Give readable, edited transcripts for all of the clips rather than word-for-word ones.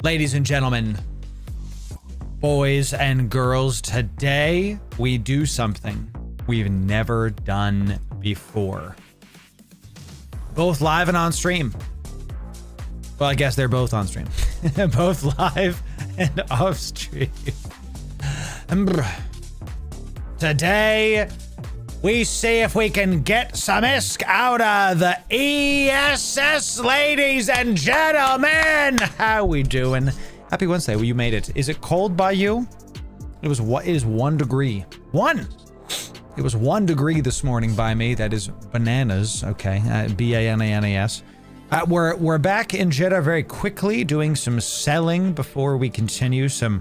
Ladies and gentlemen, boys and girls, today we do something we've never done before. Both live and on stream. Well, I guess they're both on stream. Both live and off stream. Today, we see if we can get some ISK out of the ESS, ladies and gentlemen. How we doing? Happy Wednesday. Well, you made it. Is it cold by you? It is 1 degree. It was 1 degree this morning by me. That is bananas. Okay, B-A-N-A-N-A-S. We're back in Jeddah very quickly, doing some selling before we continue. Some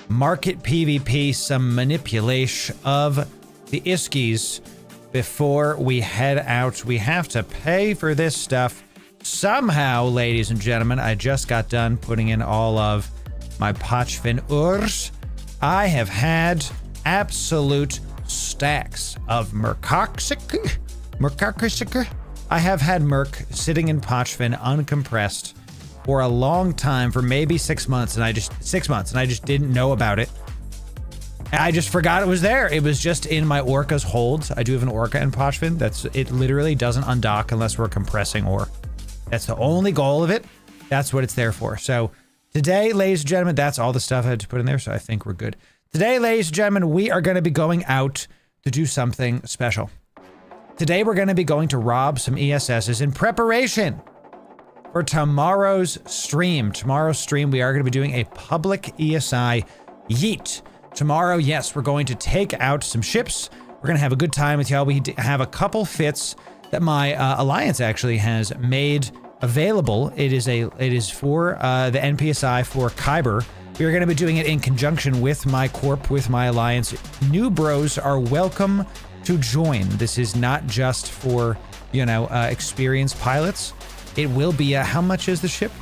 market PvP, some manipulation of the iskies before we head out. We have to pay for this stuff somehow, ladies and gentlemen. I just got done putting in all of my Pachvin Urs. I have had absolute stacks of Merkarksik. I have had Merc sitting in Pachvin uncompressed for a long time, for maybe 6 months, and I just didn't know about it. I just forgot it was there. It was just in my Orca's holds. I do have an Orca in Pachvin. It literally doesn't undock unless we're compressing ore. That's the only goal of it. That's what it's there for. So today, ladies and gentlemen, that's all the stuff I had to put in there, so I think we're good. Today, ladies and gentlemen, we are going to be going out to do something special. Today, we're going to be going to rob some ESSs in preparation for tomorrow's stream. Tomorrow's stream, we are going to be doing a public ESI YEET. Tomorrow, yes, we're going to take out some ships. We're going to have a good time with y'all. We have a couple fits that my alliance actually has made available. It is for the NPSI for Kyber. We are going to be doing it in conjunction with my Corp, with my alliance. New bros are welcome to join. This is not just for, experienced pilots. It will be, how much is the ship?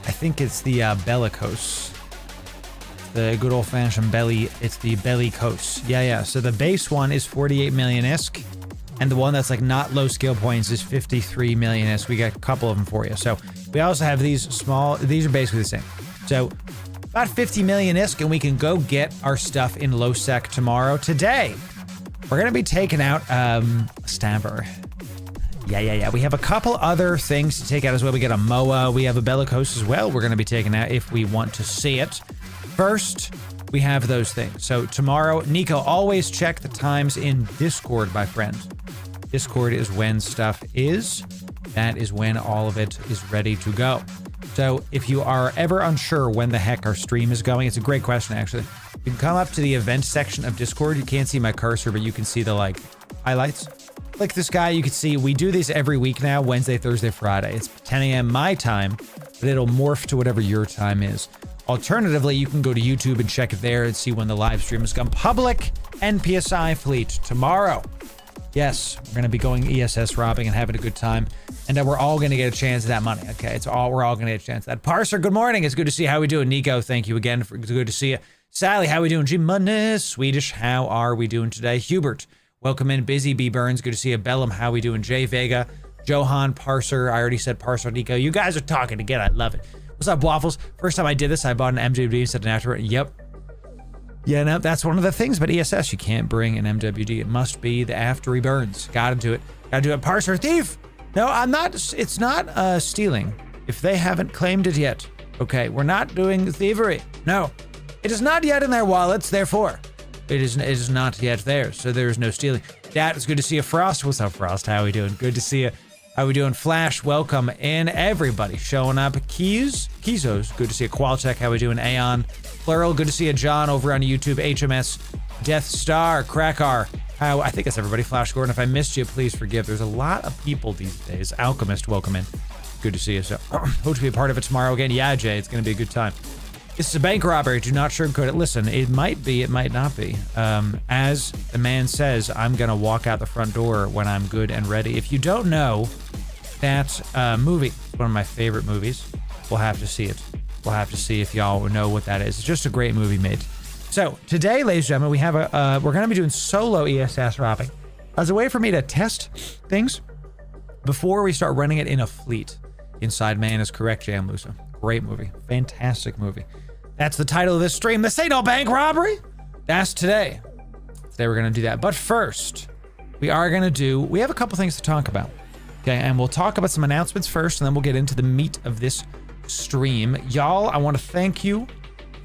I think it's the Bellicose. The good old-fashioned belly, it's the Bellicose. Yeah. So the base one is 48 million ISK, and the one that's like not low skill points is 53 million ISK. We got a couple of them for you. So we also have these small, these are basically the same. So about 50 million ISK, and we can go get our stuff in low sec tomorrow. Today, we're gonna be taking out Stamper. Yeah. We have a couple other things to take out as well. We got a MOA, we have a Bellicose as well. We're gonna be taking out if we want to see it. First, we have those things. So tomorrow, Nico, always check the times in Discord, my friend. Discord is when stuff is. That is when all of it is ready to go. So if you are ever unsure when the heck our stream is going, it's a great question, actually. You can come up to the event section of Discord. You can't see my cursor, but you can see the, highlights. Click this guy. You can see we do these every week now, Wednesday, Thursday, Friday. It's 10 a.m. my time, but it'll morph to whatever your time is. Alternatively, you can go to YouTube and check it there and see when the live stream has come. Public NPSI fleet tomorrow. Yes, we're going to be going ESS robbing and having a good time. And then we're all going to get a chance at that money. Okay, we're all going to get a chance at that. Parser, good morning. It's good to see you. How we doing? Nico, thank you again. It's good to see you. Sally, how we doing? G-Money, Swedish, how are we doing today? Hubert, welcome in. Busy B Burns, good to see you. Bellum, how we doing? Jay Vega, Johan, Parser. I already said Parser, Nico. You guys are talking again. I love it. What's up, Waffles? First time I did this, I bought an MWD instead of an afterburner. Yep. Yeah, no, that's one of the things about ESS. You can't bring an MWD. It must be the after he burns. Gotta do it. Gotta do it. Parser Thief! No, I'm not. It's not stealing. If they haven't claimed it yet. Okay, we're not doing thievery. No, it is not yet in their wallets. Therefore, it is not yet there. So there is no stealing. That is good to see you, Frost. What's up, Frost? How are we doing? Good to see you. How we doing? Flash, welcome in. Everybody showing up. Kizos, good to see you. Qualtech, how we doing? Aeon, Plural, good to see you. John over on YouTube. HMS, Death Star, Krakar. I think that's everybody. Flash Gordon, if I missed you, please forgive. There's a lot of people these days. Alchemist, welcome in. Good to see you. So, hope to be a part of it tomorrow again. Yeah, Jay, it's going to be a good time. This is a bank robbery. Do not sugarcoat it. Listen, it might be, it might not be. As the man says, I'm going to walk out the front door when I'm good and ready. If you don't know that movie, one of my favorite movies, we'll have to see it. We'll have to see if y'all know what that is. It's just a great movie made. So today, ladies and gentlemen, we have we're going to be doing solo ESS robbing as a way for me to test things before we start running it in a fleet. Inside Man is correct, Jam Lusa. Great movie. Fantastic movie. That's the title of this stream. This ain't no bank robbery. That's today. Today we're going to do that. But first, we have a couple things to talk about. Okay, and we'll talk about some announcements first, and then we'll get into the meat of this stream. Y'all, I want to thank you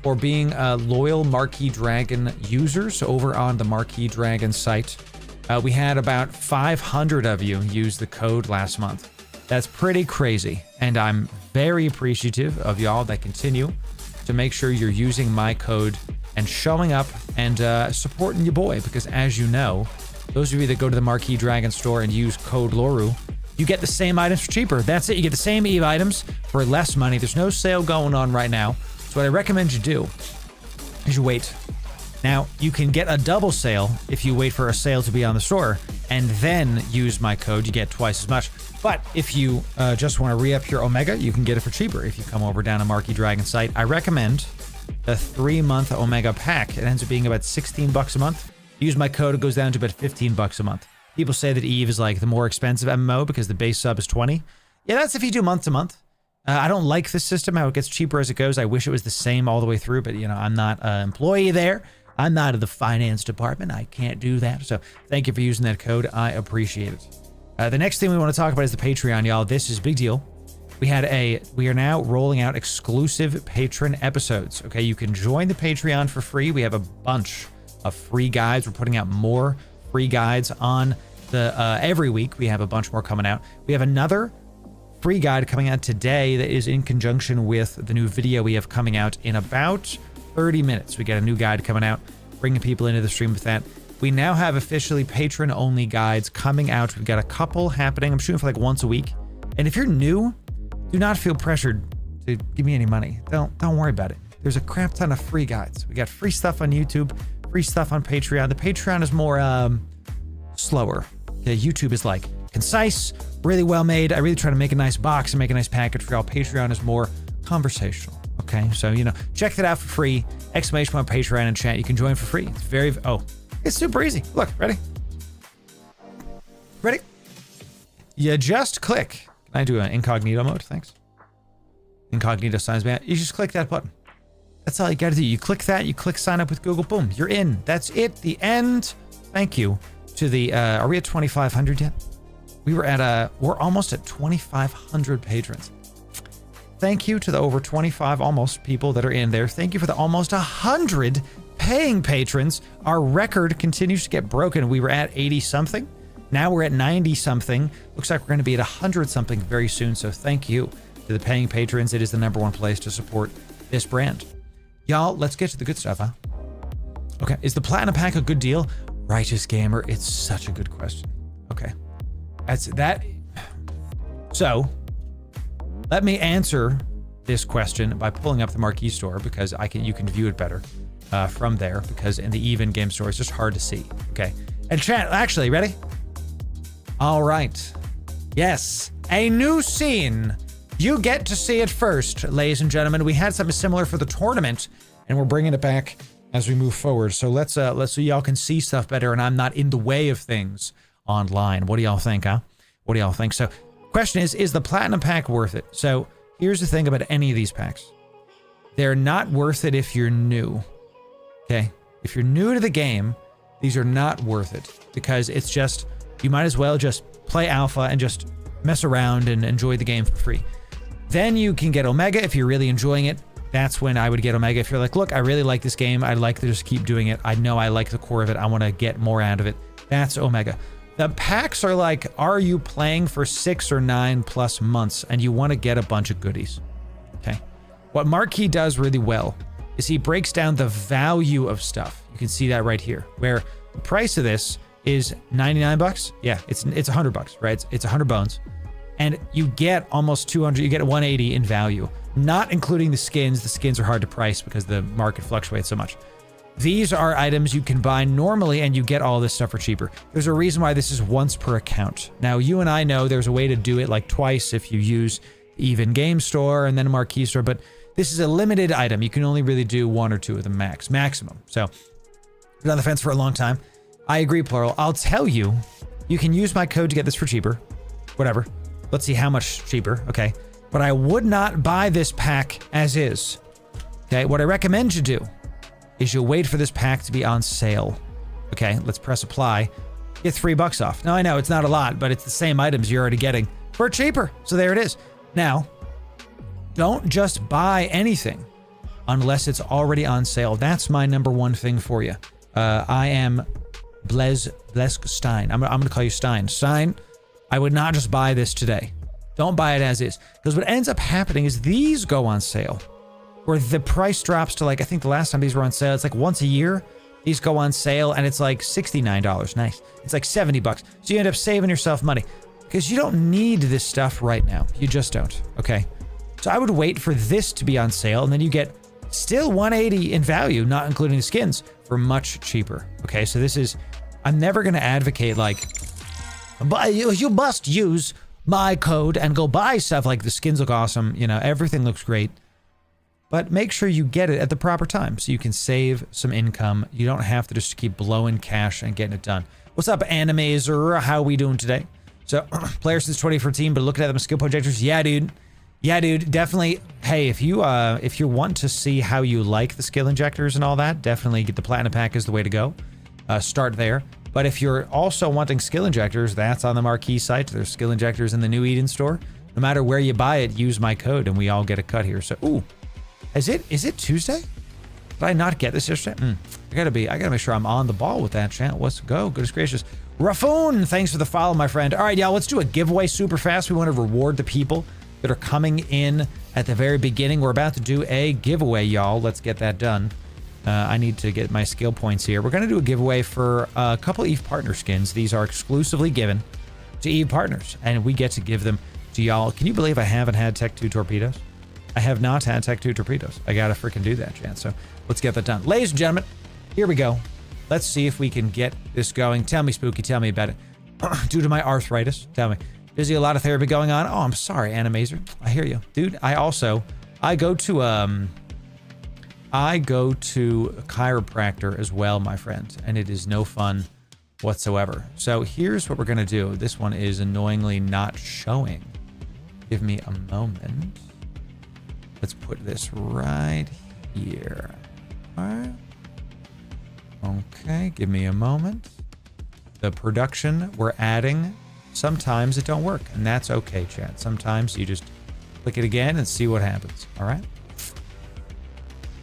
for being loyal Marquee Dragon users over on the Marquee Dragon site. We had about 500 of you use the code last month. That's pretty crazy, and I'm very appreciative of y'all that continue to make sure you're using my code and showing up and supporting your boy, because as you know, those of you that go to the Marquee Dragon store and use code Loru, you get the same items for cheaper. That's it. You get the same Eve items for less money. There's no sale going on right now. So what I recommend you do is you wait. Now, you can get a double sale if you wait for a sale to be on the store and then use my code. You get twice as much. But if you just want to re-up your Omega, you can get it for cheaper if you come over down to Marquee Dragon site. I recommend the 3-month Omega pack. It ends up being about 16 bucks a month. Use my code, it goes down to about 15 bucks a month. People say that Eve is like the more expensive MMO because the base sub is 20. Yeah, that's if you do month to month. I don't like this system, how it gets cheaper as it goes. I wish it was the same all the way through, but you know, I'm not an employee there. I'm not in the finance department. I can't do that. So thank you for using that code. I appreciate it. The next thing we want to talk about is the Patreon, y'all. This is a big deal. We are now rolling out exclusive patron episodes. Okay, you can join the Patreon for free. We have a bunch of free guides. We're putting out more free guides on the every week. We have a bunch more coming out. We have another free guide coming out today that is in conjunction with the new video we have coming out in about 30 minutes. We got a new guide coming out, bringing people into the stream with that. We now have officially patron-only guides coming out. We've got a couple happening. I'm shooting for like once a week. And if you're new, do not feel pressured to give me any money. Don't worry about it. There's a crap ton of free guides. We got free stuff on YouTube, free stuff on Patreon. The Patreon is more slower. Okay, YouTube is like concise, really well made. I really try to make a nice box and make a nice package for y'all. Patreon is more conversational. Okay, so you know, check that out for free. Exclamation point Patreon and chat. You can join for free. It's it's super easy. Look, ready? Ready? You just click. Can I do an incognito mode? Thanks. Incognito signs me out. You just click that button. That's all you got to do. You click that. You click sign up with Google. Boom. You're in. That's it. The end. Thank you to the. Are we at 2,500 yet? We're almost at 2,500 patrons. Thank you to the over 25 almost people that are in there. Thank you for the almost 100 paying patrons. Our record continues to get broken. We were at 80 something. Now we're at 90 something. Looks like we're going to be at 100 something very soon. So thank you to the paying patrons. It is the #1 place to support this brand. Y'all, let's get to the good stuff, huh? Okay, is the Platinum Pack a good deal? Righteous Gamer, it's such a good question. Okay, that's that. So, let me answer this question by pulling up the Marquee store because you can view it better from there, because in the Even game store it's just hard to see. Okay, and chat, actually, ready? All right. Yes, a new scene. You get to see it first, ladies and gentlemen. We had something similar for the tournament, and we're bringing it back as we move forward. So let's so y'all can see stuff better, and I'm not in the way of things online. What do y'all think, huh? What do y'all think? So, question is the Platinum Pack worth it? So here's the thing about any of these packs. They're not worth it if you're new. Okay? If you're new to the game, these are not worth it, because it's just, you might as well just play alpha and just mess around and enjoy the game for free. Then you can get Omega if you're really enjoying it. That's when I would get Omega. If you're like, look, I really like this game. I'd like to just keep doing it. I know I like the core of it. I want to get more out of it. That's Omega. The packs are like, are you playing for 6 or 9+ months and you want to get a bunch of goodies? Okay. What Marquee does really well is he breaks down the value of stuff. You can see that right here, where the price of this is 99 bucks. Yeah, it's 100 bucks, right? It's 100 bones. And you get almost 200, you get 180 in value, not including the skins. The skins are hard to price because the market fluctuates so much. These are items you can buy normally and you get all this stuff for cheaper. There's a reason why this is once per account. Now, you and I know there's a way to do it like twice if you use even game store and then a marquee store, but this is a limited item. You can only really do 1 or 2 of them maximum. So, been on the fence for a long time. I agree, plural. I'll tell you, you can use my code to get this for cheaper. Whatever. Let's see how much cheaper. Okay. But I would not buy this pack as is. Okay. What I recommend you do is you wait for this pack to be on sale. Okay. Let's press apply. Get $3 off. Now, I know it's not a lot, but it's the same items you're already getting for cheaper. So there it is. Now, don't just buy anything unless it's already on sale. That's my number one thing for you. I am Blesk Stein. I'm going to call you Stein. Stein, I would not just buy this today. Don't buy it as is. Because what ends up happening is these go on sale. Where the price drops to like, I think the last time these were on sale, it's like once a year. These go on sale and it's like $69. Nice. It's like 70 bucks. So you end up saving yourself money. Because you don't need this stuff right now. You just don't. Okay. So I would wait for this to be on sale and then you get still 180 in value, not including the skins, for much cheaper. Okay. So this is, I'm never going to advocate like, but you must use my code and go buy stuff. Like the skins look awesome. You know, everything looks great. But make sure you get it at the proper time so you can save some income. You don't have to just keep blowing cash and getting it done. What's up, Animazer? How are we doing today? So, player since 2014, but looking at them skill projectors. Yeah, dude. Yeah, dude. Definitely. Hey, if you want to see how you like the skill injectors and all that, definitely get the Platinum Pack is the way to go. Start there. But if you're also wanting skill injectors, that's on the Marquee site. There's skill injectors in the new Eden store. No matter where you buy it, use my code and we all get a cut here. So, ooh. Is it Tuesday? Did I not get this yesterday? I gotta make sure I'm on the ball with that, chat. Let's go. Goodness gracious. Raffoon, thanks for the follow, my friend. All right, y'all, let's do a giveaway super fast. We want to reward the people that are coming in at the very beginning. We're about to do a giveaway, y'all. Let's get that done. I need to get my skill points here. We're going to do a giveaway for a couple EVE partner skins. These are exclusively given to EVE partners, and we get to give them to y'all. Can you believe I haven't had Tech 2 torpedoes? I have not had Tech 2 torpedoes. I gotta freaking do that, chat. So let's get that done. Ladies and gentlemen, here we go. Let's see if we can get this going. Tell me, Spooky, tell me about it. Due to my arthritis, tell me. Busy, a lot of therapy going on. Oh, I'm sorry, Animazer. I hear you. Dude, I go to a chiropractor as well, my friend, and it is no fun whatsoever. So here's what we're gonna do. This one is annoyingly not showing. Give me a moment. Let's put this right here. All right. Okay, give me a moment. The production we're adding, sometimes it don't work, and that's okay, chat. Sometimes you just click it again and see what happens. All right.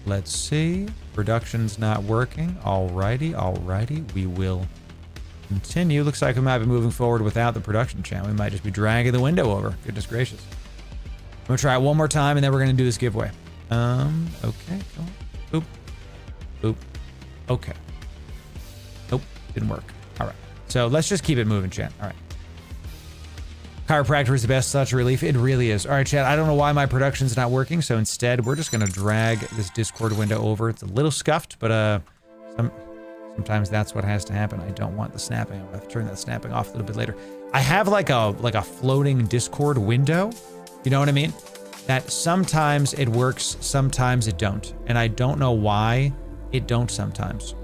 Let's see. Production's not working. Alrighty. We will continue. Looks like we might be moving forward without the production, chat. We might just be dragging the window over. Goodness gracious. I'm gonna try it one more time and then we're gonna do this giveaway. Okay, cool. Boop. Okay. Nope, didn't work. All right, so let's just keep it moving, chat. All right. Chiropractor is the best, such a relief. It really is. All right, chat, I don't know why my production's not working, so instead we're just gonna drag this Discord window over. It's a little scuffed, but sometimes that's what has to happen. I don't want the snapping. I'll have to turn that snapping off a little bit later. I have like a floating Discord window. You know what I mean? That sometimes it works, sometimes it don't. And I don't know why it don't sometimes.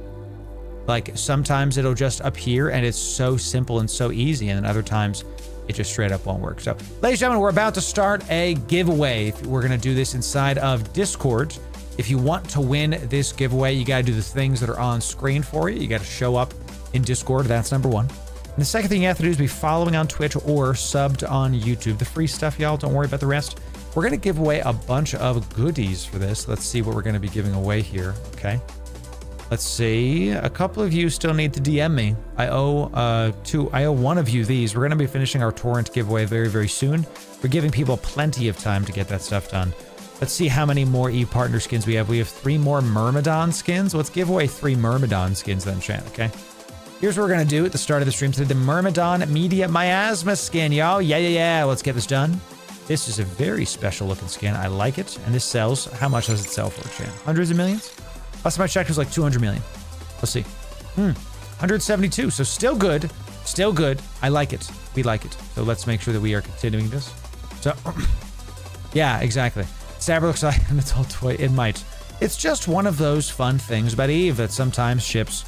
Like sometimes it'll just appear and it's so simple and so easy, and then other times it just straight up won't work. So, ladies and gentlemen, we're about to start a giveaway. We're gonna do this inside of Discord. If you want to win this giveaway, you gotta do the things that are on screen for you. You gotta show up in Discord, that's number one. And the second thing you have to do is be following on Twitch or subbed on YouTube. The free stuff, y'all, don't worry about the rest. We're going to give away a bunch of goodies for this. Let's see what we're going to be giving away here. Okay. Let's see. A couple of you still need to DM me. I owe one of you these. We're going to be finishing our torrent giveaway very, very soon. We're giving people plenty of time to get that stuff done. Let's see how many more Eve partner skins we have. We have 3 more Myrmidon skins. Let's give away 3 Myrmidon skins then, chat, okay? Here's what we're going to do at the start of the stream today. The Myrmidon Media Miasma skin, y'all. Yeah. Let's get this done. This is a very special looking skin. I like it. And this sells. How much does it sell for, chat? Hundreds of millions? Last time I checked, it was like 200 million. Let's see. 172. So still good. Still good. I like it. We like it. So let's make sure that we are continuing this. So, yeah, exactly. Saber looks like an adult toy. It might. It's just one of those fun things about Eve that sometimes ships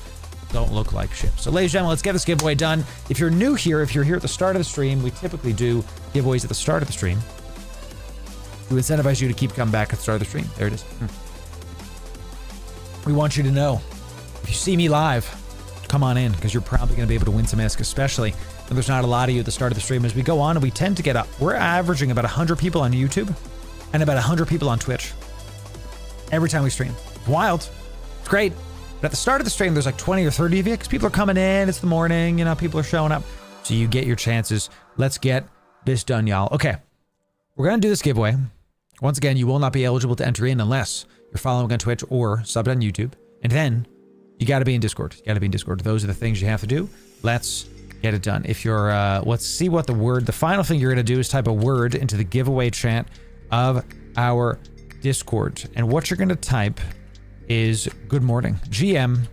don't look like ships. So ladies and gentlemen, let's get this giveaway done. If you're new here, if you're here at the start of the stream, we typically do giveaways at the start of the stream to incentivize you to keep coming back at the start of the stream. There it is. We want you to know, if you see me live, come on in, because you're probably going to be able to win some ISK, especially when there's not a lot of you at the start of the stream. As we go on, and we tend to get up, we're averaging about 100 people on YouTube and about 100 people on Twitch every time we stream. It's wild. It's great. But at the start of the stream, there's like 20 or 30 of you, because people are coming in. It's the morning, you know, people are showing up. So you get your chances. Let's get this done, y'all. Okay. We're going to do this giveaway. Once again, you will not be eligible to enter in unless you're following on Twitch or subbed on YouTube. And then you got to be in Discord. You got to be in Discord. Those are the things you have to do. Let's get it done. If you're, let's see what the final thing you're going to do is type a word into the giveaway chat of our Discord. And what you're going to type is good morning. GM,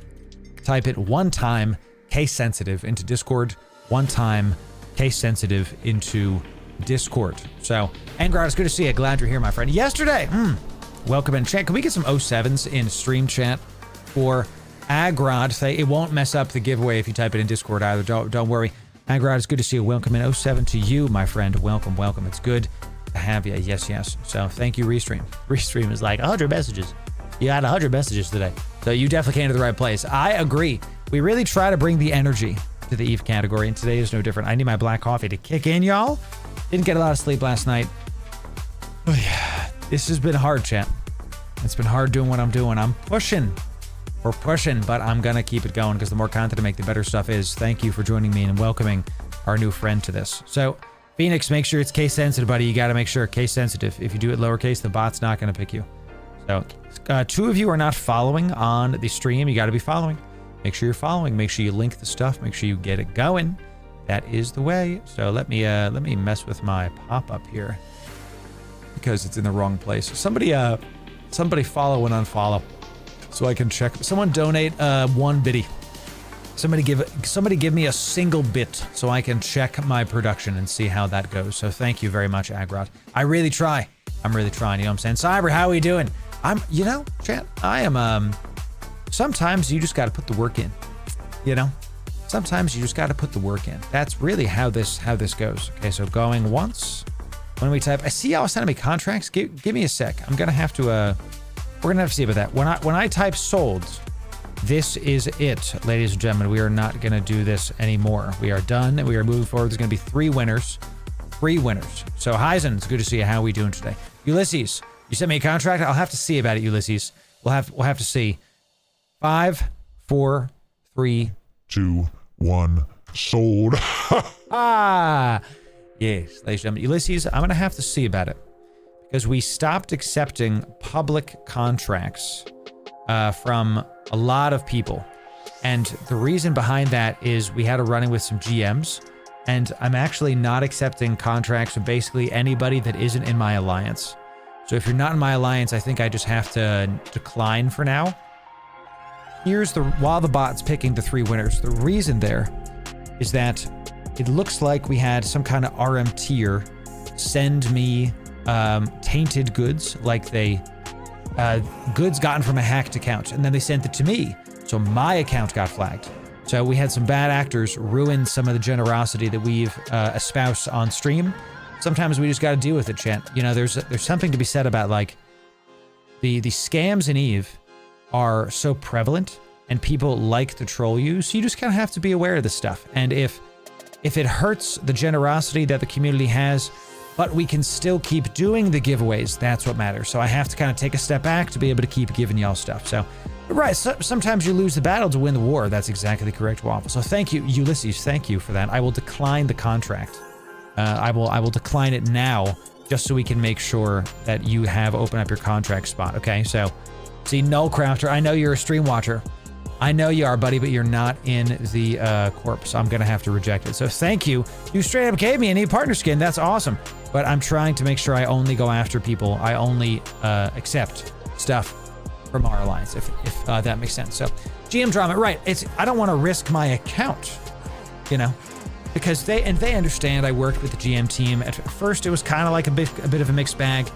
type it one time, case sensitive into Discord, one time, case sensitive into Discord. So, Angrod, it's good to see you. Glad you're here, my friend. Yesterday, welcome in chat. Can we get some 07s in stream chat for Agrod? It won't mess up the giveaway if you type it in Discord either. Don't worry. Agrod, it's good to see you. Welcome in 07 to you, my friend. Welcome. It's good to have you. Yes. So thank you, Restream. Restream is like 100 messages. You had 100 messages today. So you definitely came to the right place. I agree. We really try to bring the energy to the Eve category, and today is no different. I need my black coffee to kick in, y'all. Didn't get a lot of sleep last night. Oh, yeah. This has been hard, chat. It's been hard doing what I'm doing. I'm pushing. We're pushing, but I'm going to keep it going, because the more content I make, the better stuff is. Thank you for joining me and welcoming our new friend to this. So, Phoenix, make sure it's case sensitive, buddy. You got to make sure case sensitive. If you do it lowercase, the bot's not going to pick you. So, 2 of you are not following on the stream. You got to be following. Make sure you're following. Make sure you link the stuff. Make sure you get it going. That is the way. So let me mess with my pop-up here, because it's in the wrong place. Somebody follow and unfollow so I can check. Someone donate 1 biddy. Somebody give me a single bit so I can check my production and see how that goes. So thank you very much, Agrod. I really try. I'm really trying. You know what I'm saying? Cyber, how are we doing? You know, chat, I am, sometimes you just got to put the work in, you know? Sometimes you just got to put the work in. That's really how this goes. Okay, so going once. When we type, I see y'all sending me contracts. Give me a sec. I'm gonna have to. We're gonna have to see about that. When I type sold, this is it, ladies and gentlemen. We are not gonna do this anymore. We are done. We are moving forward. There's gonna be 3 winners. 3 winners. So Heisen, it's good to see you. How are we doing today? Ulysses, you sent me a contract. I'll have to see about it, Ulysses. We'll have to see. 5, 4, 3, 2, 1. Sold. Ah. Yes, ladies and gentlemen. Ulysses, I'm going to have to see about it, because we stopped accepting public contracts from a lot of people. And the reason behind that is we had a run-in with some GMs, and I'm actually not accepting contracts from basically anybody that isn't in my alliance. So if you're not in my alliance, I think I just have to decline for now. Here's while the bot's picking the 3 winners, the reason there is that it looks like we had some kind of RMTer send me tainted goods, like goods gotten from a hacked account, and then they sent it to me. So my account got flagged. So we had some bad actors ruin some of the generosity that we've espoused on stream. Sometimes we just got to deal with it, chat. You know, there's something to be said about, like, the scams in Eve are so prevalent, and people like to troll you, so you just kind of have to be aware of this stuff. And if if it hurts the generosity that the community has, but we can still keep doing the giveaways, that's what matters. So I have to kind of take a step back to be able to keep giving y'all stuff. So, right, so sometimes you lose the battle to win the war. That's exactly correct, Waffle. So thank you, Ulysses, thank you for that. I will decline the contract. I will decline it now, just so we can make sure that you have open up your contract spot, okay? So, see, Nullcrafter, I know you're a stream watcher. I know you are, buddy, but you're not in the Corp, so I'm gonna have to reject it. So thank you. You straight up gave me a new partner skin. That's awesome. But I'm trying to make sure I only go after people. I only accept stuff from our alliance, if that makes sense. So GM drama, right? I don't want to risk my account, you know, because they understand. I worked with the GM team. At first, it was kind of like a bit of a mixed bag.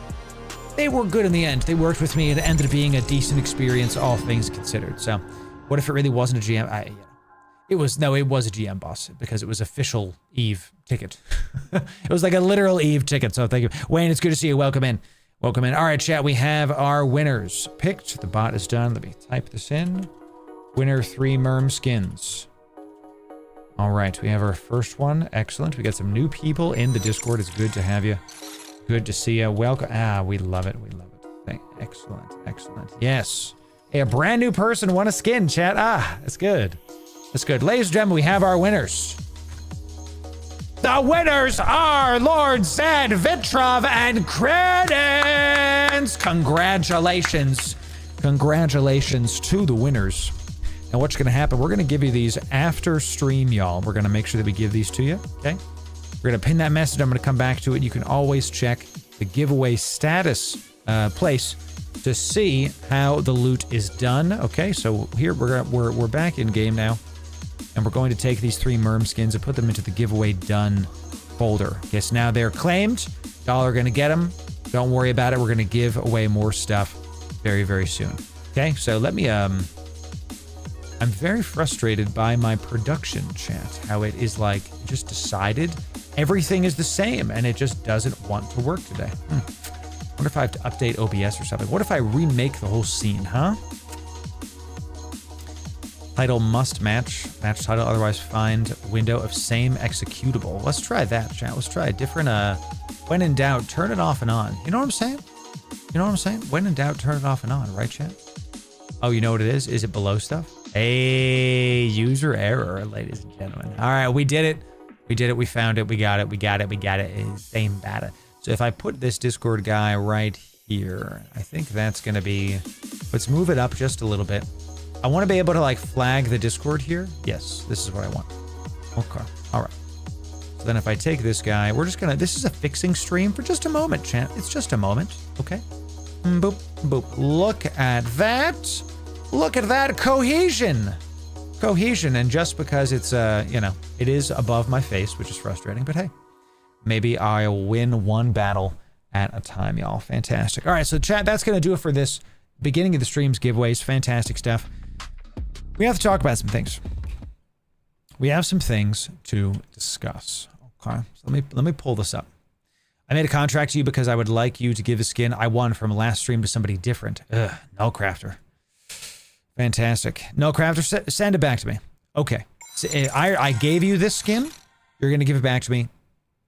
They were good in the end. They worked with me. It ended up being a decent experience, all things considered. So. What if it really wasn't a GM? It was a GM boss because it was official Eve ticket. It was like a literal Eve ticket. So thank you. Wayne, it's good to see you. Welcome in. Welcome in. All right, chat, we have our winners picked. The bot is done. Let me type this in. Winner 3 Merm skins. All right, we have our first one. Excellent. We got some new people in the Discord. It's good to have you. Good to see you. Welcome. We love it. We love it. Excellent. Excellent. Yes. Hey, a brand new person won a skin, chat. That's good. That's good. Ladies and gentlemen, we have our winners. The winners are Lord Zed, Vitrov, and Credence. Congratulations. Congratulations to the winners. Now, what's going to happen? We're going to give you these after stream, y'all. We're going to make sure that we give these to you, okay? We're going to pin that message. I'm going to come back to it. You can always check the giveaway status place to see how the loot is done. Okay, so here we're back in game now, and we're going to take these 3 Merm skins and put them into the giveaway done folder. Okay, so now they're claimed. Y'all are gonna get them. Don't worry about it. We're gonna give away more stuff very, very soon. Okay, so let me I'm very frustrated by my production chat. How it is like just decided everything is the same and it just doesn't want to work today. What if I have to update OBS or something? What if I remake the whole scene, huh? Title must match title, otherwise find window of same executable. Let's try that, chat. Let's try a different, when in doubt, turn it off and on. You know what I'm saying? You know what I'm saying? When in doubt, turn it off and on, right, chat? Oh, you know what it is? Is it below stuff? Hey, user error, ladies and gentlemen. All right, we did it. We did it. We found it. We got it. We got it. We got it. Same data. So if I put this Discord guy right here, I think that's going to be, let's move it up just a little bit. I want to be able to like flag the Discord here. Yes, this is what I want. Okay. All right. So then if I take this guy, we're just going to, this is a fixing stream for just a moment, chat. It's just a moment. Okay. Boop, boop. Look at that. Look at that cohesion. Cohesion. And just because it's, you know, it is above my face, which is frustrating, but hey. Maybe I'll win one battle at a time, y'all. Fantastic. All right, so chat, that's going to do it for this beginning of the stream's giveaways. Fantastic stuff. We have to talk about some things. We have some things to discuss. Okay, so let me pull this up. I made a contract to you because I would like you to give a skin I won from last stream to somebody different. Nullcrafter. Fantastic. Nullcrafter, send it back to me. Okay. So I gave you this skin. You're going to give it back to me.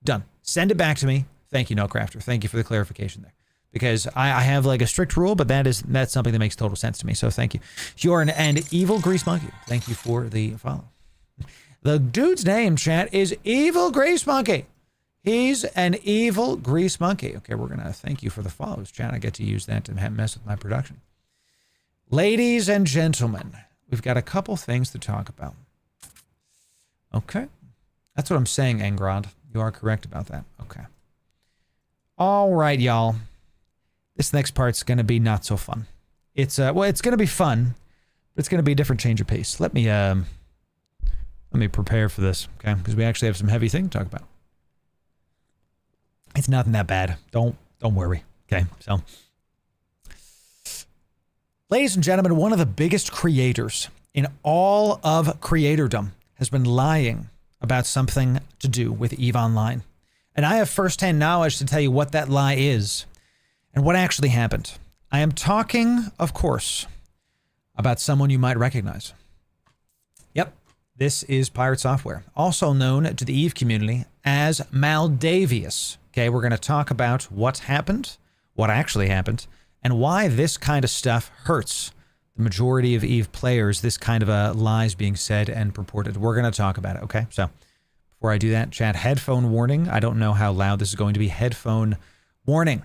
Done. Send it back to me. Thank you, Nullcrafter. Thank you for the clarification there. Because I have like a strict rule, but that's something that makes total sense to me. So thank you. You're an evil grease monkey. Thank you for the follow. The dude's name, chat, is Evil Grease Monkey. He's an evil grease monkey. Okay, we're gonna thank you for the follows, chat. I get to use that to mess with my production. Ladies and gentlemen, we've got a couple things to talk about. Okay. That's what I'm saying, Engrod. You are correct about that. Okay. All right, y'all. This next part's going to be not so fun. It's well, it's going to be fun, but it's going to be a different change of pace. Let me prepare for this, okay? Because we actually have some heavy thing to talk about. It's nothing that bad. Don't worry. Okay. So, ladies and gentlemen, one of the biggest creators in all of creatordom has been lying about something to do with EVE Online. And I have firsthand knowledge to tell you what that lie is and what actually happened. I am talking, of course, about someone you might recognize. Yep, This is Pirate Software, also known to the EVE community as Maldavius. Okay, we're going to talk about what happened, what actually happened, and why this kind of stuff hurts the majority of EVE players, this kind of lies being said and purported. We're going to talk about it, okay? So before I do that, chat, headphone warning. I don't know how loud this is going to be. Headphone warning.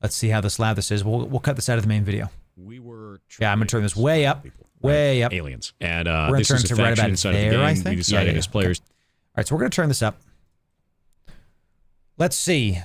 Let's see how loud this is. We'll cut this out of the main video. Yeah, I'm going to turn this way up. Way up. Aliens. And we're going to turn to right about there, I think. We decided as players. Okay. All right, so we're going to turn this up. Let's see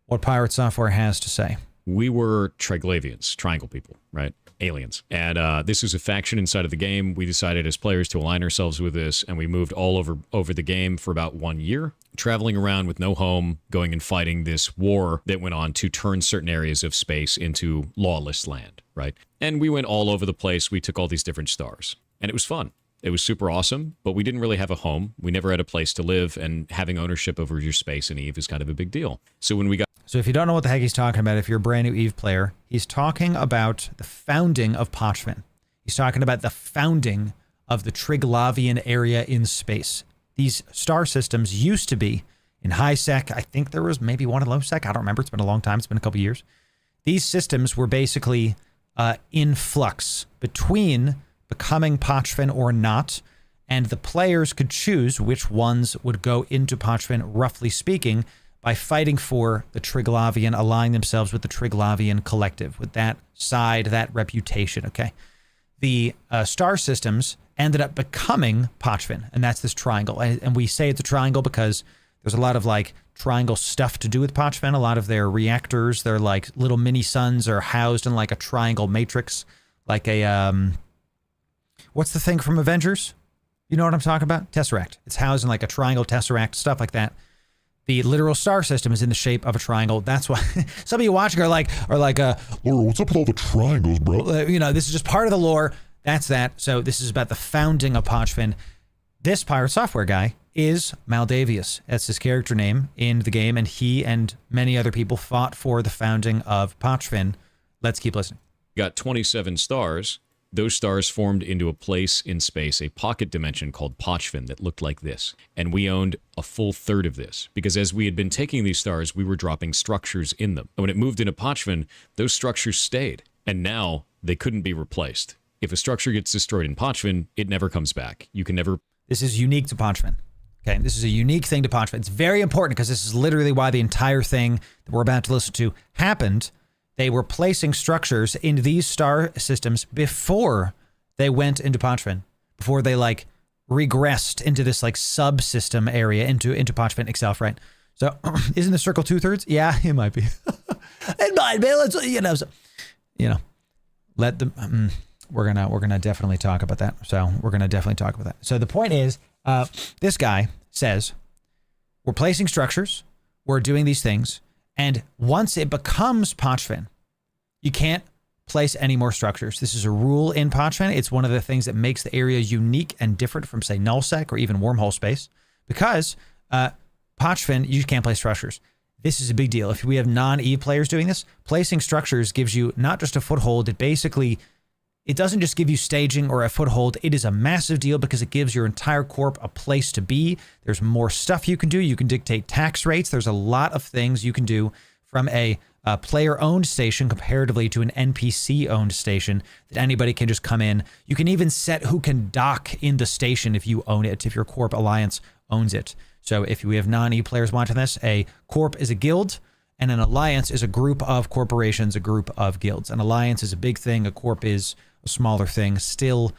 what Pirate Software has to say. We were Triglavians, triangle people, right? Aliens. And this is a faction inside of the game. We decided as players to align ourselves with this, and we moved all over the game for about 1 year, traveling around with no home, going and fighting this war that went on to turn certain areas of space into lawless land, right? And we went all over the place. We took all these different stars, and it was fun. It was super awesome, but we didn't really have a home. We never had a place to live, and having ownership over your space in EVE is kind of a big deal. So when we got... So if you don't know what the heck he's talking about, if you're a brand new EVE player, he's talking about the founding of Pochven. He's talking about the founding of the Triglavian area in space. These star systems used to be in high sec. I think there was maybe one in low sec. I don't remember. It's been a long time. It's been a couple years. These systems were basically in flux between becoming Pochven or not, and the players could choose which ones would go into Pochven, roughly speaking, by fighting for the Triglavian, aligning themselves with the Triglavian collective, with that side, that reputation, okay? The star systems ended up becoming Pochven, and that's this triangle. And we say it's a triangle because there's a lot of, like, triangle stuff to do with Pochven. A lot of their reactors, their, like, little mini-suns are housed in, like, a triangle matrix, like a, what's the thing from Avengers? You know what I'm talking about? Tesseract. It's housed in, like, a triangle tesseract, stuff like that. The literal star system is in the shape of a triangle. That's why some of you watching are like, Loru, what's up with all the triangles, bro? You know, this is just part of the lore. That's that. So this is about the founding of Pochven. This Pirate Software guy is Maldavius. That's his character name in the game, and he and many other people fought for the founding of Pochven. Let's keep listening. Got 27 stars. Those stars formed into a place in space, a pocket dimension called Pochven that looked like this. And we owned a full third of this, because as we had been taking these stars, we were dropping structures in them. And when it moved into Pochven, those structures stayed. And now they couldn't be replaced. If a structure gets destroyed in Pochven, it never comes back. You can never... This is unique to Pochven. Okay, this is a unique thing to Pochven. It's very important because this is literally why the entire thing that we're about to listen to happened. They were placing structures in these star systems before they went into Pochven, before they, like, regressed into this, like, subsystem area into Pochven itself, right? So, isn't the circle 2/3? Yeah, it might be. It might be. Let's, let them. We're gonna definitely talk about that. So we're gonna definitely talk about that. So the point is, this guy says, we're placing structures, we're doing these things. And once it becomes Pochven, you can't place any more structures. This is a rule in Pochven. It's one of the things that makes the area unique and different from, say, nullsec or even wormhole space. Because Pochven, you can't place structures. This is a big deal. If we have non-EVE players doing this, placing structures gives you not just a foothold, it doesn't just give you staging or a foothold. It is a massive deal because it gives your entire corp a place to be. There's more stuff you can do. You can dictate tax rates. There's a lot of things you can do from a player-owned station comparatively to an NPC-owned station that anybody can just come in. You can even set who can dock in the station if you own it, if your corp alliance owns it. So if we have non-EVE players watching this, a corp is a guild, and an alliance is a group of corporations, a group of guilds. An alliance is a big thing. A corp is a smaller thing, still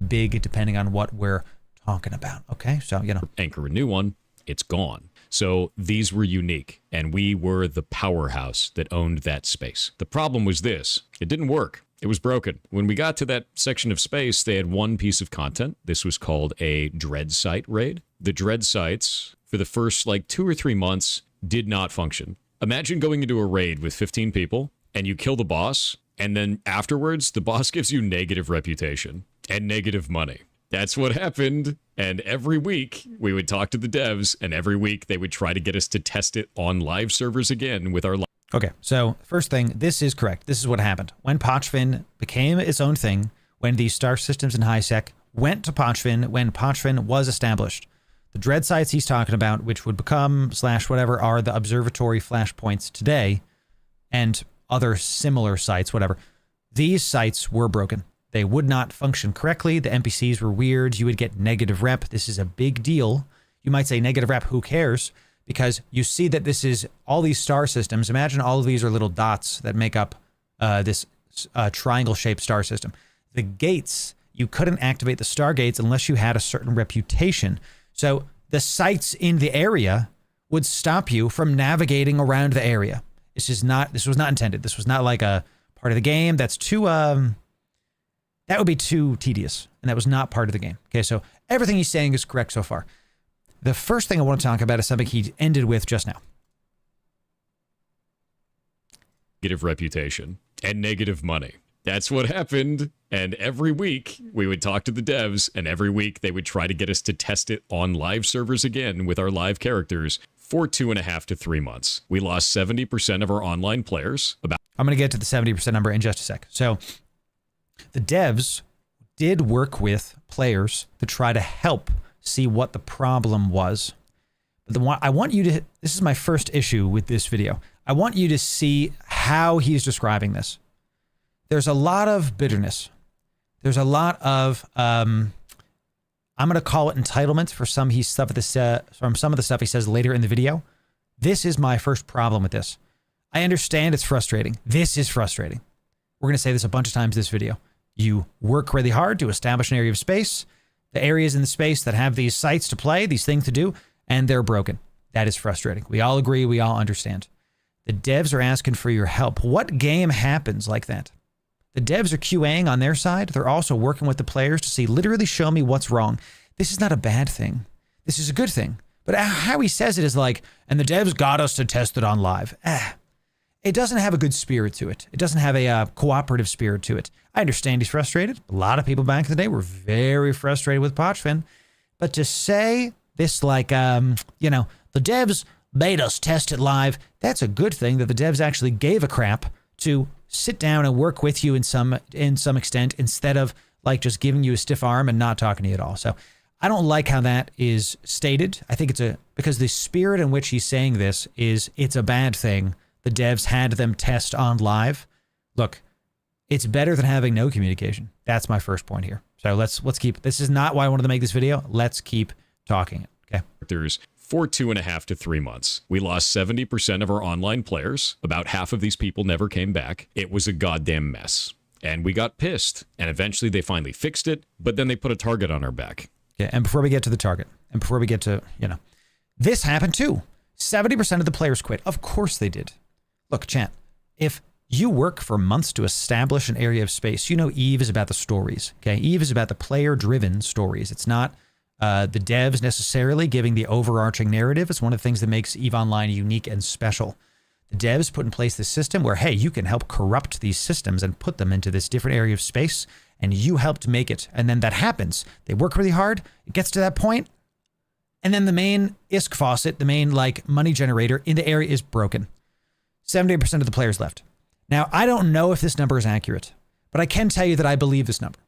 big depending on what we're talking about. Okay, so, Anchor a new one, it's gone. So these were unique, and we were the powerhouse that owned that space. The problem was this: it didn't work. It was broken. When we got to that section of space, they had one piece of content. This was called a dread site raid. The dread sites, for the first, 2 or 3 months, did not function. Imagine going into a raid with 15 people, and you kill the boss, and then afterwards, the boss gives you negative reputation and negative money. That's what happened. And every week, we would talk to the devs, and every week they would try to get us to test it on live servers again with our... Okay, so first thing, this is correct. This is what happened. When Pochven became its own thing, when these star systems in high sec went to Pochvin when Pochvin was established. The dread sites he's talking about, which would become / whatever, are the observatory flashpoints today and other similar sites, whatever. These sites were broken. They would not function correctly. The NPCs were weird. You would get negative rep. This is a big deal. You might say negative rep, who cares? Because you see that this is all these star systems. Imagine all of these are little dots that make up this triangle-shaped star system. The gates, you couldn't activate the star gates unless you had a certain reputation. So the sites in the area would stop you from navigating around the area. This was not intended. This was not like a part of the game. That's too, that would be too tedious. And that was not part of the game. Okay, so everything he's saying is correct so far. The first thing I want to talk about is something he ended with just now. Negative reputation and negative money. That's what happened. And every week we would talk to the devs, and every week they would try to get us to test it on live servers again with our live characters for 2.5 to 3 months. We lost 70% of our online players. I'm going to get to the 70% number in just a sec. So the devs did work with players to try to help see what the problem was. I want you to, this is my first issue with this video. I want you to see how he's describing this. There's a lot of bitterness. There's a lot of, I'm going to call it entitlement for some from some of the stuff he says later in the video. This is my first problem with this. I understand it's frustrating. This is frustrating. We're going to say this a bunch of times in this video. You work really hard to establish an area of space, the areas in the space that have these sites to play, these things to do, and they're broken. That is frustrating. We all agree. We all understand. The devs are asking for your help. What game happens like that? The devs are QAing on their side. They're also working with the players to see, literally show me what's wrong. This is not a bad thing. This is a good thing. But how he says it is like, and the devs got us to test it on live. It doesn't have a good spirit to it. It doesn't have a cooperative spirit to it. I understand he's frustrated. A lot of people back in the day were very frustrated with Pochvin. But to say this like, you know, the devs made us test it live, that's a good thing that the devs actually gave a crap to sit down and work with you in some extent instead of like just giving you a stiff arm and not talking to you at all. So I don't like how that is stated. I think because the spirit in which he's saying this is it's a bad thing. The devs had them test on live. Look, it's better than having no communication. That's my first point here. So let's keep, this is not why I wanted to make this video. Let's keep talking. Okay. There's for 2.5 to 3 months. We lost 70% of our online players. About half of these people never came back. It was a goddamn mess. And we got pissed. And eventually they finally fixed it, but then they put a target on our back. Yeah, and before we get to the target, and before we get to, you know, this happened too. 70% of the players quit. Of course they did. Look, chat, if you work for months to establish an area of space, you know EVE is about the stories, okay? EVE is about the player-driven stories. It's not the devs necessarily giving the overarching narrative. It's one of the things that makes EVE Online unique and special. The devs put in place this system where, hey, you can help corrupt these systems and put them into this different area of space, and you helped make it. And then that happens. They work really hard. It gets to that point, and then the main ISK faucet, the main like money generator in the area is broken. 70% of the players left. Now, I don't know if this number is accurate, but I can tell you that I believe this number.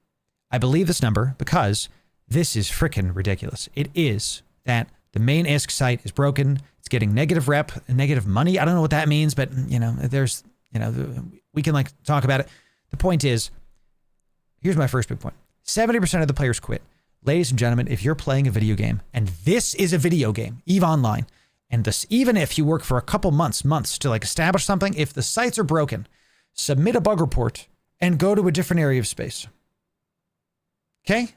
I believe this number because this is freaking ridiculous. It is that the main ISK site is broken. It's getting negative rep and negative money. I don't know what that means, but you know, there's, you know, we can like talk about it. The point is, here's my first big point. 70% of the players quit. Ladies and gentlemen, if you're playing a video game, and this is a video game, EVE Online, and this, even if you work for a couple months to like establish something, if the sites are broken, submit a bug report and go to a different area of space. Okay?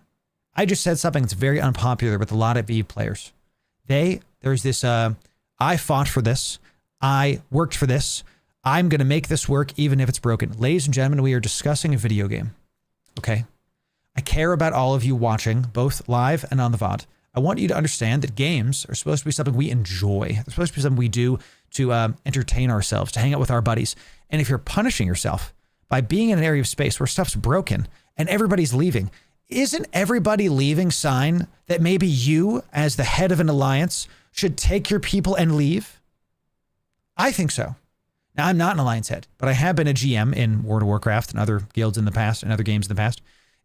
I just said something that's very unpopular with a lot of EVE players. There's this, I fought for this. I worked for this. I'm going to make this work even if it's broken. Ladies and gentlemen, we are discussing a video game. Okay? I care about all of you watching, both live and on the VOD. I want you to understand that games are supposed to be something we enjoy. They're supposed to be something we do to entertain ourselves, to hang out with our buddies. And if you're punishing yourself by being in an area of space where stuff's broken and everybody's leaving, isn't everybody leaving sign that maybe you, as the head of an alliance, should take your people and leave? I think so. Now, I'm not an alliance head, but I have been a GM in World of Warcraft and other guilds in the past and other games in the past.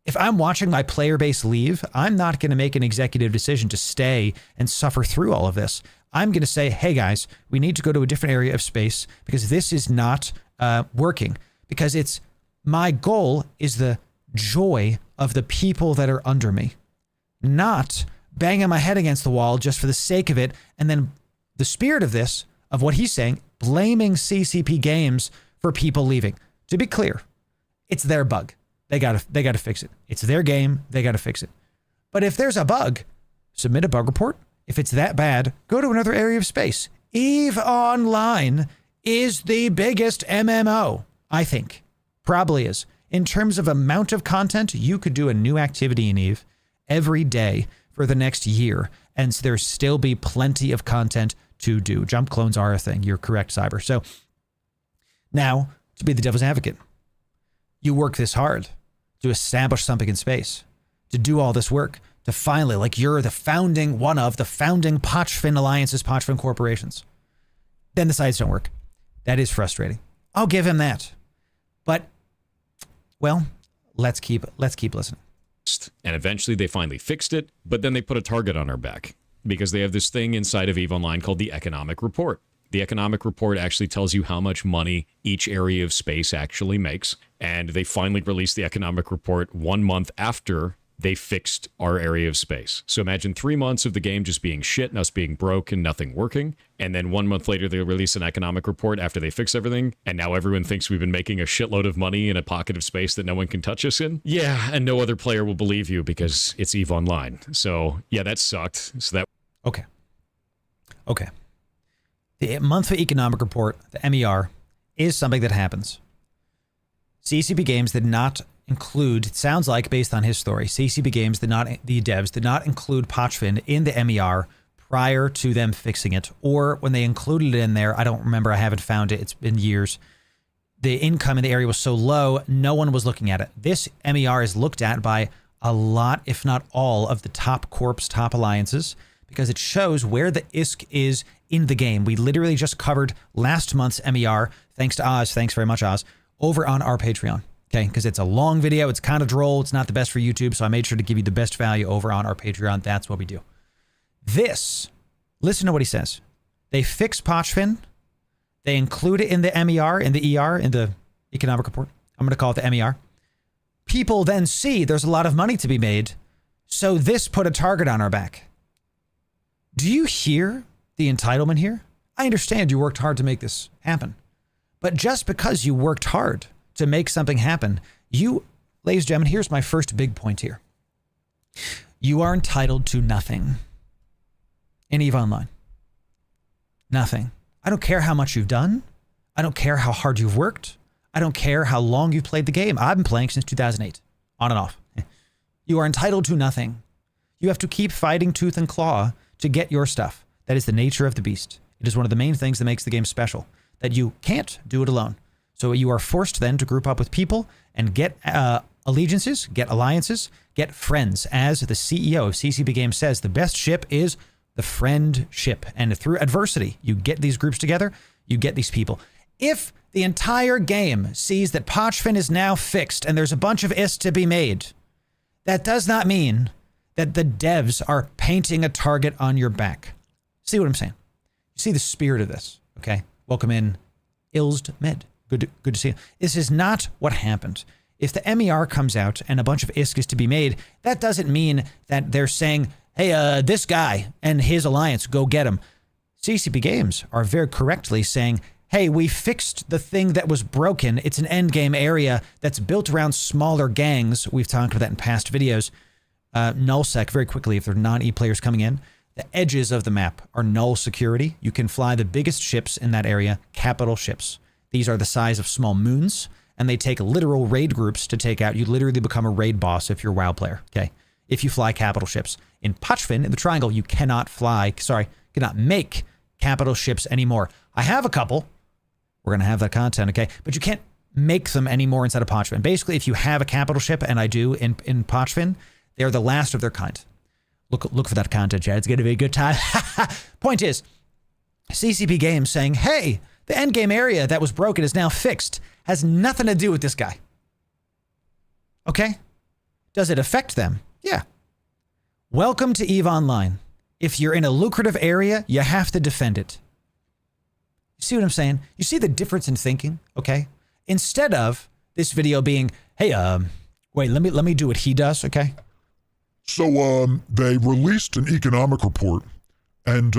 If I'm watching my player base leave, I'm not going to make an executive decision to stay and suffer through all of this. I'm going to say, hey guys, we need to go to a different area of space because this is not working. Because it's my goal is the joy of the people that are under me, not banging my head against the wall just for the sake of it. And then the spirit of this, of what he's saying, blaming CCP Games for people leaving. To be clear, it's their bug. They gotta fix it. It's their game. They gotta fix it. But if there's a bug, submit a bug report. If it's that bad, go to another area of space. EVE Online is the biggest MMO, I think. Probably is. In terms of amount of content, you could do a new activity in EVE every day for the next year, and there still be plenty of content to do. Jump clones are a thing. You're correct, Cyber. So now, to be the devil's advocate, you work this hard to establish something in space, to do all this work, to finally, like you're the founding, one of the founding Pochfin alliances, Pochfin corporations. Then the sites don't work. That is frustrating. I'll give him that. But, well, let's keep listening. And eventually they finally fixed it, but then they put a target on our back because they have this thing inside of EVE Online called the economic report. The economic report actually tells you how much money each area of space actually makes. And they finally released the economic report 1 month after they fixed our area of space. So imagine 3 months of the game just being shit and us being broke and nothing working. And then 1 month later, they release an economic report after they fix everything. And now everyone thinks we've been making a shitload of money in a pocket of space that no one can touch us in. Yeah, and no other player will believe you because it's EVE Online. So yeah, that sucked. So that... Okay. The monthly economic report, the MER, is something that happens. CCP Games did not include, it sounds like based on his story, CCP Games the devs did not include Pochfin in the MER prior to them fixing it, or when they included it in there, I don't remember, I haven't found it, it's been years. The income in the area was so low, no one was looking at it. This MER is looked at by a lot, if not all, of the top corps, top alliances, because it shows where the ISK is in the game. We literally just covered last month's MER, thanks to Oz, thanks very much Oz, over on our Patreon. Okay, because it's a long video, it's kind of droll, it's not the best for YouTube, so I made sure to give you the best value over on our Patreon. That's what we do. This, listen to what he says. They fix Pochfin, they include it in the MER, in the ER, in the economic report. I'm going to call it the MER. People then see there's a lot of money to be made, so this put a target on our back. Do you hear the entitlement here? I understand you worked hard to make this happen, but just because you worked hard to make something happen, you, ladies and gentlemen, here's my first big point here. You are entitled to nothing in EVE Online. Nothing. I don't care how much you've done. I don't care how hard you've worked. I don't care how long you've played the game. I've been playing since 2008, on and off. You are entitled to nothing. You have to keep fighting tooth and claw to get your stuff. That is the nature of the beast. It is one of the main things that makes the game special, that you can't do it alone. So you are forced then to group up with people and get allegiances, get alliances, get friends. As the CEO of CCP Games says, the best ship is the friend ship. And through adversity, you get these groups together, you get these people. If the entire game sees that Pochfin is now fixed and there's a bunch of IS to be made, that does not mean that the devs are painting a target on your back. See what I'm saying? You see the spirit of this, okay? Welcome in, Ilsed Med. Good to see you. This is not what happened. If the MER comes out and a bunch of ISK is to be made, that doesn't mean that they're saying, hey, this guy and his alliance, go get him. CCP Games are very correctly saying, hey, we fixed the thing that was broken. It's an endgame area that's built around smaller gangs. We've talked about that in past videos. Nullsec, very quickly, if there are non-E players coming in, the edges of the map are null security. You can fly the biggest ships in that area, capital ships. These are the size of small moons, and they take literal raid groups to take out. You literally become a raid boss if you're a WoW player, okay? If you fly capital ships. In Pochfin, in the Triangle, you cannot make capital ships anymore. I have a couple. We're going to have that content, okay? But you can't make them anymore inside of Pochfin. Basically, if you have a capital ship, and I do in Pochfin, they're the last of their kind. Look for that content, Chad. It's going to be a good time. Point is, CCP Games saying, hey, the endgame area that was broken is now fixed. Has nothing to do with this guy. Okay? Does it affect them? Yeah. Welcome to EVE Online. If you're in a lucrative area, you have to defend it. You see what I'm saying? You see the difference in thinking, okay? Instead of this video being, hey, wait, let me do what he does, okay? So, they released an economic report, and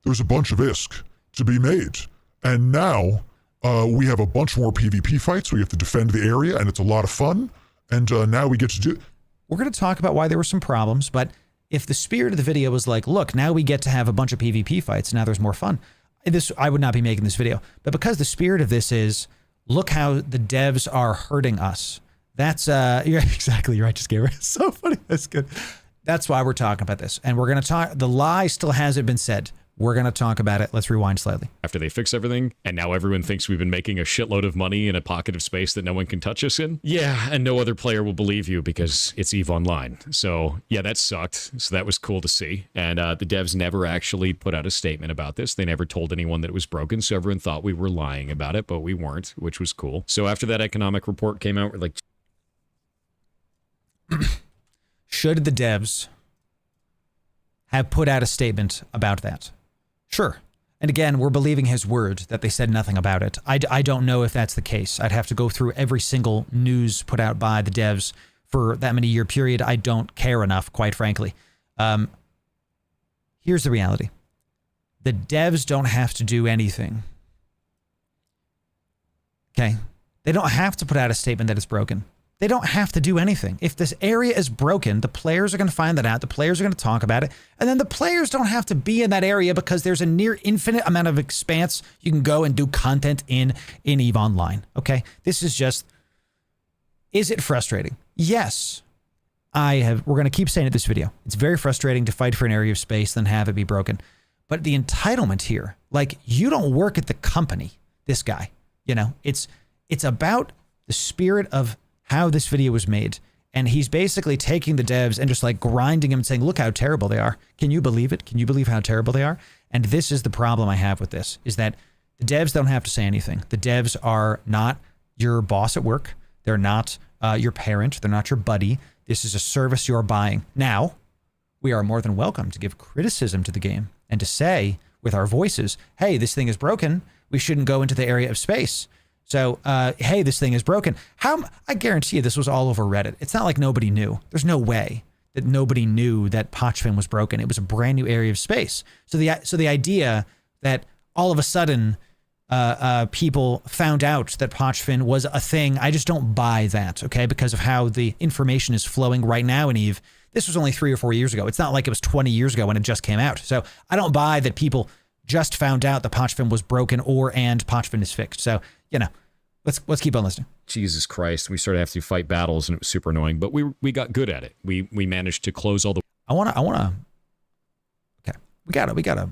there's a bunch of ISK to be made. And now, we have a bunch more PvP fights. We have to defend the area, and it's a lot of fun. And now we get to do... We're going to talk about why there were some problems, but if the spirit of the video was like, look, now we get to have a bunch of PvP fights, now there's more fun, I would not be making this video. But because the spirit of this is, look how the devs are hurting us. That's, you're exactly right, just Gabriel. It's so funny. That's good. That's why we're talking about this. And we're going to talk, the lie still hasn't been said. We're going to talk about it. Let's rewind slightly. After they fix everything, and now everyone thinks we've been making a shitload of money in a pocket of space that no one can touch us in. Yeah, and no other player will believe you because it's EVE Online. So, yeah, that sucked. So that was cool to see. And the devs never actually put out a statement about this. They never told anyone that it was broken, so everyone thought we were lying about it, but we weren't, which was cool. So after that economic report came out, we're like... Should the devs have put out a statement about that? Sure. And again, we're believing his word that they said nothing about it. I don't know if that's the case. I'd have to go through every single news put out by the devs for that many year period. I don't care enough, quite frankly. Here's the reality. The devs don't have to do anything. Okay? They don't have to put out a statement that it's broken. They don't have to do anything. If this area is broken, the players are going to find that out. The players are going to talk about it. And then the players don't have to be in that area because there's a near infinite amount of expanse you can go and do content in EVE Online. Okay? This is just... Is it frustrating? Yes. We're going to keep saying it this video. It's very frustrating to fight for an area of space then have it be broken. But the entitlement here, like, you don't work at the company, this guy. You know, it's about the spirit of how this video was made. And he's basically taking the devs and just like grinding them and saying, look how terrible they are. Can you believe it? Can you believe how terrible they are? And this is the problem I have with this, is that the devs don't have to say anything. The devs are not your boss at work. They're not your parent. They're not your buddy. This is a service you're buying. Now, we are more than welcome to give criticism to the game and to say with our voices, hey, this thing is broken. We shouldn't go into the area of space. So, hey, this thing is broken. I guarantee you this was all over Reddit. It's not like nobody knew. There's no way that nobody knew that Pochfin was broken. It was a brand new area of space. So the idea that all of a sudden people found out that Pochfin was a thing, I just don't buy that, okay? Because of how the information is flowing right now in EVE. This was only 3 or 4 years ago. It's not like it was 20 years ago when it just came out. So I don't buy that people just found out that Pochfin was broken and Pochfin is fixed. So, you know, let's keep on listening. Jesus Christ, we started having to fight battles and it was super annoying, but we got good at it. We managed to close all the... I wanna. Okay, we gotta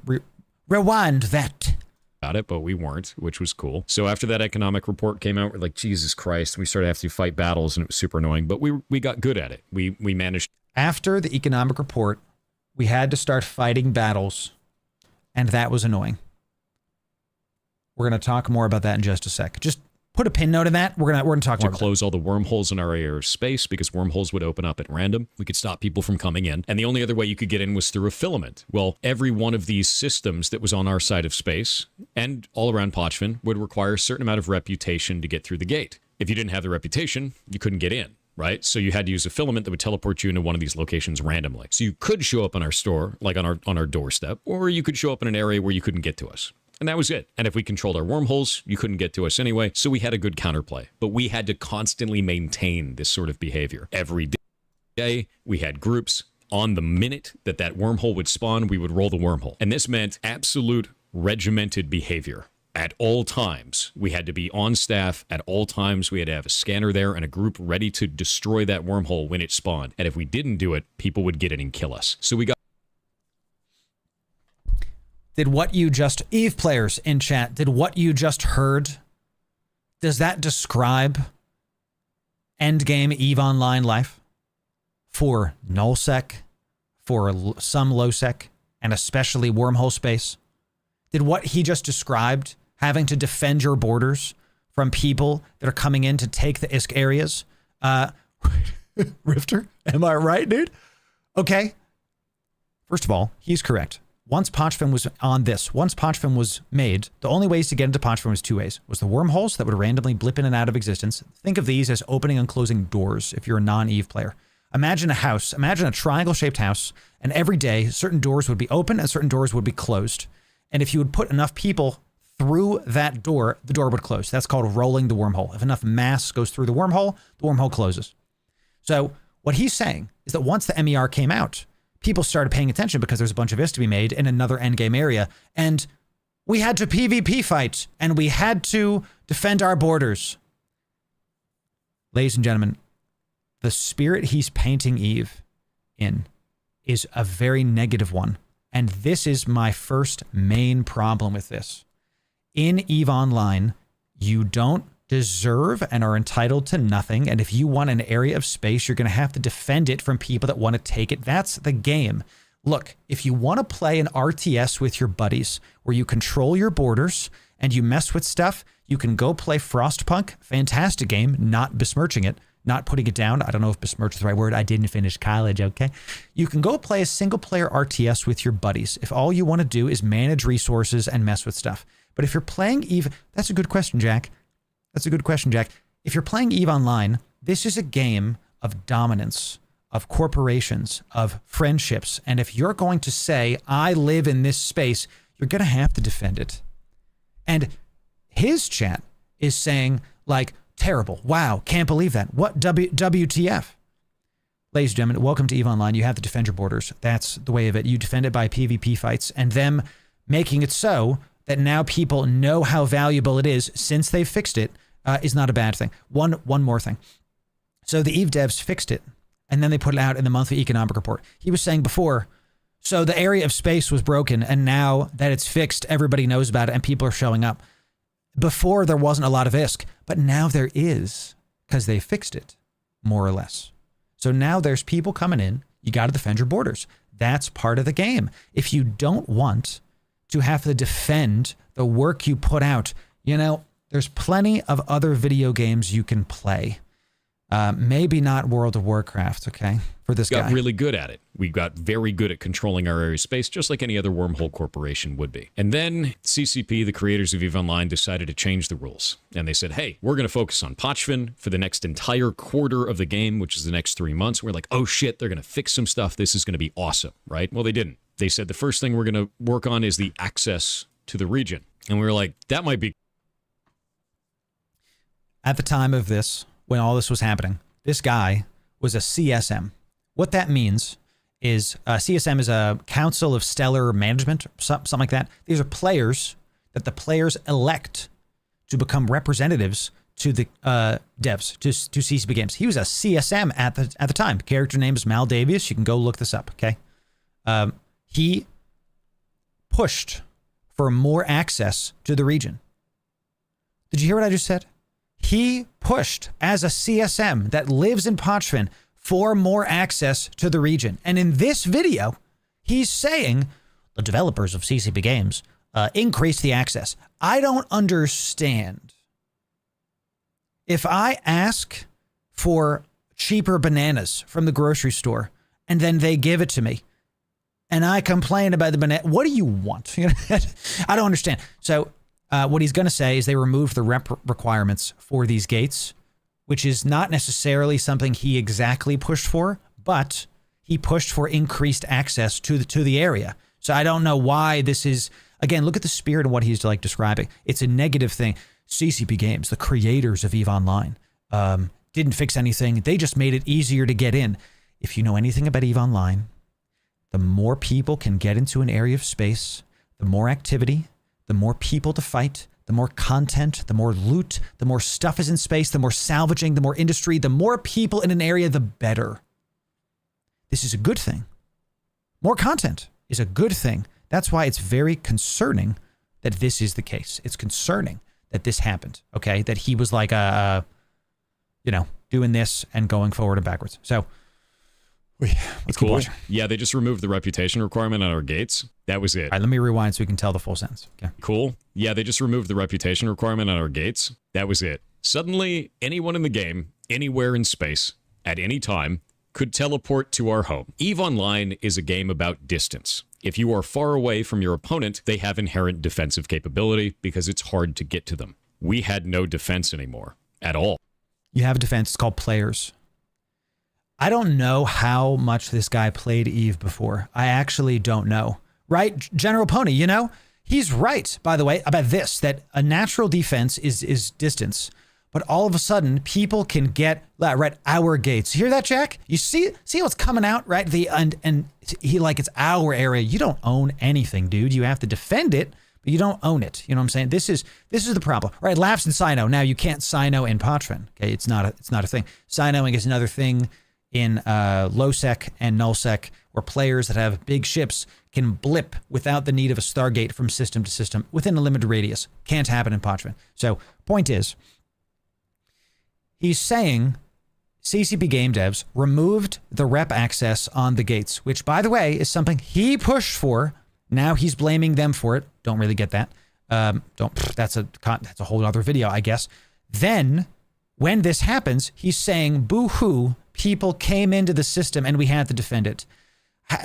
rewind that. About it, but we weren't, which was cool. So after that economic report came out, we're like, Jesus Christ, we started having to fight battles and it was super annoying, but we got good at it. We managed... After the economic report, we had to start fighting battles, and that was annoying. We're going to talk more about that in just a sec. Just put a pin note in that. We're gonna talk more. To close all the wormholes in our area of space, because wormholes would open up at random. We could stop people from coming in, and the only other way you could get in was through a filament. Well, every one of these systems that was on our side of space and all around Pochfin would require a certain amount of reputation to get through the gate. If you didn't have the reputation, you couldn't get in. Right? So you had to use a filament that would teleport you into one of these locations randomly. So you could show up in our store, like on our doorstep, or you could show up in an area where you couldn't get to us. And that was it. And if we controlled our wormholes, you couldn't get to us anyway. So we had a good counterplay. But we had to constantly maintain this sort of behavior. Every day, we had groups. On the minute that wormhole would spawn, we would roll the wormhole. And this meant absolute regimented behavior. At all times, we had to be on staff. At all times, we had to have a scanner there and a group ready to destroy that wormhole when it spawned. And if we didn't do it, people would get in and kill us. So we got... Did what you just... EVE players in chat, did what you just heard, does that describe endgame EVE Online life? For nullsec, for some lowsec, and especially wormhole space? Did what he just described, having to defend your borders from people that are coming in to take the ISK areas, Rifter, am I right, dude? Okay. First of all, he's correct. Once Ponchfin was once Ponchfin was made, the only ways to get into Ponchfin was two ways. Was the wormholes that would randomly blip in and out of existence. Think of these as opening and closing doors if you're a non-Eve player. Imagine a house, imagine a triangle-shaped house, and every day certain doors would be open and certain doors would be closed. And if you would put enough people through that door, the door would close. That's called rolling the wormhole. If enough mass goes through the wormhole closes. So what he's saying is that once the MER came out, people started paying attention because there's a bunch of IS to be made in another endgame area. And we had to PvP fight and we had to defend our borders. Ladies and gentlemen, the spirit he's painting Eve in is a very negative one. And this is my first main problem with this. In EVE Online, you don't deserve and are entitled to nothing. And if you want an area of space, you're going to have to defend it from people that want to take it. That's the game. Look, if you want to play an RTS with your buddies where you control your borders and you mess with stuff, you can go play Frostpunk. Fantastic game, not besmirching it, not putting it down. I don't know if besmirch is the right word. I didn't finish college, okay? You can go play a single player RTS with your buddies if all you want to do is manage resources and mess with stuff. But if you're playing EVE, that's a good question, Jack. That's a good question, Jack. If you're playing EVE Online, this is a game of dominance, of corporations, of friendships. And if you're going to say, I live in this space, you're going to have to defend it. And his chat is saying, like, terrible. Wow, can't believe that. What WTF? Ladies and gentlemen, welcome to EVE Online. You have to defend your borders. That's the way of it. You defend it by PvP fights and them making it so that now people know how valuable it is since they've fixed it. Is not a bad thing. One more thing. So the EVE devs fixed it, and then they put it out in the monthly economic report. He was saying before, so the area of space was broken, and now that it's fixed, everybody knows about it, and people are showing up. Before, there wasn't a lot of ISK, but now there is, because they fixed it, more or less. So now there's people coming in. You got to defend your borders. That's part of the game. If you don't want to have to defend the work you put out, you know, there's plenty of other video games you can play. Maybe not World of Warcraft, okay, for this guy. We got really good at it. We got very good at controlling our area of space, just like any other wormhole corporation would be. And then CCP, the creators of EVE Online, decided to change the rules. And they said, hey, we're going to focus on Ponchfin for the next entire quarter of the game, which is the next 3 months. We're like, oh shit, they're going to fix some stuff. This is going to be awesome, right? Well, they didn't. They said the first thing we're going to work on is the access to the region. And we were like, that might be. At the time of this, when all this was happening, this guy was a CSM. What that means is CSM is a Council of Stellar Management, something like that. These are players that the players elect to become representatives to the devs, to CCP Games. He was a CSM at the time. Character name is Mal Davies. You can go look this up, okay? He pushed for more access to the region. Did you hear what I just said? He pushed as a CSM that lives in Ponchfin for more access to the region. And in this video, he's saying the developers of CCP Games increase the access. I don't understand. If I ask for cheaper bananas from the grocery store and then they give it to me and I complain about the banana, what do you want? I don't understand. So what he's going to say is they removed the rep requirements for these gates, which is not necessarily something he exactly pushed for, but he pushed for increased access to the area. So I don't know why this is, again, look at the spirit of what he's like describing. It's a negative thing. CCP Games, the creators of EVE Online, didn't fix anything. They just made it easier to get in. If you know anything about EVE Online, the more people can get into an area of space, the more activity, the more people to fight, the more content, the more loot, the more stuff is in space, the more salvaging, the more industry, the more people in an area, the better. This is a good thing. More content is a good thing. That's why it's very concerning that this is the case. It's concerning that this happened, okay? That he was like, doing this and going forward and backwards. So, let's keep watching. Yeah, they just removed the reputation requirement on our gates. That was it. All right, let me rewind so we can tell the full sentence. Okay. Cool. Yeah, they just removed the reputation requirement on our gates. That was it. Suddenly, anyone in the game, anywhere in space, at any time could teleport to our home. EVE Online is a game about distance. If you are far away from your opponent, they have inherent defensive capability because it's hard to get to them. We had no defense anymore at all. You have a defense. It's called players. I don't know how much this guy played EVE before. I actually don't know. Right, General Pony, you know? He's right, by the way, about this, that a natural defense is distance. But all of a sudden, people can get right our gates. Hear that, Jack? You see what's coming out, right? And he like it's our area. You don't own anything, dude. You have to defend it, but you don't own it. You know what I'm saying? This is the problem, right? Laughs and Sino. Now you can't Sino in Parchment. Okay, it's not a thing. Sinoing is another thing in low-sec and null-sec, where players that have big ships can blip without the need of a Stargate from system to system within a limited radius. Can't happen in Parchment. So, point is, he's saying CCP game devs removed the rep access on the gates, which, by the way, is something he pushed for. Now he's blaming them for it. Don't really get that. That's a whole other video, I guess. Then, when this happens, he's saying, boo-hoo, people came into the system and we had to defend it.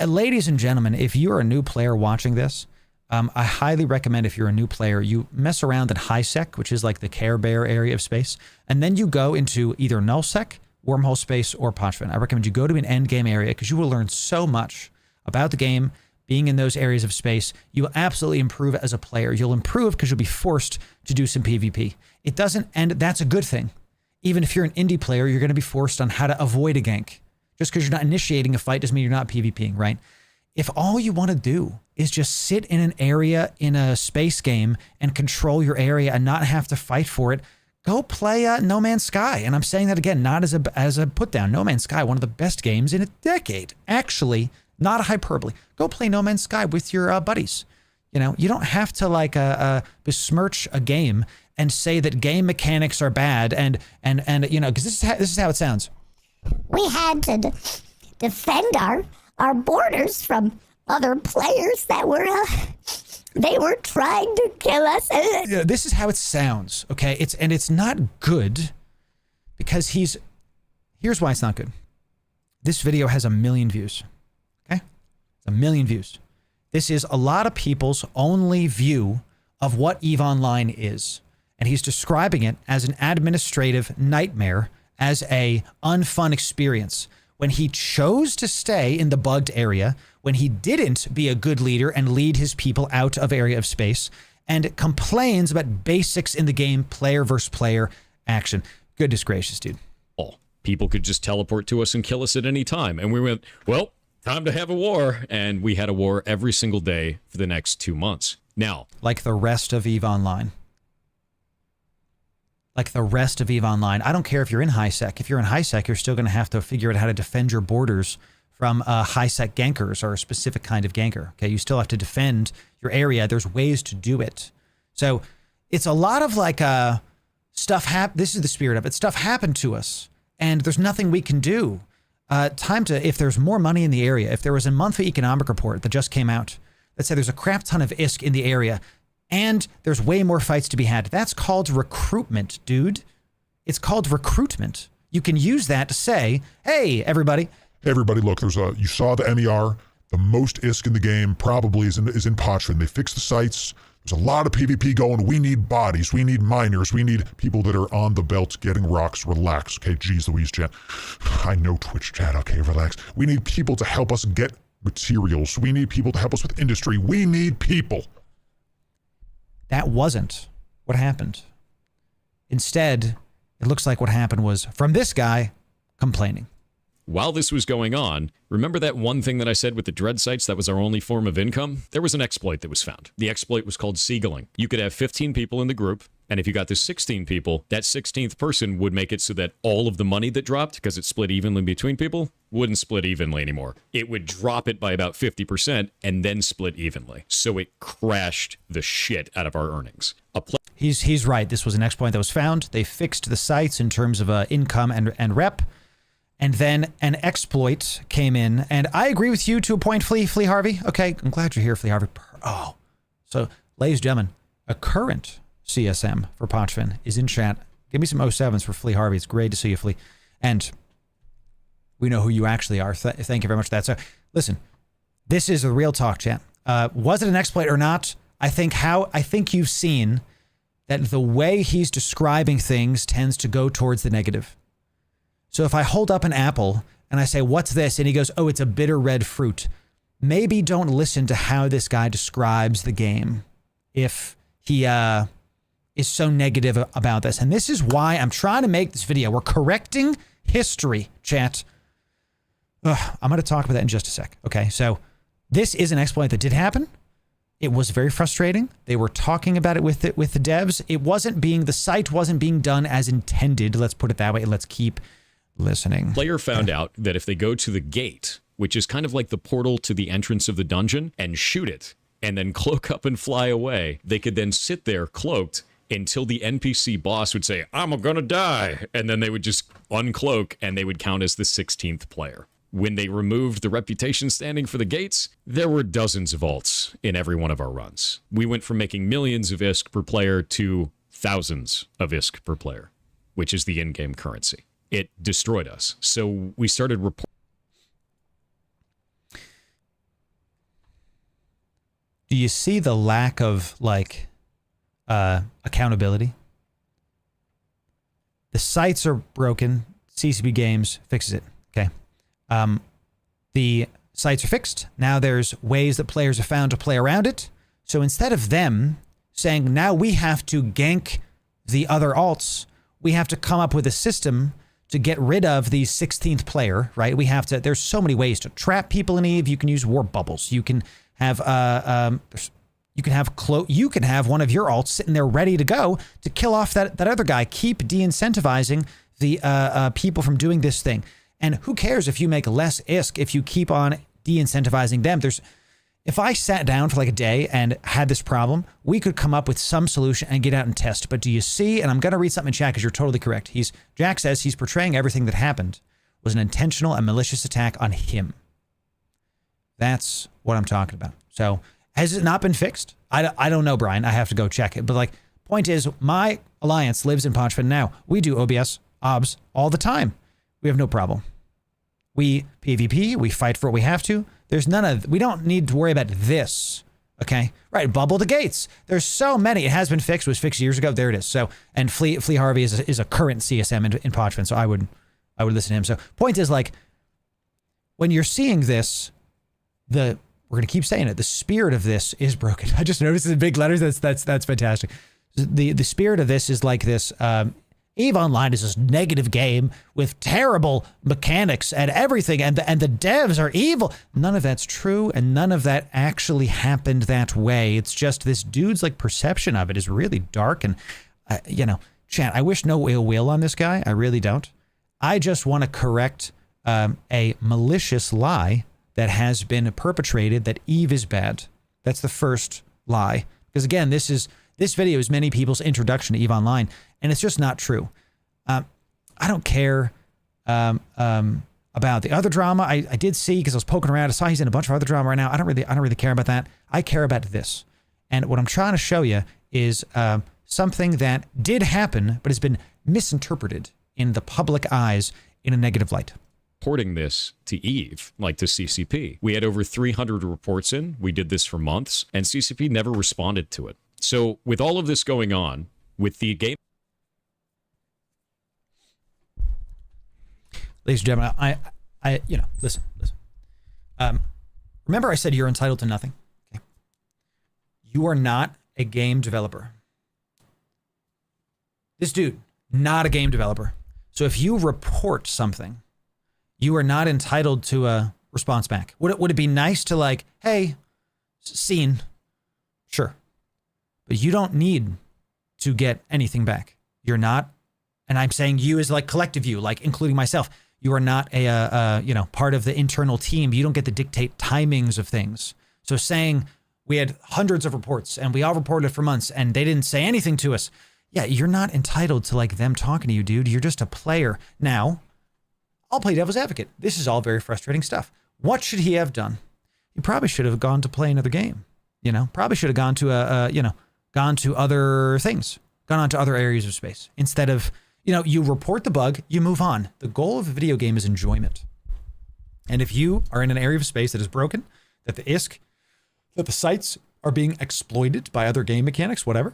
Ladies and gentlemen, if you're a new player watching this, I highly recommend, if you're a new player, you mess around in HiSec, which is like the Care Bear area of space, and then you go into either nullsec, wormhole space, or Parchment. I recommend you go to an endgame area because you will learn so much about the game. Being in those areas of space, you will absolutely improve as a player. You'll improve because you'll be forced to do some PvP. It doesn't, and that's a good thing. Even if you're an indie player, you're going to be forced on how to avoid a gank. Just because you're not initiating a fight doesn't mean you're not PvPing, right? If all you want to do is just sit in an area in a space game and control your area and not have to fight for it, go play No Man's Sky. And I'm saying that again, not as a put down. No Man's Sky, one of the best games in a decade. Actually, not a hyperbole. Go play No Man's Sky with your buddies. You know, you don't have to besmirch a game and say that game mechanics are bad and you know, because this is how it sounds. We had to defend our borders from other players that were they were trying to kill us. This is how it sounds, okay? It's not good because here's why it's not good. This video has 1 million views, okay? 1 million views. This is a lot of people's only view of what EVE Online is. And he's describing it as an administrative nightmare, as a unfun experience. When he chose to stay in the bugged area, when he didn't be a good leader and lead his people out of area of space, and complains about basics in the game, player versus player action. Goodness gracious, dude. People could just teleport to us and kill us at any time. And we went, well, time to have a war. And we had a war every single day for the next 2 months. Now, like the rest of EVE Online. Like the rest of EVE Online. I don't care if you're in HiSec. If you're in HiSec, you're still going to have to figure out how to defend your borders from HiSec gankers or a specific kind of ganker. Okay, you still have to defend your area. There's ways to do it. So it's a lot of like stuff. This is the spirit of it. Stuff happened to us, and there's nothing we can do. If there's more money in the area, if there was a monthly economic report that just came out that said there's a crap ton of ISK in the area, and there's way more fights to be had. That's called recruitment, dude. It's called recruitment. You can use that to say, hey, everybody. Hey, everybody, look, you saw the MER. The most ISK in the game probably is in Parchment. They fixed the sites. There's a lot of PvP going. We need bodies. We need miners. We need people that are on the belt getting rocks. Relax. Okay, geez Louise, chat. I know Twitch chat. Okay, relax. We need people to help us get materials. We need people to help us with industry. We need people. That wasn't what happened. Instead, it looks like what happened was from this guy complaining. While this was going on, remember that one thing that I said with the dread sites that was our only form of income? There was an exploit that was found. The exploit was called seagulling. You could have 15 people in the group, and if you got to 16 people, that 16th person would make it so that all of the money that dropped, because it split evenly between people, wouldn't split evenly anymore. It would drop it by about 50% and then split evenly. So it crashed the shit out of our earnings. He's right. This was an exploit that was found. They fixed the sites in terms of income and rep. And then an exploit came in. And I agree with you to a point, Flea Harvey. Okay, I'm glad you're here, Flea Harvey. Oh, so ladies and gentlemen, a current CSM for Pochvin is in chat. Give me some 07s for Flea Harvey. It's great to see you, Flea. And We know who you actually are. Thank you very much for that. So listen, this is a real talk, chat. Was it an exploit or not? I think you've seen that the way he's describing things tends to go towards the negative. So if I hold up an apple and I say, what's this? And he goes, oh, it's a bitter red fruit. Maybe don't listen to how this guy describes the game if he is so negative about this. And this is why I'm trying to make this video. We're correcting history, chat. I'm going to talk about that in just a sec. Okay, so this is an exploit that did happen. It was very frustrating. They were talking about it with the devs. The site wasn't being done as intended. Let's put it that way. Let's keep listening. Player found out that if they go to the gate, which is kind of like the portal to the entrance of the dungeon, and shoot it, and then cloak up and fly away, they could then sit there cloaked until the NPC boss would say, I'm gonna die. And then they would just uncloak and they would count as the 16th player. When they removed the reputation standing for the gates, there were dozens of alts in every one of our runs. We went from making millions of ISK per player to thousands of ISK per player, which is the in-game currency. It destroyed us. So we started reporting. Do you see the lack of, like, accountability? The sites are broken. CCP Games fixes it. Okay. The sites are fixed. Now there's ways that players have found to play around it. So instead of them saying, now we have to gank the other alts, we have to come up with a system to get rid of the 16th player, right? There's so many ways to trap people in EVE. You can use warp bubbles. You can have, you can have one of your alts sitting there ready to go to kill off that other guy. Keep de-incentivizing the people from doing this thing. And who cares if you make less ISK if you keep on de-incentivizing them? If I sat down for like a day and had this problem, we could come up with some solution and get out and test. But do you see, and I'm going to read something in chat because you're totally correct. Jack says he's portraying everything that happened was an intentional and malicious attack on him. That's what I'm talking about. So has it not been fixed? I don't know, Brian. I have to go check it. But like, point is, my alliance lives in Ponchfin now. We do OBS, OBS all the time. We have no problem. We PvP, we fight for what we have to. We don't need to worry about this. Okay? Right, bubble the gates. There's so many. It has been fixed. It was fixed years ago. There it is. So, and Flea Harvey is a current CSM in Ponchfin, so I would listen to him. So, point is, like, when you're seeing this, we're going to keep saying it, the spirit of this is broken. I just noticed in big letters. That's fantastic. The spirit of this is like this, EVE Online is this negative game with terrible mechanics and everything, and the devs are evil. None of that's true, and none of that actually happened that way. It's just this dude's like perception of it is really dark, and chat, I wish no ill will on this guy. I really don't. I just want to correct a malicious lie that has been perpetrated that EVE is bad. That's the first lie. Because again, this video is many people's introduction to EVE Online, and it's just not true. I don't care about the other drama. I did see, because I was poking around, I saw he's in a bunch of other drama right now. I don't really care about that. I care about this. And what I'm trying to show you is something that did happen, but has been misinterpreted in the public eyes in a negative light. Reporting this to EVE, like to CCP. We had over 300 reports in. We did this for months, and CCP never responded to it. So with all of this going on, with the game... Ladies and gentlemen, listen. Remember I said you're entitled to nothing? Okay. You are not a game developer. This dude, not a game developer. So if you report something, you are not entitled to a response back. Would it be nice to, like, hey, scene? Sure. But you don't need to get anything back. You're not, and I'm saying you as like collective you, like including myself, you are not a part of the internal team. You don't get to dictate timings of things. So saying we had hundreds of reports and we all reported it for months and they didn't say anything to us. Yeah, you're not entitled to like them talking to you, dude. You're just a player. Now, I'll play devil's advocate. This is all very frustrating stuff. What should he have done? He probably should have gone to play another game. Probably should have gone to gone to other things, gone on to other areas of space instead of, you report the bug, you move on. The goal of a video game is enjoyment. And if you are in an area of space that is broken, that the sites are being exploited by other game mechanics, whatever,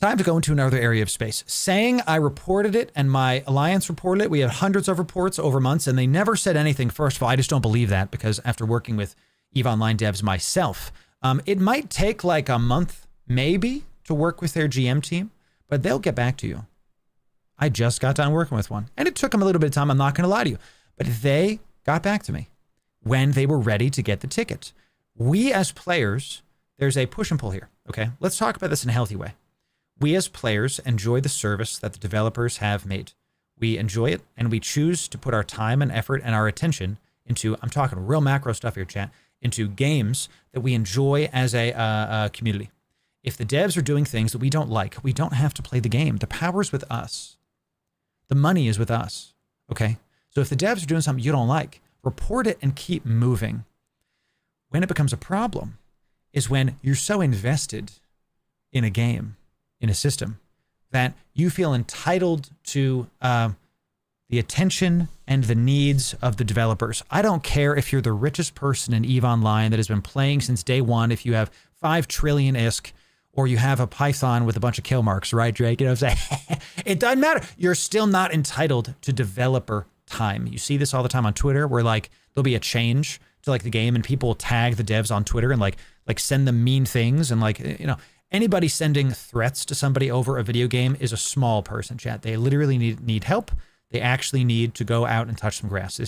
time to go into another area of space. Saying I reported it and my alliance reported it. We had hundreds of reports over months and they never said anything. First of all, I just don't believe that because after working with EVE Online devs myself, it might take like a month, maybe, to work with their GM team, but they'll get back to you. I just got done working with one and it took them a little bit of time. I'm not going to lie to you, but they got back to me when they were ready to get the ticket. We as players, there's a push and pull here. Okay. Let's talk about this in a healthy way. We as players enjoy the service that the developers have made. We enjoy it and we choose to put our time and effort and our attention into, I'm talking real macro stuff here, chat, into games that we enjoy as a community. If the devs are doing things that we don't like, we don't have to play the game. The power's with us. The money is with us. Okay. So if the devs are doing something you don't like, report it and keep moving. When it becomes a problem is when you're so invested in a game, in a system, that you feel entitled to the attention and the needs of the developers. I don't care if you're the richest person in EVE Online that has been playing since day one, if you have 5 trillion ISK, or you have a Python with a bunch of kill marks, right, Drake? You know what I'm saying? It doesn't matter. You're still not entitled to developer time. You see this all the time on Twitter where like there'll be a change to like the game and people will tag the devs on Twitter and like send them mean things and like, you know, anybody sending threats to somebody over a video game is a small person, chat. They literally need help. They actually need to go out and touch some grass.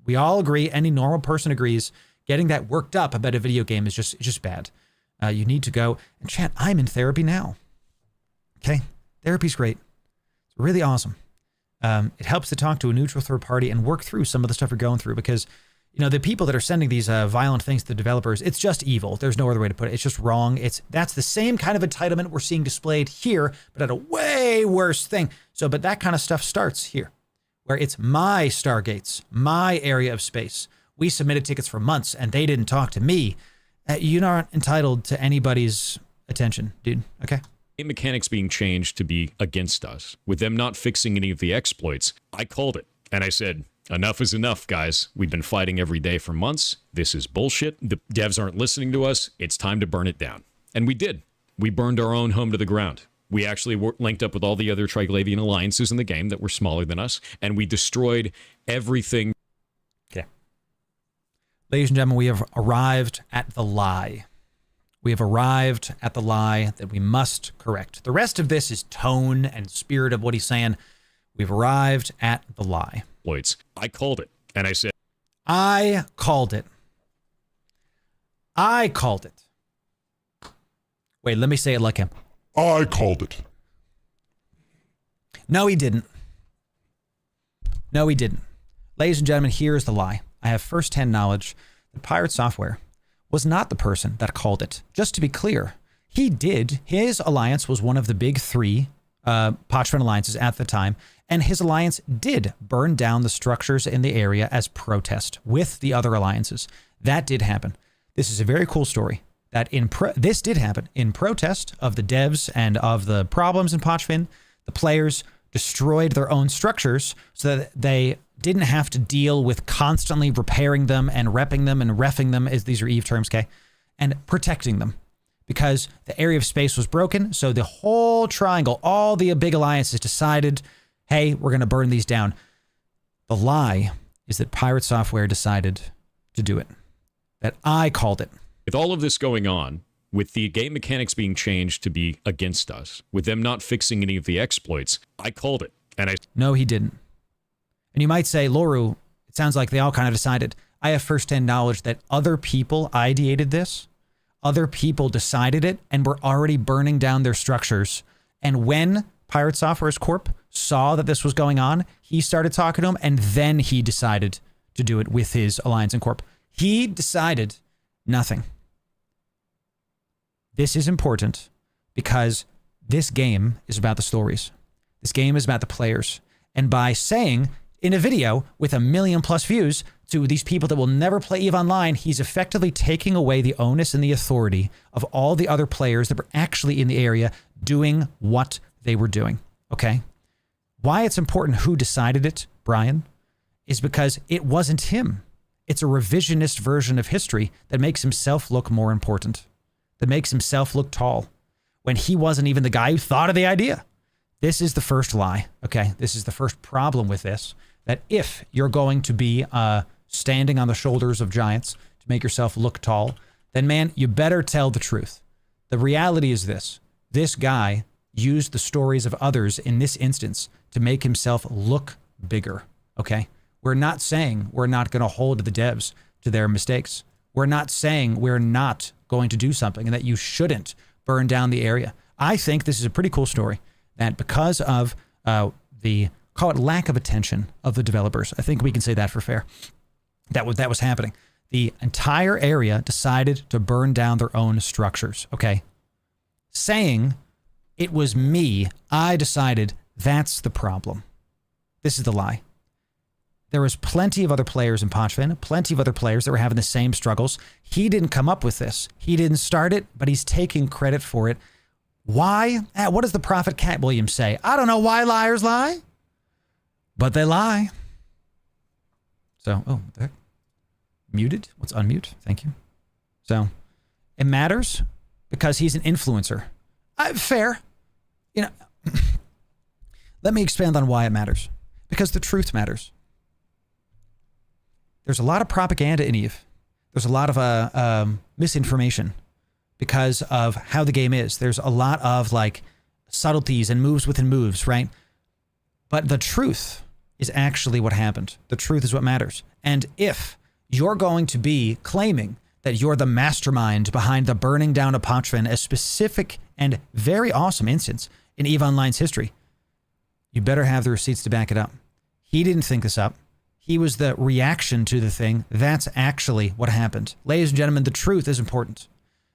We all agree, any normal person agrees, getting that worked up about a video game is just bad. You need to go, and chat, I'm in therapy now. Okay? Therapy's great. It's really awesome. It helps to talk to a neutral third party and work through some of the stuff you're going through because, you know, the people that are sending these violent things to the developers, it's just evil. There's no other way to put it. It's just wrong. That's the same kind of entitlement we're seeing displayed here, but at a way worse thing. So, but that kind of stuff starts here, where it's my Stargates, my area of space. We submitted tickets for months and they didn't talk to me. You're not entitled to anybody's attention, dude. Okay? Game mechanics being changed to be against us, with them not fixing any of the exploits. I called it, and I said, enough is enough, guys. We've been fighting every day for months. This is bullshit. The devs aren't listening to us. It's time to burn it down. And we did. We burned our own home to the ground. We actually linked up with all the other Triglavian alliances in the game that were smaller than us, and we destroyed everything. Okay. Ladies and gentlemen, we have arrived at the lie. We have arrived at the lie that we must correct. The rest of this is tone and spirit of what he's saying. We've arrived at the lie. I called it, and I said, I called it. I called it. Wait, let me say it like him. I called it. No, he didn't. No, he didn't. Ladies and gentlemen, here's the lie. I have first-hand knowledge that Pirate Software was not the person that called it. Just to be clear, he did. His alliance was one of the big 3 Parchment alliances at the time, and his alliance did burn down the structures in the area as protest with the other alliances. That did happen. This is a very cool story. That this did happen in protest of the devs and of the problems in Pochfin. The players destroyed their own structures so that they didn't have to deal with constantly repairing them and repping them and reffing them, as these are EVE terms, okay, and protecting them because the area of space was broken. So the whole triangle, all the big alliances decided, hey, we're going to burn these down. The lie is that Pirate Software decided to do it, that I called it. With all of this going on, with the game mechanics being changed to be against us, with them not fixing any of the exploits, I called it. And No, he didn't. And you might say, Loru, it sounds like they all kind of decided. I have first-hand knowledge that other people ideated this. Other people decided it and were already burning down their structures. And when Pirate Software's Corp saw that this was going on, he started talking to him, and then he decided to do it with his alliance and Corp. He decided nothing. This is important because this game is about the stories. This game is about the players. And by saying in a video with 1 million+ views to these people that will never play EVE Online, he's effectively taking away the onus and the authority of all the other players that were actually in the area doing what they were doing. Okay? Why it's important who decided it, Brian, is because it wasn't him. It's a revisionist version of history that makes himself look more important, that makes himself look tall, when he wasn't even the guy who thought of the idea. This is the first lie, okay? This is the first problem with this, that if you're going to be standing on the shoulders of giants to make yourself look tall, then, man, you better tell the truth. The reality is this. This guy used the stories of others in this instance to make himself look bigger, okay? We're not saying we're not going to hold the devs to their mistakes. We're not saying we're not going to do something and that you shouldn't burn down the area. I think this is a pretty cool story that because of the, call it lack of attention of the developers, I think we can say that for fair, that was happening. The entire area decided to burn down their own structures, okay? Saying it was me, I decided, that's the problem. This is the lie. There was plenty of other players in Pochvin, plenty of other players that were having the same struggles. He didn't come up with this. He didn't start it, but he's taking credit for it. Why? What does the prophet Cat Williams say? I don't know why liars lie, but they lie. So, oh, what the heck? Muted? Let's unmute. Thank you. So, it matters because he's an influencer. Fair. You know, let me expand on why it matters. Because the truth matters. There's a lot of propaganda in EVE. There's a lot of misinformation because of how the game is. There's a lot of like subtleties and moves within moves, right? But the truth is actually what happened. The truth is what matters. And if you're going to be claiming that you're the mastermind behind the burning down of Pochvin, a specific and very awesome instance in EVE Online's history, you better have the receipts to back it up. He didn't think this up. He was the reaction to the thing. That's actually what happened. Ladies and gentlemen, the truth is important,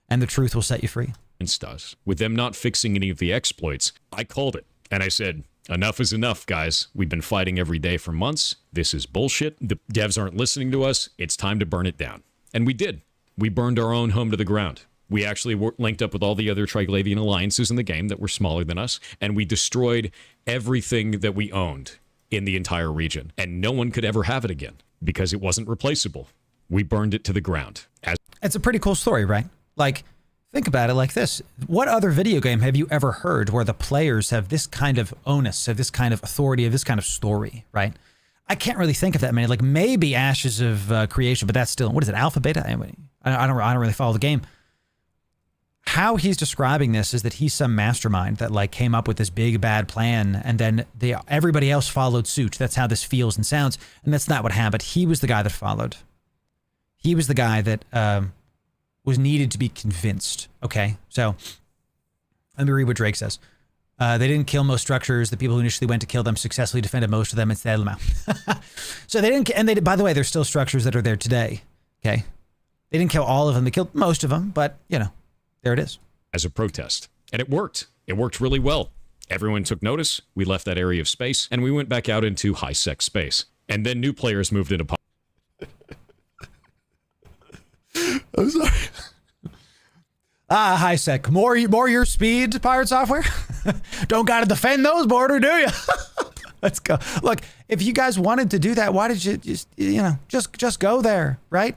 and the truth will set you free. Does. With them not fixing any of the exploits, I called it, and I said, enough is enough, guys. We've been fighting every day for months. This is bullshit. The devs aren't listening to us. It's time to burn it down. And we did. We burned our own home to the ground. We actually linked up with all the other Triglavian alliances in the game that were smaller than us, and we destroyed everything that we owned in the entire region. And no one could ever have it again because it wasn't replaceable. We burned it to the ground. It's a pretty cool story, right? Like, think about it like this. What other video game have you ever heard where the players have this kind of onus, have this kind of authority, have this kind of story, right? I can't really think of that many. Like maybe Ashes of Creation, but that's still, what is it, Alpha, Beta? I don't really follow the game. How he's describing this is that he's some mastermind that like came up with this big bad plan, and then everybody else followed suit. That's how this feels and sounds, and that's not what happened. He was the guy that followed. He was the guy that was needed to be convinced. Okay, so let me read what Drake says. They didn't kill most structures. The people who initially went to kill them successfully defended most of them and stayed them out. So they didn't, and they, by the way, there's still structures that are there today. Okay, they didn't kill all of them. They killed most of them, but you know. There it is. As a protest. And it worked. It worked really well. Everyone took notice. We left that area of space, and we went back out into high-sec space. And then new players moved into... I'm sorry. High-sec. More your speed, Pirate Software? Don't gotta defend those border, do you? Let's go. Look, if you guys wanted to do that, why did you just go there, right?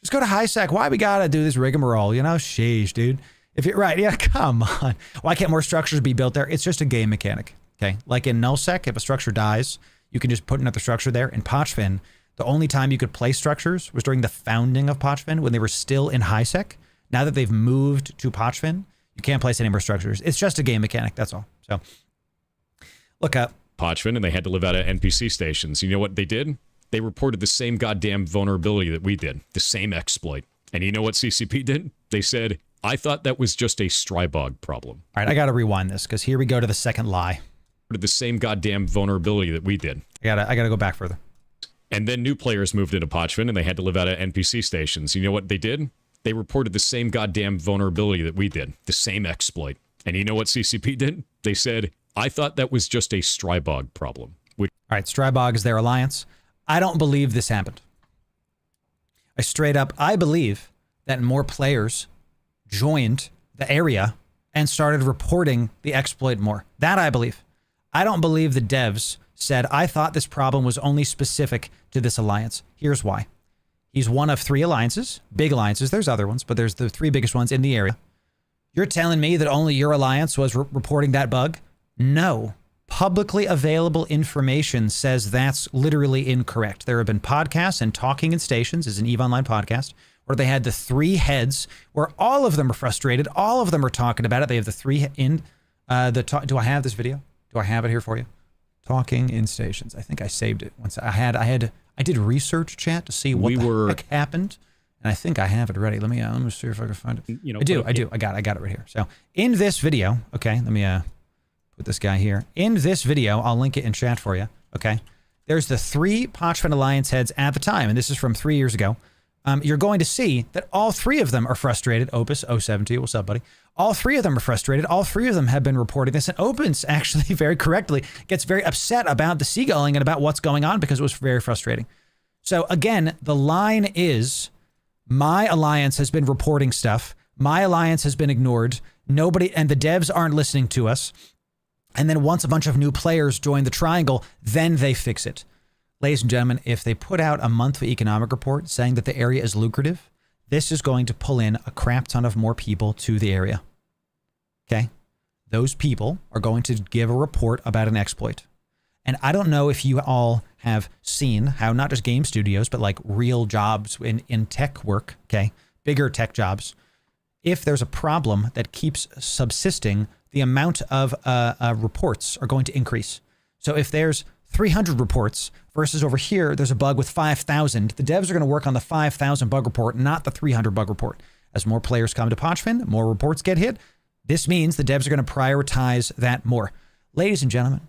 Just go to high-sec. Why we gotta do this rigmarole? You know, sheesh, dude. If you're right, yeah, come on. Why can't more structures be built there? It's just a game mechanic, okay? Like in nullsec, if a structure dies, you can just put another structure there. In Pochvin, the only time you could place structures was during the founding of Pochvin when they were still in high-sec. Now that they've moved to Pochvin, you can't place any more structures. It's just a game mechanic, that's all. So, look up. Pochvin, and they had to live out of NPC stations. You know what they did? They reported the same goddamn vulnerability that we did. The same exploit. And you know what CCP did? They said, I thought that was just a Strybog problem. All right, I got to rewind this because here we go to the second lie. The same goddamn vulnerability that we did. I gotta go back further. And then new players moved into Pochvin, and they had to live out of NPC stations. You know what they did? They reported the same goddamn vulnerability that we did. The same exploit. And you know what CCP did? They said, I thought that was just a Strybog problem. All right, Strybog is their alliance. I don't believe this happened. I believe that more players joined the area and started reporting the exploit more. That I believe. I don't believe the devs said, I thought this problem was only specific to this alliance. Here's why. He's one of 3 alliances, big alliances. There's other ones, but there's the 3 biggest ones in the area. You're telling me that only your alliance was reporting that bug? No. Publicly available information says that's literally incorrect. There have been podcasts, and Talking in Stations is an EVE Online podcast, where they had the 3 heads where all of them are frustrated. All of them are talking about it. They have the 3 in do I have this video? Do I have it here for you? Talking in Stations. I think I saved it once. I did research, chat, to see what the heck happened, and I think I have it ready. Let me see if I can find it. I do. I got it right here. So in this video, okay, let me put this guy here. In this video, I'll link it in chat for you. Okay, there's the 3 Parchment Alliance heads at the time, and this is from 3 years ago. You're going to see that all 3 of them are frustrated. Opus 070, what's up, buddy? All 3 of them are frustrated. All 3 of them have been reporting this. And Opus actually very correctly gets very upset about the seagulling and about what's going on because it was very frustrating. So again, the line is, my alliance has been reporting stuff. My alliance has been ignored. Nobody, and the devs aren't listening to us. And then once a bunch of new players join the triangle, then they fix it. Ladies and gentlemen, if they put out a monthly economic report saying that the area is lucrative, this is going to pull in a crap ton of more people to the area. Okay? Those people are going to give a report about an exploit. And I don't know if you all have seen how not just game studios, but like real jobs in tech work, okay, bigger tech jobs, if there's a problem that keeps subsisting, the amount of reports are going to increase. So if there's 300 reports versus over here, there's a bug with 5,000. The devs are going to work on the 5,000 bug report, not the 300 bug report. As more players come to Parchment, more reports get hit. This means the devs are going to prioritize that more. Ladies and gentlemen,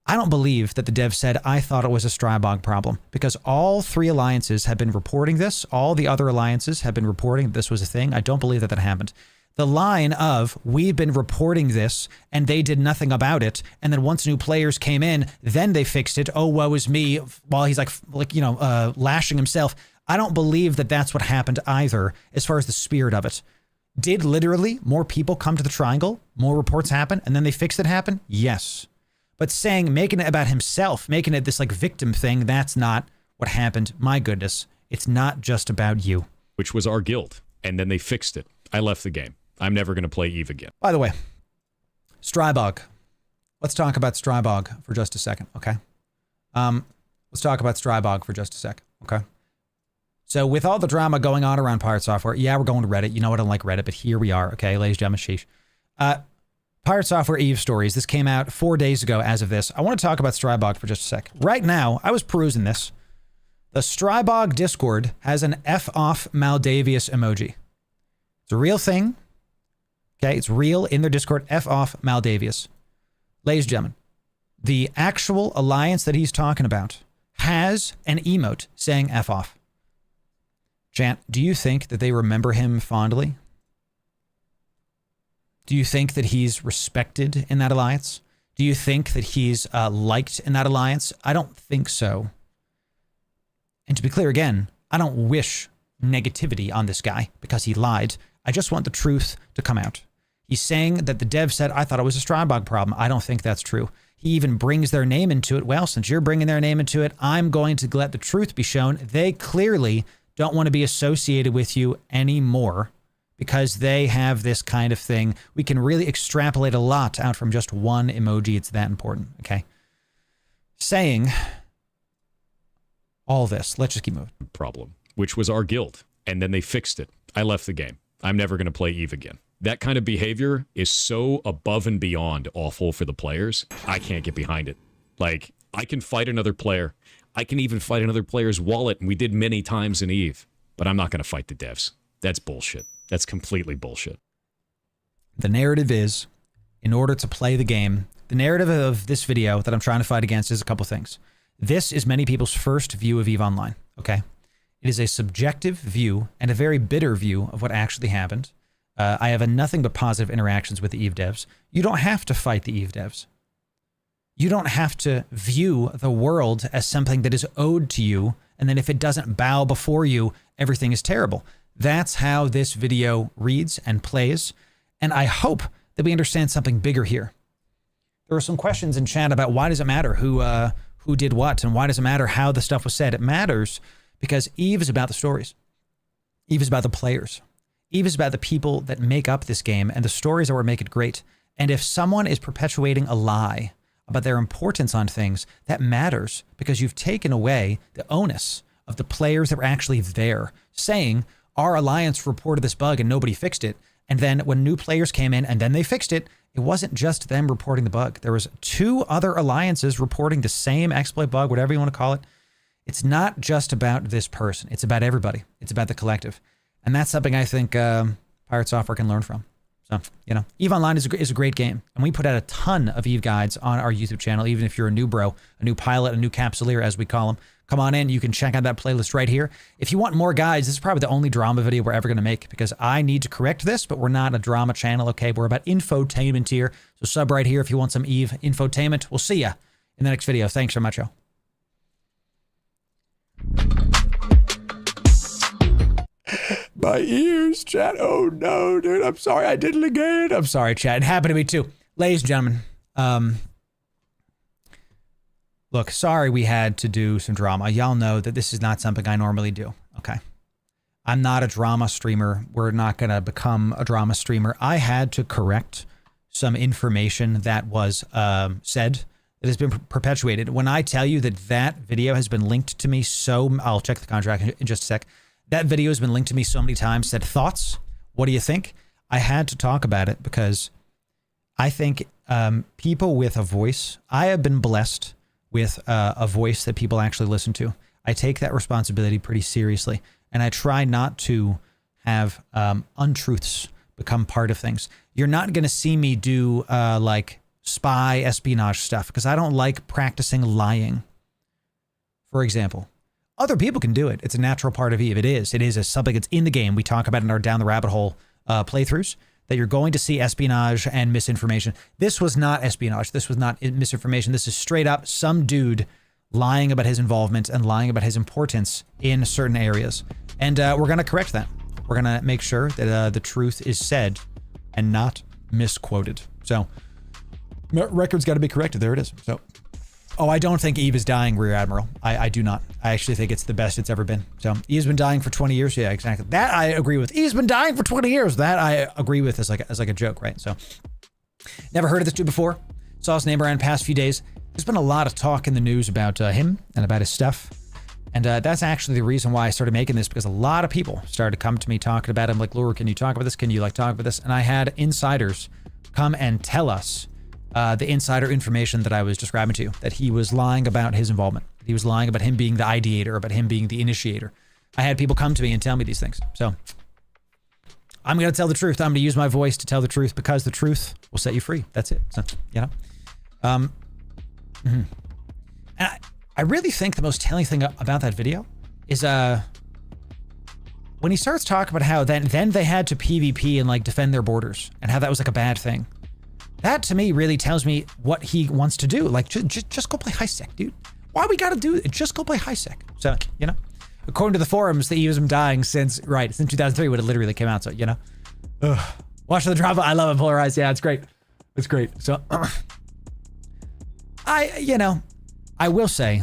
I don't believe that the dev said, I thought it was a Strybog problem, because all 3 alliances have been reporting this. All the other alliances have been reporting this was a thing. I don't believe that that happened. The line of, we've been reporting this and they did nothing about it, and then once new players came in, then they fixed it. Oh, woe is me, while he's lashing himself. I don't believe that that's what happened either, as far as the spirit of it. Did literally more people come to the triangle, more reports happen, and then they fixed it happen? Yes. But making it about himself, making it this like victim thing, that's not what happened. My goodness, it's not just about you. Which was our guild, and then they fixed it. I left the game. I'm never going to play EVE again. By the way, Strybog. Let's talk about Strybog for just a second, okay? Let's talk about Strybog for just a second, okay? So with all the drama going on around Pirate Software, yeah, we're going to Reddit. You know I don't like Reddit, but here we are, okay, ladies and gentlemen, sheesh. Pirate Software EVE stories. This came out 4 days ago as of this. I want to talk about Strybog for just a sec. Right now, I was perusing this. The Strybog Discord has an F-off Maldavius emoji. It's a real thing. Okay, it's real in their Discord, F-off Maldavius. Ladies and gentlemen, the actual alliance that he's talking about has an emote saying F-off. Chat, do you think that they remember him fondly? Do you think that he's respected in that alliance? Do you think that he's liked in that alliance? I don't think so. And to be clear again, I don't wish negativity on this guy because he lied. I just want the truth to come out. He's saying that the dev said, I thought it was a Strybog problem. I don't think that's true. He even brings their name into it. Well, since you're bringing their name into it, I'm going to let the truth be shown. They clearly don't want to be associated with you anymore because they have this kind of thing. We can really extrapolate a lot out from just one emoji. It's that important, okay? Saying all this, let's just keep moving. Problem, which was our guild, and then they fixed it. I left the game. I'm never going to play EVE again. That kind of behavior is so above and beyond awful for the players. I can't get behind it. Like, I can fight another player. I can even fight another player's wallet, and we did many times in EVE. But I'm not going to fight the devs. That's bullshit. That's completely bullshit. The narrative is, in order to play the game, the narrative of this video that I'm trying to fight against is a couple things. This is many people's first view of EVE Online, okay? It is a subjective view and a very bitter view of what actually happened. I have nothing but positive interactions with the EVE devs. You don't have to fight the EVE devs. You don't have to view the world as something that is owed to you, and then if it doesn't bow before you, everything is terrible. That's how this video reads and plays, and I hope that we understand something bigger here. There were some questions in chat about why does it matter who did what, and why does it matter how the stuff was said. It matters because Eve is about the stories. Eve is about the players. Eve is about the people that make up this game and the stories that will make it great. And if someone is perpetuating a lie about their importance on things, that matters because you've taken away the onus of the players that were actually there saying, our alliance reported this bug and nobody fixed it. And then when new players came in and then they fixed it, it wasn't just them reporting the bug. There was 2 other alliances reporting the same exploit bug, whatever you want to call it. It's not just about this person. It's about everybody. It's about the collective. And that's something I think Pirate Software can learn from. So, you know, EVE Online is a great game. And we put out a ton of EVE guides on our YouTube channel, even if you're a new bro, a new pilot, a new capsuleer, as we call them. Come on in. You can check out that playlist right here. If you want more guides, this is probably the only drama video we're ever going to make because I need to correct this, but we're not a drama channel, okay? We're about infotainment here. So sub right here if you want some EVE infotainment. We'll see ya in the next video. Thanks so much, y'all. My ears, chat. Oh no, dude. I'm sorry. I did it again. I'm sorry, chat. It happened to me too. Ladies and gentlemen, look, sorry we had to do some drama. Y'all know that this is not something I normally do. Okay. I'm not a drama streamer. We're not going to become a drama streamer. I had to correct some information that was said that has been perpetuated. When I tell you that that video has been linked to me I'll check the contract in just a sec. That video has been linked to me so many times. Said, thoughts? What do you think? I had to talk about it because I think people with a voice, I have been blessed with a voice that people actually listen to. I take that responsibility pretty seriously, and I try not to have untruths become part of things. You're not going to see me do like spy espionage stuff because I don't like practicing lying. For example, other people can do it. It's a natural part of EVE. It is something that's in the game. We talk about it in our Down the Rabbit Hole playthroughs, that you're going to see espionage and misinformation. This was not espionage. This was not misinformation. This is straight up some dude lying about his involvement and lying about his importance in certain areas. And we're going to correct that. We're going to make sure that the truth is said and not misquoted. So record's got to be corrected. There it is. So, oh, I don't think EVE is dying, Rear Admiral. I do not. I actually think it's the best it's ever been. So EVE's been dying for 20 years. Yeah, exactly. That I agree with. EVE's been dying for 20 years. That I agree with as like a joke, right? So never heard of this dude before. Saw his name around the past few days. There's been a lot of talk in the news about him and about his stuff. And that's actually the reason why I started making this, because a lot of people started to come to me talking about him. Like, Loru, can you talk about this? Can you like talk about this? And I had insiders come and tell us the insider information that I was describing to you, that he was lying about his involvement. He was lying about him being the ideator, about him being the initiator. I had people come to me and tell me these things. So I'm going to tell the truth. I'm going to use my voice to tell the truth because the truth will set you free. That's it. So, you know, and I really think the most telling thing about that video is when he starts talking about how then they had to PvP and like defend their borders and how that was like a bad thing. That to me really tells me what he wants to do. Like, just go play HiSec, dude. Why we got to do it? Just go play HiSec. So, you know, according to the forums, the EVE has been dying since 2003 when it literally came out. So, you know, watch the drama. I love it. Polarized. Yeah, it's great. It's great. So, I will say,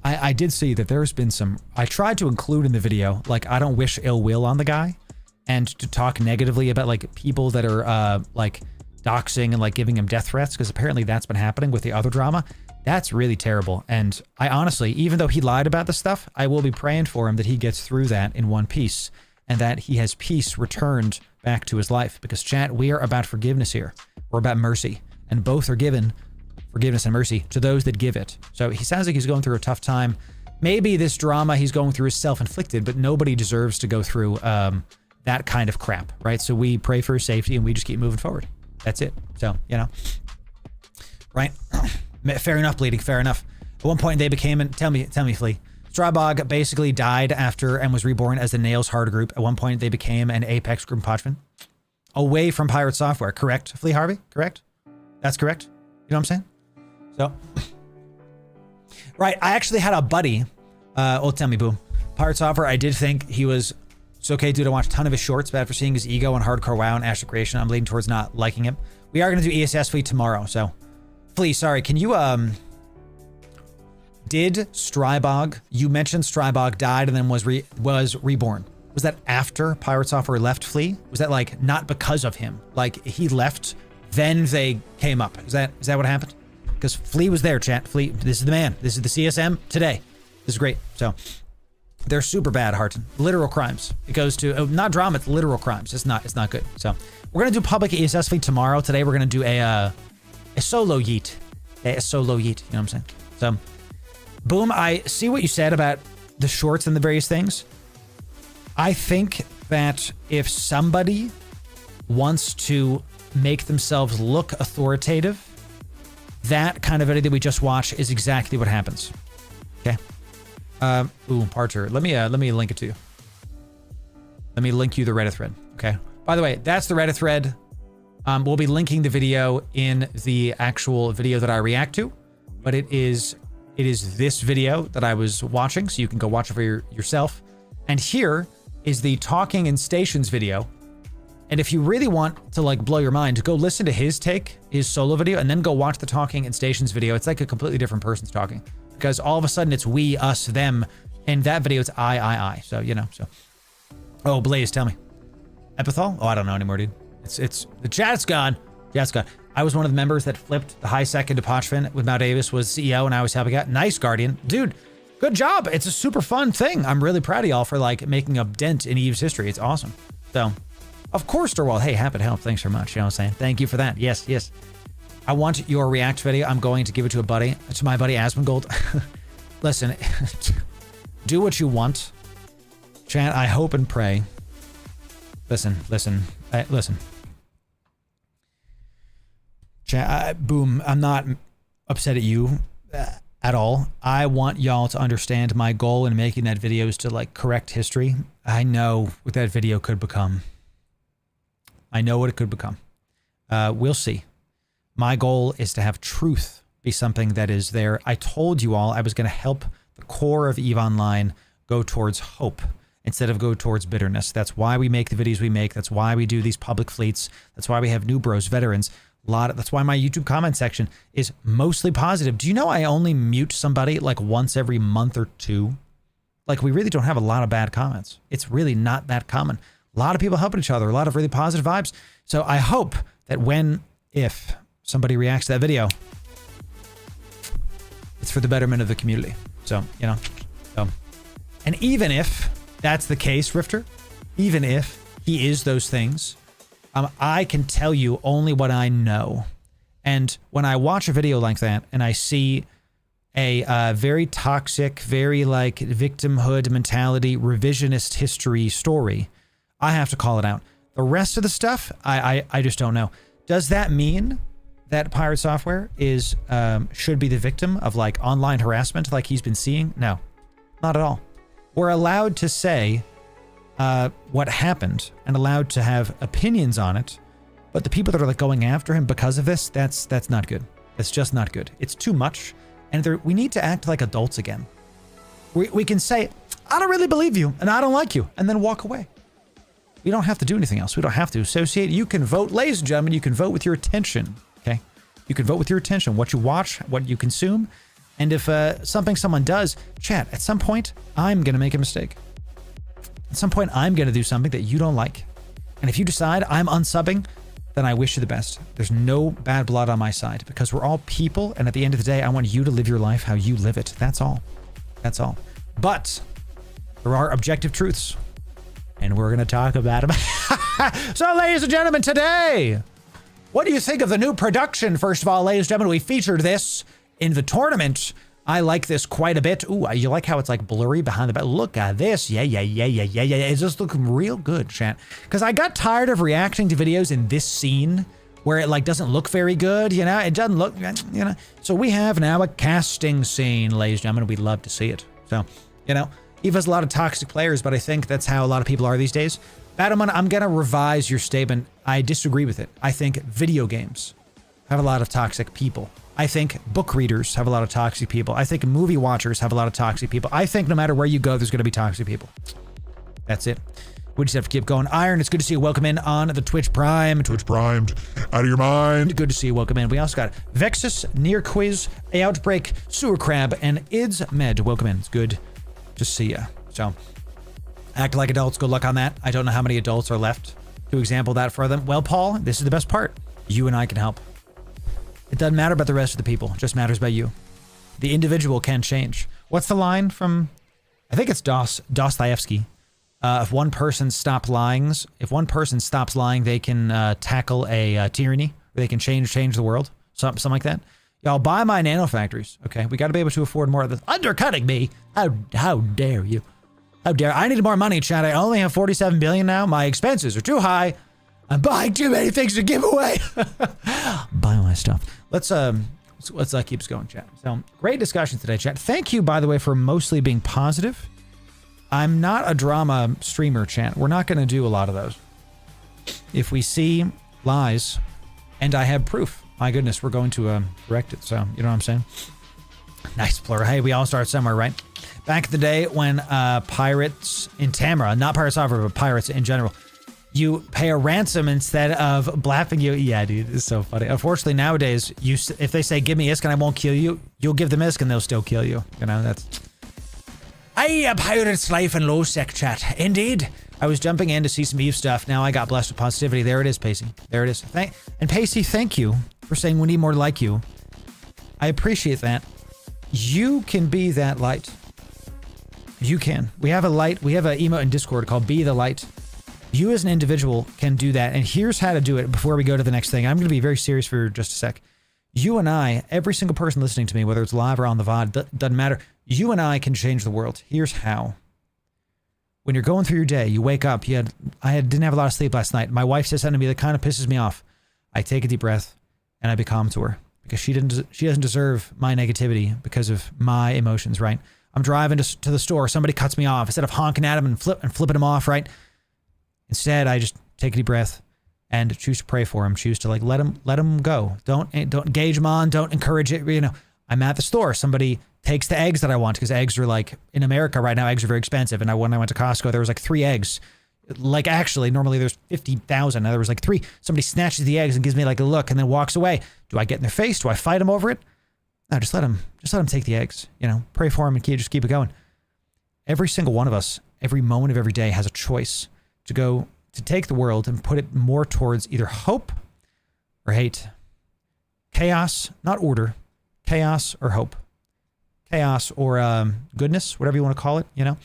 I did see that there's been some, I tried to include in the video, like, I don't wish ill will on the guy, and to talk negatively about like people that are like doxing and like giving him death threats, because apparently that's been happening with the other drama. That's really terrible. And I honestly, even though he lied about this stuff, I will be praying for him that he gets through that in one piece and that he has peace returned back to his life. Because chat, we are about forgiveness here. We're about mercy, and both are given forgiveness and mercy to those that give it. So he sounds like he's going through a tough time. Maybe this drama he's going through is self-inflicted, but nobody deserves to go through that kind of crap, right? So we pray for his safety and we just keep moving forward. That's it. So, you know, right? Fair enough, bleeding. Fair enough. At one point they became, and tell me, Flea. Strawbog basically died after and was reborn as the Nails Hard group. At one point they became an Apex group Podfin. Away from Pirate Software, correct? Flea Harvey, correct? That's correct. You know what I'm saying? So, right. I actually had a buddy, tell me, boom. Pirate Software, I did think he was, it's okay, dude. I watched a ton of his shorts, but after seeing his ego on Hardcore WoW and Astral Creation, I'm leaning towards not liking him. We are going to do ESS Flea tomorrow, so. Flea, sorry, can you, Did Strybog, you mentioned Strybog died and then was reborn. Was that after Pirate Software left Flea? Was that like not because of him? Like he left, then they came up. Is that what happened? Because Flea was there, chat. Flea, this is the man. This is the CSM today. This is great. So they're super bad, Harton. Literal crimes. It goes to not drama, it's literal crimes. It's not good. So we're gonna do public ESS Fleet tomorrow. Today we're gonna do a solo yeet. A solo yeet. You know what I'm saying? So boom, I see what you said about the shorts and the various things. I think that if somebody wants to make themselves look authoritative, that kind of video that we just watched is exactly what happens. Okay. Parcher. Let me link it to you. Let me link you the Reddit thread. Okay. By the way, that's the Reddit thread. We'll be linking the video in the actual video that I react to, but it is this video that I was watching, so you can go watch it for yourself. And here is the Talking in Stations video. And if you really want to like blow your mind, go listen to his solo video, and then go watch the Talking in Stations video. It's like a completely different person's talking, because all of a sudden it's we, us, them. In that video, it's I. So, you know, so. Oh, Blaze, tell me. Epithal? Oh, I don't know anymore, dude. It's the chat's gone. Chat's gone. I was one of the members that flipped the high second to Pochfin when Mal Davis was CEO and I was helping out. Nice, Guardian. Dude, good job. It's a super fun thing. I'm really proud of y'all for like making a dent in Eve's history. It's awesome. So, of course, Dorwald. Hey, happy to help. Thanks very much. You know what I'm saying? Thank you for that. Yes, yes. I want your react video. I'm going to give it to my buddy Asmongold. Listen, do what you want. Chat, I hope and pray. Listen. Chat, boom. I'm not upset at you at all. I want y'all to understand my goal in making that video is to like correct history. I know what that video could become. I know what it could become. We'll see. My goal is to have truth be something that is there. I told you all I was going to help the core of EVE Online go towards hope instead of go towards bitterness. That's why we make the videos we make. That's why we do these public fleets. That's why we have new bros, veterans. That's why my YouTube comment section is mostly positive. Do you know I only mute somebody like once every month or two? Like we really don't have a lot of bad comments. It's really not that common. A lot of people helping each other, a lot of really positive vibes. So I hope that if somebody reacts to that video, it's for the betterment of the community. So, you know, and even if that's the case, Rifter, even if he is those things, I can tell you only what I know. And when I watch a video like that and I see a very toxic, very like victimhood mentality, revisionist history story, I have to call it out. The rest of the stuff, I just don't know. Does that mean that Pirate Software should be the victim of like online harassment like he's been seeing? No, not at all. We're allowed to say what happened and allowed to have opinions on it, but the people that are like going after him because of this, that's not good. That's just not good. It's too much, and we need to act like adults again. We can say, I don't really believe you, and I don't like you, and then walk away. We don't have to do anything else. We don't have to associate. You can vote, ladies and gentlemen, you can vote with your attention, okay? You can vote with your attention, what you watch, what you consume, and if someone does, chat, at some point, I'm going to make a mistake. At some point, I'm going to do something that you don't like. And if you decide I'm unsubbing, then I wish you the best. There's no bad blood on my side because we're all people. And at the end of the day, I want you to live your life how you live it. That's all. That's all. But there are objective truths, and we're going to talk about them. So, ladies and gentlemen, today, what do you think of the new production? First of all, ladies and gentlemen, we featured this in the tournament. I like this quite a bit. Ooh, you like how it's like blurry behind the back? Look at this. Yeah. It's just looking real good, chat. Because I got tired of reacting to videos in this scene where it like doesn't look very good, you know? It doesn't look, you know? So we have now a casting scene, ladies and gentlemen. We'd love to see it. So, you know, EVE has a lot of toxic players, but I think that's how a lot of people are these days. Battleman, I'm going to revise your statement. I disagree with it. I think video games have a lot of toxic people. I think book readers have a lot of toxic people. I think movie watchers have a lot of toxic people. I think no matter where you go, there's going to be toxic people. That's it. We just have to keep going. Iron, it's good to see you. Welcome in on the Twitch Prime. Twitch primed. Out of your mind. Good to see you. Welcome in. We also got Vexus, Near Quiz, A Outbreak, Sewer Crab, and Ids Med. Welcome in. It's good to see you. So, act like adults. Good luck on that. I don't know how many adults are left to example that for them. Well, Paul, this is the best part. You and I can help. It doesn't matter about the rest of the people. It just matters about you. The individual can change. What's the line from, I think it's Dostoevsky. If one person stops lying, they can tackle a tyranny. They can change the world. Something like that. Y'all buy my nanofactories. Okay, we got to be able to afford more of this. Undercutting me. How dare you? How dare I need more money, Chad. I only have 47 billion now. My expenses are too high. I'm buying too many things to give away. Buy my stuff. Let's keep us going, chat. So great discussion today, chat. Thank you, by the way, for mostly being positive. I'm not a drama streamer, chat. We're not going to do a lot of those. If we see lies, and I have proof, my goodness, we're going to correct it. So you know what I'm saying? Nice, Plur. Hey, we all start somewhere, right? Back in the day when pirates in Tamara, not Pirate Software, but pirates in general, you pay a ransom instead of blapping you. Yeah, dude, it's so funny. Unfortunately, nowadays, if they say, give me ISK and I won't kill you, you'll give them ISK and they'll still kill you. You know, that's... A pirate's life in low sec, chat. Indeed. I was jumping in to see some Eve stuff. Now I got blessed with positivity. There it is, Pacey. There it is. And Pacey, thank you for saying we need more like you. I appreciate that. You can be that light. You can. We have a light. We have an emote in Discord called Be the Light. You as an individual can do that. And here's how to do it before we go to the next thing. I'm going to be very serious for just a sec. You and I, every single person listening to me, whether it's live or on the VOD, doesn't matter. You and I can change the world. Here's how. When you're going through your day, you wake up. Didn't have a lot of sleep last night. My wife says something to me that kind of pisses me off. I take a deep breath and I be calm to her because she doesn't deserve my negativity because of my emotions, right? I'm driving to the store. Somebody cuts me off. Instead of honking at him and flipping him off, right? Instead, I just take a deep breath and choose to pray for him. Choose to let him go. Don't engage him on. Don't encourage it. You know, I'm at the store. Somebody takes the eggs that I want because eggs are like in America right now. Eggs are very expensive. And when I went to Costco, there was like 3 eggs. Like actually, normally there's 50,000. Now there was like 3. Somebody snatches the eggs and gives me like a look and then walks away. Do I get in their face? Do I fight him over it? No, just let him take the eggs. You know, pray for him and just keep it going. Every single one of us, every moment of every day has a choice to take the world and put it more towards either hope or hate. Chaos, not order. Chaos or hope. Chaos or goodness, whatever you want to call it, you know?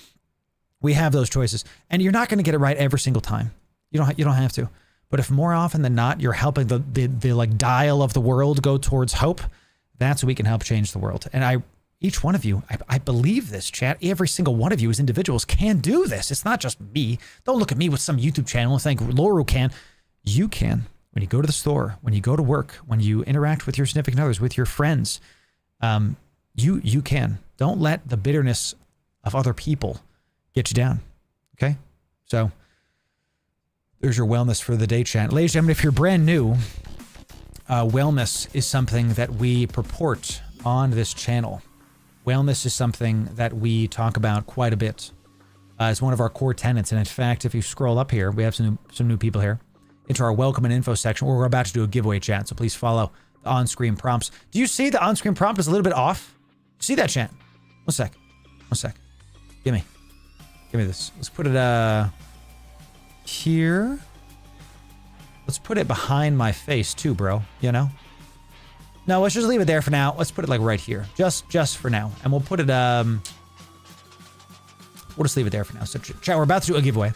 We have those choices. And you're not going to get it right every single time. You don't have to. But if more often than not, you're helping the like dial of the world go towards hope, that's when we can help change the world. And each one of you, I believe this, chat. Every single one of you as individuals can do this. It's not just me. Don't look at me with some YouTube channel and think Loru can. You can. When you go to the store, when you go to work, when you interact with your significant others, with your friends, you can. Don't let the bitterness of other people get you down. Okay? So there's your wellness for the day, chat. Ladies and gentlemen, if you're brand new, wellness is something that we purport on this channel. Wellness is something that we talk about quite a bit. It's one of our core tenets. And in fact, if you scroll up here, we have some new people here into our welcome and info section where we're about to do a giveaway, chat. So please follow the on-screen prompts. Do you see the on-screen prompt is a little bit off? See that, chat? One sec. Give me this. Let's put it here. Let's put it behind my face too, bro. You know? No, let's just leave it there for now. Let's put it like right here. Just for now. And we'll put it, we'll just leave it there for now. So chat, we're about to do a giveaway.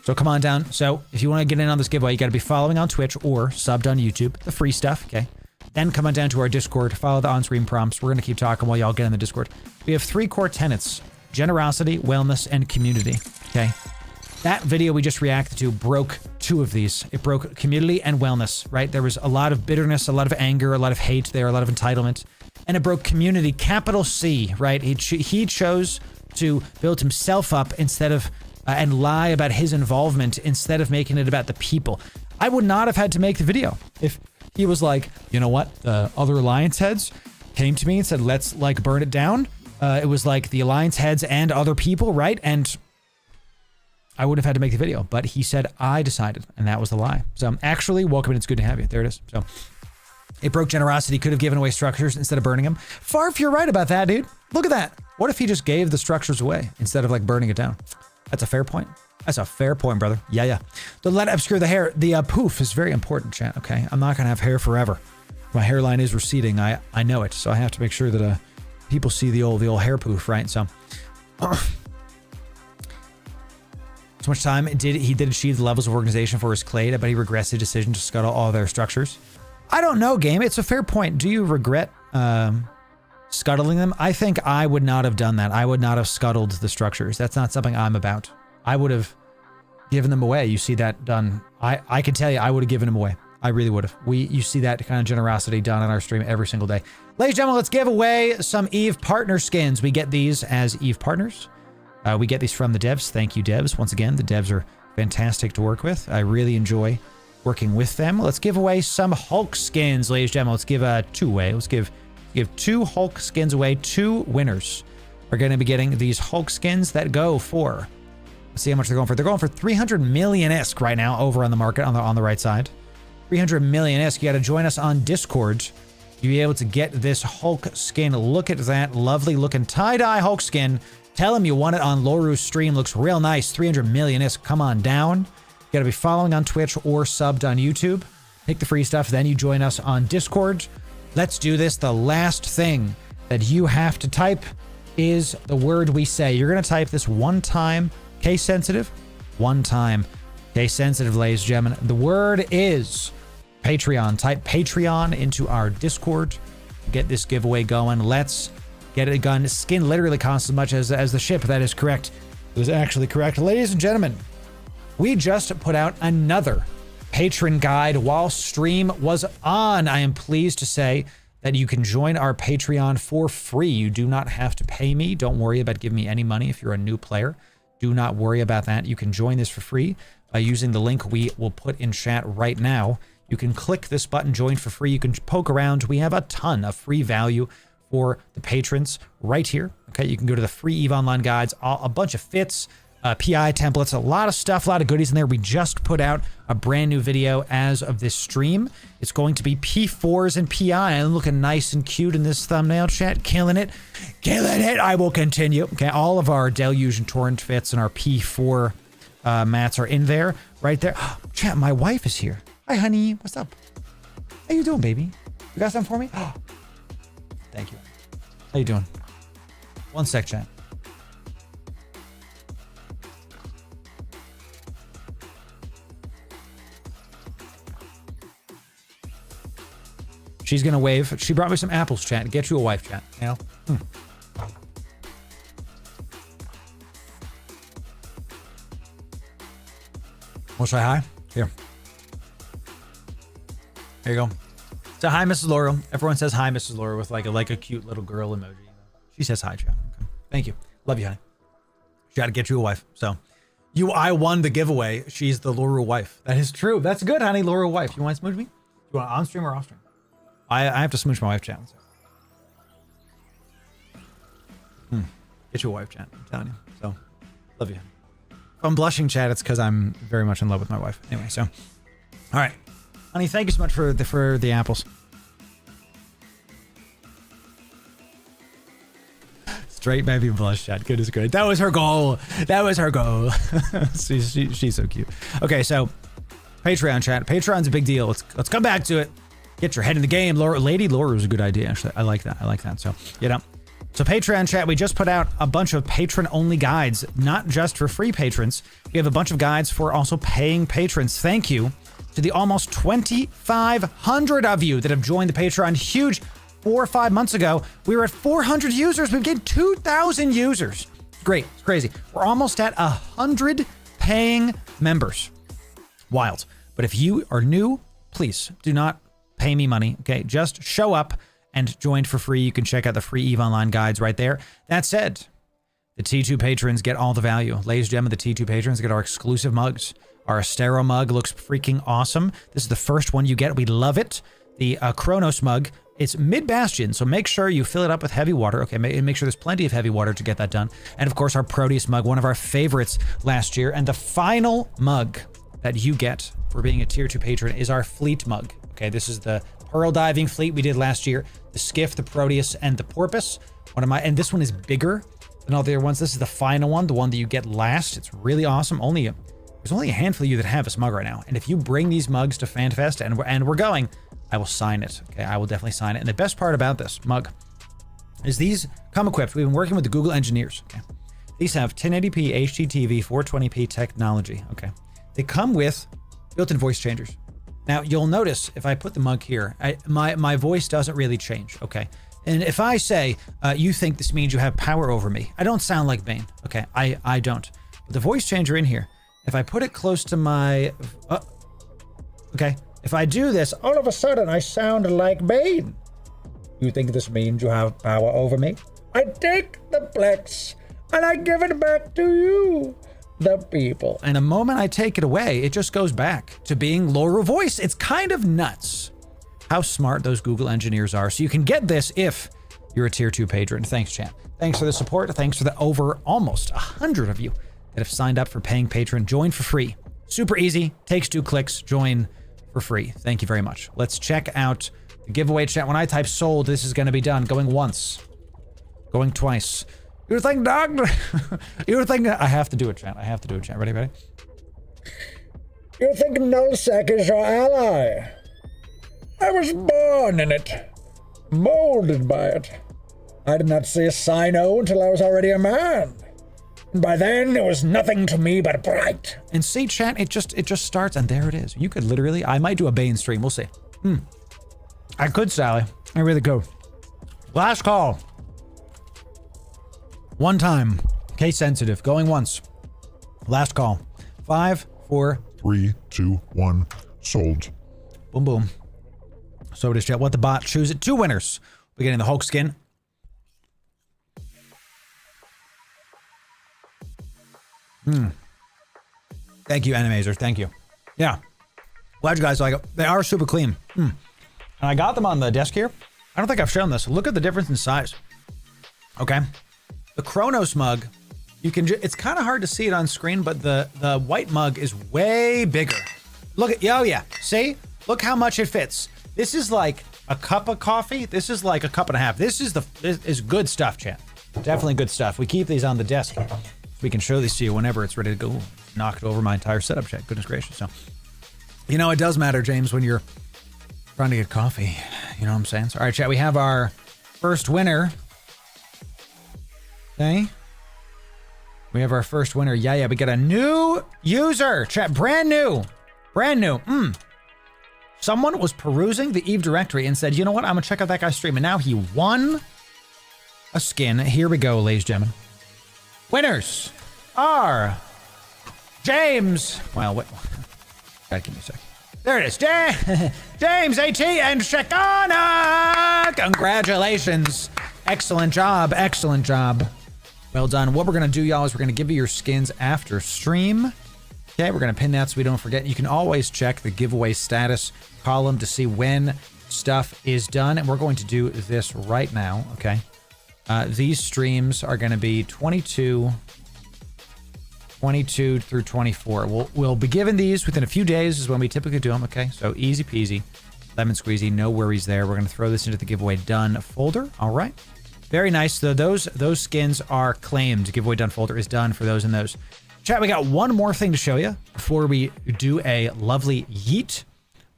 So come on down. So if you want to get in on this giveaway, you got to be following on Twitch or subbed on YouTube. The free stuff, okay? Then come on down to our Discord. Follow the on-screen prompts. We're going to keep talking while y'all get in the Discord. We have 3 core tenets. Generosity, wellness, and community, okay? That video we just reacted to broke 2 of these. It broke community and wellness, right? There was a lot of bitterness, a lot of anger, a lot of hate there, a lot of entitlement. And it broke community, capital C, right? He chose to build himself up instead of, and lie about his involvement instead of making it about the people. I would not have had to make the video if he was like, you know what? Other Alliance heads came to me and said, let's like burn it down. It was like the Alliance heads and other people, right? And I would have had to make the video, but he said I decided, and that was the lie. So actually, welcome, and it's good to have you. There it is. So it broke generosity, could have given away structures instead of burning them. Farf, you're right about that, dude. Look at that. What if he just gave the structures away instead of like burning it down? That's a fair point. That's a fair point, brother. Yeah, yeah. Don't let it obscure the hair. The poof is very important, chat, okay? I'm not going to have hair forever. My hairline is receding. I know it, so I have to make sure that people see the old hair poof, right? So much time he did achieve the levels of organization for his Clade, but he regrets the decision to scuttle all their structures. I don't know, game. It's a fair point. Do you regret scuttling them? I think I would not have done that. I would not have scuttled the structures. That's not something I'm about. I would have given them away. You see that done. I can tell you, I would have given them away. I really would have. You see that kind of generosity done on our stream every single day. Ladies and gentlemen, let's give away some Eve partner skins. We get these as Eve partners. We get these from the devs. Thank you, devs. Once again, the devs are fantastic to work with. I really enjoy working with them. Let's give away some Hulk skins, ladies and gentlemen. Let's give two away. Let's give 2 Hulk skins away. 2 winners are going to be getting these Hulk skins that go for, let's see how much they're going for. They're going for 300 million ISK right now over on the market on the right side. 300 million ISK. You got to join us on Discord. You'll be able to get this Hulk skin. Look at that lovely looking tie-dye Hulk skin. Tell him you want it on Loru's stream. Looks real nice. 300 million ISK. Come on down. You got to be following on Twitch or subbed on YouTube. Take the free stuff. Then you join us on Discord. Let's do this. The last thing that you have to type is the word we say. You're going to type this one time, case sensitive, case sensitive, ladies and gentlemen. The word is Patreon. Type Patreon into our Discord. Get this giveaway going. Let's get it done. Skin literally costs as much as the ship. That is correct. It was actually correct. Ladies and gentlemen, we just put out another patron guide while stream was on. I am pleased to say that you can join our Patreon for free. You do not have to pay me. Don't worry about giving me any money if you're a new player. Do not worry about that. You can join this for free by using the link we will put in chat right now. You can click this button, join for free. You can poke around. We have a ton of free value for the patrons right here. Okay, you can go to the free EVE Online guides, a bunch of fits, PI templates, a lot of stuff, a lot of goodies in there. We just put out a brand new video as of this stream. It's going to be P4s and PI. I'm looking nice and cute in this thumbnail, chat. Killing it. Killing it. I will continue. Okay, all of our Deluge and Torrent fits and our P4 mats are in there, right there. Chat, my wife is here. Hi, honey. What's up? How you doing, baby? You got something for me? Thank you. How you doing? One sec, chat. She's gonna wave. She brought me some apples, chat. Get you a wife, chat. You know? Wanna say hi? Here. There you go. Say hi, Mrs. Loru. Everyone says hi, Mrs. Loru, with like a cute little girl emoji. She says hi, chat. Okay. Thank you. Love you, honey. She got to get you a wife. So, I won the giveaway. She's the Loru wife. That is true. That's good, honey. Loru wife. You want to smooch me? You want on stream or off stream? I have to smooch my wife, chat. Get you a wife, chat. I'm telling you. So, love you. If I'm blushing, chat, it's because I'm very much in love with my wife. Anyway, so, all right. Honey, thank you so much for the apples. Straight baby blush, chat. Goodness good. That was her goal. That was her goal. She's so cute. Okay, so Patreon, chat. Patreon's a big deal. Let's come back to it. Get your head in the game. Lady Loru is a good idea, actually. I like that. So, you know. So Patreon, chat, we just put out a bunch of patron-only guides, not just for free patrons. We have a bunch of guides for also paying patrons. Thank you to the almost 2,500 of you that have joined the Patreon. Huge. 4 or 5 months ago, we were at 400 users. We've gained 2,000 users. Great. It's crazy. We're almost at 100 paying members. Wild. But if you are new, please do not pay me money. Okay, just show up and join for free. You can check out the free EVE Online guides right there. That said, the T2 patrons get all the value. Ladies and gentlemen, the T2 patrons get our exclusive mugs. Our Astero mug looks freaking awesome. This is the first one you get. We love it. The Kronos mug It's mid-bastion, so make sure you fill it up with heavy water. Okay, make sure there's plenty of heavy water to get that done. And of course, our Proteus mug, one of our favorites last year. And the final mug that you get for being a tier 2 patron is our fleet mug. Okay, this is the Pearl Diving Fleet we did last year. The Skiff, the Proteus, and the Porpoise. And this one is bigger than all the other ones. This is the final one, the one that you get last. It's really awesome. There's only a handful of you that have this mug right now. And if you bring these mugs to FanFest and we're going, I will sign it. Okay, I will definitely sign it. And the best part about this mug is these come equipped. We've been working with the Google engineers. Okay, these have 1080p HDTV 420p technology. Okay, they come with built-in voice changers. Now you'll notice if I put the mug here, my voice doesn't really change. Okay, and if I say you think this means you have power over me, I don't sound like Bane. Okay, I don't. But the voice changer in here, if I put it close to my, okay. If I do this, all of a sudden I sound like Bane. You think this means you have power over me? I take the plex and I give it back to you, the people. And the moment I take it away, it just goes back to being Loru voice. It's kind of nuts how smart those Google engineers are. So you can get this if you're a tier 2 patron. Thanks, chat. Thanks for the support. Thanks for the over almost 100 of you that have signed up for paying patron. Join for free. Super easy. Takes 2 clicks. Join for free. Thank you very much. Let's check out the giveaway chat. When I type sold, this is going to be done. Going once. Going twice. You think, dog? You think... I have to do it, chat. I have to do it, chat. Ready? You think nullsec is your ally? I was born in it. Molded by it. I did not see a Sino until I was already a man. By then, it was nothing to me but bright. And see, chat, it just starts, and there it is. You could literally, I might do a Bane stream. We'll see. I could, Sally. I really could. Last call. One time. Case sensitive. Going once. Last call. 5, 4, 3, 2, 1. Sold. Boom, boom. So it is, chat. What the bot? Choose it. 2 winners. We're getting the Hulk skin. Thank you, Animazer. Thank you. Yeah. Glad you guys like it. They are super clean. And I got them on the desk here. I don't think I've shown this. Look at the difference in size. Okay. The Chronos mug, you can it's kind of hard to see it on screen, but the white mug is way bigger. Look at, oh yeah. See? Look how much it fits. This is like a cup of coffee. This is like a cup and a half. This is good stuff, chat. Definitely good stuff. We keep these on the desk. We can show these to you whenever it's ready to go. Knocked over my entire setup, chat. Goodness gracious. So, you know, it does matter, James, when you're trying to get coffee. You know what I'm saying? So, all right, chat, we have our first winner. Okay. We have our first winner. Yeah, we got a new user. Chat, brand new. Someone was perusing the Eve directory and said, you know what? I'm going to check out that guy's stream. And now he won a skin. Here we go, ladies and gentlemen. Winners are James. Well, wait. Gotta give me a sec. There it is. James AT and Shekana. Congratulations. Excellent job. Excellent job. Well done. What we're going to do, y'all, is we're going to give you your skins after stream. Okay, we're going to pin that so we don't forget. You can always check the giveaway status column to see when stuff is done. And we're going to do this right now. Okay. These streams are going to be 22 through 24. We'll be given these within a few days is when we typically do them, okay? So easy peasy, lemon squeezy, no worries there. We're going to throw this into the giveaway done folder. All right. Very nice. So those skins are claimed. Giveaway done folder is done for those and those. Chat, we got one more thing to show you before we do a lovely yeet.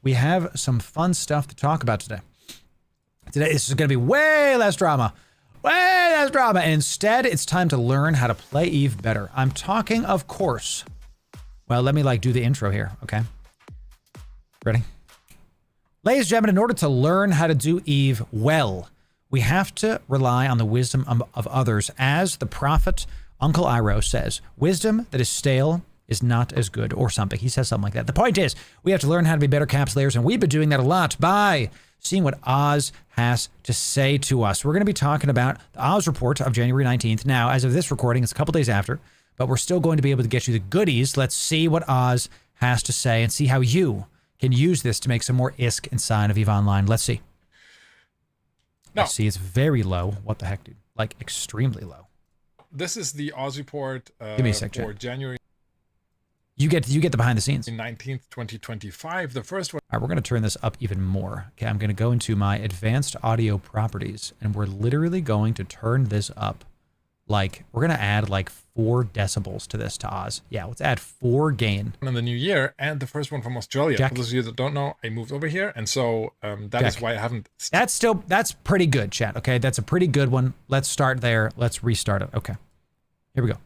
We have some fun stuff to talk about today. This is going to be way less drama. Instead, it's time to learn how to play Eve better. I'm talking, of course. Well, let me do the intro here, okay? Ready? Ladies and gentlemen, in order to learn how to do Eve well, we have to rely on the wisdom of others. As the prophet Uncle Iroh says, wisdom that is stale is not as good, or something. He says something like that. The point is, we have to learn how to be better Capsuleers, and we've been doing that a lot by seeing what Oz has to say to us. We're going to be talking about the Oz report of January 19th. Now, as of this recording, it's a couple days after, but we're still going to be able to get you the goodies. Let's see what Oz has to say and see how you can use this to make some more ISK inside of EVE Online. Let's see. I see it's very low. What the heck, dude? Like extremely low. This is the Oz report Give me a sec, for January. You get the behind the scenes. 19th, 2025. The first one. All right, we're going to turn this up even more. Okay, I'm going to go into my advanced audio properties, and we're literally going to turn this up. Like, we're going to add like 4 decibels to this, to Oz. Yeah, let's add 4 gain. In the new year, and the first one from Australia. Check. For those of you that don't know, I moved over here, and so that is why I haven't. That's pretty good, chat. Okay, that's a pretty good one. Let's start there. Let's restart it. Okay, here we go.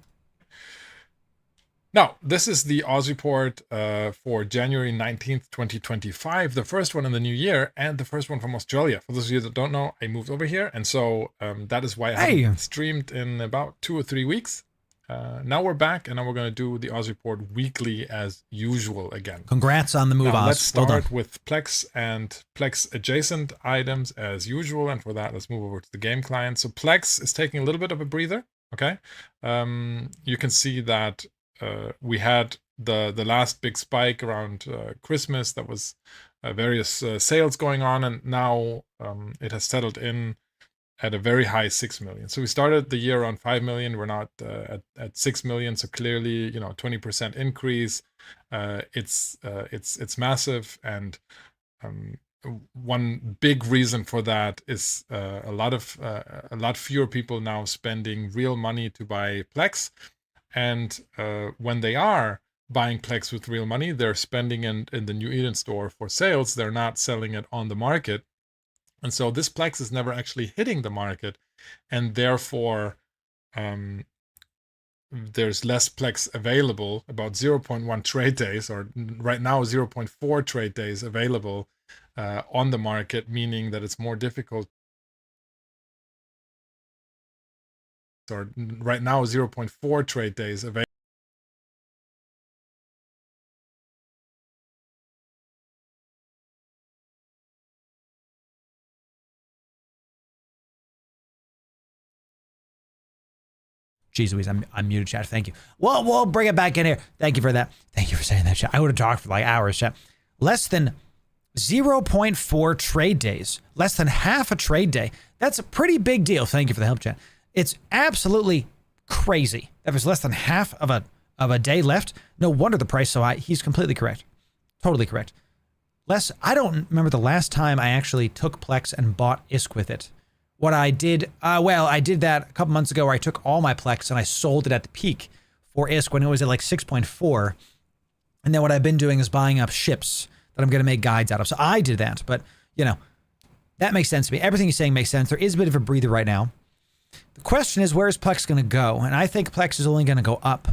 Now, this is the Oz report for January 19th, 2025. The first one in the new year, and the first one from Australia. For those of you that don't know, I moved over here, and so that is why I haven't streamed in about 2 or 3 weeks. Now we're back, and now we're going to do the Oz report weekly as usual again. Congrats on the move, now, Oz. let's start with Plex and Plex adjacent items as usual, and for that, let's move over to the game client. So Plex is taking a little bit of a breather. Okay, you can see that we had the last big spike around Christmas. That was various sales going on, and now it has settled in at a very high 6 million. So we started the year around 5 million. We're not at 6 million. So clearly, 20% increase. It's massive. And one big reason for that is a lot fewer people now spending real money to buy Plex. And when they are buying Plex with real money, they're spending in the new Eden store for sales. They're not selling it on the market. And so this Plex is never actually hitting the market. And therefore, there's less Plex available, about 0.1 trade days, or right now 0.4 trade days available on the market, meaning that it's more difficult. Or right now 0.4 trade days available. Jeez Louise, I'm muted, chat. Thank you. Well, we'll bring it back in here. Thank you for that. Thank you for saying that, chat. I would have talked for like hours, chat. Less than 0.4 trade days. Less than half a trade day. That's a pretty big deal. Thank you for the help, chat. It's absolutely crazy that there's less than half of a day left. No wonder the price is so high. He's completely correct. Totally correct. I don't remember the last time I actually took Plex and bought ISK with it. What I did, I did that a couple months ago where I took all my Plex and I sold it at the peak for ISK when it was at like 6.4. And then what I've been doing is buying up ships that I'm going to make guides out of. So I did that, but that makes sense to me. Everything you're saying makes sense. There is a bit of a breather right now. The question is, where is Plex going to go? And I think Plex is only going to go up.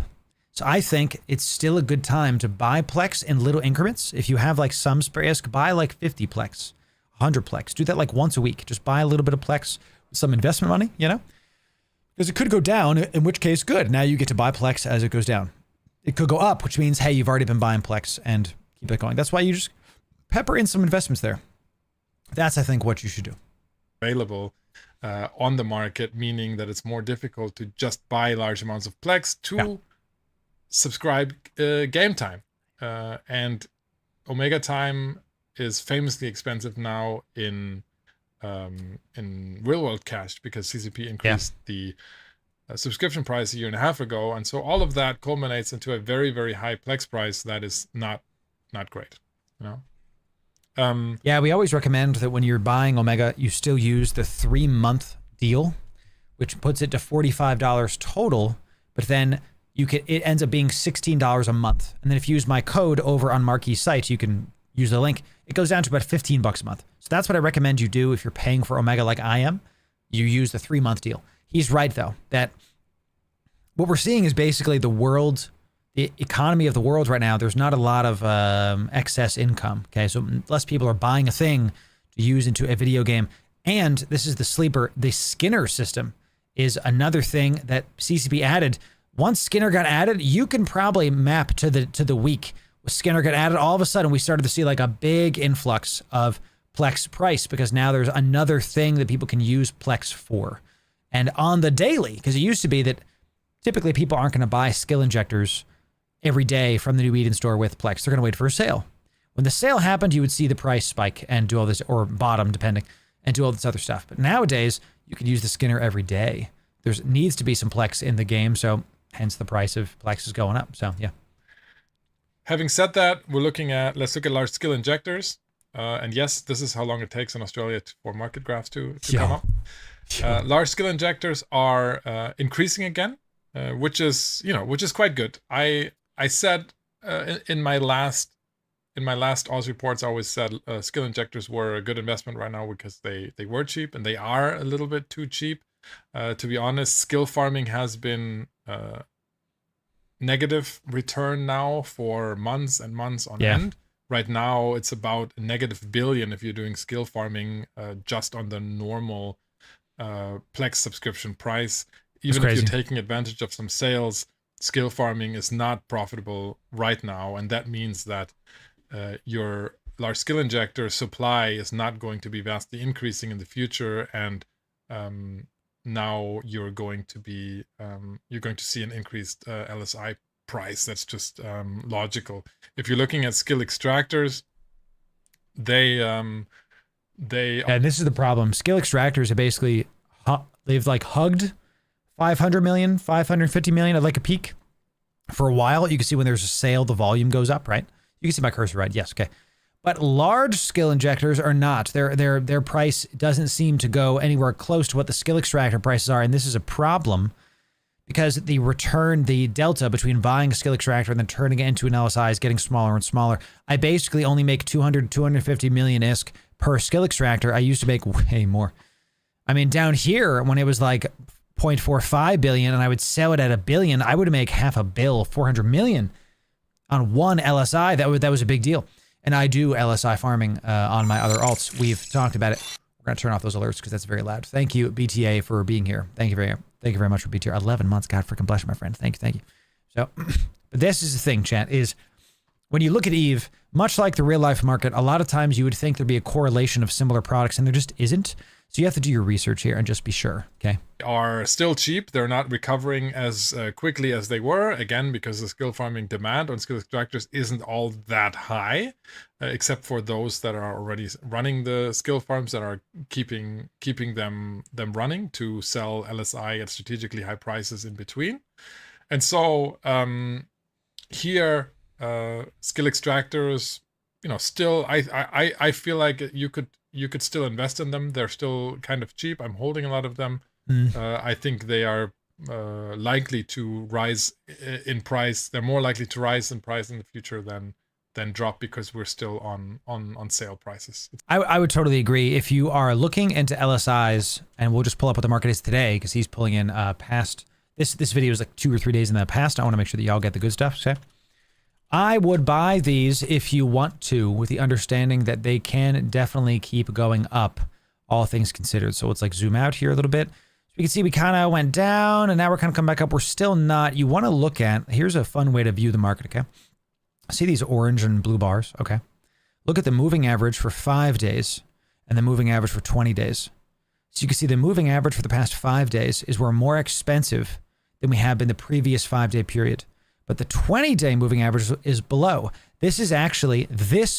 So I think it's still a good time to buy Plex in little increments. If you have like some spare ISK, buy like 50 Plex. 100 Plex. Do that like once a week. Just buy a little bit of Plex with some investment money, because it could go down, in which case, good. Now you get to buy Plex as it goes down. It could go up, which means, hey, you've already been buying Plex and keep it going. That's why you just pepper in some investments there. That's, I think, what you should do. Available on the market, meaning that it's more difficult to just buy large amounts of Plex to subscribe game time. And Omega time is famously expensive now in real world cash because CCP increased the subscription price a year and a half ago, and so all of that culminates into a very, very high Plex price that is not great. Yeah, we always recommend that when you're buying Omega, you still use the 3-month deal, which puts it to $45 total, but then it ends up being $16 a month. And then if you use my code over on Marquis site, you can use the link. It goes down to about $15 a month. So that's what I recommend you do if you're paying for Omega like I am. You use the 3-month deal. He's right, though, that what we're seeing is basically the economy of the world right now. There's not a lot of excess income. Okay, so less people are buying a thing to use into a video game. And this is the sleeper. The Skinner system is another thing that CCP added. Once Skinner got added, you can probably map to the week. When Skinner got added, all of a sudden we started to see like a big influx of Plex price because now there's another thing that people can use Plex for. And on the daily, because it used to be that typically people aren't going to buy skill injectors every day from the new Eden store with Plex. They're going to wait for a sale. When the sale happened, you would see the price spike and do all this, or bottom, depending. and do all this other stuff. But nowadays, you can use the Skinner every day. There needs to be some Plex in the game, so hence the price of Plex is going up. So yeah. Having said that, let's look at large skill injectors. And yes, this is how long it takes in Australia for market graphs to come up. Large skill injectors are increasing again, which is quite good. I said in my last Oz reports, I always said skill injectors were a good investment right now because they were cheap, and they are a little bit too cheap. To be honest, skill farming has been negative return now for months and months on end. Right now, it's about a -1 billion if you're doing skill farming just on the normal Plex subscription price. Even if you're taking advantage of some sales, skill farming is not profitable right now, and that means that your large skill injector supply is not going to be vastly increasing in the future, and now you're going to see an increased LSI price. That's just logical. If you're looking at skill extractors, they and this is the problem. Skill extractors are basically they've like hugged 500 million, 550 million at like a peak for a while. You can see when there's a sale, the volume goes up, right? You can see my cursor, right? Yes, okay. But large skill injectors are not. Their price doesn't seem to go anywhere close to what the skill extractor prices are, and this is a problem because the delta between buying a skill extractor and then turning it into an LSI is getting smaller and smaller. I basically only make 200, 250 million ISK per skill extractor. I used to make way more. I mean, down here, when it was like 0.45 billion and I would sell it at $1 billion, I would make half a bill, 400 million on one LSI. That was a big deal. And I do LSI farming on my other alts. We've talked about it. We're going to turn off those alerts because that's very loud. Thank you, BTA, for being here. Thank you very much for BTA. 11 months. God freaking bless you, my friend. Thank you. So, but this is the thing, chat, is when you look at EVE, much like the real life market, a lot of times you would think there'd be a correlation of similar products, and there just isn't. So you have to do your research here and just be sure, okay? Are still cheap. They're not recovering as quickly as they were, again, because the skill farming demand on skill extractors isn't all that high, except for those that are already running the skill farms that are keeping them running to sell LSI at strategically high prices in between. And so here, skill extractors, still, I feel like you could still invest in them. They're still kind of cheap. I'm holding a lot of them. I think they are likely to rise in price. They're more likely to rise in price in the future than drop because we're still on sale prices. I would totally agree. If you are looking into LSIs, and we'll just pull up what the market is today because he's pulling in past this video is like 2 or 3 days in the past. I want to make sure that y'all get the good stuff. Okay. I would buy these if you want to, with the understanding that they can definitely keep going up, all things considered. So let's like zoom out here a little bit. So we can see we kind of went down and now we're kind of coming back up. We're still not. You want to look at, here's a fun way to view the market, okay? See these orange and blue bars, okay? Look at the moving average for 5 days and the moving average for 20 days. So you can see the moving average for the past 5 days is we're more expensive than we have been the previous 5-day period. But the 20-day moving average is below. This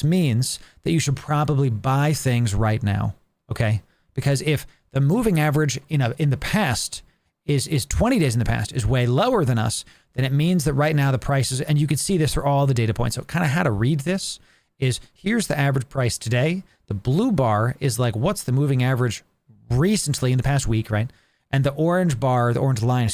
means that you should probably buy things right now, okay? Because if the moving average in the past is 20 days in the past is way lower than us, then it means that right now the prices, and you can see this for all the data points. So kind of how to read this is here's the average price today. The blue bar is like what's the moving average recently in the past week, right? And the orange bar, the orange line,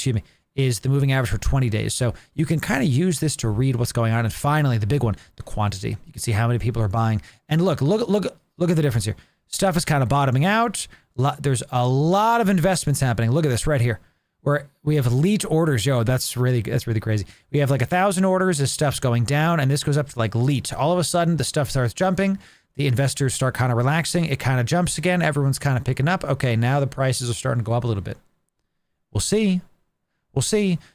is the moving average for 20 days. So you can kind of use this to read what's going on. And finally, the big one, the quantity. You can see how many people are buying. And look at the difference here. Stuff is kind of bottoming out. There's a lot of investments happening. Look at this right here. Where we have elite orders. Yo, that's really crazy. We have like 1,000 orders. This stuff's going down, and this goes up to like elite. All of a sudden, the stuff starts jumping. The investors start kind of relaxing. It kind of jumps again. Everyone's kind of picking up. Okay, now the prices are starting to go up a little bit. We'll see.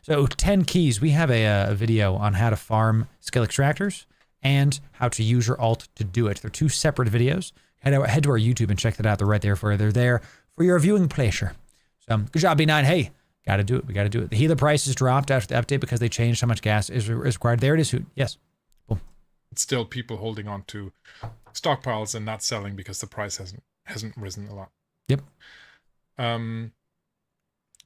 So 10 keys. We have a video on how to farm skill extractors and how to use your alt to do it. They're 2 separate videos. Head to our YouTube and check that out. They're right there for you. They're there for your viewing pleasure. So good job, B9. Hey, got to do it. We got to do it. The healer prices dropped after the update because they changed how much gas is required. There it is. Yes. Boom. It's still people holding on to stockpiles and not selling because the price hasn't risen a lot. Yep.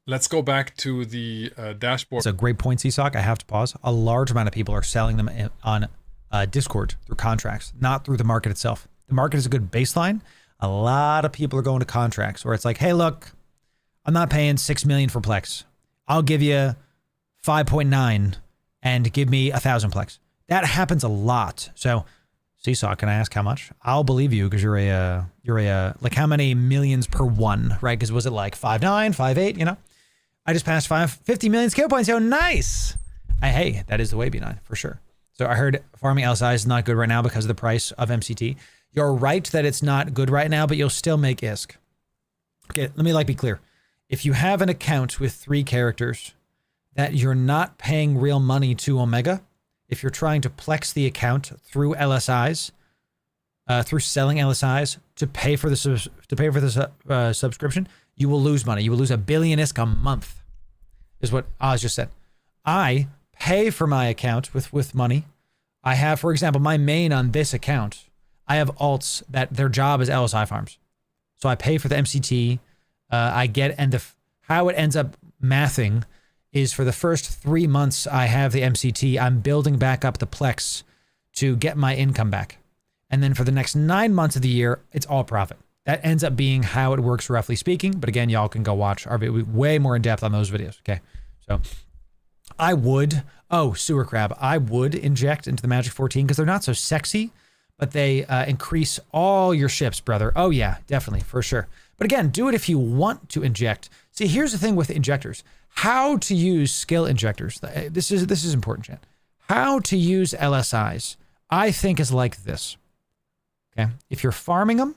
Let's go back to the dashboard. It's a great point, CSOC. I have to pause. A large amount of people are selling them on Discord through contracts, not through the market itself. The market is a good baseline. A lot of people are going to contracts where it's like, hey, look, I'm not paying $6 million for Plex. I'll give you 5.9 and give me 1,000 Plex. That happens a lot. So, Seesaw, can I ask how much? I'll believe you because you're a like how many millions per one, right? Because was it like 5.9, 5.8? You know, I just passed 50 million skill points. Oh, nice. Hey, that is the way, B9 for sure. So I heard farming LSI is not good right now because of the price of MCT. You're right that it's not good right now, but you'll still make ISK. Okay, let me be clear. If you have an account with 3 characters that you're not paying real money to Omega, if you're trying to Plex the account through LSIs, through selling LSIs to pay for the subscription, you will lose money. You will lose $1 billion ISK a month, is what Oz just said. I pay for my account with money. I have, for example, my main on this account. I have alts that their job is LSI farms, so I pay for the MCT. I get, and how it ends up mathing is for the first 3 months I have the MCT, I'm building back up the Plex to get my income back. And then for the next 9 months of the year, it's all profit. That ends up being how it works, roughly speaking. But again, y'all can go watch our video way more in depth on those videos. Okay. So I would, sewer crab, I would inject into the Magic 14 because they're not so sexy, but they increase all your ships, brother. Oh yeah, definitely, for sure. But again, do it if you want to inject. See, here's the thing with injectors. How to use skill injectors. This is important, chat. How to use LSIs, I think, is like this. Okay, if you're farming them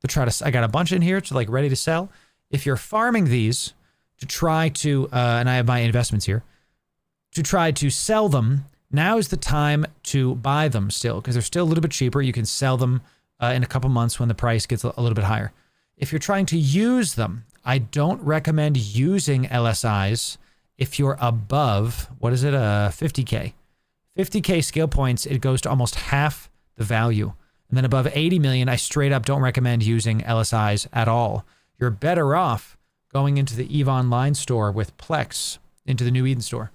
to try to, I got a bunch in here to ready to sell. If you're farming these to try to, and I have my investments here, to try to sell them, now is the time to buy them still because they're still a little bit cheaper. You can sell them in a couple months when the price gets a little bit higher. If you're trying to use them, I don't recommend using LSIs if you're above, 50K. 50K skill points, it goes to almost half the value. And then above 80 million, I straight up don't recommend using LSIs at all. You're better off going into the EVE Online store with Plex, into the New Eden store,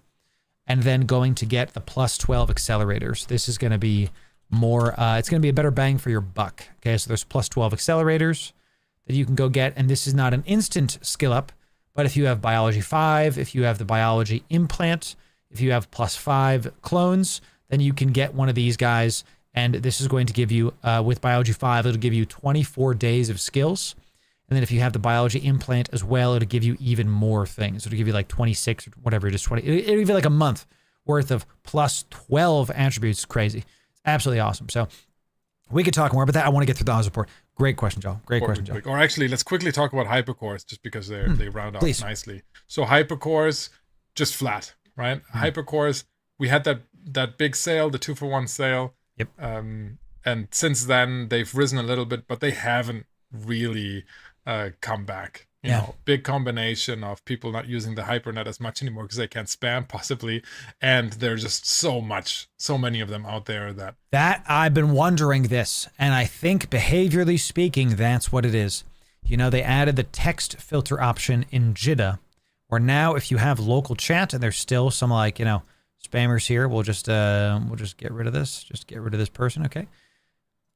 and then going to get the plus 12 accelerators. This is going to be more, it's going to be a better bang for your buck. Okay, so there's plus 12 accelerators that you can go get, and this is not an instant skill up, but if you have Biology 5, if you have the Biology Implant, if you have plus 5 clones, then you can get one of these guys, and this is going to give you, with Biology 5, it'll give you 24 days of skills, and then if you have the Biology Implant as well, it'll give you even more things. It'll give you like 26 or whatever it is, 20. It'll give you like a month worth of plus 12 attributes. Crazy. It's absolutely awesome. So we could talk more about that. I want to get through the Oz report. Great question, Joe. Great question, Joe. Or actually, let's quickly talk about hypercores just because they round off nicely. So hypercores, just flat, right? Hypercores, we had that big sale, the 2-for-1 sale. Yep. And since then, they've risen a little bit, but they haven't really come back. You know, big combination of people not using the hypernet as much anymore because they can't spam possibly, and there's just so many of them out there that I've been wondering this, and I think behaviorally speaking, that's what it is. You know, they added the text filter option in JITA, where now if you have local chat and there's still some spammers here, we'll just get rid of this. Just get rid of this person, okay?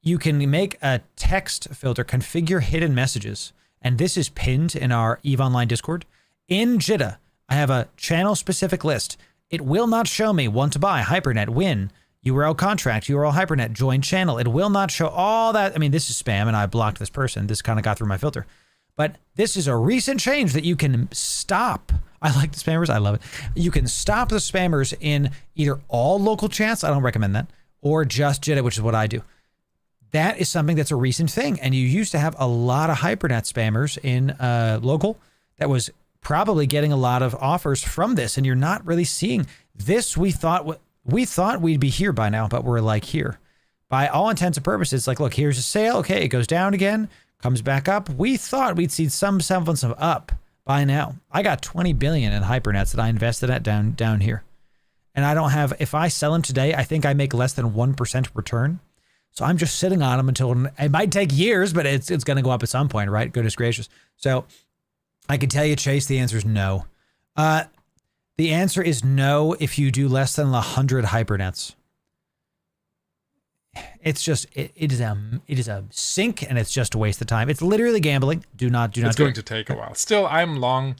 You can make a text filter, configure hidden messages. And this is pinned in our EVE Online Discord. In JITA, I have a channel-specific list. It will not show me want to buy, Hypernet, win, URL contract, URL Hypernet, join channel. It will not show all that. I mean, this is spam, and I blocked this person. This kind of got through my filter. But this is a recent change that you can stop. I like the spammers. I love it. You can stop the spammers in either all local chats. I don't recommend that. Or just JITA, which is what I do. That is something that's a recent thing. And you used to have a lot of Hypernet spammers in local that was probably getting a lot of offers from this. And you're not really seeing this. We thought we'd be here by now, but we're like here. By all intents and purposes, like, look, here's a sale. Okay, it goes down again, comes back up. We thought we'd see some semblance of up by now. I got 20 billion in Hypernets that I invested at down here. And I don't have, if I sell them today, I think I make less than 1% return. So I'm just sitting on them until it might take years, but it's going to go up at some point, right? Goodness gracious. So I can tell you, Chase, the answer is no. The answer is no if you do less than 100 hypernets. It's just it is a sink, and it's just a waste of time. It's literally gambling. Do not. It's going to take a while. Still, I'm long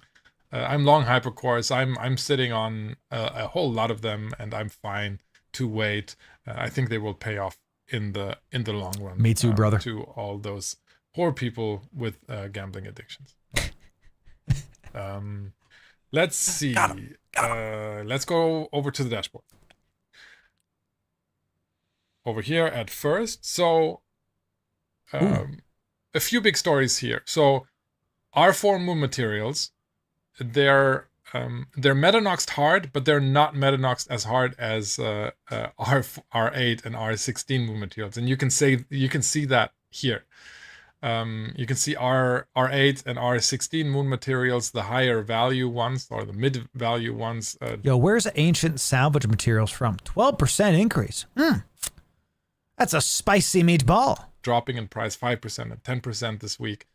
hypercores. I'm sitting on a whole lot of them, and I'm fine to wait. I think they will pay off in the long run. Me too, brother. To all those poor people with gambling addictions. Let's see. Let's go over to the dashboard. Over here at first. So a few big stories here. So R4 moon materials, they're metanoxed hard, but they're not metanoxed as hard as R8 and R16 moon materials. And you can see that here. You can see R8 and R16 moon materials, the higher value ones or the mid value ones. Yo, where's ancient salvage materials from? 12% increase. That's a spicy meatball. Dropping in price 5% and 10% this week.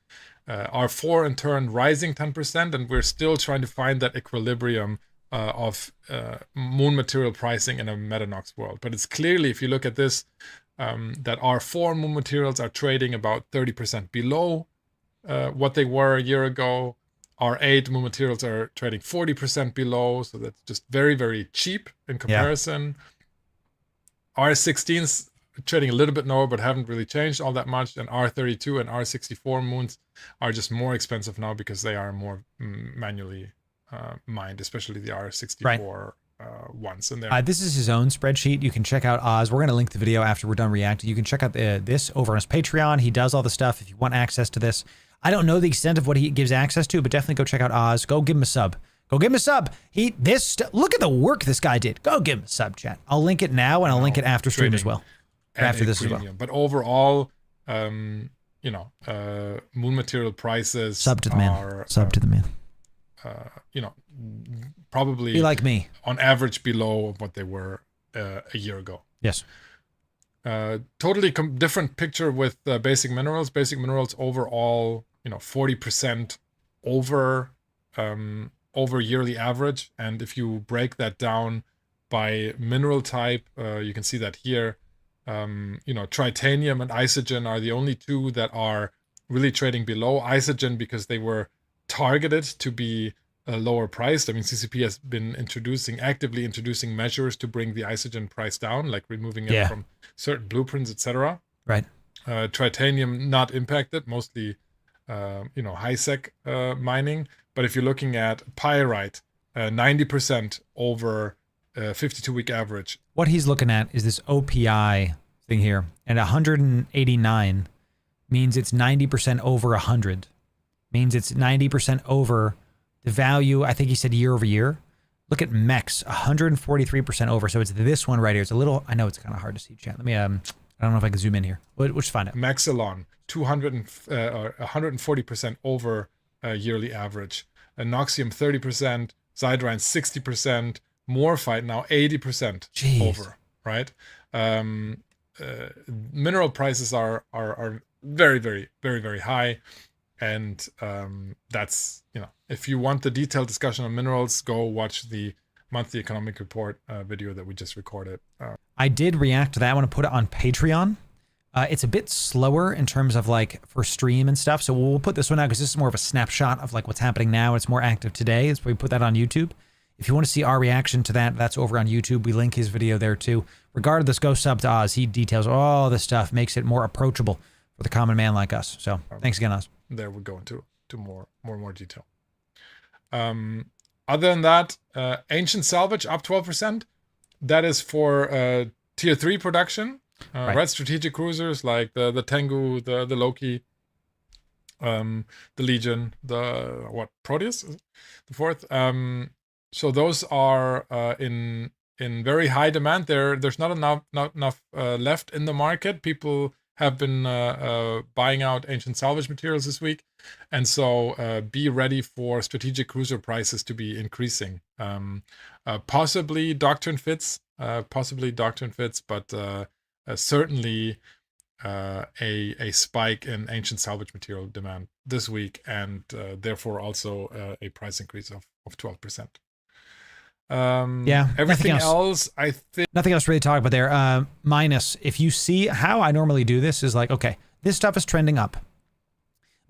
R4 in turn rising 10%, and we're still trying to find that equilibrium of moon material pricing in a metanox world. But it's clearly, if you look at this, that R4 moon materials are trading about 30% below what they were a year ago. R8 moon materials are trading 40% below, so that's just very, very cheap in comparison. Yeah. R16's trading a little bit lower, but haven't really changed all that much. And R32 and R64 moons are just more expensive now because they are more manually mined, especially the R64 ones. And this is his own spreadsheet. You can check out Oz. We're going to link the video after we're done reacting. You can check out this over on his Patreon. He does all the stuff if you want access to this. I don't know the extent of what he gives access to, but definitely go check out Oz. Go give him a sub. Go give him a sub. Look at the work this guy did. Go give him a sub, chat. I'll link it now, and I'll link it after stream as well. After this as well. But overall, moon material prices sub to the man. Sub to the man. Probably be like me on average below what they were a year ago. Yes. Totally different picture with basic minerals. Basic minerals overall, 40% over yearly average. And if you break that down by mineral type, you can see that here. Tritanium and isogen are the only two that are really trading below. Isogen because they were targeted to be lower priced. I mean, CCP has been actively introducing measures to bring the isogen price down, like removing it from certain blueprints, etc. Right. Tritanium not impacted, mostly, high-sec mining. But if you're looking at pyrite, 90% over 52-week average. What he's looking at is this OPI thing here, and 189 means it's 90% over 100. Means it's 90% over the value. I think he said year over year. Look at MEX, 143% over. So it's this one right here. It's a little. I know it's kind of hard to see, chat. Let me. I don't know if I can zoom in here. We'll just find it. Maxilon, 140% over yearly average. Noxium 30%. Zydrine 60%. Morphite now 80% over, right? Mineral prices are very, very, very, very high. And that's, if you want the detailed discussion on minerals, go watch the monthly economic report video that we just recorded. I did react to that. I want to put it on Patreon. It's a bit slower in terms of for stream and stuff. So we'll put this one out because this is more of a snapshot of what's happening now. It's more active today. So we put that on YouTube. If you want to see our reaction to that, that's over on YouTube. We link his video there too. Regardless, go sub to Oz. He details all this stuff, makes it more approachable for the common man like us. So thanks again, Oz. There we go into more detail. Other than that, ancient salvage up 12%. That is for tier 3 production. Right. Strategic cruisers like the Tengu, the Loki, the Legion, the Proteus, the fourth. So those are in very high demand. There's not enough left in the market. People have been buying out ancient salvage materials this week, and so be ready for strategic cruiser prices to be increasing. Possibly Doctrine fits, but certainly a spike in ancient salvage material demand this week, and therefore also a price increase of 12%. Yeah, everything else I think nothing else really to talk about there. Minus, if you see how I normally do this is like, okay, this stuff is trending up.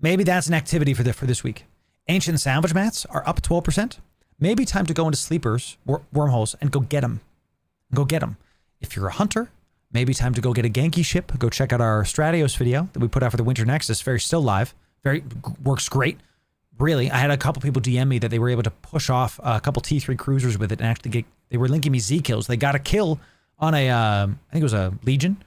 Maybe that's an activity for this week. Ancient salvage mats are up 12%. Maybe time to go into sleepers, wormholes, and go get them. Go get them. If you're a hunter, maybe time to go get a Genki ship. Go check out our Stratios video that we put out for the Winter Nexus. Still live. Works great. Really, I had a couple people DM me that they were able to push off a couple T3 cruisers with it and actually they were linking me Z kills. They got a kill on a, I think it was a Legion,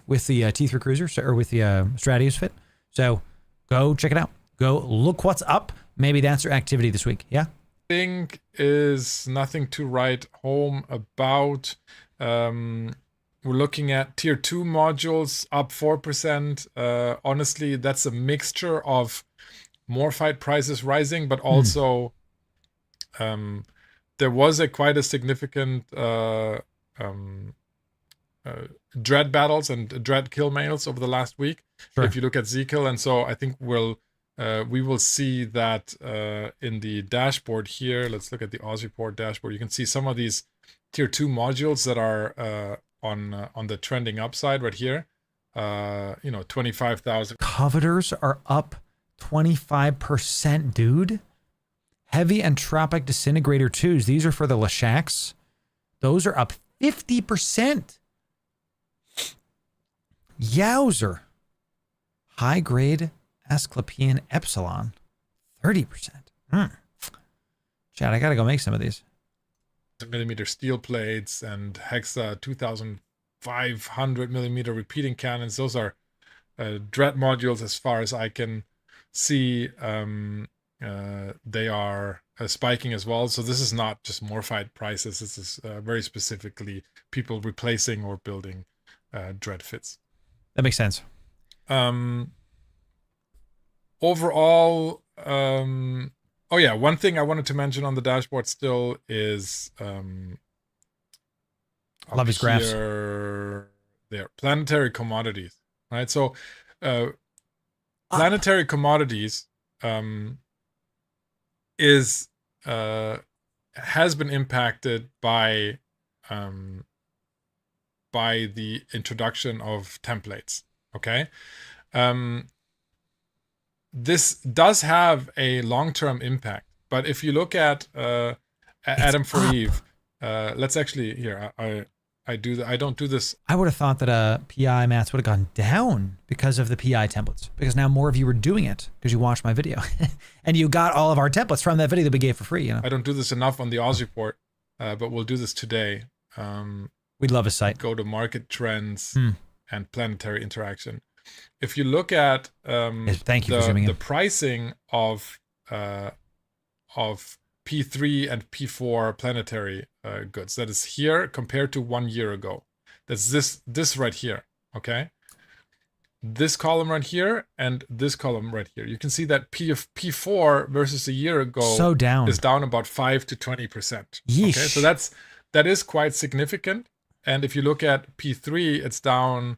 with the T3 cruiser, or with the Stratios fit. So go check it out. Go look what's up. Maybe that's your activity this week. Yeah? think is nothing to write home about. We're looking at tier 2 modules up 4%. Honestly, that's a mixture of more fight prices rising, but also there was quite a significant dread battles and dread kill mails over the last week. Sure. If you look at Z-Kill, and so I think we will see that in the dashboard here. Let's look at the Oz report dashboard. You can see some of these tier 2 modules that are on the trending upside right here. 25,000. Coveters are up 25%, dude. Heavy Entropic Disintegrator 2s. These are for the Lashaks. Those are up 50%. Yowzer. High grade Asclepian Epsilon, 30%. Chad, I gotta go make some of these. Millimeter steel plates and Hexa 2,500 millimeter repeating cannons. Those are dread modules as far as I can see. They are spiking as well. So this is not just more fight prices. This is very specifically people replacing or building dread fits. That makes sense. Overall, oh yeah, one thing I wanted to mention on the dashboard still is love his graphs. There, planetary commodities, right? So planetary commodities has been impacted by the introduction of templates. Okay. This does have a long-term impact, but if you look at Adam for Eve, let's actually here. I don't do this. I would have thought that PI mats would have gone down because of the PI templates, because now more of you were doing it because you watched my video and you got all of our templates from that video that we gave for free. You know? I don't do this enough on the Oz report, but we'll do this today. We'd love a site. Go to market trends and planetary interaction. If you look at the pricing of P3 and P4 planetary goods, that is here compared to 1 year ago. That's this right here, okay? This column right here and this column right here. You can see that P4 versus a year ago is down about 5 to 20%. Okay, so that is quite significant. And if you look at P3, it's down.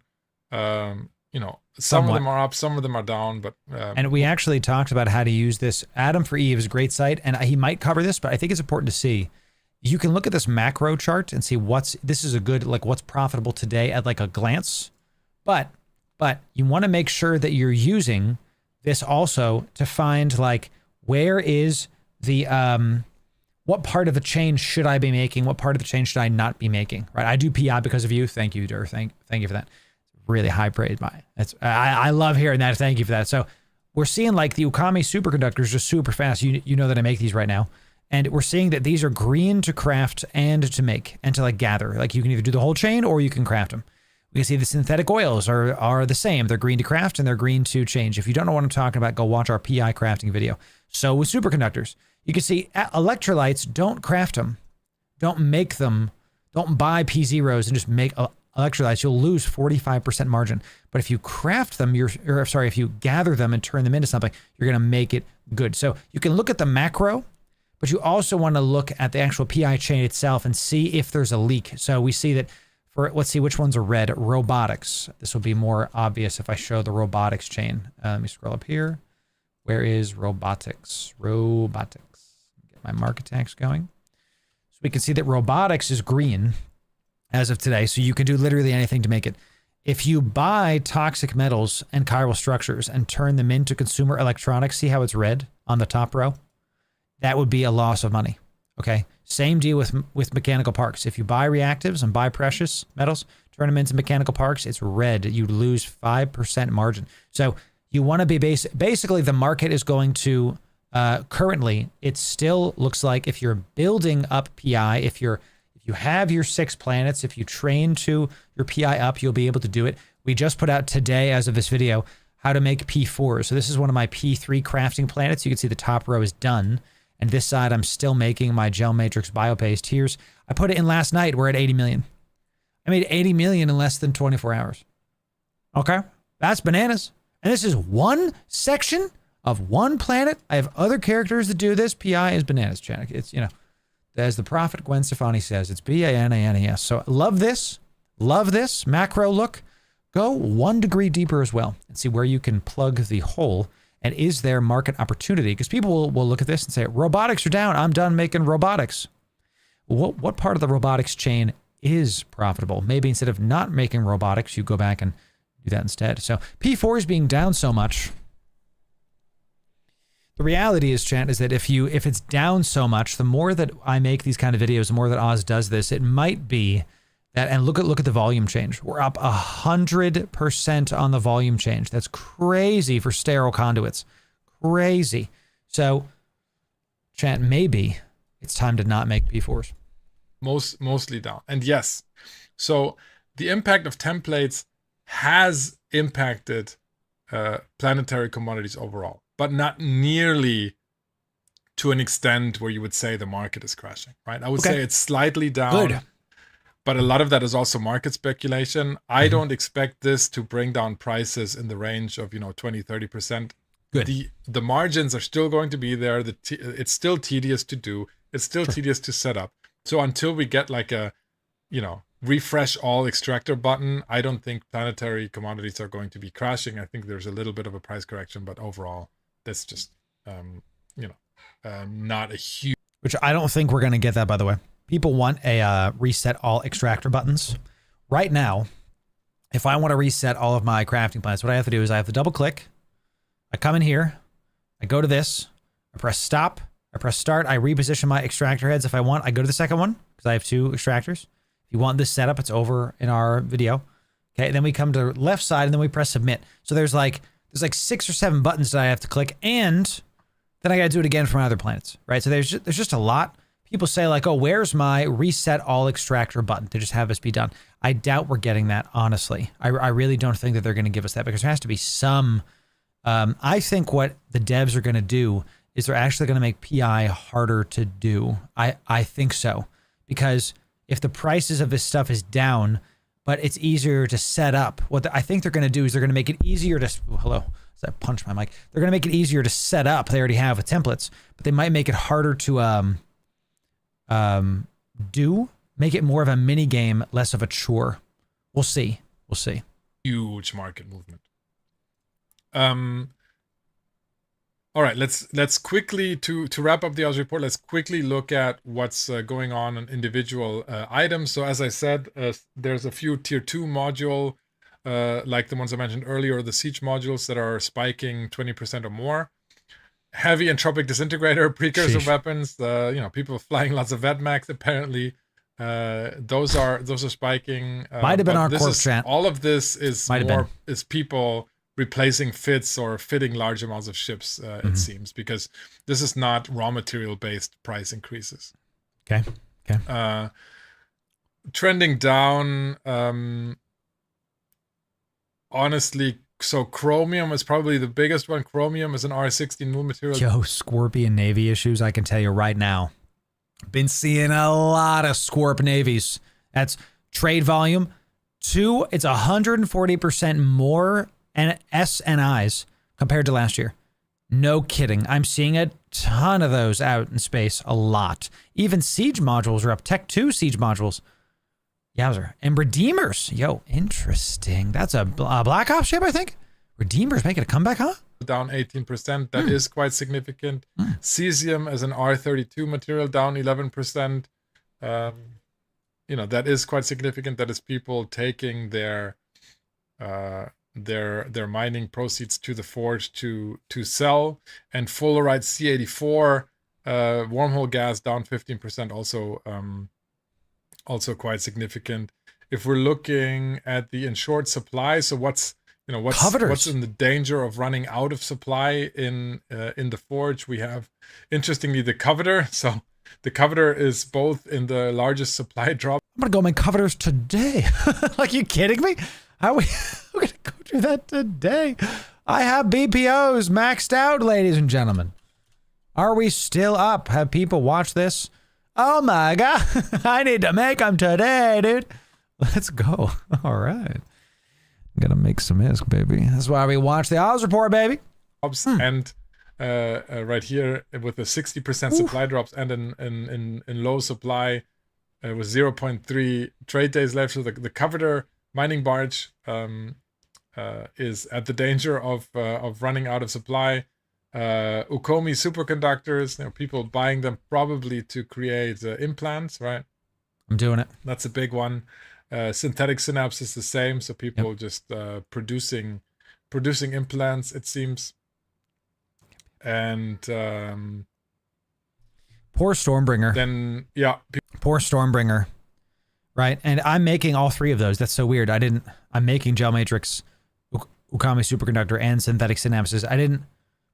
Some of them are up, some of them are down, but and we actually talked about how to use this. Adam for Eve is a great site, and he might cover this, but I think it's important to see. You can look at this macro chart and see this is a good, like, what's profitable today at like a glance, but you want to make sure that you're using this also to find like where is the what part of the chain should I be making, what part of the chain should I not be making, right? I do PI because of you. Thank you, Dur. Thank you for that. Really high praise by. I love hearing that. Thank you for that. So we're seeing like the Ukami superconductors just super fast. You know that I make these right now. And we're seeing that these are green to craft and to make and to like gather. Like you can either do the whole chain or you can craft them. We can see the synthetic oils are the same. They're green to craft and they're green to change. If you don't know what I'm talking about, go watch our PI crafting video. So with superconductors, you can see electrolytes, don't craft them. Don't make them. Don't buy P0s and just make electrolytes. You'll lose 45% margin. But if you craft them, if you gather them and turn them into something, you're going to make it good. So you can look at the macro, but you also want to look at the actual PI chain itself and see if there's a leak. So we see that For, let's see which ones are red. Robotics. This will be more obvious if I show the robotics chain. Let me scroll up here. Where is robotics? Robotics. Get my market tags going. So we can see that robotics is green as of today. So you can do literally anything to make it. If you buy toxic metals and chiral structures and turn them into consumer electronics, see how it's red on the top row? That would be a loss of money. Okay. Same deal with mechanical parks. If you buy reactives and buy precious metals, turn them into mechanical parks, it's red. You lose 5% margin. So you want to be basically the market is going to, currently, it still looks like if you're building up PI, if you have your 6 planets, if you train to your PI up, you'll be able to do it. We just put out today, as of this video, how to make P4s. So this is one of my P3 crafting planets. You can see the top row is done. And this side, I'm still making my gel matrix biopaste. Here's, I put it in last night. We're at 80 million. I made 80 million in less than 24 hours. Okay, that's bananas. And this is one section of one planet. I have other characters that do this. PI is bananas, Chanik. It's, you know, as the prophet Gwen Stefani says, it's BANANES. So love this. Love this macro look. Go 1 degree deeper as well and see where you can plug the hole. And is there market opportunity? Because people will look at this and say, robotics are down. I'm done making robotics. What part of the robotics chain is profitable? Maybe instead of not making robotics, you go back and do that instead. So P4 is being down so much. The reality is, chat, is that if it's down so much, the more that I make these kind of videos, the more that Oz does this, it might be that, and look at the volume change. We're up 100% on the volume change. That's crazy for sterile conduits. Crazy. So, chat, maybe it's time to not make P4s. Mostly down. And yes, so the impact of templates has impacted planetary commodities overall, but not nearly to an extent where you would say the market is crashing, right? I would say it's slightly down. Good. But a lot of that is also market speculation. I don't expect this to bring down prices in the range of, 20, 30%. Good. The margins are still going to be there. It's still tedious to do. It's still tedious to set up. So until we get like a, refresh all extractor button, I don't think planetary commodities are going to be crashing. I think there's a little bit of a price correction, but overall, that's just, not a huge. Which I don't think we're going to get that, by the way. People want a reset all extractor buttons. Right now, if I want to reset all of my crafting plans, what I have to do is I have to double click. I come in here. I go to this. I press stop. I press start. I reposition my extractor heads if I want. I go to the second one because I have 2 extractors. If you want this setup, it's over in our video. Okay, then we come to the left side and then we press submit. So there's like 6 or 7 buttons that I have to click, and then I got to do it again for my other planets, right? So there's just a lot. People say like, oh, where's my reset all extractor button to just have this be done? I doubt we're getting that, honestly. I really don't think that they're going to give us that because there has to be some. I think what the devs are going to do is they're actually going to make PI harder to do. I think so. Because if the prices of this stuff is down, but it's easier to set up, I think they're going to do is they're going to make it easier to, hello, I punched my mic. They're going to make it easier to set up. They already have with templates, but they might make it harder to make it more of a mini game, less of a chore. We'll see. We'll see. Huge market movement. All right, let's quickly to wrap up the Oz report. Let's quickly look at what's going on individual items. So as I said, there's a few tier 2 module, like the ones I mentioned earlier, the siege modules that are spiking 20% or more. Heavy entropic disintegrator, precursor weapons. People flying lots of Vedmax apparently. Those are spiking. Might have been our Corp chat. All of this is is people replacing fits or fitting large amounts of ships. It seems, because this is not raw material based price increases. Okay. Trending down. Honestly. So chromium is probably the biggest one. Chromium is an R16 new material. Yo, Scorpion Navy issues, I can tell you right now. Been seeing a lot of Scorp Navies. That's trade volume. 2, it's 140% more SNIs compared to last year. No kidding. I'm seeing a ton of those out in space. A lot. Even siege modules are up. Tech 2 siege modules. Yowzer. And Redeemers. Yo, interesting. That's a Black Ops ship, I think. Redeemers making a comeback, huh? Down 18%. That is quite significant. Cesium as an R32 material down 11%. You know, that is quite significant. That is people taking their mining proceeds to the forge to sell. And Fullerite C84 wormhole gas down 15%, also quite significant. If we're looking at the in short supply, so what's in the danger of running out of supply in the forge, we have interestingly the Coveter. So the Coveter is both in the largest supply drop. I'm gonna go make Coveters today. Like, you kidding me? How we we're gonna go do that today? I have BPOs maxed out, ladies and gentlemen. Are we still up? Have people watched this? Oh my god, I need to make them today, dude. Let's go. All right. I'm gonna make some ISK, baby. That's why we watch the Oz Report, baby. And right here with the 60% supply drops and in low supply with 0.3 trade days left. So the Coveter mining barge is at the danger of running out of supply. Ukomi superconductors, people buying them probably to create implants, right? I'm doing it. That's a big one. Synthetic synapse is the same, so people just producing implants, it seems. And poor Stormbringer. Then poor Stormbringer. Right, and I'm making all three of those. That's so weird. I'm making gel matrix, Ukami superconductor, and synthetic synapses. I didn't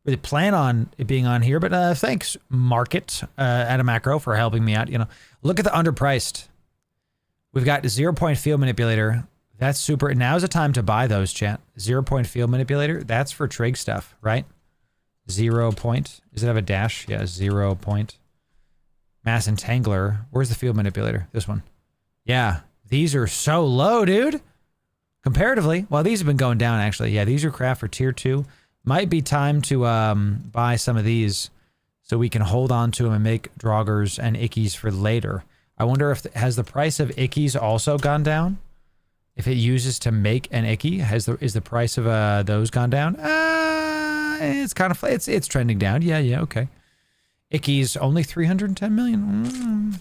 really plan on it being on here, but thanks, Market at a macro, for helping me out. Look at the underpriced. We've got 0-point field manipulator. That's super. Now's the time to buy those, chat. 0-point field manipulator. That's for trig stuff, right? 0 point. Does it have a dash? Yeah, 0 point. Mass entangler. Where's the field manipulator? This one. Yeah, these are so low, dude. Comparatively. Well, these have been going down, actually. Yeah, these are craft for tier 2. Might be time to buy some of these so we can hold on to them and make Draugrs and Ickies for later. I wonder if has the price of Ickies also gone down? If it uses to make an Icky, is the price of those gone down? It's kind of it's trending down. Yeah, okay. Ickies only 310 million.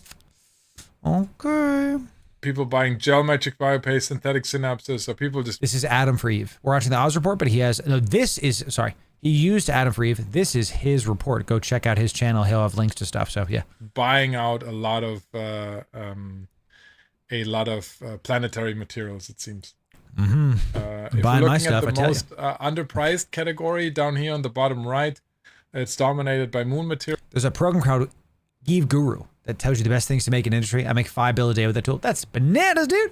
Okay. People buying gel matrix biopaste, synthetic synapses, so people just... This is Adam for Eve. We're watching the Oz report, but he used Adam for Eve. This is his report. Go check out his channel. He'll have links to stuff, so yeah. Buying out a lot of planetary materials, it seems. Mm-hmm. If buying we're my looking stuff, at the most underpriced category down here on the bottom right, it's dominated by moon material. There's a program called Give Guru that tells you the best things to make in industry. I make 5 bill a day with that tool. That's bananas, dude.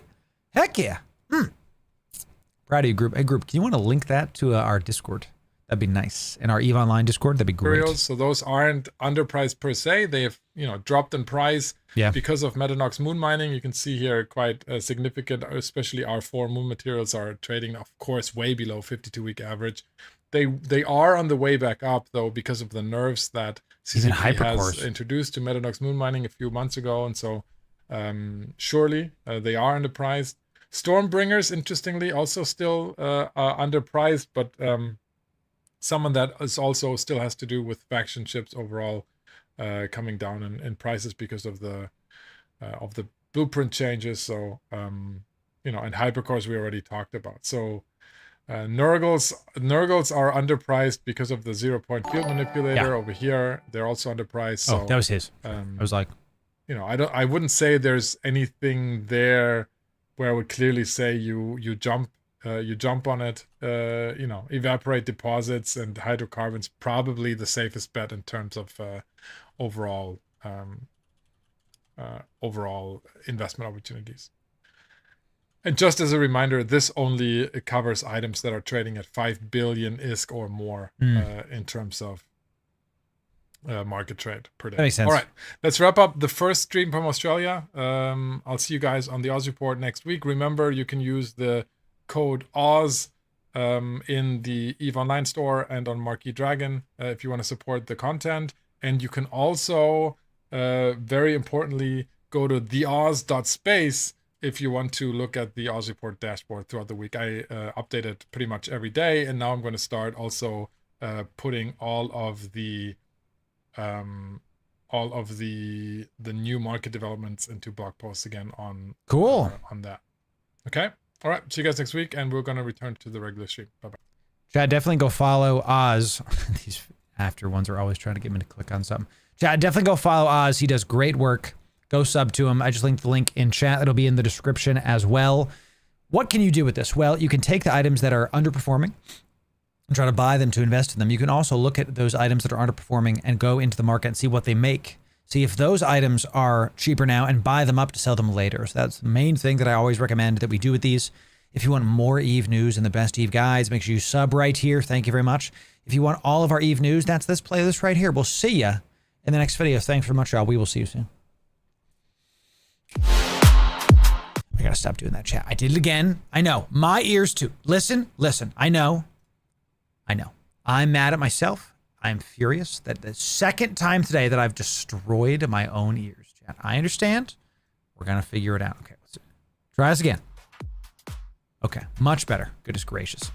Heck yeah. Proud of you, group. Hey, group, can you want to link that to our Discord? That'd be nice. In our EVE Online Discord, that'd be great. So those aren't underpriced per se. They have, dropped in price because of Metanox moon mining. You can see here quite significant, especially our 4 moon materials are trading, of course, way below 52-week average. They are on the way back up, though, because of the nerfs that CCP has introduced to Metanox moon mining a few months ago. And so surely they are underpriced. Stormbringers, interestingly, also still underpriced, but someone that is also still has to do with faction ships overall coming down in prices because of the blueprint changes. So and hypercores we already talked about. So Nurgles are underpriced because of the 0-point field manipulator over here. They're also underpriced. So, that was his. I was like, I wouldn't say there's anything there where I would clearly say you jump on it. Evaporate deposits and hydrocarbons probably the safest bet in terms of overall investment opportunities. And just as a reminder, this only covers items that are trading at 5 billion ISK or more in terms of market trade per day. That makes sense. All right, let's wrap up the first stream from Australia. I'll see you guys on the Oz Report next week. Remember, you can use the code Oz in the EVE Online store and on Marquee Dragon if you want to support the content. And you can also, very importantly, go to theoz.space if you want to look at the Oz Report dashboard throughout the week, I update it pretty much every day, and now I'm going to start also putting all of the new market developments into blog posts again on on that. Okay. All right. See you guys next week, and we're going to return to the regular stream. Bye-bye. Chad, definitely go follow Oz. These after ones are always trying to get me to click on something. Chad, definitely go follow Oz. He does great work. Go sub to him. I just linked the link in chat. It'll be in the description as well. What can you do with this? Well, you can take the items that are underperforming and try to buy them to invest in them. You can also look at those items that are underperforming and go into the market and see what they make. See if those items are cheaper now and buy them up to sell them later. So that's the main thing that I always recommend that we do with these. If you want more EVE news and the best EVE guides, make sure you sub right here. Thank you very much. If you want all of our EVE news, that's this playlist right here. We'll see ya in the next video. Thanks very much, y'all. We will see you soon. I gotta stop doing that chat. I did it again. I know. My ears too. Listen. I know. I'm mad at myself. I'm furious that the second time today that I've destroyed my own ears. Chat. I understand. We're gonna figure it out. Okay, let's try this again. Okay, much better. Goodness gracious.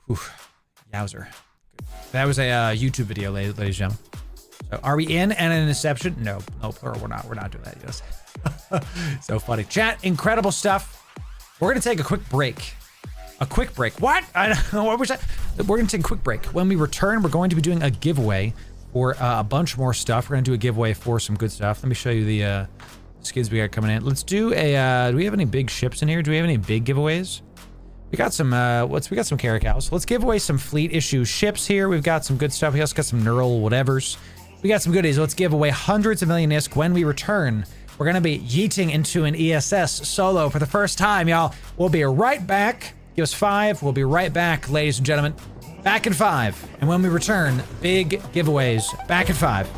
Whew. Yowzer. That was a YouTube video, ladies and gentlemen. So are we in and an inception? No, plural. We're not doing that. Yes. So funny. Chat, incredible stuff. We're gonna take a quick break. A quick break. What? I don't know. What was that? We're gonna take a quick break. When we return, we're going to be doing a giveaway for a bunch more stuff. We're gonna do a giveaway for some good stuff. Let me show you the skins we got coming in. Let's do a. Do we have any big ships in here? Do we have any big giveaways? We got some. We got some Caracows. Let's give away some fleet issue ships here. We've got some good stuff. We also got some neural whatevers. We got some goodies. Let's give away hundreds of million ISK when we return. We're gonna be yeeting into an ESS solo for the first time, y'all. We'll be right back. Give us 5. We'll be right back, ladies and gentlemen. Back in 5. And when we return, big giveaways. Back in 5.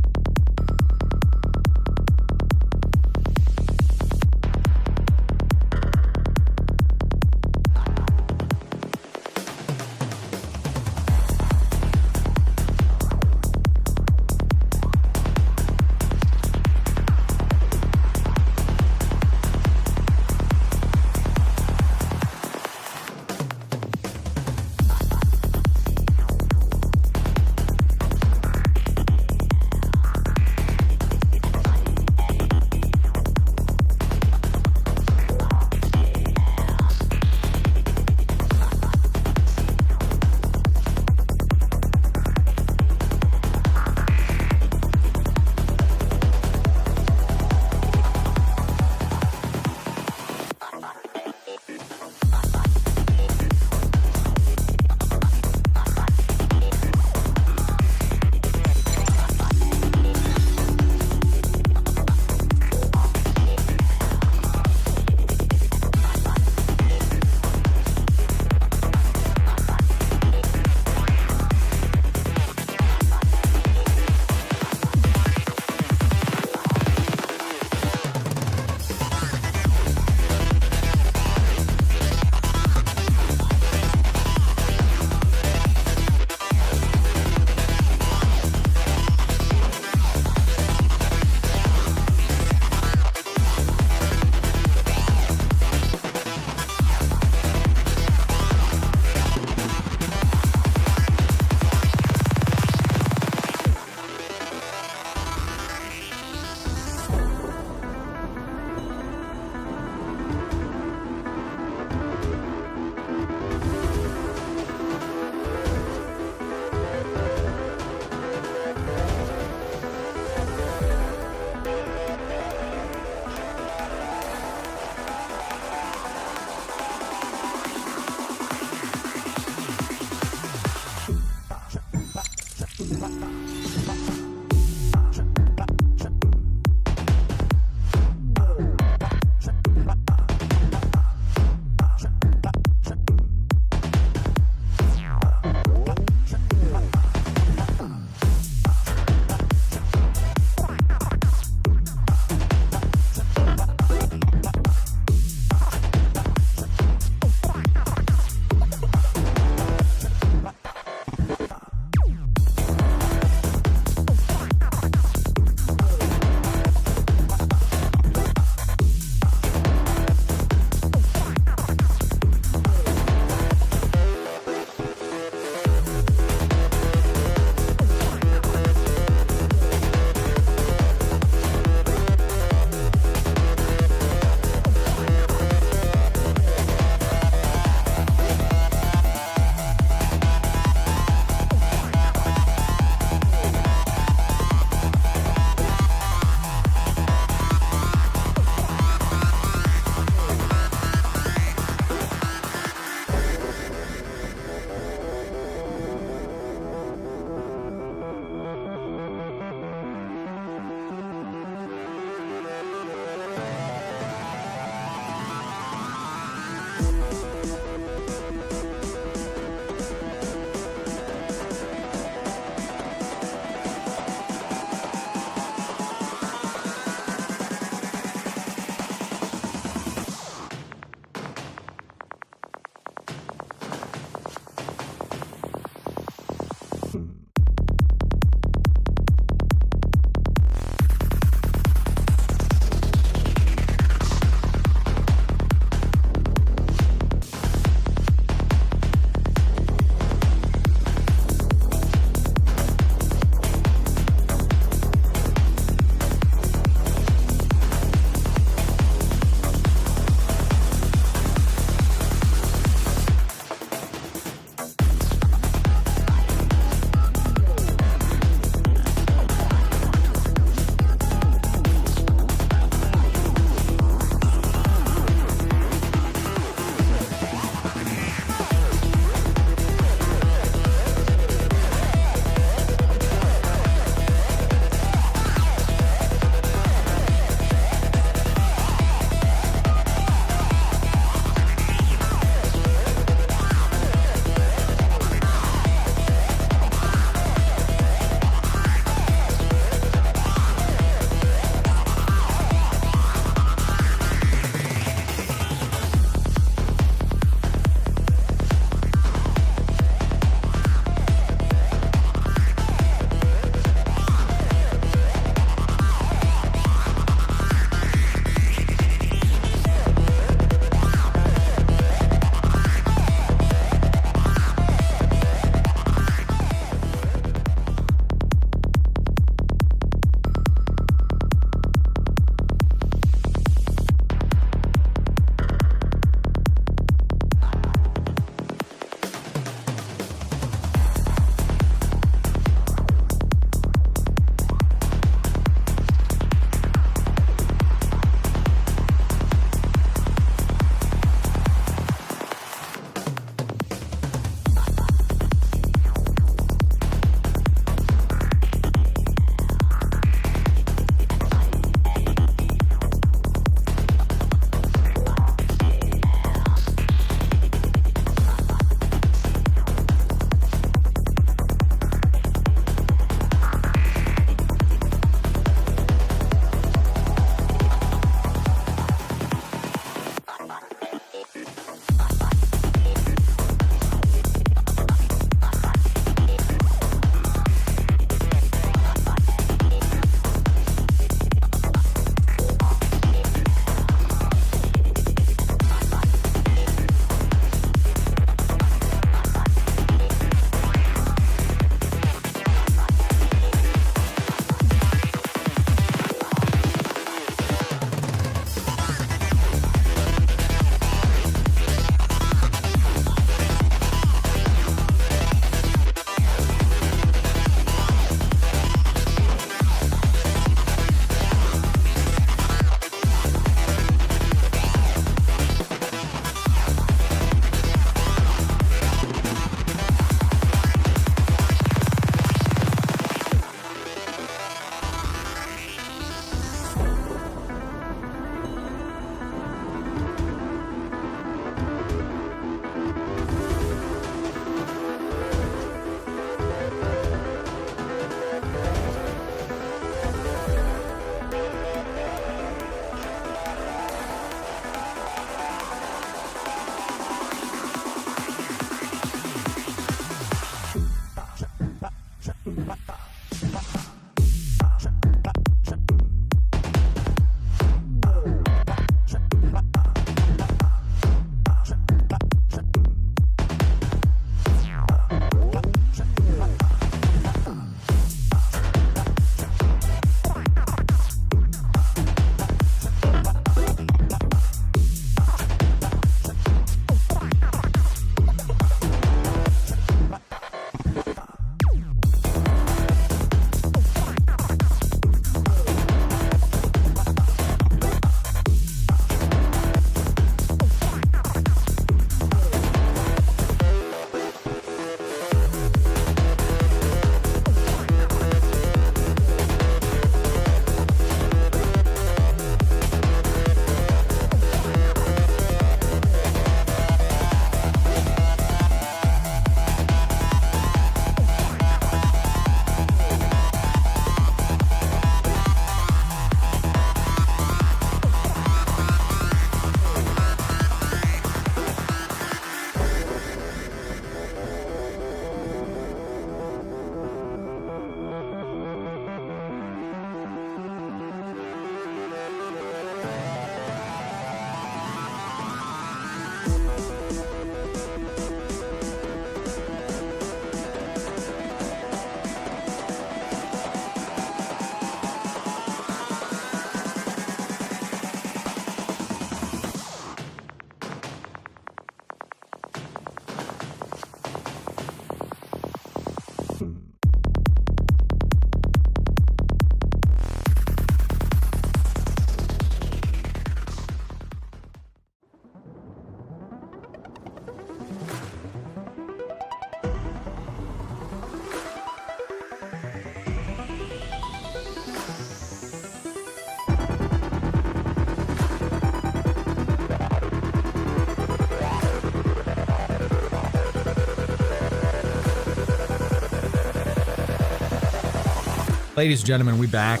Ladies and gentlemen, we back.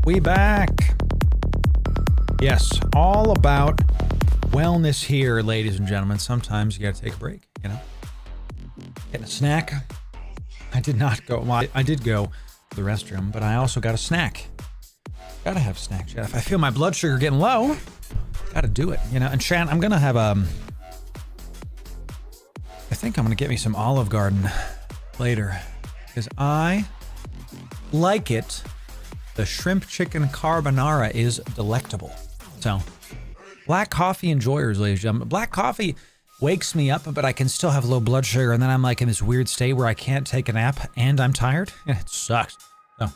We back. Yes, all about wellness here, ladies and gentlemen. Sometimes you gotta take a break, you know? Getting a snack. I did not go, well, I did go to the restroom, but I also got a snack. Gotta have a snack, Jeff. If I feel my blood sugar getting low, gotta do it, you know? And Chan, I'm gonna have, I think I'm gonna get me some Olive Garden later, because I like it. The shrimp chicken carbonara is delectable. So, black coffee enjoyers, ladies and gentlemen. Black coffee wakes me up, but I can still have low blood sugar, and then I'm like in this weird state where I can't take a nap, and I'm tired. It sucks. So,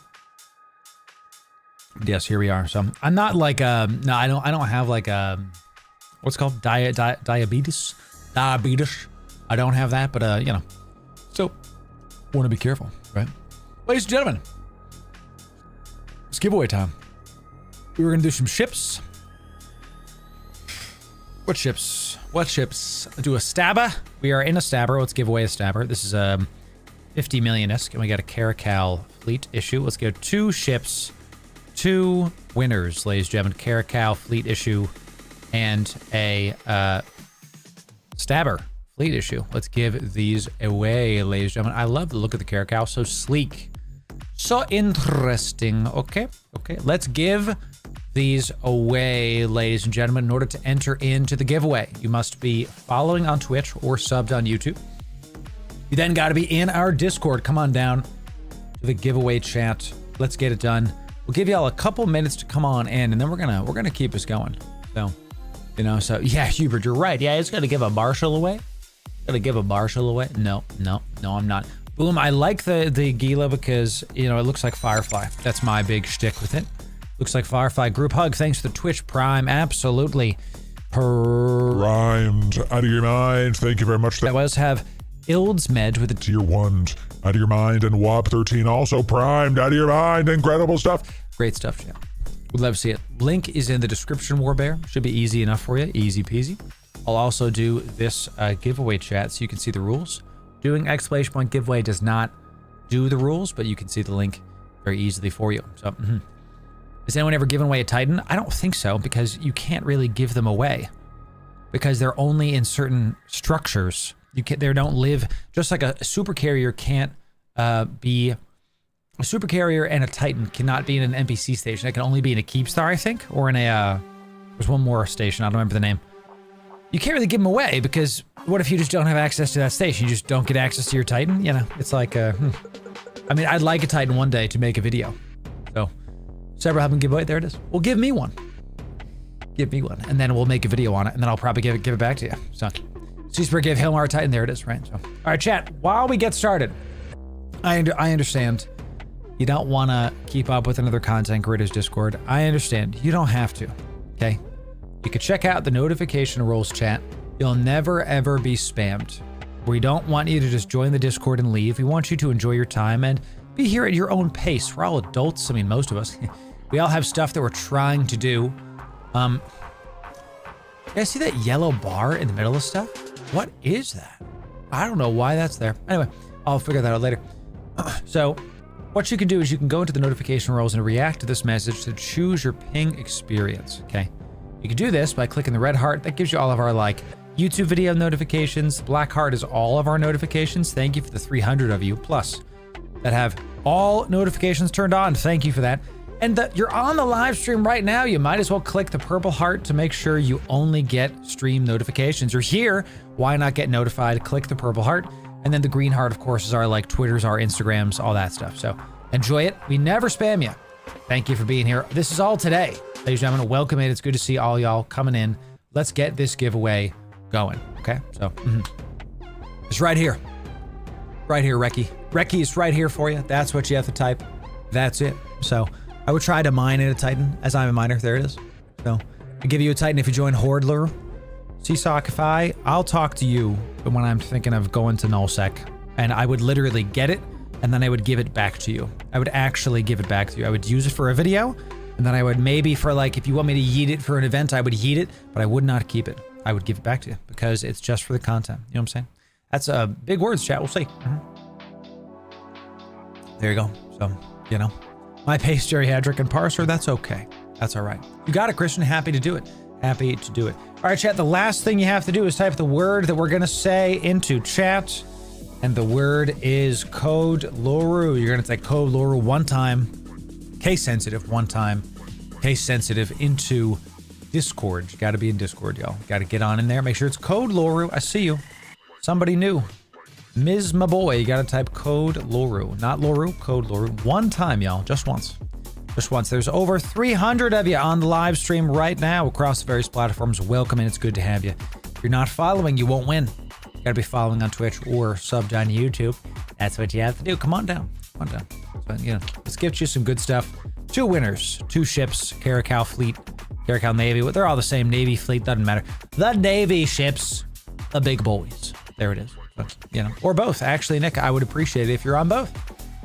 yes, here we are. So, I'm not like, no, I don't have like, what's it called? Diabetes? Diabetes. I don't have that, but, you know, so, want to be careful, right? Ladies and gentlemen, it's giveaway time. We were going to do some ships. What ships? What ships? Do a stabber. We are in a stabber. Let's give away a stabber. This is a 50 million-esque, and we got a Caracal fleet issue. Let's go 2 ships, 2 winners, ladies and gentlemen. Caracal fleet issue and a stabber fleet issue. Let's give these away, ladies and gentlemen. I love the look of the Caracal. So sleek. So interesting. Okay. Okay. Let's give these away, ladies and gentlemen. In order to enter into the giveaway, you must be following on Twitch or subbed on YouTube. You then got to be in our Discord. Come on down to the giveaway chat. Let's get it done. We'll give y'all a couple minutes to come on in, and then we're gonna keep us going. So, you know, so yeah, Hubert, you're right. Yeah, it's gonna give a Marshall away. Gonna give a Marshall away? No, I'm not. Boom, I like the Gila because, you know, it looks like Firefly. That's my big shtick with it. Looks like Firefly. Group hug, thanks to the Twitch Prime. Absolutely. Primed out of your mind. Thank you very much. That was have Ildsmed with a Tier 1 out of your mind, and WAP13 also primed out of your mind. Incredible stuff. Great stuff, Jim. Would love to see it. Link is in the description, Warbear. Should be easy enough for you. Easy peasy. I'll also do this giveaway chat so you can see the rules. Doing exclamation point giveaway does not do the rules, but you can see the link very easily for you. So, has anyone ever given away a Titan? I don't think so, because you can't really give them away because they're only in certain structures. They don't live, just like a super carrier can't be, a super carrier and a Titan cannot be in an NPC station. It can only be in a Keepstar, I think, or in a, there's one more station, I don't remember the name. You can't really give them away because what if you just don't have access to that station? You just don't get access to your Titan? You know, it's like, I mean, I'd like a Titan one day to make a video. So, several have them give away. There it is. Well, give me one. Give me one. And then we'll make a video on it. And then I'll probably give it back to you. So, Seasburg gave Hilmar a Titan. There it is, right? So, all right, chat. While we get started, I understand you don't want to keep up with another content creator's Discord. I understand. You don't have to, okay? You can check out the notification rules chat. You'll never ever be spammed. We don't want you to just join the Discord and leave. We want you to enjoy your time and be here at your own pace. We're all adults. I mean, most of us. We all have stuff that we're trying to do. You guys see that yellow bar in the middle of stuff? What is that? I don't know why that's there. Anyway, I'll figure that out later. So, what you can do is you can go into the notification roles and react to this message to choose your ping experience, okay? You can do this by clicking the red heart. That gives you all of our, like, YouTube video notifications. The black heart is all of our notifications. Thank you for the 300 of you, plus, that have all notifications turned on. Thank you for that. And that you're on the live stream right now, you might as well click the purple heart to make sure you only get stream notifications. You're here, why not get notified? Click the purple heart. And then the green heart, of course, is our, like, Twitters, our Instagrams, all that stuff. So enjoy it. We never spam you. Thank you for being here. This is all today. Ladies and gentlemen, welcome in. It's good to see all y'all coming in. Let's get this giveaway going, okay? So, it's right here. Right here, Reki. Reki is right here for you. That's what you have to type. That's it. So, I would try to mine in a Titan, as I'm a miner. There it is. So, I give you a Titan if you join Hordler. Seesaw, I'll talk to you when I'm thinking of going to nullsec, and I would literally get it, and then I would give it back to you. I would actually give it back to you. I would use it for a video, and then I would maybe for, like, if you want me to yeet it for an event, I would yeet it, but I would not keep it. I would give it back to you because it's just for the content. You know what I'm saying? That's big words, chat. We'll see. There you go. So, you know, my pace geriatric and parser, that's okay. That's all right. You got it, Christian. Happy to do it. Happy to do it. All right, chat. The last thing you have to do is type the word that we're going to say into chat. And the word is code Loru. You're going to type code Loru one time. Case sensitive one time. Case sensitive into Discord. You got to be in Discord, y'all. Got to get on in there. Make sure it's code Loru. I see you. Somebody new. Ms. My boy, you got to type code Loru. Not Loru, code Loru. One time, y'all. Just once. Just once. There's over 300 of you on the live stream right now across the various platforms. Welcome, and it's good to have you. If you're not following, you won't win. You got to be following on Twitch or subbed on YouTube. That's what you have to do. Come on down. Come on down. So, you know, let's get you some good stuff. 2 winners, 2 ships, Caracal Fleet, Caracal Navy. They're all the same. Navy Fleet, doesn't matter. The Navy ships, the big boys. There it is. But, you know, or both. Actually, Nick, I would appreciate it if you're on both.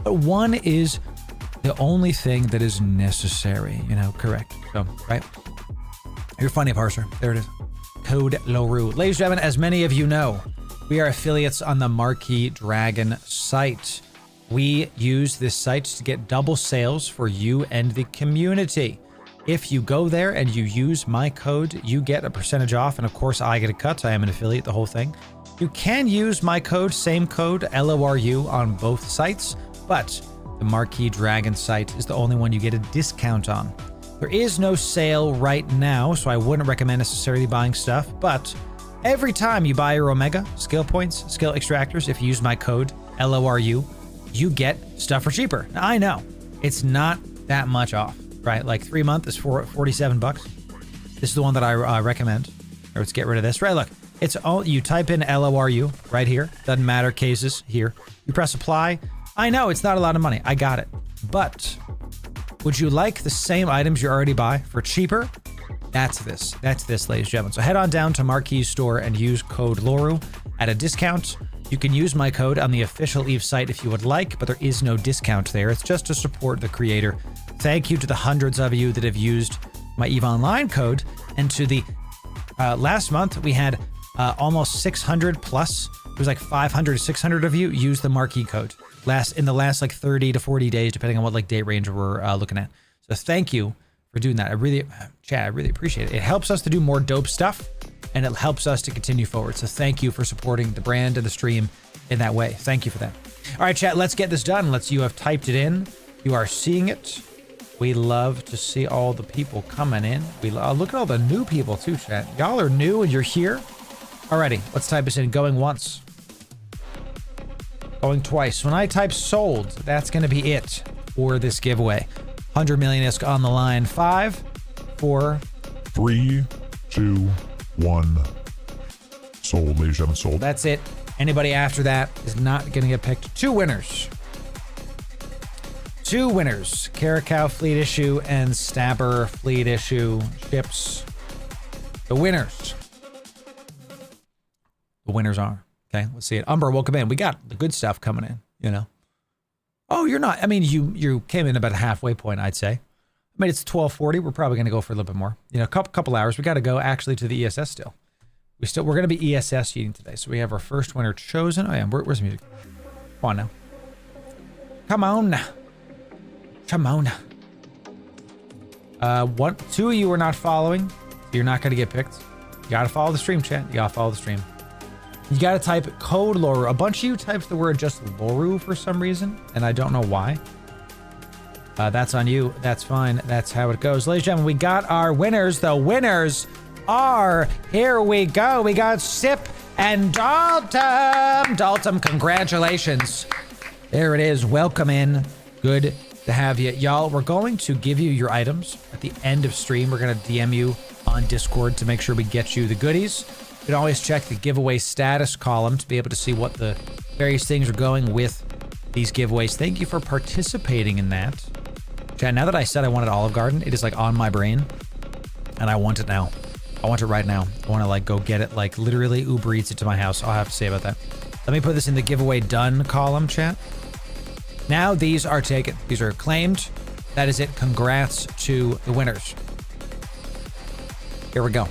But one is the only thing that is necessary, you know, correct. So, right? You're funny, parser. There it is. Code Loru. Ladies and gentlemen, as many of you know, we are affiliates on the Marquee Dragon site. We use this site to get double sales for you and the community. If you go there and you use my code, you get a percentage off. And of course, I get a cut. I am an affiliate, the whole thing. You can use my code, same code, LORU, on both sites, but the Marquee Dragon site is the only one you get a discount on. There is no sale right now, so I wouldn't recommend necessarily buying stuff, but every time you buy your Omega, skill points, skill extractors, if you use my code, LORU, you get stuff for cheaper. Now, I know, it's not that much off, right? Like 3 months is for $47. This is the one that I recommend. Or let's get rid of this. Right, look. It's all, you type in LORU right here. Doesn't matter, cases here. You press apply. I know it's not a lot of money. I got it. But would you like the same items you already buy for cheaper? That's this. That's this, ladies and gentlemen. So head on down to Marquee's store and use code Loru at a discount. You can use my code on the official EVE site if you would like, but there is no discount there. It's just to support the creator. Thank you to the hundreds of you that have used my EVE Online code. And to the last month, we had almost 600 plus. It was like 500 to 600 of you use the Marquee code in the last like 30 to 40 days, depending on what like date range we're looking at. So thank you for doing that. I really appreciate it. It helps us to do more dope stuff, and it helps us to continue forward. So thank you for supporting the brand and the stream in that way. Thank you for that. All right, chat, let's get this done. You have typed it in. You are seeing it. We love to see all the people coming in. We look at all the new people too, chat. Y'all are new and you're here. Alrighty, let's type this in. Going once. Going twice. When I type sold, that's going to be it for this giveaway. 100 million ISK on the line. 5, 4, 3, 2, 1. Sold, ladies and gentlemen, sold. That's it. Anybody after that is not going to get picked. 2 winners. 2 winners. Caracal Fleet Issue and Stabber Fleet Issue ships. The winners. The winners are. Okay, let's see it. Umber, welcome in. We got the good stuff coming in, you know. Oh, you're not. I mean, you came in about a halfway point, I'd say. I mean, it's 12:40. We're probably going to go for a little bit more. You know, a couple hours. We got to go actually to the ESS still. We're going to be ESS eating today. So we have our first winner chosen. Oh, yeah. Where's the music? Come on now. Come on now. Come on now. 2 of you are not following. So you're not going to get picked. You got to follow the stream, chat. You got to follow the stream. You got to type code Loru. A bunch of you typed the word just Loru for some reason, and I don't know why. That's on you. That's fine. That's how it goes. Ladies and gentlemen, we got our winners. The winners are, here we go. We got Sip and Dalton. Dalton, congratulations. There it is. Welcome in. Good to have you. Y'all, we're going to give you your items at the end of stream. We're going to DM you on Discord to make sure we get you the goodies. You can always check the giveaway status column to be able to see what the various things are going with these giveaways. Thank you for participating in that. Chat, now that I said I wanted Olive Garden, it is like on my brain, and I want it now. I want it right now. I want to like go get it, like literally Uber Eats it to my house. I'll have to say about that. Let me put this in the giveaway done column, chat. Now these are taken. These are claimed. That is it. Congrats to the winners. Here we go.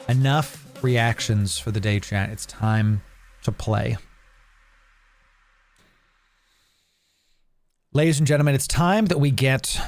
Enough reactions for the day, chat. It's time to play. Ladies and gentlemen, it's time that we get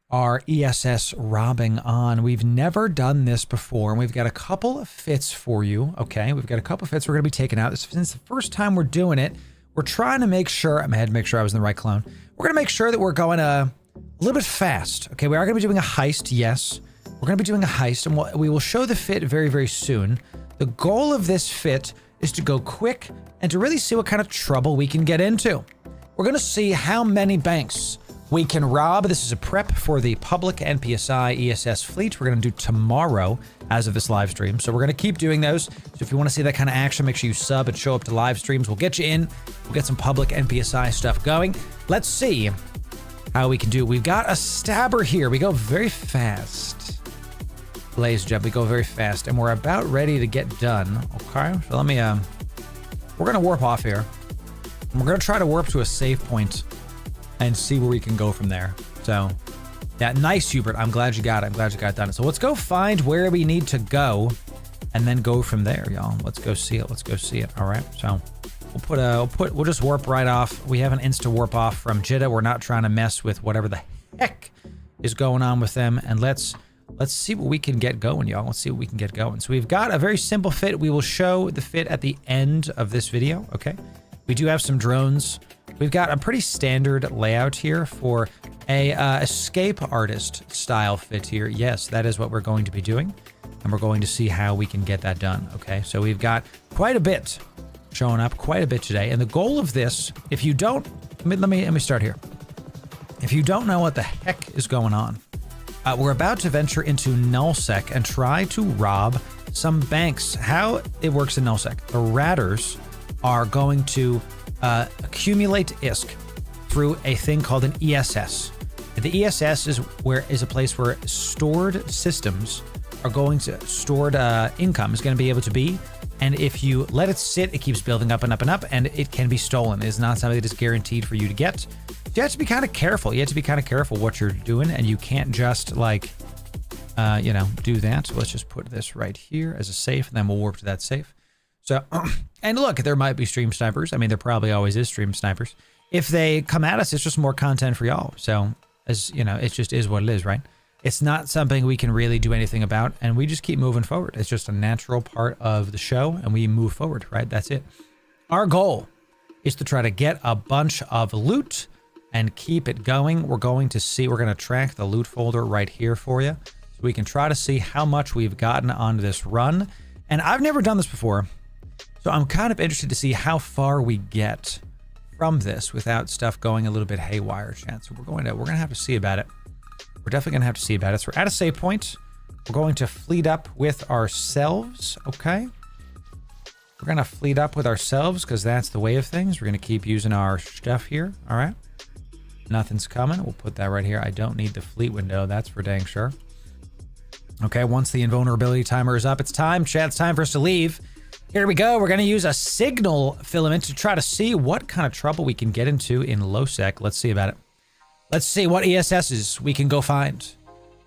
our ESS robbing on. We've never done this before, and we've got a couple of fits for you, okay? We've got a couple of fits we're going to be taking out. Since the first time we're doing it, we're trying to make sure, I had to make sure I was in the right clone. We're going to make sure that we're going a little bit fast, okay? We are going to be doing a heist, yes. We're going to be doing a heist, and we will show the fit very, very soon. The goal of this fit is to go quick and to really see what kind of trouble we can get into. We're going to see how many banks we can rob. This is a prep for the public NPSI ESS fleet. We're going to do tomorrow as of this live stream. So we're going to keep doing those. So if you want to see that kind of action, make sure you sub and show up to live streams. We'll get you in. We'll get some public NPSI stuff going. Let's see how we can do. We've got a stabber here. We go very fast. Blaze jump. We go very fast. And we're about ready to get done. Okay. So let me, we're going to warp off here. And we're going to try to warp to a safe point and see where we can go from there. So, yeah, nice, Hubert. I'm glad you got it. I'm glad you got it done. So let's go find where we need to go and then go from there, y'all. Let's go see it. Let's go see it. All right. So we'll just warp right off. We have an insta warp off from Jeddah. We're not trying to mess with whatever the heck is going on with them. And let's see what we can get going, y'all. Let's see what we can get going. So we've got a very simple fit. We will show the fit at the end of this video. Okay. We do have some drones. We've got a pretty standard layout here for a escape artist style fit here. Yes, that is what we're going to be doing. And we're going to see how we can get that done. Okay, so we've got quite a bit showing up, quite a bit today. And the goal of this, if you don't, let me start here. If you don't know what the heck is going on, we're about to venture into nullsec and try to rob some banks. How it works in nullsec, the ratters are going to accumulate ISK through a thing called an ESS. The ESS is a place where stored systems are going to stored income is going to be able to be, and if you let it sit, it keeps building up and up and up, and it can be stolen. It is not something that is guaranteed for you to get. You have to be kind of careful. You have to be kind of careful what you're doing, and you can't just like, do that. So let's just put this right here as a safe, and then we'll warp to that safe. So, and look, there might be stream snipers. I mean, there probably always is stream snipers. If they come at us, it's just more content for y'all. So, as you know, it just is what it is, right? It's not something we can really do anything about, and we just keep moving forward. It's just a natural part of the show, and we move forward, right? That's it. Our goal is to try to get a bunch of loot and keep it going. We're going to track the loot folder right here for you, so we can try to see how much we've gotten on this run. And I've never done this before. So I'm kind of interested to see how far we get from this without stuff going a little bit haywire, chat. So we're gonna have to see about it. We're definitely gonna have to see about it. So we're at a save point. We're going to fleet up with ourselves, okay? We're gonna fleet up with ourselves because that's the way of things. We're gonna keep using our stuff here, all right? Nothing's coming. We'll put that right here. I don't need the fleet window, that's for dang sure. Okay, once the invulnerability timer is up, it's time, chat. It's time for us to leave. Here we go. We're going to use a signal filament to try to see what kind of trouble we can get into in low-sec. Let's see about it. Let's see what ESSs we can go find.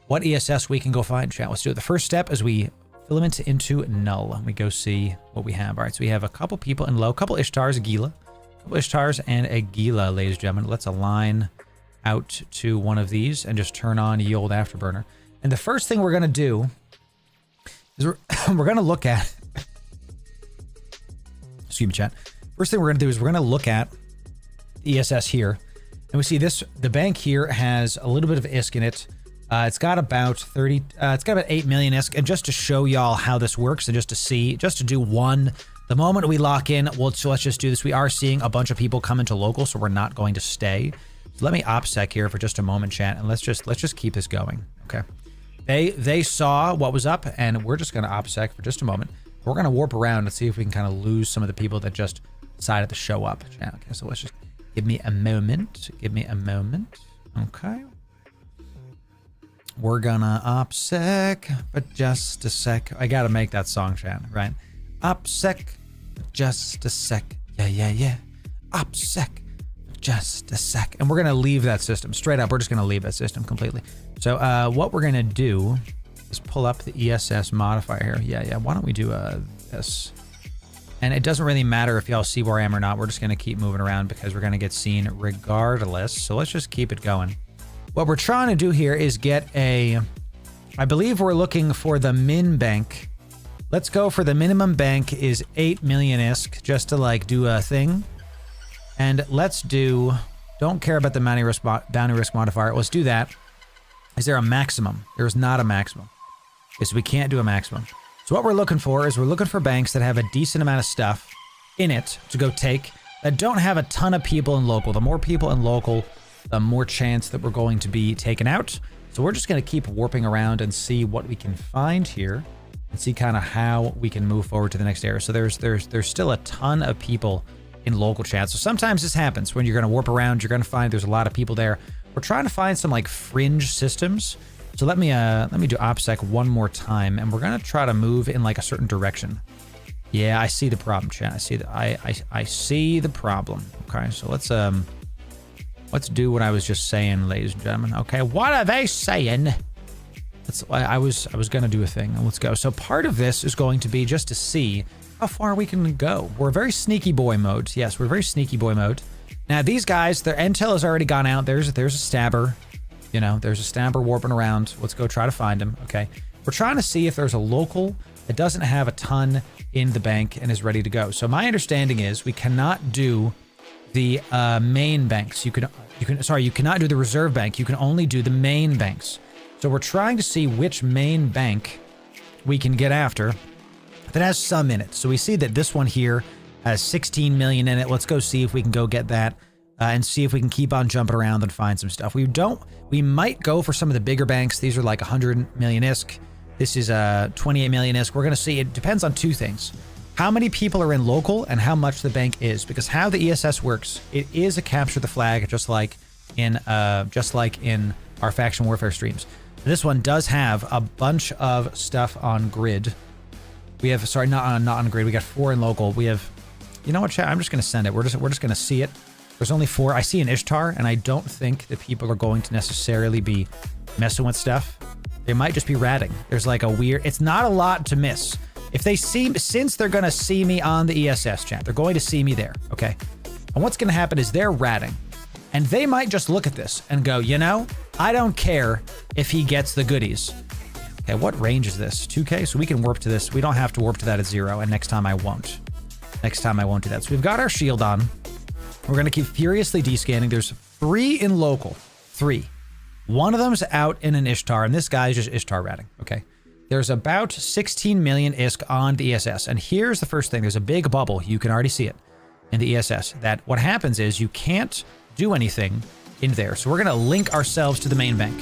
What ESS we can go find, chat. Let's do it. The first step is we filament into null. We go see what we have. All right, so we have a couple people in low, a couple Ishtars, a Gila. A couple Ishtars and a Gila, ladies and gentlemen. Let's align out to one of these and just turn on ye old afterburner. And the first thing we're going to do is we're going to look at... Excuse me, chat. First thing we're going to do is we're going to look at the ESS here. And we see this, the bank here has a little bit of ISK in it. It's got about 8 million ISK. And just to show y'all how this works and just to do one, the moment we lock in, so let's just do this. We are seeing a bunch of people come into local, so we're not going to stay. So let me OPSEC here for just a moment, chat, and let's just keep this going. Okay. They saw what was up, and we're just going to OPSEC for just a moment. We're going to warp around and see if we can kind of lose some of the people that just decided to show up. Okay, so let's just give me a moment. Give me a moment. Okay. We're gonna OPSEC, but just a sec. I gotta make that song, chat, right? OPSEC, just a sec. Yeah. OPSEC, just a sec. And we're gonna leave that system. Straight up, we're just gonna leave that system completely. So what we're gonna do is pull up the ESS modifier here. Yeah. Why don't we do this? And it doesn't really matter if y'all see where I am or not. We're just going to keep moving around because we're going to get seen regardless. So let's just keep it going. What we're trying to do here is get a... I believe we're looking for the min bank. Let's go for the minimum bank is 8 million ISK just to like do a thing. And let's do... Don't care about the bounty risk modifier. Let's do that. Is there a maximum? There's not a maximum. Okay, so we can't do a maximum. So what we're looking for is we're looking for banks that have a decent amount of stuff in it to go take that don't have a ton of people in local. The more people in local, the more chance that we're going to be taken out. So we're just going to keep warping around and see what we can find here and see kind of how we can move forward to the next area. So there's still a ton of people in local chat. So sometimes this happens when you're going to warp around, you're going to find there's a lot of people there. We're trying to find some like fringe systems. So let me do OPSEC one more time, and we're gonna try to move in like a certain direction. Yeah, I see the problem, chat. I see the problem. Okay, so let's do what I was just saying, ladies and gentlemen. Okay, what are they saying? I was gonna do a thing. Let's go. So part of this is going to be just to see how far we can go. We're very sneaky boy mode. Yes, we're very sneaky boy mode. Now these guys, their intel has already gone out. There's a stabber. You know, there's a stabber warping around. Let's go try to find him. Okay. We're trying to see if there's a local that doesn't have a ton in the bank and is ready to go. So my understanding is we cannot do the main banks. You cannot do the reserve bank. You can only do the main banks. So we're trying to see which main bank we can get after that has some in it. So we see that this one here has 16 million in it. Let's go see if we can go get that. And see if we can keep on jumping around and find some stuff. We might go for some of the bigger banks. These are like 100 million ISK. This is 28 million ISK. We're going to see, it depends on two things. How many people are in local and how much the bank is. Because how the ESS works, it is a capture the flag, just like in our faction warfare streams. This one does have a bunch of stuff on grid. We have, sorry, not on grid. We got 4 in local. We have, you know what, chat? I'm just going to send it. We're just going to see it. There's only 4. I see an Ishtar, and I don't think that people are going to necessarily be messing with stuff. They might just be ratting. There's like a weird... It's not a lot to miss. If they see... Since they're going to see me on the ESS chat, they're going to see me there, okay? And what's going to happen is they're ratting. And they might just look at this and go, you know, I don't care if he gets the goodies. Okay, what range is this? 2K? So we can warp to this. We don't have to warp to that at 0, and next time I won't. Next time I won't do that. So we've got our shield on. We're going to keep furiously descanning. There's 3 in local. 3. One of them's out in an Ishtar, and this guy's just Ishtar ratting, okay? There's about 16 million ISK on the ESS, and here's the first thing. There's a big bubble. You can already see it in the ESS. That what happens is you can't do anything in there. So we're going to link ourselves to the main bank.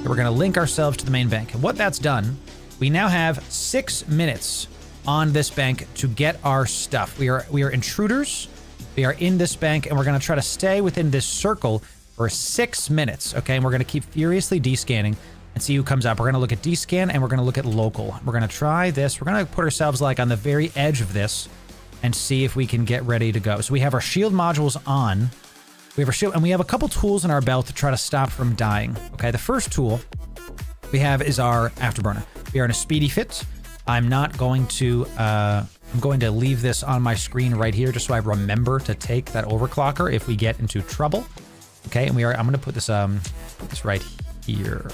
We're going to link ourselves to the main bank. And what that's done, we now have 6 minutes on this bank to get our stuff. We are intruders. We are in this bank, and we're going to try to stay within this circle for 6 minutes, okay? And we're going to keep furiously descanning and see who comes up. We're going to look at descan, and we're going to look at local. We're going to try this. We're going to put ourselves like on the very edge of this and see if we can get ready to go. So we have our shield modules on. We have our shield, and we have a couple tools in our belt to try to stop from dying, okay? The first tool we have is our afterburner. We are in a speedy fit. I'm not going to... I'm going to leave this on my screen right here just so I remember to take that overclocker if we get into trouble. Okay, and I'm going to put this right here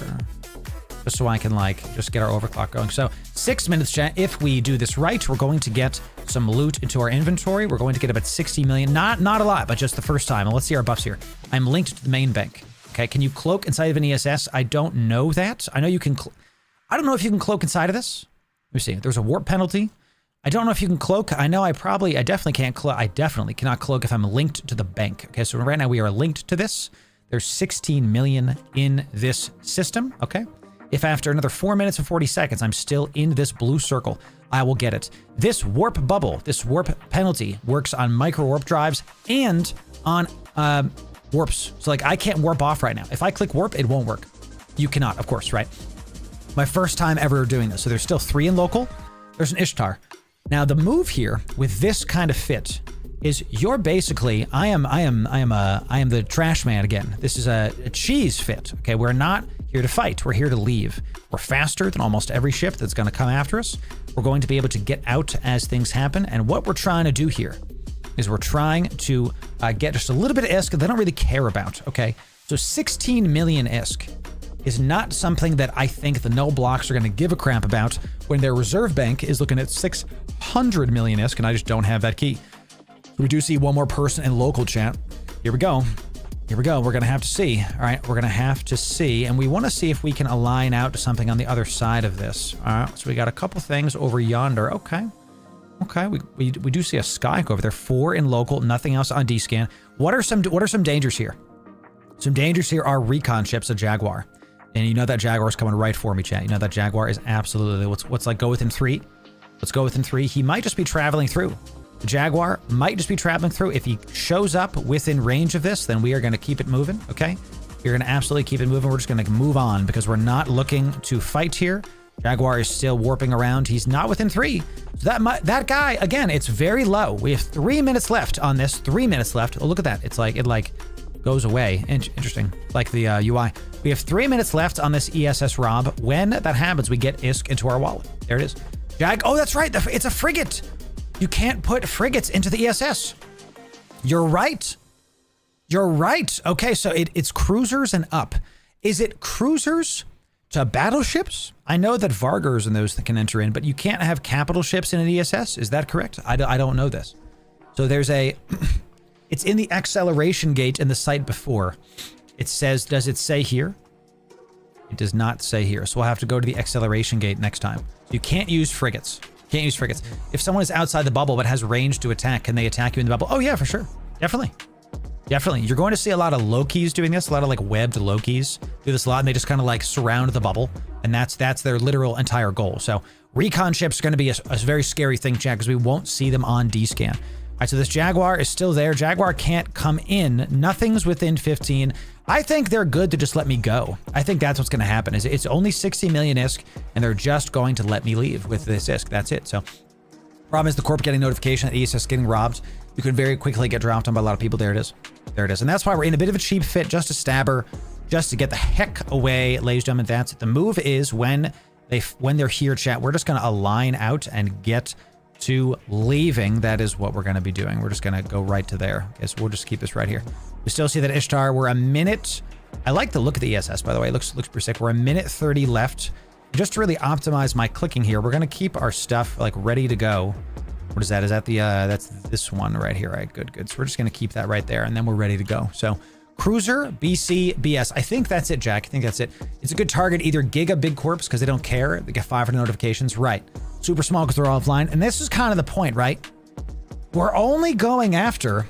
just so I can like just get our overclock going. So 6 minutes, chat. If we do this right, we're going to get some loot into our inventory. We're going to get about 60 million. Not a lot, but just the first time. And let's see our buffs here. I'm linked to the main bank. Okay, can you cloak inside of an ESS? I don't know that. I know you can. I don't know if you can cloak inside of this. Let me see. There's a warp penalty. I don't know if you can cloak. I know I definitely can't cloak. I definitely cannot cloak if I'm linked to the bank. Okay, so right now we are linked to this. There's 16 million in this system, okay? If after another 4 minutes and 40 seconds, I'm still in this blue circle, I will get it. This warp bubble, this warp penalty works on micro warp drives and on warps. So like I can't warp off right now. If I click warp, it won't work. You cannot, of course, right? My first time ever doing this. So there's still 3 in local. There's an Ishtar. Now the move here with this kind of fit is you're basically, I am the trash man again. This is a cheese fit. Okay, we're not here to fight. We're here to leave. We're faster than almost every ship that's going to come after us. We're going to be able to get out as things happen. And what we're trying to do here is we're trying to get just a little bit of ISK that they don't really care about, okay? So 16 million ISK is not something that I think the null blocks are going to give a crap about when their reserve bank is looking at 600 million ISK, and I just don't have that key. We do see one more person in local chat. Here we go. Here we go. We're going to have to see. All right, we're going to have to see, and we want to see if we can align out to something on the other side of this. All right, so we got a couple things over yonder. Okay. Okay, we do see a Skyhook over there. 4 in local, nothing else on D-scan. What are some dangers here? Some dangers here are recon ships, a Jaguar. And you know that Jaguar's coming right for me, chat. You know that Jaguar is absolutely, what's like, go within 3? Let's go within 3. He might just be traveling through. The Jaguar might just be traveling through. If he shows up within range of this, then we are going to keep it moving, okay? We're going to absolutely keep it moving. We're just going to move on because we're not looking to fight here. Jaguar is still warping around. He's not within 3. So that guy, again, it's very low. We have 3 minutes left on this. 3 minutes left. Oh, look at that. It's like, it like goes away. Interesting. Like the UI. We have 3 minutes left on this ESS Rob. When that happens, we get ISK into our wallet. There it is. Oh, that's right. It's a frigate. You can't put frigates into the ESS. You're right. You're right. Okay, so it's cruisers and up. Is it cruisers to battleships? I know that Vargers and those that can enter in, but you can't have capital ships in an ESS. Is that correct? I don't know this. So there's a... It's in the acceleration gate in the site before. It says, does it say here? It does not say here. So we'll have to go to the acceleration gate next time. So you can't use frigates. Can't use frigates. If someone is outside the bubble but has range to attack, can they attack you in the bubble? Oh yeah, for sure. Definitely. Definitely. You're going to see a lot of Lokis doing this, a lot of like webbed Lokis do this a lot, and they just kind of like surround the bubble, and that's their literal entire goal. So recon ships are going to be a very scary thing, chat, because we won't see them on D-scan. All right, so this Jaguar is still there. Jaguar can't come in. Nothing's within 15. I think they're good to just let me go. I think that's what's going to happen. Is it's only 60 million ISK, and they're just going to let me leave with this ISK. That's it. So problem is the Corp getting notification that ESS getting robbed. You could very quickly get dropped on by a lot of people. There it is. There it is. And that's why we're in a bit of a cheap fit, just to stab her, just to get the heck away, ladies and gentlemen. That's it. The move is when they're here, chat, we're just going to align out and get to leaving. That is what we're going to be doing. We're just going to go right to there. Okay, so we'll just keep this right here. We still see that Ishtar. We're a minute. I like the look of the ESS, by the way. It looks pretty sick. We're a minute 30 left. Just to really optimize my clicking here, we're going to keep our stuff like ready to go. What is that? Is that the, that's this one right here. All right, good. So we're just going to keep that right there, and then we're ready to go. So Cruiser, BC, BS. I think that's it, Jack. I think that's it. It's a good target. Either Giga Big Corps, because they don't care. They get 500 notifications. Right. Super small because they're all offline. And this is kind of the point, right? We're only going after...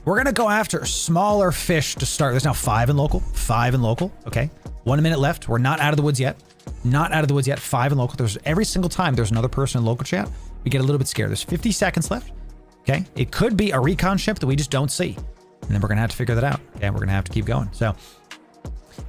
We're going to go after smaller fish to start. There's now 5 in local. 5 in local. Okay. 1 minute left. We're not out of the woods yet. Not out of the woods yet. 5 in local. There's every single time there's another person in local chat, we get a little bit scared. There's 50 seconds left. Okay. It could be a recon ship that we just don't see. And then we're going to have to figure that out. Okay. We're going to have to keep going. So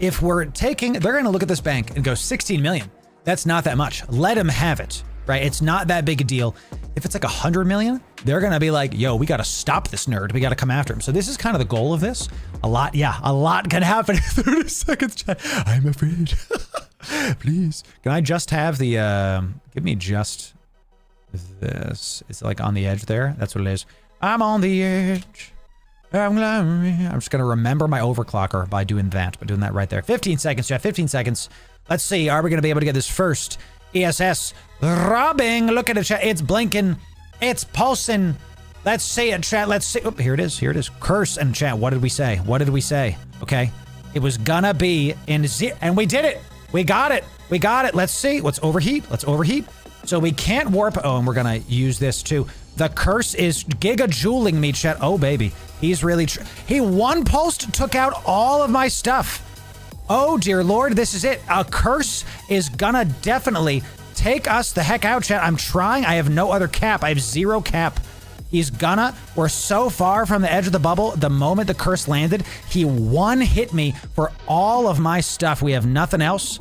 if we're taking, they're going to look at this bank and go 16 million. That's not that much. Let them have it. Right? It's not that big a deal. If it's like 100 million, they're going to be like, yo, we got to stop this nerd. We got to come after him. So this is kind of the goal of this. A lot can happen in 30 seconds. Chat. I'm afraid. Please. Can I just have the, give me just this. It's like on the edge there. That's what it is. I'm on the edge. I'm just going to remember my overclocker by doing that, right there. 15 seconds, Jeff. 15 seconds. Let's see. Are we going to be able to get this first ESS robbing? Look at it, chat. It's blinking. It's pulsing. Let's see it, chat. Let's see. Oh, here it is. Here it is. Curse and chat. What did we say? What did we say? Okay. It was gonna be in zero, and we did it. We got it. We got it. Let's see. Let's overheat. Let's overheat. So we can't warp. Oh, and we're gonna use this too. The curse is giga-juling me, chat. Oh, baby. He's really... He one pulsed, took out all of my stuff. Oh, dear Lord. This is it. A curse is gonna definitely take us the heck out, chat. I'm trying. I have no other cap. I have 0 cap. He's gonna... We're so far from the edge of the bubble. The moment the curse landed, he one hit me for all of my stuff. We have nothing else.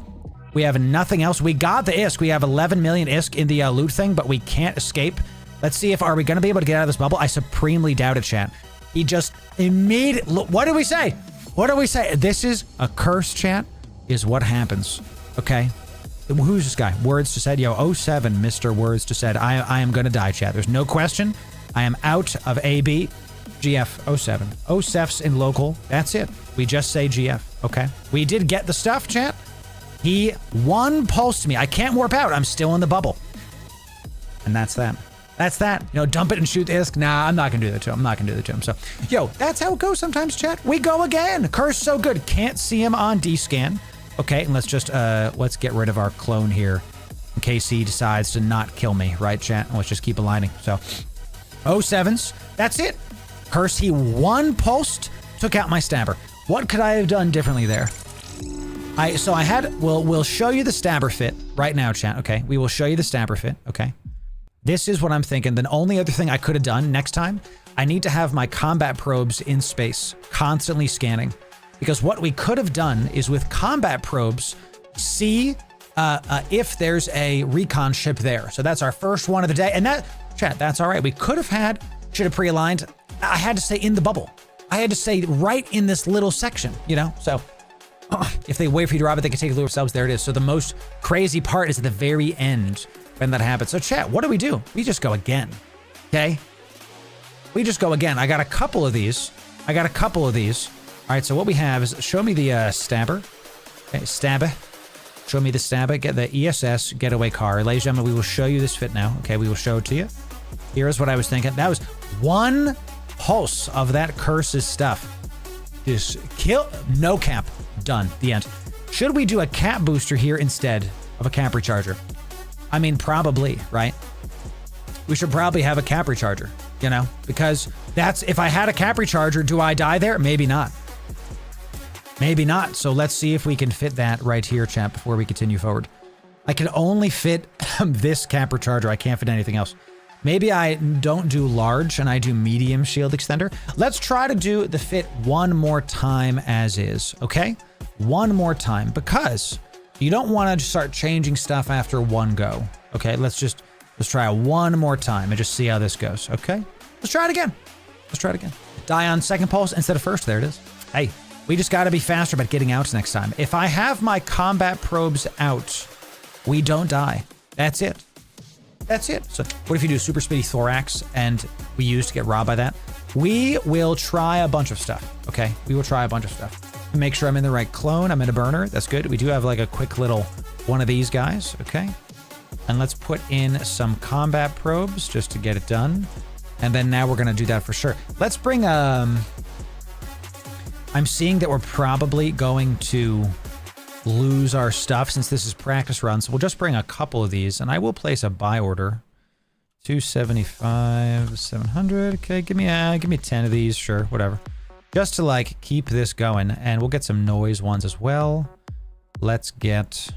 We have nothing else. We got the ISK. We have 11 million ISK in the loot thing, but we can't escape. Let's see if... Are we gonna be able to get out of this bubble? I supremely doubt it, chat. He just immediately... What did we say? What did we say? This is a curse, chat. is what happens, okay? Who's this guy? Words to said. Yo, 07, Mr. Words to said. I am gonna die, chat. There's no question. I am out of AB. GF 07. OSEF's in local. That's it. We just say GF, okay? We did get the stuff, chat. He one pulsed me. I can't warp out. I'm still in the bubble. And that's that. That's that. You know, dump it and shoot the ISK. Nah, I'm not gonna do that to him. I'm not gonna do that to him. So, yo, that's how it goes sometimes, chat. We go again. Curse so good. Can't see him on D-scan. Okay, and let's just, let's get rid of our clone here in case he decides to not kill me, right, chat? Let's just keep aligning. So, 07s. That's it. Curse, he one pulsed, took out my stabber. What could I have done differently there? We'll show you the stabber fit right now, chat, okay? We will show you the stabber fit, okay? This is what I'm thinking. The only other thing I could have done next time, I need to have my combat probes in space, constantly scanning. Because what we could have done is with combat probes, see if there's a recon ship there. So that's our first one of the day. And that, chat, that's all right. We could have had, should have pre-aligned. I had to stay in the bubble. I had to stay right in this little section, you know? So if they wait for you to rob it, they can take a look themselves. There it is. So the most crazy part is at the very end when that happens. So chat, what do? We just go again, okay? We just go again. I got a couple of these. All right, so what we have is, show me the stabber. Okay, stabber. Show me the stabber. Get the ESS getaway car. Ladies and gentlemen, we will show you this fit now. Okay, we will show it to you. Here's what I was thinking. That was one pulse of that curse's stuff. Just kill, no cap, done, the end. Should we do a cap booster here instead of a cap recharger? I mean, probably, right? We should probably have a cap recharger, you know, because that's, if I had a cap recharger, do I die there? Maybe not. Maybe not. So let's see if we can fit that right here, chat, before we continue forward. I can only fit this cap recharger. I can't fit anything else. Maybe I don't do large and I do medium shield extender. Let's try to do the fit one more time as is, okay? One more time, because you don't want to start changing stuff after one go. Okay, let's try one more time and just see how this goes, okay? Let's try it again. Die on second pulse instead of first. There it is. Hey, we just got to be faster about getting out next time. If I have my combat probes out, we don't die. That's it. So what if you do super speedy thorax and we used to get robbed by that? We will try a bunch of stuff, okay? We will try a bunch of stuff. Make sure I'm in the right clone. I'm in a burner. That's good. We do have like a quick little one of these guys, okay? And let's put in some combat probes just to get it done. And then now we're going to do that for sure. Let's bring, I'm seeing that we're probably going to lose our stuff since this is practice run. So we'll just bring a couple of these and I will place a buy order. 275, 700. Okay, give me 10 of these. Sure, whatever. Just to like keep this going, and we'll get some noise ones as well. Let's get,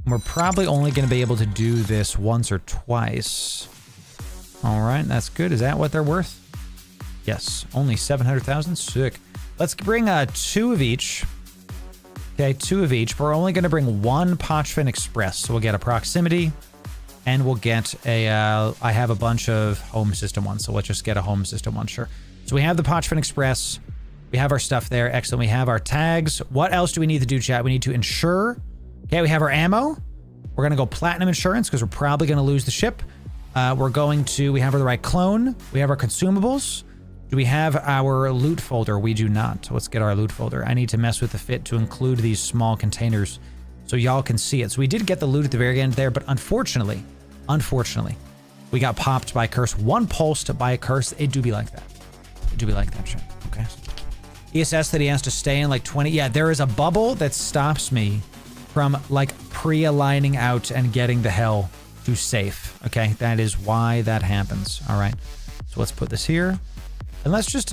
we're probably only going to be able to do this once or twice. All right, that's good. Is that what they're worth? Yes, only 700,000. Sick. Let's bring 2 of each. Okay, 2 of each. We're only going to bring 1 Pochfin Express. So we'll get a proximity and we'll get a, I have a bunch of home system ones. So let's just get a home system one, sure. So we have the Pochfin Express. We have our stuff there. Excellent. We have our tags. What else do we need to do, chat? We need to insure. Okay, we have our ammo. We're going to go platinum insurance because we're probably going to lose the ship. We have the right clone. We have our consumables. Do we have our loot folder? We do not. Let's get our loot folder. I need to mess with the fit to include these small containers so y'all can see it. So we did get the loot at the very end there, but unfortunately, we got popped by a curse. 1 pulsed by a curse. It do be like that. Shit. Okay. ESS that he has to stay in like 20. Yeah, there is a bubble that stops me from like pre-aligning out and getting the hell to safe. Okay, that is why that happens. All right. So let's put this here. And let's just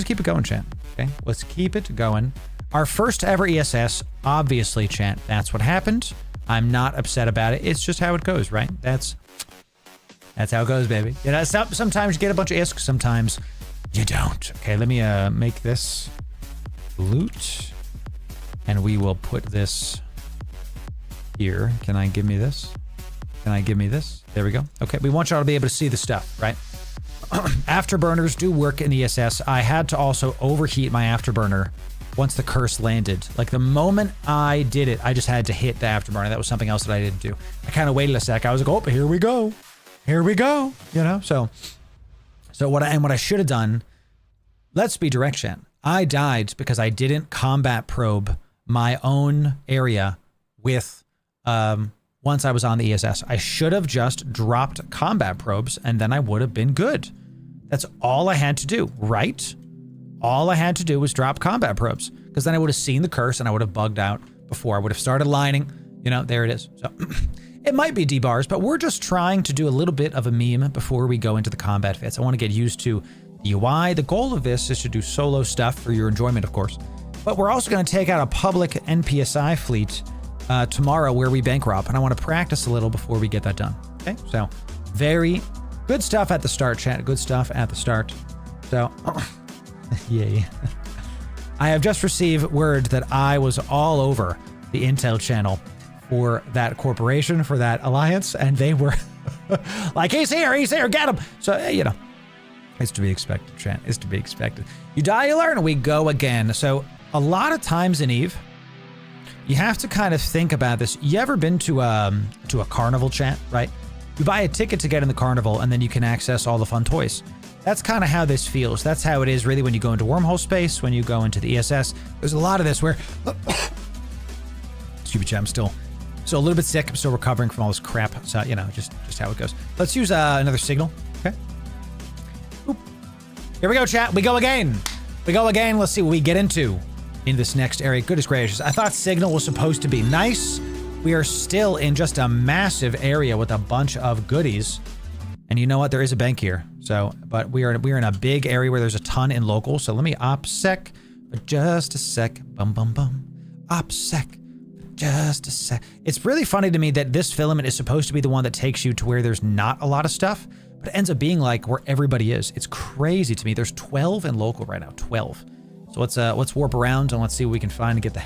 keep it going, chat. Okay, let's keep it going. Our first ever ESS, obviously, chat. That's what happened. I'm not upset about it. It's just how it goes, right? That's how it goes, baby. You know, sometimes you get a bunch of ISK, sometimes you don't. Okay, let me make this loot, and we will put this here. Can I give me this? There we go. Okay, we want y'all to be able to see the stuff, right? Afterburners do work in ESS. I had to also overheat my afterburner once the curse landed. Like the moment I did it, I just had to hit the afterburner. That was something else that I didn't do. I kind of waited a sec. I was like, oh, here we go. Here we go. You know, so what I should have done, let's be direct, chat. I died because I didn't combat probe my own area with, once I was on the ESS. I should have just dropped combat probes and then I would have been good. That's all I had to do, right? All I had to do was drop combat probes because then I would have seen the curse and I would have bugged out before. I would have started lining, you know, there it is. So it might be D-bars, but we're just trying to do a little bit of a meme before we go into the combat fits. I want to get used to the UI. The goal of this is to do solo stuff for your enjoyment, of course. But we're also going to take out a public NPSI fleet tomorrow where we bank rob, and I want to practice a little before we get that done. Okay, so very good stuff at the start, chat. Good stuff at the start. So, yay. I have just received word that I was all over the Intel channel for that corporation, for that alliance, and they were like, he's here, get him. So, you know, it's to be expected, chat. It's to be expected. You die, you learn, we go again. So a lot of times in EVE, you have to kind of think about this. You ever been to a carnival, chat, right? You buy a ticket to get in the carnival and then you can access all the fun toys. That's kind of how this feels. That's how it is really when you go into wormhole space, when you go into the ESS. There's a lot of this where, excuse me, chat, I'm still a little bit sick. I'm still recovering from all this crap. So, you know, just how it goes. Let's use another signal. Okay. Oop. Here we go, chat. We go again. We go again. Let's see what we get into in this next area. Goodness gracious. I thought signal was supposed to be nice. We are still in just a massive area with a bunch of goodies. And you know what? There is a bank here. So, but we are in a big area where there's a ton in local. So let me OPSEC for just a sec. Bum, bum, bum. OPSEC. Just a sec. It's really funny to me that this filament is supposed to be the one that takes you to where there's not a lot of stuff, but it ends up being like where everybody is. It's crazy to me. There's 12 in local right now. 12. So let's warp around and let's see what we can find and get the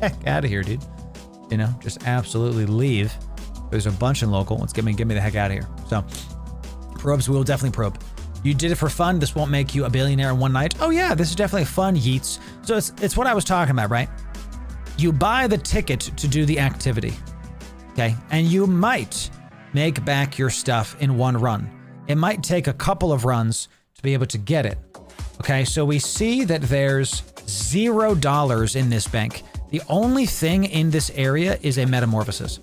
heck out of here, dude. You know, just absolutely leave. There's a bunch in local. Let's get me the heck out of here. So, probes, we will definitely probe. You did it for fun. This won't make you a billionaire in one night. Oh yeah, this is definitely fun, yeets. So it's what I was talking about, right? You buy the ticket to do the activity, okay? And you might make back your stuff in one run. It might take a couple of runs to be able to get it, okay? So we see that there's $0 in this bank. The only thing in this area is a metamorphosis.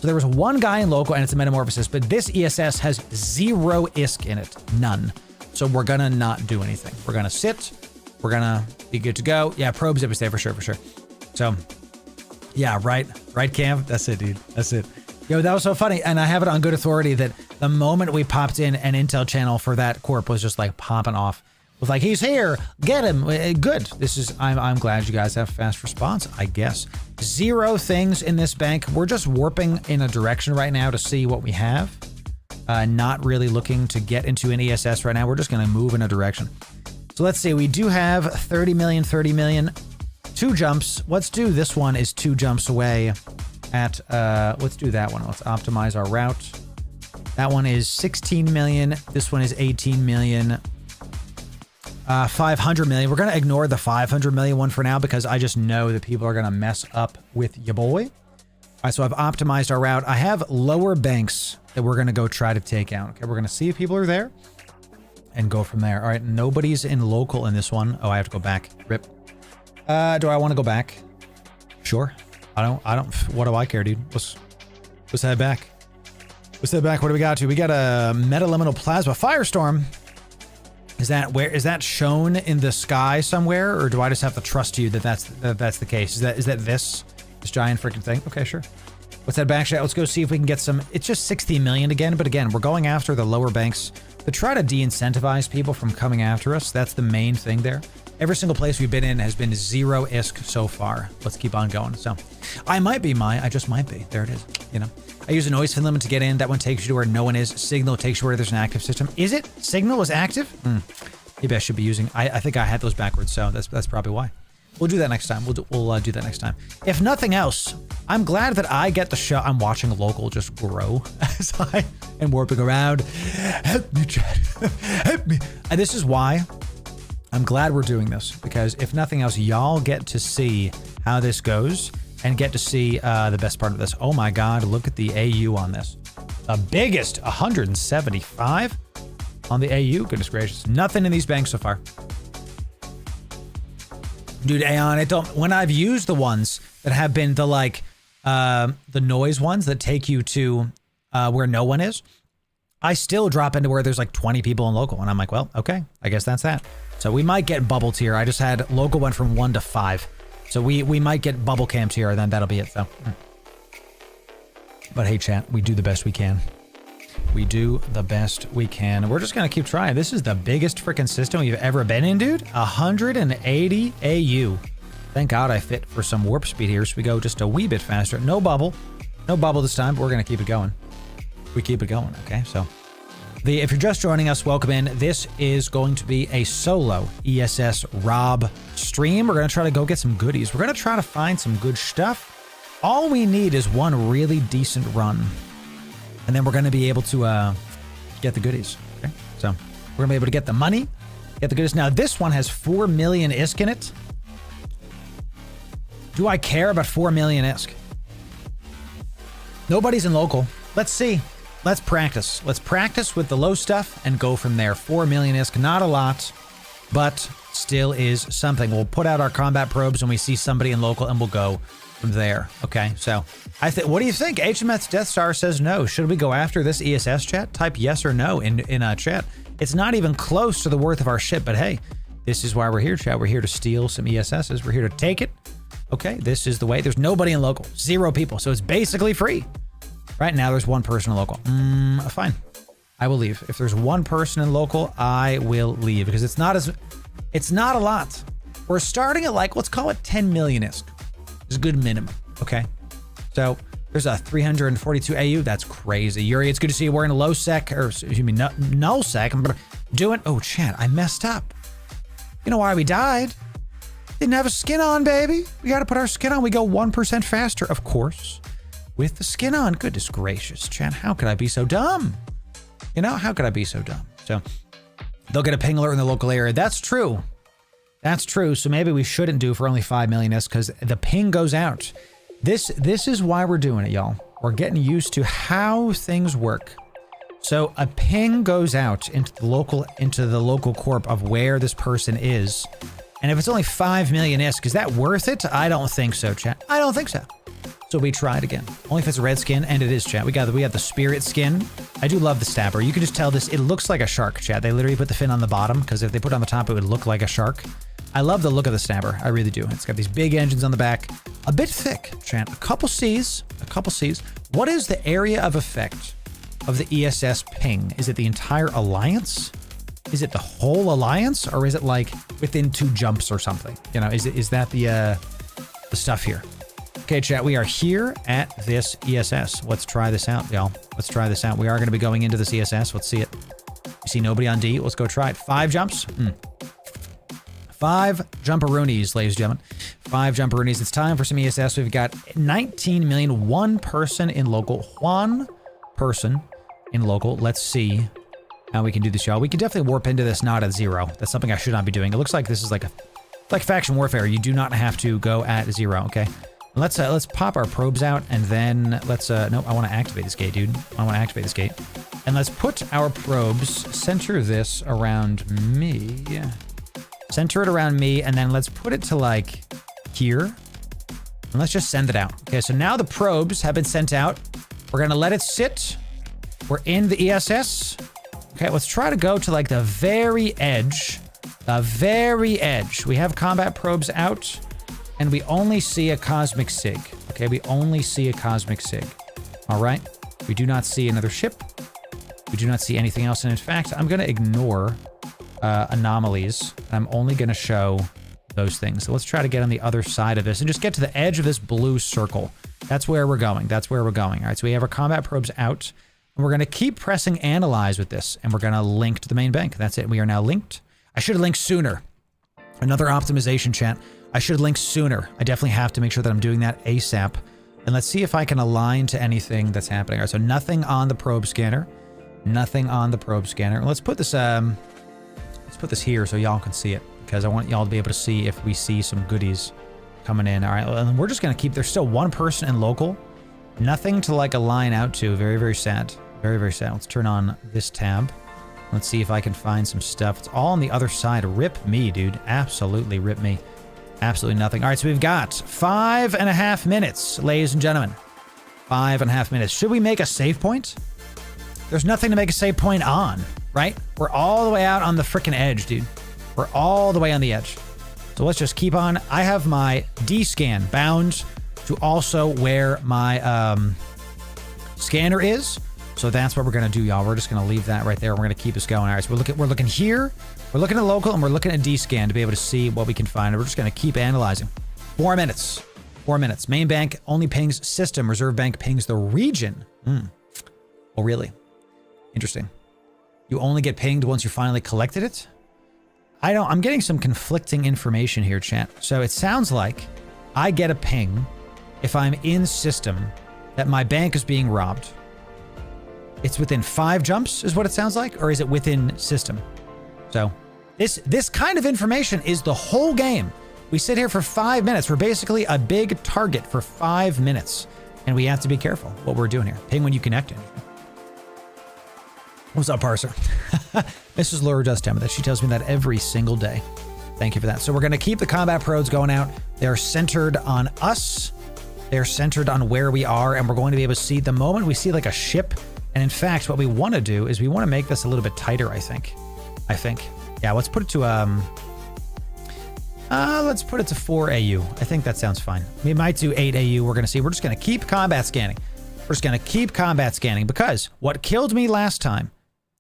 So there was one guy in local and it's a metamorphosis, but this ESS has 0 ISK in it, none. So we're gonna not do anything. We're gonna sit, we're gonna be good to go. Yeah, probes every day for sure. So yeah, right, Cam? That's it, dude, that's it. Yo, that was so funny. And I have it on good authority that the moment we popped in an Intel channel for that Corp was just like popping off. It was like, he's here, get him, good. This is, I'm glad you guys have fast response, I guess. 0 things in this bank. We're just warping in a direction right now to see what we have. Not really looking to get into an ESS right now. We're just gonna move in a direction. So let's see, we do have 30 million, 2 jumps. Let's do this one is 2 jumps away at, let's do that one. Let's optimize our route. That one is 16 million. This one is 18 million. 500 million. We're going to ignore the 500 million one for now because I just know that people are going to mess up with your boy. All right, so I've optimized our route. I have lower banks that we're going to go try to take out. Okay, we're going to see if people are there and go from there. All right, nobody's in local in this one. Oh, I have to go back. Rip. Do I want to go back? Sure. I don't, what do I care, dude? Let's head back. Let's head back. What do we got to? We got a metaliminal plasma firestorm. Is that shown in the sky somewhere, or do I just have to trust you that that's the case? Is that this giant freaking thing? Okay, sure. Let's head back. Let's go see if we can get some. It's just 60 million again, but again, we're going after the lower banks to try to de-incentivize people from coming after us. That's the main thing there. Every single place we've been in has been 0 ISK so far. Let's keep on going. So I just might be. There it is. You know, I use a noise filament to get in. That one takes you to where no one is. Signal takes you where there's an active system. Is it? Signal is active? Maybe I should be using, I think I had those backwards. So that's probably why. We'll do that next time. We'll do that next time. If nothing else, I'm glad that I get the show. I'm watching local just grow as I am warping around. Help me, Chad. Help me. And this is why I'm glad we're doing this because if nothing else, y'all get to see how this goes and get to see the best part of this. Oh my God, look at the AU on this. The biggest, 175 on the AU. Goodness gracious. Nothing in these banks so far. Dude, Aeon, when I've used the ones that have been the the noise ones that take you to where no one is, I still drop into where there's like 20 people in local. And I'm like, well, okay, I guess that's that. So we might get bubble tier. I just had local went from 1 to 5. So we might get bubble cam tier, and then that'll be it. So, but hey, chat, we do the best we can. We do the best we can. We're just gonna keep trying. This is the biggest freaking system we've ever been in, dude. 180 AU. Thank God I fit for some warp speed here, so we go just a wee bit faster. No bubble this time, but we're gonna keep it going. We keep it going, okay? So, if you're just joining us, welcome in. This is going to be a solo ESS Rob stream. We're gonna try to go get some goodies. We're gonna try to find some good stuff. All we need is one really decent run. And then we're going to be able to get the goodies. Okay, so we're going to be able to get the money, get the goodies. Now, this one has 4 million ISK in it. Do I care about 4 million ISK? Nobody's in local. Let's see. Let's practice. Let's practice with the low stuff and go from there. 4 million ISK, not a lot, but still is something. We'll put out our combat probes when we see somebody in local and we'll go from there. Okay, so what do you think? HMS Death Star says no. Should we go after this ESS, chat? Type yes or no in chat. It's not even close to the worth of our ship, but hey, this is why we're here, chat. We're here to steal some ESSs. We're here to take it. Okay, this is the way. There's nobody in local. 0 people, so it's basically free. Right now, there's 1 person in local. Fine. I will leave. If there's 1 person in local, I will leave because it's not a lot. We're starting at let's call it 10 million ISK. It's a good minimum, okay? So there's a 342 AU. That's crazy. Yuri, it's good to see you wearing a low sec, or excuse me, null sec. I'm doing, oh, chat, I messed up. You know why we died? Didn't have a skin on, baby. We got to put our skin on. We go 1% faster, of course, with the skin on. Goodness gracious, chat. How could I be so dumb? You know, how could I be so dumb? So they'll get a ping alert in the local area. That's true. That's true. So maybe we shouldn't do for only 5 million ISK because the ping goes out. This is why we're doing it, y'all. We're getting used to how things work. So a ping goes out into the local corp of where this person is. And if it's only 5 million ISK, is that worth it? I don't think so, chat. I don't think so. So we tried again. Only if it's a red skin, and it is, chat. We have the spirit skin. I do love the stabber. You can just tell this, it looks like a shark, chat. They literally put the fin on the bottom because if they put it on the top, it would look like a shark. I love the look of the stabber. I really do. It's got these big engines on the back. A bit thick, chat. A couple C's. What is the area of effect of the ESS ping? Is it the entire alliance? Is it the whole alliance? Or is it like within 2 jumps or something? You know, is that the stuff here? Okay, chat, we are here at this ESS. Let's try this out, y'all. Let's try this out. We are going to be going into this ESS. Let's see it. You see nobody on D? Let's go try it. 5 jumps. 5 jumperoonies, ladies and gentlemen. 5 jumperoonies. It's time for some ESS. We've got 19 million. 1 person in local. 1 person in local. Let's see how we can do this, y'all. We can definitely warp into this not at 0. That's something I should not be doing. It looks like this is like faction warfare. You do not have to go at 0, okay? Let's pop our probes out and then let's no, I want to activate this gate, dude. I want to activate this gate. And let's put our probes, center this around me. Center it around me, and then let's put it to like here. And let's just send it out. Okay, so now the probes have been sent out. We're gonna let it sit. We're in the ESS. Okay, let's try to go to like the very edge. The very edge. We have combat probes out, and we only see a cosmic sig. Okay, we only see a cosmic sig. All right, we do not see another ship. We do not see anything else, and in fact, I'm gonna ignore anomalies. I'm only going to show those things. So let's try to get on the other side of this and just get to the edge of this blue circle. That's where we're going. That's where we're going. All right, so we have our combat probes out, and we're going to keep pressing analyze with this, and we're going to link to the main bank. That's it. We are now linked. I should have linked sooner. Another optimization, chat. I should have linked sooner. I definitely have to make sure that I'm doing that ASAP. And let's see if I can align to anything that's happening. All right, so nothing on the probe scanner. Nothing on the probe scanner. Let's put this here so y'all can see it. because I want y'all to be able to see if we see some goodies coming in. All right, and we're just gonna keep. There's still one person in local, nothing to like align out to. Very, very sad. Very, very sad. Let's turn on this tab. Let's see if I can find some stuff. It's all on the other side. Rip me, dude. Absolutely rip me. Absolutely nothing. All right, so we've got 5.5 minutes, ladies and gentlemen. 5.5 minutes. Should we make a save point? There's nothing to make a save point on, right? We're all the way out on the freaking edge, dude. We're all the way on the edge. So let's just keep on. I have my D-scan bound to also where my scanner is. So that's what we're gonna do, y'all. We're just gonna leave that right there. We're gonna keep this going. All right, so we're looking here, we're looking at local, and we're looking at D-scan to be able to see what we can find. And we're just gonna keep analyzing. 4 minutes. 4 minutes. Main bank only pings system. Reserve bank pings the region. Oh, really? Interesting. You only get pinged once you finally collected it? I'm getting some conflicting information here, chat. So it sounds like I get a ping if I'm in system that my bank is being robbed. It's within 5 jumps is what it sounds like, or is it within system? So this kind of information is the whole game. We sit here for 5 minutes. We're basically a big target for 5 minutes, and we have to be careful what we're doing here. Ping when you connect in. What's up, parser? Mrs. Loru does tell me that. She tells me that every single day. Thank you for that. So we're going to keep the combat probes going out. They're centered on us. They're centered on where we are, and we're going to be able to see the moment we see like a ship. And in fact, what we want to do is we want to make this a little bit tighter, I think. Yeah, let's put it to let's put it to 4 AU. I think that sounds fine. We might do 8 AU. We're going to see. We're just going to keep combat scanning. We're just going to keep combat scanning because what killed me last time,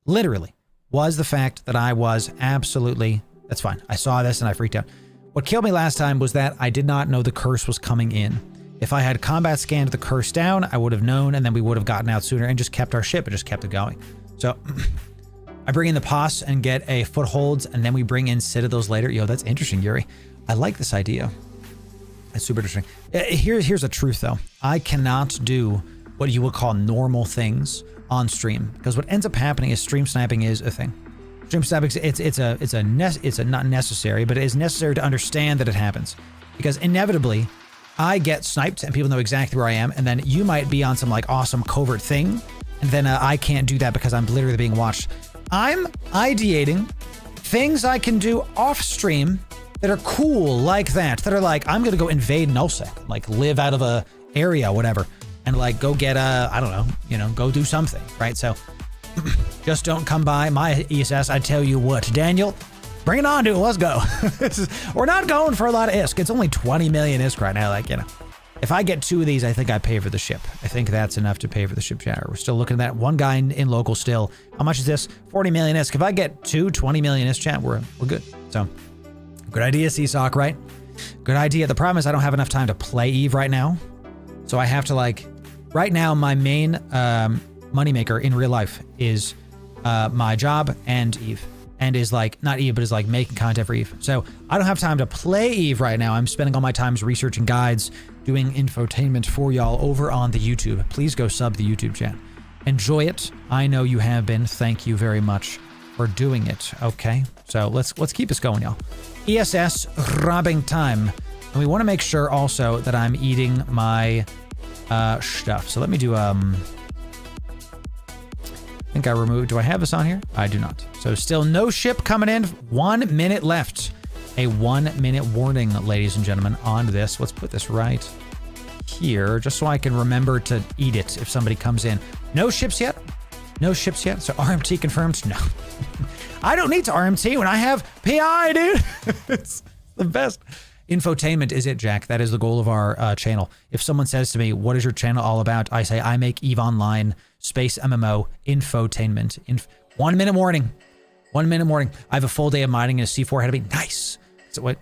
literally, was the fact that I was absolutely... That's fine. I saw this and I freaked out. What killed me last time was that I did not know the curse was coming in. If I had combat scanned the curse down, I would have known, and then we would have gotten out sooner and just kept our ship and just kept it going. So I bring in the POS and get a footholds, and then we bring in Citadels later. Yo, that's interesting, Yuri. I like this idea. That's super interesting. Here's the truth, though. I cannot do what you would call normal things on stream, because what ends up happening is stream sniping is a thing. Stream sniping, it's not necessary, but it is necessary to understand that it happens, because inevitably I get sniped and people know exactly where I am, and then you might be on some like awesome covert thing, and then I can't do that because I'm literally being watched. I'm ideating things I can do off stream that are cool like that are like, I'm gonna go invade nullsec, like live out of a area, whatever, and like go get I don't know, go do something, right? So just don't come by my ESS. I tell you what, Daniel, bring it on, dude. Let's go. We're not going for a lot of ISK. It's only 20 million ISK right now. Like, if I get 2 of these, I think I pay for the ship. I think that's enough to pay for the ship chatter. We're still looking at that. One guy in local still. How much is this? 40 million ISK. If I get 20 million ISK chat, we're good. So, good idea, Seesock, right? Good idea. The problem is I don't have enough time to play Eve right now. So I have to right now my main moneymaker in real life is my job and Eve. And is not Eve, but is making content for Eve. So I don't have time to play Eve right now. I'm spending all my time researching guides, doing infotainment for y'all over on the YouTube. Please go sub the YouTube chat. Enjoy it. I know you have been. Thank you very much for doing it. Okay, so let's keep this going, y'all. ESS robbing time. And we want to make sure also that I'm eating my stuff. So let me do I think I removed. Do I have this on here? I do not. So still no ship coming in. 1 minute left. A 1 minute warning, ladies and gentlemen, on this. Let's put this right here, just so I can remember to eat it if somebody comes in. No ships yet. No ships yet. So RMT confirmed. No. I don't need to RMT when I have PI, dude. It's the best. Infotainment is it, Jack. That is the goal of our channel. If someone says to me, what is your channel all about? I say, I make EVE Online, space MMO, infotainment. 1 minute warning. 1 minute warning. I have a full day of mining and a C4 ahead of me. Nice. So what?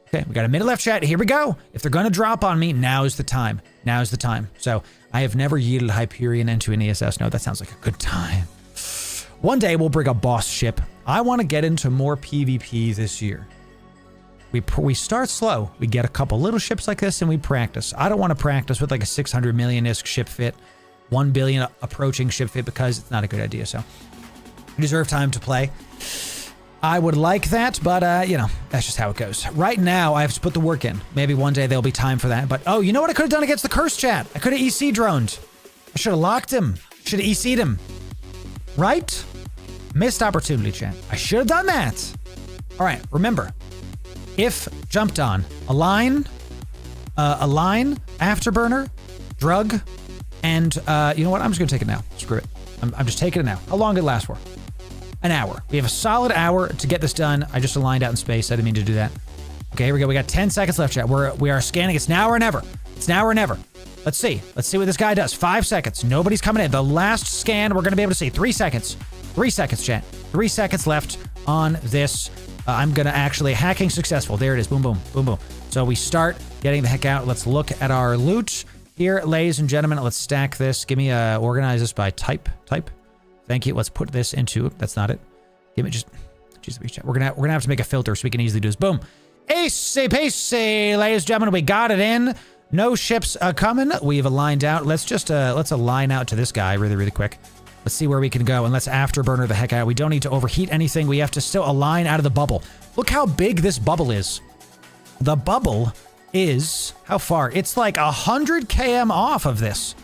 Okay, we got a minute left, chat. Here we go. If they're going to drop on me, now is the time. Now is the time. So I have never yeeted Hyperion into an ESS. No, that sounds like a good time. One day we'll bring a boss ship. I want to get into more PvP this year. We start slow. We get a couple little ships like this and we practice. I don't want to practice with like a 600 million ISK ship fit, 1 billion approaching ship fit, because it's not a good idea. So we deserve time to play. I would like that, but, you know, that's just how it goes. Right now, I have to put the work in. Maybe one day there'll be time for that. But, oh, you know what I could have done against the curse chat? I could have EC droned. I should have locked him. Should have EC'd him. Right? Missed opportunity, chat. I should have done that. All right, remember, if jumped on, align, afterburner, drug, and you know what? I'm just gonna take it now. Screw it. I'm just taking it now. How long did it last for? An hour. We have a solid hour to get this done. I just aligned out in space. I didn't mean to do that. Okay, here we go. We got 10 seconds left, chat. We are scanning. It's now or never. It's now or never. Let's see. Let's see what this guy does. 5 seconds. Nobody's coming in. The last scan we're gonna be able to see. 3 seconds. 3 seconds, chat. 3 seconds left on this. I'm gonna actually hacking successful. There it is. Boom, boom, boom, boom. So we start getting the heck out. Let's look at our loot here, ladies and gentlemen. Let's stack this. Give me organize this by type. Thank you. Let's put this into. That's not it. Give me just. Jeez, we're gonna have to make a filter so we can easily do this. Boom. Easy peasy, ladies and gentlemen. We got it in. No ships coming. We've aligned out. Let's just let's align out to this guy really, really quick. Let's see where we can go, and let's afterburner the heck out. We don't need to overheat anything. We have to still align out of the bubble. Look how big this bubble is. The bubble is, how far? It's like 100 km off of this.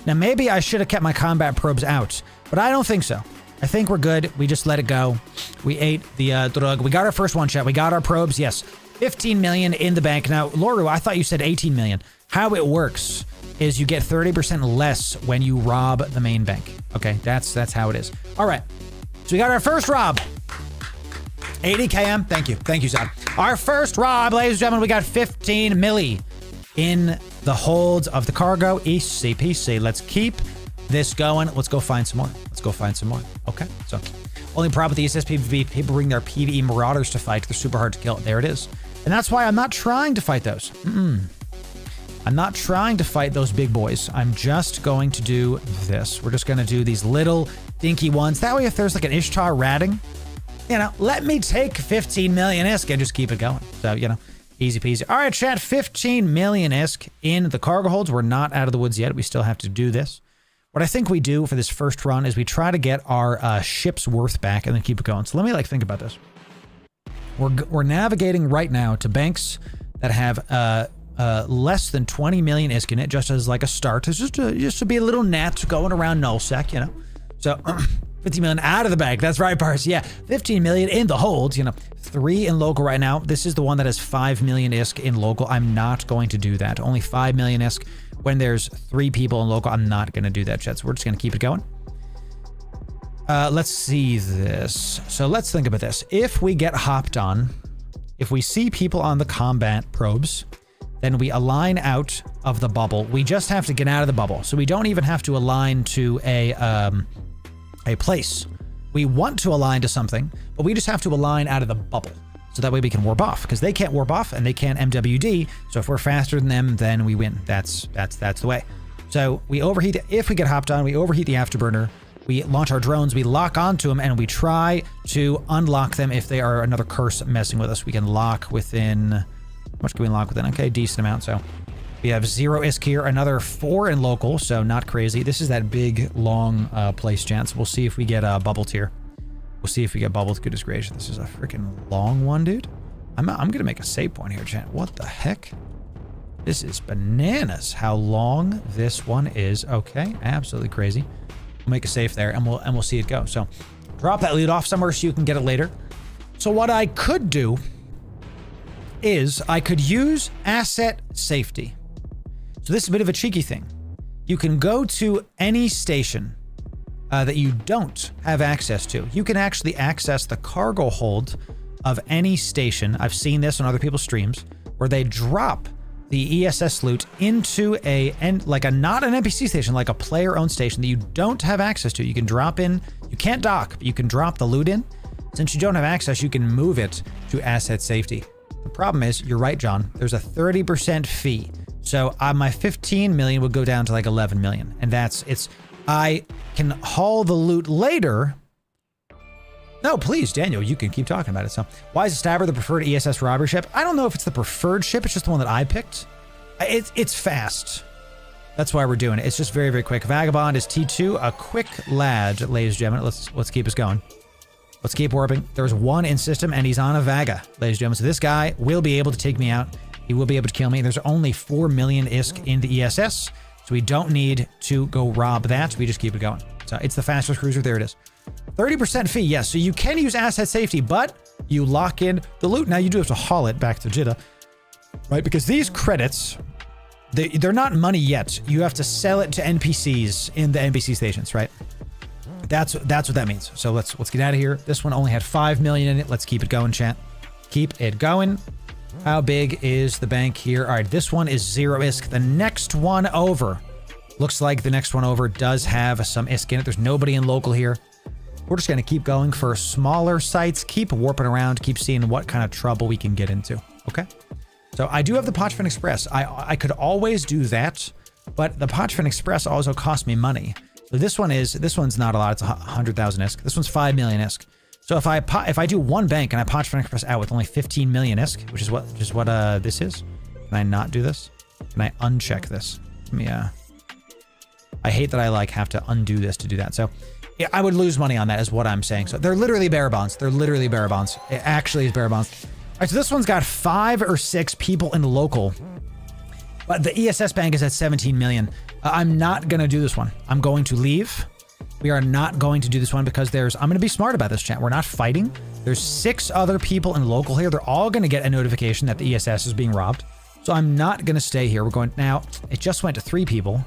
Now, maybe I should have kept my combat probes out, but I don't think so. I think we're good. We just let it go. We ate the drug. We got our first one, chat. We got our probes, yes. 15 million in the bank. Now, Loru, I thought you said 18 million. How it works is you get 30% less when you rob the main bank. Okay, that's how it is. All right, so we got our first rob. 80 km, thank you, Zod. Our first rob, ladies and gentlemen, we got 15 milli in the holds of the cargo. Easy peasy. Let's keep this going. Let's go find some more. Okay, so only problem with the ESS PvP, people bring their PvE marauders to fight. They're super hard to kill. There it is. And that's why I'm not trying to fight those. I'm not trying to fight those big boys. I'm just going to do this. We're just going to do these little dinky ones. That way, if there's like an Ishtar ratting, you know, let me take 15 million ISK and just keep it going. So, you know, easy peasy. All right, chat, 15 million ISK in the cargo holds. We're not out of the woods yet. We still have to do this. What I think we do for this first run is we try to get our ship's worth back and then keep it going. So let me think about this. We're navigating right now to banks that have less than 20 million ISK in it, just as like a start. It's just to be a little net going around nullsec, you know. So 50 million out of the bank. That's right, Pars. Yeah, 15 million in the hold, you know. 3 in local right now. This is the one that has 5 million ISK in local. I'm not going to do that. Only 5 million ISK when there's 3 people in local. I'm not going to do that, chat. So we're just going to keep it going. Let's see this. So let's think about this. If we get hopped on, if we see people on the combat probes, then we align out of the bubble. We just have to get out of the bubble. So we don't even have to align to a place. We want to align to something, but we just have to align out of the bubble. So that way we can warp off, because they can't warp off and they can't MWD. So if we're faster than them, then we win. That's the way. So we overheat. If we get hopped on, we overheat the afterburner. We launch our drones, we lock onto them, and we try to unlock them if they are another curse messing with us. We can lock within... How much can we lock within? Okay, decent amount. So we have 0 ISK here, another 4 in local, so not crazy. This is that big, long place chance. We'll see if we get bubbled here. We'll see if we get bubbled. Goodness gracious, this is a freaking long one, dude. I'm gonna make a save point here, chat. What the heck? This is bananas how long this one is. Okay, absolutely crazy. We'll make a save there, and we'll see it go. So drop that loot off somewhere so you can get it later. So what I could do is I could use asset safety. So this is a bit of a cheeky thing. You can go to any station that you don't have access to. You can actually access the cargo hold of any station. I've seen this on other people's streams where they drop the ESS loot into not an NPC station, like a player-owned station that you don't have access to. You can drop in, you can't dock, but you can drop the loot in. Since you don't have access, you can move it to asset safety. The problem is, you're right, John, there's a 30% fee. So my 15 million would go down to like 11 million. And I can haul the loot later. No, please, Daniel, you can keep talking about it. So why is the Stabber the preferred ESS robbery ship? I don't know if it's the preferred ship. It's just the one that I picked. It's fast. That's why we're doing it. It's just very, very quick. Vagabond is T2, a quick lad, ladies and gentlemen. Let's keep us going. Let's keep warping. There's one in system, and he's on a Vaga, ladies and gentlemen. So this guy will be able to take me out. He will be able to kill me. There's only 4 million ISK in the ESS, so we don't need to go rob that. We just keep it going. So it's the fastest cruiser. There it is. 30% fee. Yes, so you can use asset safety, but you lock in the loot. Now you do have to haul it back to Jeddah, right? Because these credits, they're not money yet. You have to sell it to NPCs in the NPC stations, right? That's what that means. So let's get out of here. This one only had 5 million in it. Let's keep it going, chat. Keep it going. How big is the bank here? All right, this one is 0 ISK. The next one over, looks like the next one over does have some ISK in it. There's nobody in local here. We're just going to keep going for smaller sites, keep warping around, keep seeing what kind of trouble we can get into. Okay. So I do have the Parchment Express. I could always do that, but the Parchment Express also cost me money. So this one's not a lot. It's 100,000 ISK. This one's 5 million ISK. So if I do one bank and I Parchment Express out with only 15 million ISK, which is what this is. Can I not do this? Can I uncheck this? Let me I hate that I have to undo this to do that. So yeah, I would lose money on that is what I'm saying. So they're literally bearer bonds. They're literally bearer bonds. It actually is bearer bonds. All right, so this one's got 5 or 6 people in local, but the ESS bank is at 17 million. I'm not going to do this one. I'm going to leave. We are not going to do this one because I'm going to be smart about this, chat. We're not fighting. There's 6 other people in local here. They're all going to get a notification that the ESS is being robbed. So I'm not going to stay here. We're going now. It just went to 3 people.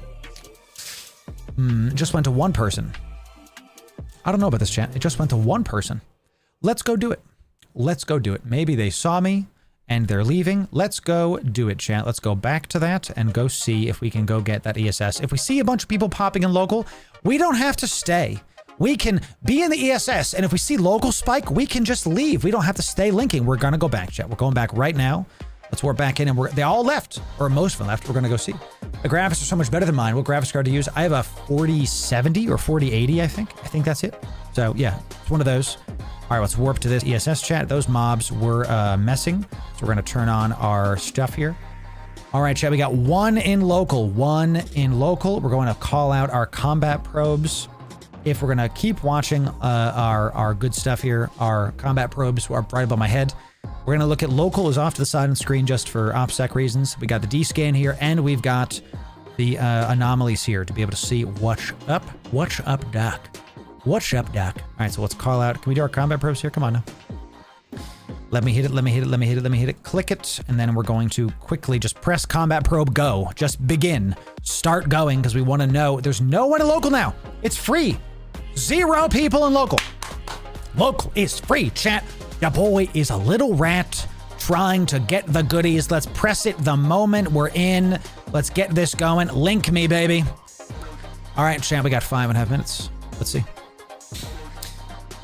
It just went to 1 person. I don't know about this, chat. It just went to 1 person. Let's go do it. Let's go do it. Maybe they saw me and they're leaving. Let's go do it, chat. Let's go back to that and go see if we can go get that ESS. If we see a bunch of people popping in local, we don't have to stay. We can be in the ESS, and if we see local spike, we can just leave. We don't have to stay linking. We're going to go back, chat. We're going back right now. Let's warp back in, and they all left, or most of them left. We're going to go see. The graphics are so much better than mine. What graphics card to use? I have a 4070 or 4080, I think. I think that's it. So yeah, it's one of those. All right, let's warp to this ESS, chat. Those mobs were messing, so we're going to turn on our stuff here. All right, chat, we got 1 in local, 1 in local. We're going to call out our combat probes. If we're going to keep watching our good stuff here, our combat probes are right above my head. We're going to look at local is off to the side of the screen just for OPSEC reasons. We got the D-scan here, and we've got the anomalies here to be able to see what's up. What's up, Doc? What's up, Doc? All right, so let's call out. Can we do our combat probes here? Come on now. Let me hit it, let me hit it, let me hit it, let me hit it. Click it, and then we're going to quickly just press combat probe, go. Just begin. Start going, because we want to know. There's no one in local now. It's free. 0 people in local. Local is free, chat. Your boy is a little rat trying to get the goodies. Let's press it the moment we're in. Let's get this going. Link me, baby. All right, chat, we got 5.5 minutes. Let's see.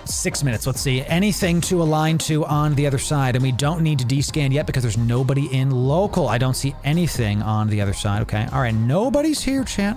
6 minutes. Let's see. Anything to align to on the other side. And we don't need to descan yet because there's nobody in local. I don't see anything on the other side. Okay. All right. Nobody's here, chat.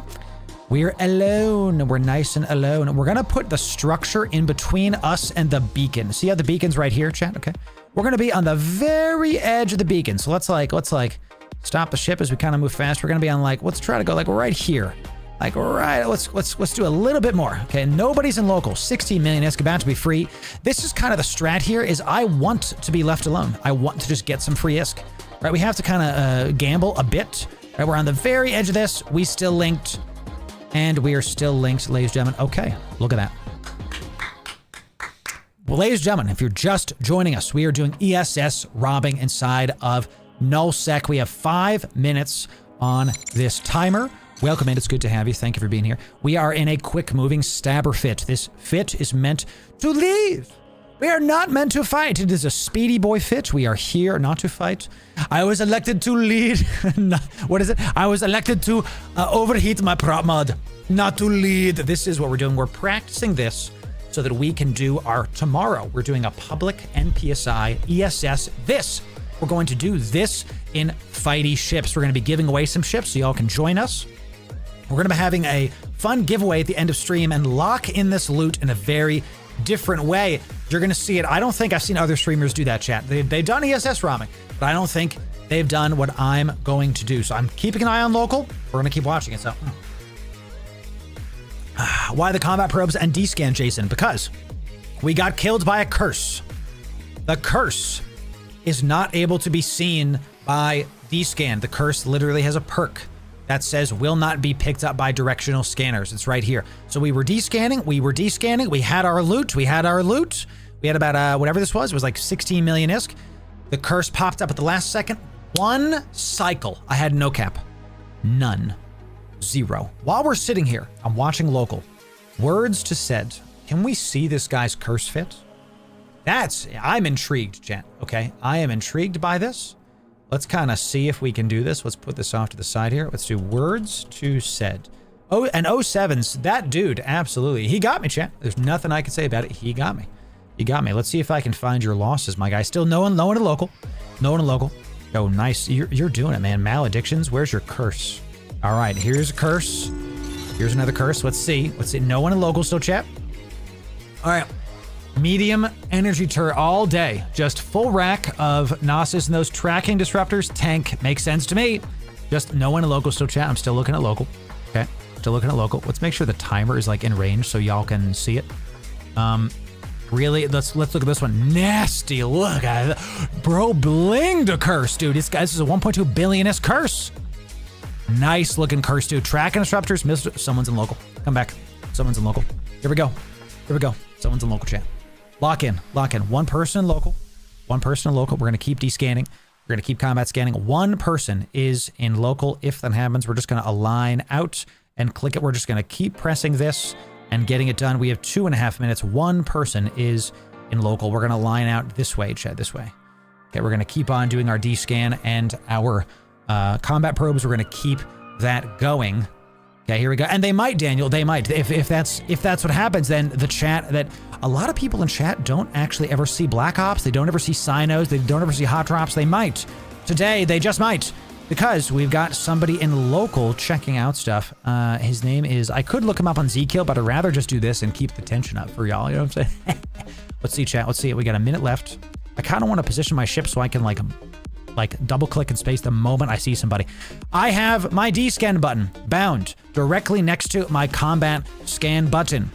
We're alone. We're nice and alone. We're going to put the structure in between us and the beacon. See how the beacon's right here, chat? Okay. We're going to be on the very edge of the beacon. So let's stop the ship as we kind of move fast. We're going to be on let's try to go right here. Let's do a little bit more. Okay, nobody's in local. 16 million ISK about to be free. This is kind of the strat here is I want to be left alone. I want to just get some free ISK. Right, we have to kind of gamble a bit. Right, we're on the very edge of this. We still linked. And we are still linked, ladies and gentlemen. Okay, look at that. Well, ladies and gentlemen, if you're just joining us, we are doing ESS robbing inside of nullsec. We have 5 minutes on this timer. Welcome in. It's good to have you. Thank you for being here. We are in a quick-moving stabber fit. This fit is meant to leave. We are not meant to fight. It is a speedy boy fit. We are here not to fight. I was elected to lead. What is it? I was elected to overheat my prop mod, not to lead. This is what we're doing. We're practicing this so that we can do our tomorrow. We're doing a public NPSI ESS this. We're going to do this in fighty ships. We're going to be giving away some ships so y'all can join us. We're going to be having a fun giveaway at the end of stream and lock in this loot in a very different way. You're going to see it. I don't think I've seen other streamers do that, chat. They've done ESS robbing, but I don't think they've done what I'm going to do. So I'm keeping an eye on local. We're going to keep watching it. So why the combat probes and D-scan, Jason? Because We got killed by a curse. The curse is not able to be seen by D-scan. The curse literally has a perk that says will not be picked up by directional scanners. It's right here. So we were D-scanning. We had our loot. We had about whatever this was. It was like 16 million ISK. The curse popped up at the last second. One cycle. I had no cap. None. Zero. While we're sitting here, I'm watching local. Words to said. Can we see this guy's curse fit? I'm intrigued, chat. Okay, I am intrigued by this. Let's kind of see if we can do this. Let's put this off to the side here. Let's do words to said. Oh, and 07's, that dude, absolutely. He got me, chat. There's nothing I can say about it. He got me. He got me. Let's see if I can find your losses, my guy. Still no one in local. No one in local. Oh, nice. You're doing it, man. Maledictions. Where's your curse? All right, here's a curse. Here's another curse. Let's see. No one in local still, chat. All right. Medium energy turret all day. Just full rack of Gnosis and those tracking disruptors. Tank makes sense to me. Just no one in local still, chat. I'm still looking at local. Okay. Still looking at local. Let's make sure the timer is like in range so y'all can see it. Really, let's look at this one. Nasty look at it. Bro, blinged a curse, dude. This is a 1.2 billion-ish curse. Nice looking curse, dude. Tracking disruptors. Someone's in local. Come back. Someone's in local. Here we go. Someone's in local, chat. Lock in. One person in local. We're going to keep descanning. We're going to keep combat scanning. One person is in local. If that happens, we're just going to align out and click it. We're just going to keep pressing this and getting it done. We have 2.5 minutes. One person is in local. We're going to line out this way, chat, this way. Okay, we're going to keep on doing our D-scan and our combat probes. We're going to keep that going. Okay, here we go. And they might, Daniel, they might. If that's what happens, then the chat, that a lot of people in chat don't actually ever see Black Ops. They don't ever see Sinos. They don't ever see Hot Drops. They might. Today, they just might. Because we've got somebody in local checking out stuff. His name is, I could look him up on Zkill, but I'd rather just do this and keep the tension up for y'all. You know what I'm saying? Let's see, chat. Let's see. We got a minute left. I kind of want to position my ship so I can like double click and space the moment I see somebody. I have my D-scan button bound directly next to my combat scan button.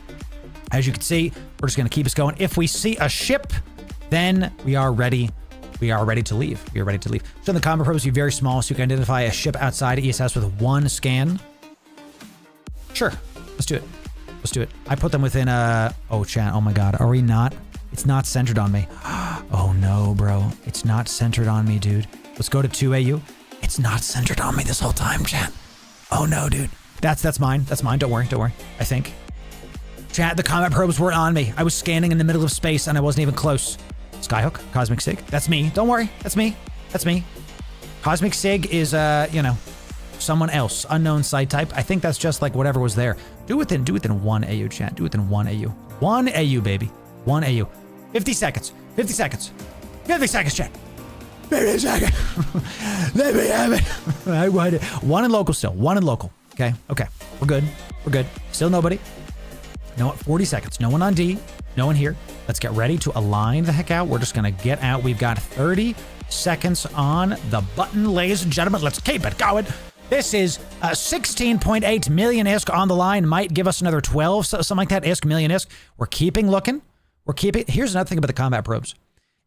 As you can see, we're just going to keep us going. If we see a ship, then we are ready. We are ready to leave. So in the combat probes, you're very small, so you can identify a ship outside ESS with one scan. Sure, let's do it. I put them within oh, chat. Oh my God, are we not? It's not centered on me. Oh no, bro. It's not centered on me, dude. Let's go to 2AU. It's not centered on me this whole time, chat. Oh no, dude. That's mine. Don't worry. I think. Chat, the combat probes weren't on me. I was scanning in the middle of space and I wasn't even close. Skyhook, Cosmic Sig. That's me. Don't worry. That's me. Cosmic Sig is, someone else. Unknown site type. I think that's just like whatever was there. Do within 1 AU, chat. Do within 1 AU. 1 AU, baby. 1 AU. 50 seconds. 50 seconds, chat. 50 seconds. Let me have it. I want it. One in local still. Okay. We're good. Still nobody. No, 40 seconds. No one on D. No one here. Let's get ready to align the heck out. We're just going to get out. We've got 30 seconds on the button, ladies and gentlemen. Let's keep it going. This is 16.8 million ISK on the line. Might give us another 12, something like that. Million ISK. We're keeping looking. Here's another thing about the combat probes.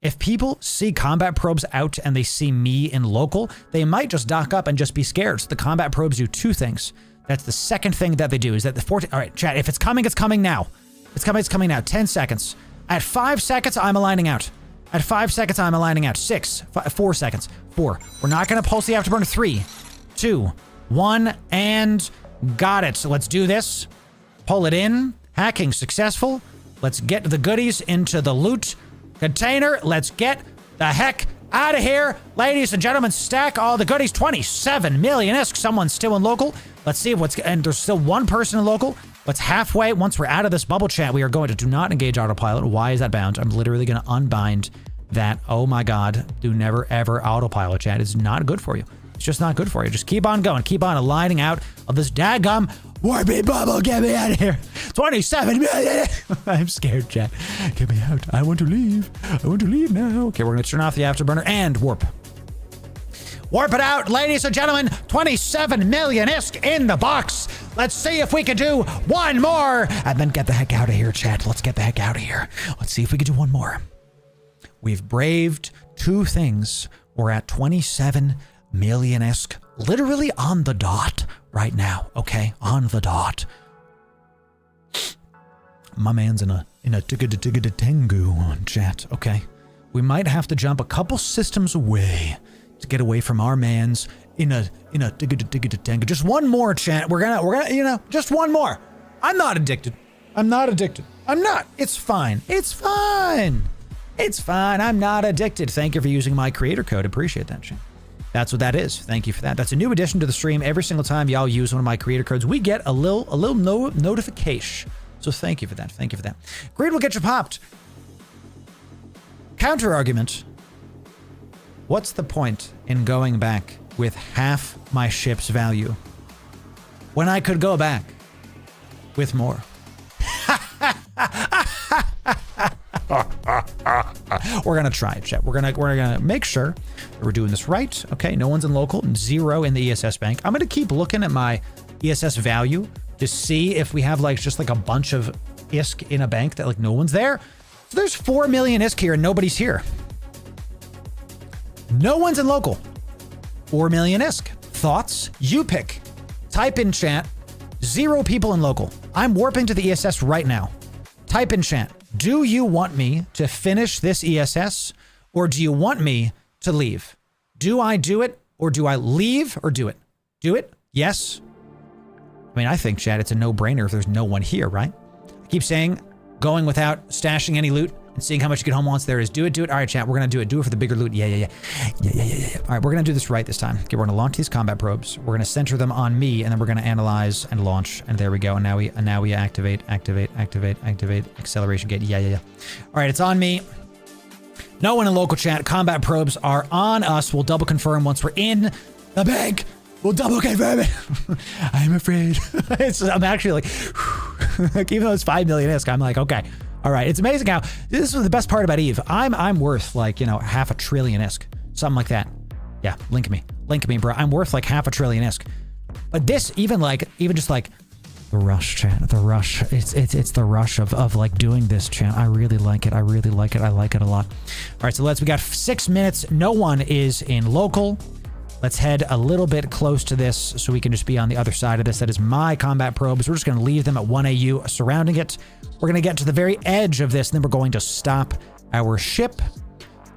If people see combat probes out and they see me in local, they might just dock up and just be scared. So the combat probes do two things. That's the second thing that they do, is that the 14... All right, chat, if it's coming now. It's coming now. 10 seconds. At 5 seconds, I'm aligning out. 6, 4 seconds. 4. We're not going to pulse the afterburner. 3, 2, 1, and got it. So let's do this. Pull it in. Hacking successful. Let's get the goodies into the loot container. Let's get the heck out of here. Ladies and gentlemen, stack all the goodies. 27 million ISK. Someone's still in local. Let's see what's... And there's still one person in local. Let's halfway. Once we're out of this bubble chat, we are going to do not engage autopilot. Why is that bound? I'm literally going to unbind that. Oh my God. Do never ever autopilot chat. It's not good for you. It's just not good for you. Just keep on going. Keep on aligning out of this daggum warpy bubble. Get me out of here. 27 million. I'm scared, chat. Get me out. I want to leave. Now. Okay, we're going to turn off the afterburner and warp. Warp it out, ladies and gentlemen. 27 million ISK in the box. Let's see if we can do one more and then get the heck out of here, chat. Let's get the heck out of here. Let's see if we can do one more. We've braved two things. We're at 27 million-esque, literally on the dot right now, okay? On the dot. My man's in a tigga-da-tigga-da-tengu chat, okay? We might have to jump a couple systems away to get away from our man's in a tigga-da-tigga-da-tengu. Just one more, chat. We're gonna, you know, just one more. I'm not addicted. I'm not. It's fine. It's fine. It's fine. I'm not addicted. Thank you for using my creator code. Appreciate that, chat. That's what that is. Thank you for that. That's a new addition to the stream. Every single time y'all use one of my creator codes, we get a little notification. So thank you for that. Thank you for that. Greed will get you popped. Counter argument. What's the point in going back with half my ship's value when I could go back with more? We're gonna try it, chat. We're gonna make sure that we're doing this right. Okay, no one's in local, 0 in the ESS bank. I'm gonna keep looking at my ESS value to see if we have like just like a bunch of ISK in a bank that like no one's there. So there's 4 million ISK here and nobody's here. No one's in local. 4 million ISK. Thoughts? You pick. Type in chat. 0 people in local. I'm warping to the ESS right now. Type in chat. Do you want me to finish this ESS or do you want me to leave? Do I do it or do I leave or do it? Do it? Yes. I mean, I think, chat, it's a no-brainer if there's no one here, right? I keep saying going without stashing any loot and seeing how much you get home once there is. Do it. All right, chat, we're going to do it. Do it for the bigger loot. Yeah. All right, we're going to do this right this time. Okay, we're going to launch these combat probes. We're going to center them on me, and then we're going to analyze and launch. And there we go. And now we activate, acceleration gate. Yeah. All right, it's on me. No one in local chat. Combat probes are on us. We'll double confirm once we're in the bank. We'll double confirm it. I'm afraid. I'm actually like even though it's 5 million ISK, I'm like, okay. All right, it's amazing how this was the best part about Eve. I'm worth like, you know, 500 billion ISK, something like that. Yeah, link me, bro. I'm worth like 500 billion ISK. But this, even just like the rush, chat, the rush. It's the rush of like doing this, chat. I really like it. I like it a lot. All right, so we got 6 minutes. No one is in local. Let's head a little bit close to this so we can just be on the other side of this. That is my combat probes. We're just going to leave them at 1 AU surrounding it. We're going to get to the very edge of this, and then we're going to stop our ship.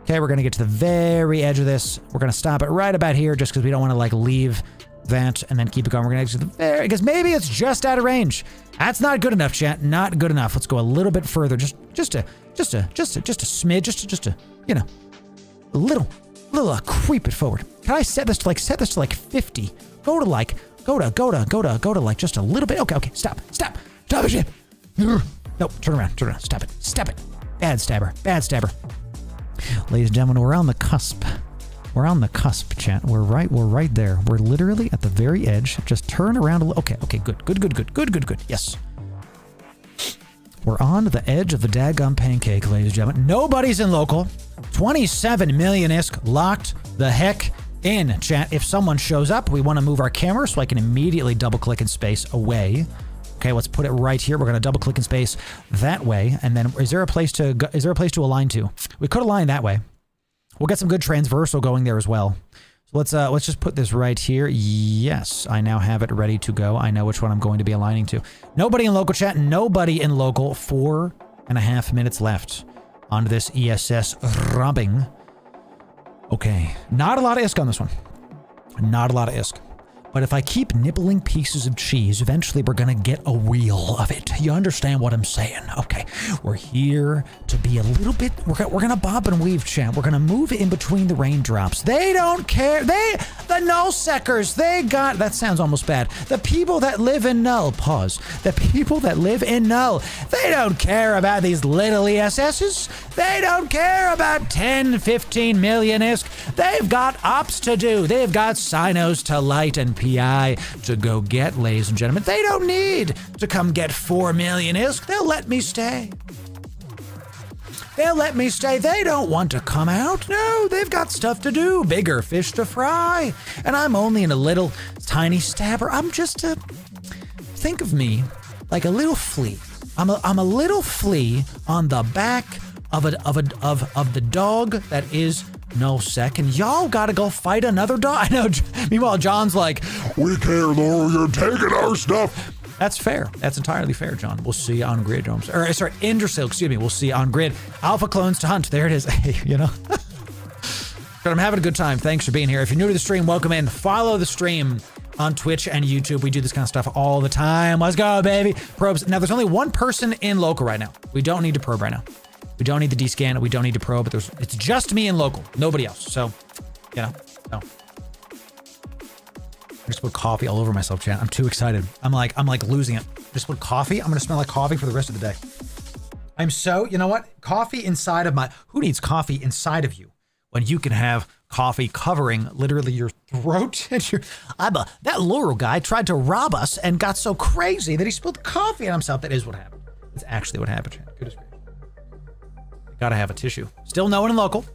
Okay, we're going to get to the very edge of this. We're going to stop it right about here just because we don't want to like leave that and then keep it going. We're going to get to the very, because maybe it's just out of range. That's not good enough, chat. Not good enough. Let's go a little bit further. Just a smidge, just a, you know, a little creep it forward. Can I set this to like 50? Go to like just a little bit. Okay, stop the ship. Nope, turn around, stop it. Bad stabber. Ladies and gentlemen, we're on the cusp. Chat. We're right there. We're literally at the very edge. Just turn around a little. Okay, good. Yes. We're on the edge of the daggum pancake, ladies and gentlemen. Nobody's in local. 27 million ISK locked the heck in, chat. If someone shows up, we want to move our camera so I can immediately double click in space away. Okay, let's put it right here. We're going to double click in space that way. And then is there a place to align to? We could align that way. We'll get some good transversal going there as well. So let's just put this right here. Yes, I now have it ready to go. I know which one I'm going to be aligning to. Nobody in local chat. Nobody in local. 4.5 minutes left on this ESS robbing. Okay, not a lot of ISK on this one. Not a lot of ISK. But if I keep nibbling pieces of cheese, eventually we're gonna get a wheel of it. You understand what I'm saying? Okay, we're here to be a little bit, we're gonna bob and weave, chat. We're gonna move in between the raindrops. They don't care. The null-seckers, that sounds almost bad. The people that live in null, pause. The people that live in null, they don't care about these little ESSs. They don't care about 10, 15 million ISK. They've got ops to do. They've got sinos to light and PI to go get, ladies and gentlemen. They don't need to come get 4 million ISK. They'll let me stay. They don't want to come out. No, they've got stuff to do. Bigger fish to fry. And I'm only in a little tiny stabber. I'm just a think of me like a little flea. I'm a little flea on the back of the dog that is no sec, and y'all gotta go fight another dog. I know. Meanwhile, John's like, We care, Loru. You're taking our stuff. that's fair. That's entirely fair, John. We'll see you on grid, Jones. Or sorry, Indersil, excuse me. We'll see you on grid. Alpha clones to hunt. There it is. You know. But I'm having a good time. Thanks for being here. If you're new to the stream, welcome in. Follow the stream on Twitch and YouTube. We do this kind of stuff all the time. Let's go, baby. Probes. Now, there's only one person in local right now. We don't need to probe right now. We don't need the D-scan. We don't need to probe. But it's just me in local. Nobody else. So, you know. So. I just put coffee all over myself, chat. I'm too excited. I'm like losing it. Just put coffee. I'm going to smell like coffee for the rest of the day. I'm so, you know what? Coffee inside of my... Who needs coffee inside of you when you can have coffee covering literally your throat? And that Loru guy tried to rob us and got so crazy that he spilled coffee on himself. That is what happened. It's actually what happened, chat. Goodness gracious. Gotta have a tissue. Still no one in local.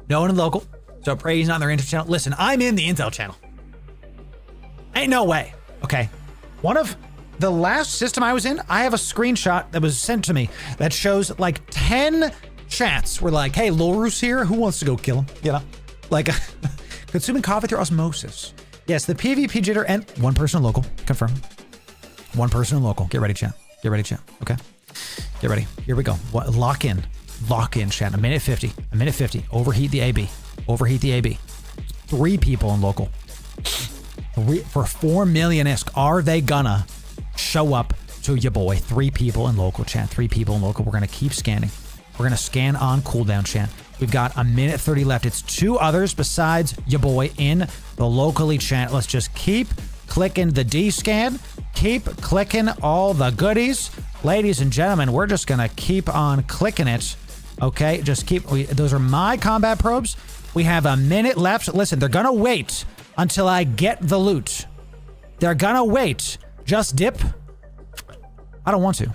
No one in local. So pray he's not in their intel channel. Listen, I'm in the intel channel. Ain't no way. Okay. One of the last system I was in, I have a screenshot that was sent to me that shows like 10 chats were like, hey, Loru's here. Who wants to go kill him? You know, like consuming coffee through osmosis. Yes, the PvP jitter and one person in local. Confirm. One person in local. Get ready, chat. Get ready, chat. Okay. Get ready. Here we go. Lock in. Lock in, chat. A minute 50. A minute 50. Overheat the AB. Overheat the AB. 3 people in local. For 4 million ISK, are they gonna show up to your boy? 3 people in local, chat. 3 people in local. We're gonna keep scanning. We're gonna scan on cooldown, chat. We've got a minute 30 left. It's 2 others besides your boy in the locally, chat. Let's just keep clicking the D scan. Keep clicking all the goodies. Ladies and gentlemen, we're just gonna keep on clicking it. Okay, just keep, those are my combat probes. We have a minute left. Listen, they're gonna wait until I get the loot. They're gonna wait. Just dip. I don't want to.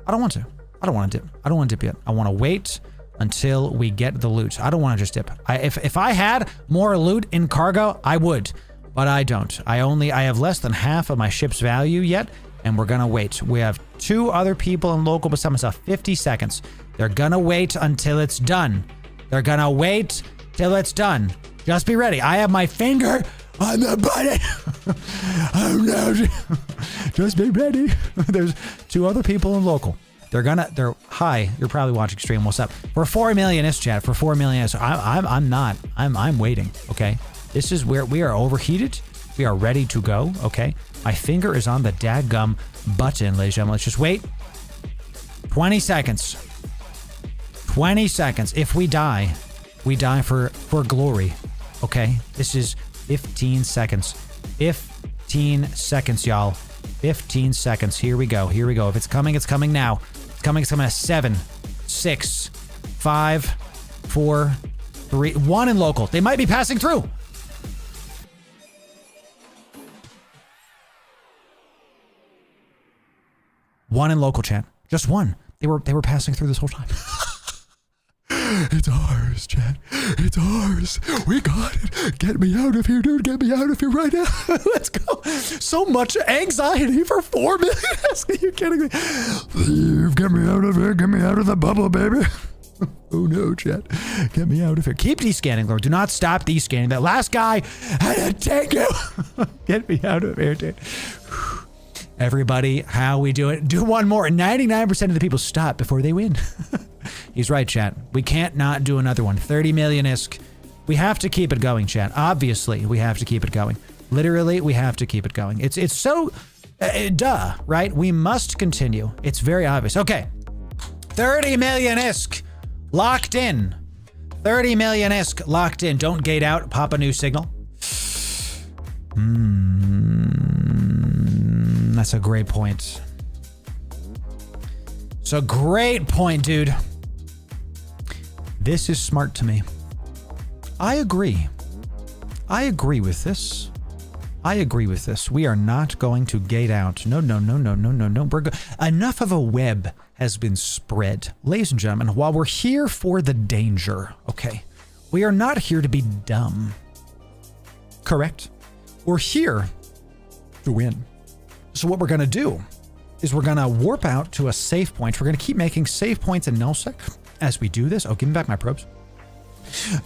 I don't want to. I don't want to dip. I don't want to dip yet. I want to wait until we get the loot. I don't want to just dip. If I had more loot in cargo, I would, but I don't. I have less than half of my ship's value yet, and we're gonna wait. We have 2 other people in local beside myself. 50 seconds. They're gonna wait until it's done. They're gonna wait till it's done. Just be ready. I have my finger on the button. Just be ready. There's 2 other people in local. Hi, you're probably watching stream. What's up? For 4 million is chat. For 4 million is, I'm waiting. Okay. This is where we are overheated. We are ready to go. Okay. My finger is on the dadgum button, ladies and gentlemen. Let's just wait. 20 seconds. 20 seconds. If we die for glory. Okay. This is 15 seconds. 15 seconds, y'all. 15 seconds. Here we go. Here we go. If it's coming, it's coming now. It's coming at 7, 6, 5, 4, 3, 1 in local. They might be passing through. One in local, chat. Just one. They were passing through this whole time. It's ours, chat. It's ours. We got it. Get me out of here, dude. Get me out of here right now. Let's go. So much anxiety for 4 million. Are you kidding me? Please, get me out of here. Get me out of the bubble, baby. Oh no, chat. Get me out of here. Keep descanning, Lord. Do not stop descanning. That last guy had to take you. Get me out of here, dude. Everybody, how we do it? Do one more. 99% of the people stop before they win. He's right, chat. We can't not do another one. 30 million ISK. We have to keep it going, chat. Obviously, we have to keep it going. Literally, we have to keep it going. It's so, duh, right? We must continue. It's very obvious. Okay. 30 million ISK. Locked in. 30 million ISK locked in. Don't gate out. Pop a new signal. That's a great point. It's a great point, dude. This is smart to me. I agree. I agree with this. I agree with this. We are not going to gate out. No. Enough of a web has been spread. Ladies and gentlemen, while we're here for the danger, okay, we are not here to be dumb. Correct? We're here to win. So what we're going to do is we're going to warp out to a save point. We're going to keep making save points in nullsec as we do this. Oh, give me back my probes.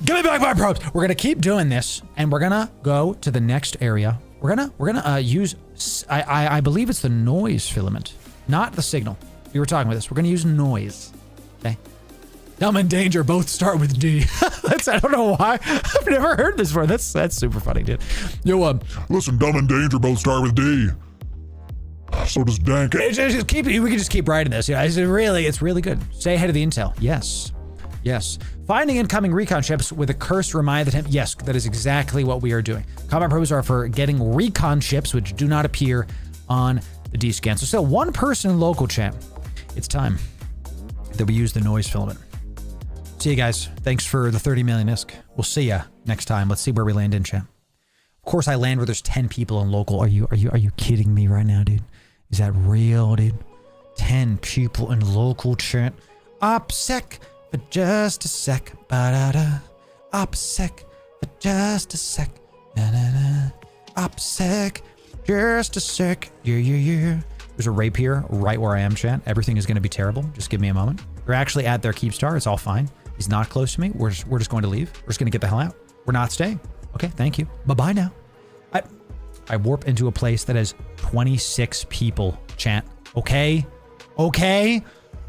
Give me back my probes. We're going to keep doing this, and we're going to go to the next area. We're going to use, I believe it's the noise filament, not the signal. We were talking about this. We're going to use noise. Okay. Dumb and danger both start with D. I don't know why. I've never heard this before. That's super funny, dude. Yo, Listen, dumb and danger both start with D. So does dank. We can just keep writing this. Yeah, it's really good. Stay ahead of the intel. Yes. Yes. Finding incoming recon ships with a curse reminder that him. Yes, that is exactly what we are doing. Combat probes are for getting recon ships which do not appear on the D scan. So still one person in local chat. It's time that we use the noise filament. See you guys. Thanks for the 30 million ISK. We'll see ya next time. Let's see where we land in chat. Of course I land where there's 10 people in local. Are you kidding me right now, dude? Is that real, dude? 10 people in local chat. OPSEC for just a sec. Ba-da-da. OPSEC for just a sec. Da-da-da. OPSEC just a sec. Yeah. There's a rapier right where I am, chat. Everything is going to be terrible. Just give me a moment. We're actually at their keep star. It's all fine. He's not close to me. We're just going to leave. We're just going to get the hell out. We're not staying. Okay, thank you. Bye-bye now. I warp into a place that has 26 people, chat. Okay?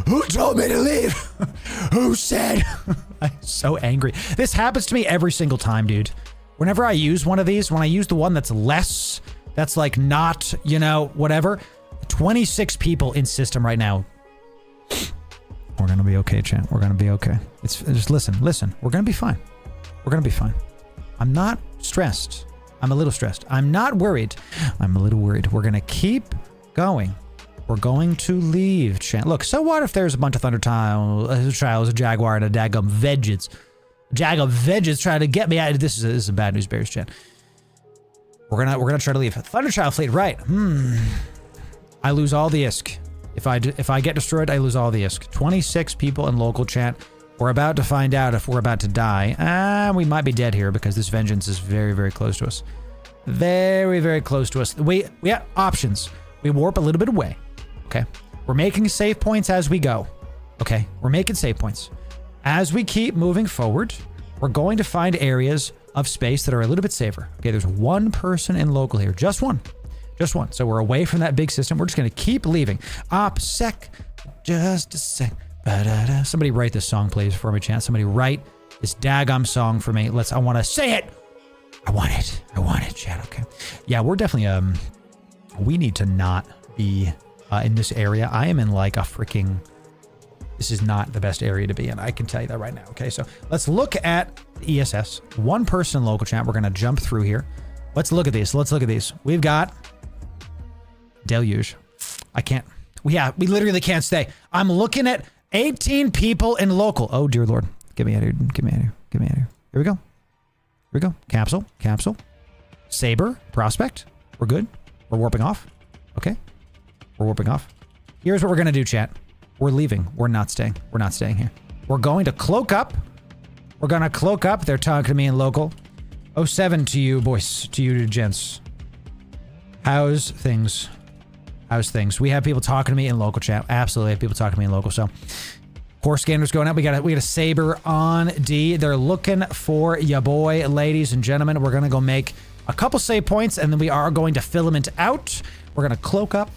Who told me to leave? Who said? I'm so angry. This happens to me every single time, dude. Whenever I use one of these, when I use the one that's less, that's like not, whatever, 26 people in system right now. We're going to be okay, chat. We're going to be okay. It's just listen. We're going to be fine. We're going to be fine. I'm not stressed. I'm a little stressed. I'm not worried. I'm a little worried. We're going to keep going. We're going to leave, chat. Look, so what if there's a bunch of Thunder Trials, a Jaguar, and a daggum Veggies? Veggies trying to get me out. This is a bad news bears, chat. We're gonna try to leave. Thunder Child fleet, right? I lose all the ISK. If I get destroyed, I lose all the ISK. 26 people in local chat. We're about to find out if we're about to die. We might be dead here because this vengeance is very, very close to us. Very, very close to us. We have options. We warp a little bit away. Okay. We're making save points as we go. Okay. We're making save points. As we keep moving forward, we're going to find areas of space that are a little bit safer. Okay. There's one person in local here. Just one. Just one. So we're away from that big system. We're just going to keep leaving. OPSEC. Just a sec. Ba-da-da. Somebody write this song, please, for me, chat. Somebody write this daggum song for me. I want to say it. I want it, chat. Okay. Yeah, we're definitely, we need to not be in this area. I am in like a freaking, this is not the best area to be in. I can tell you that right now. Okay, so let's look at the ESS. One person in local chat. We're going to jump through here. Let's look at these. We've got Deluge. I can't. We literally can't stay. I'm looking at 18 people in local. Oh, dear Lord. Get me out of here. Here we go. Capsule. Saber. Prospect. We're good. We're warping off. Okay. We're warping off. Here's what we're going to do, chat. We're leaving. We're not staying. We're not staying here. We're going to cloak up. They're talking to me in local. 07 to you, boys. To you, gents. How's things? We have people talking to me in local chat. Absolutely have people talking to me in local. So, core scanners going up. We got a Saber on D. They're looking for ya boy, ladies and gentlemen. We're gonna go make a couple save points, and then we are going to filament out. We're gonna cloak up.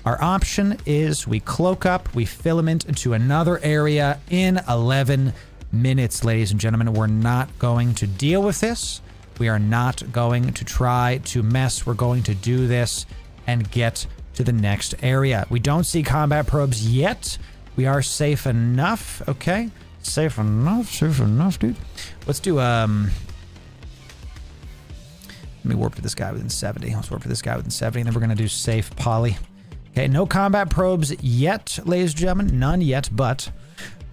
Our option is we cloak up, we filament into another area in 11 minutes, ladies and gentlemen. We're not going to deal with this. We are not going to try to mess. We're going to do this and get to the next area. We don't see combat probes yet. We are safe enough. Okay. Safe enough, dude. Let's do, let me warp to this guy within 70. Let's warp to this guy within 70, and then we're going to do safe poly. Okay, no combat probes yet, ladies and gentlemen. None yet, but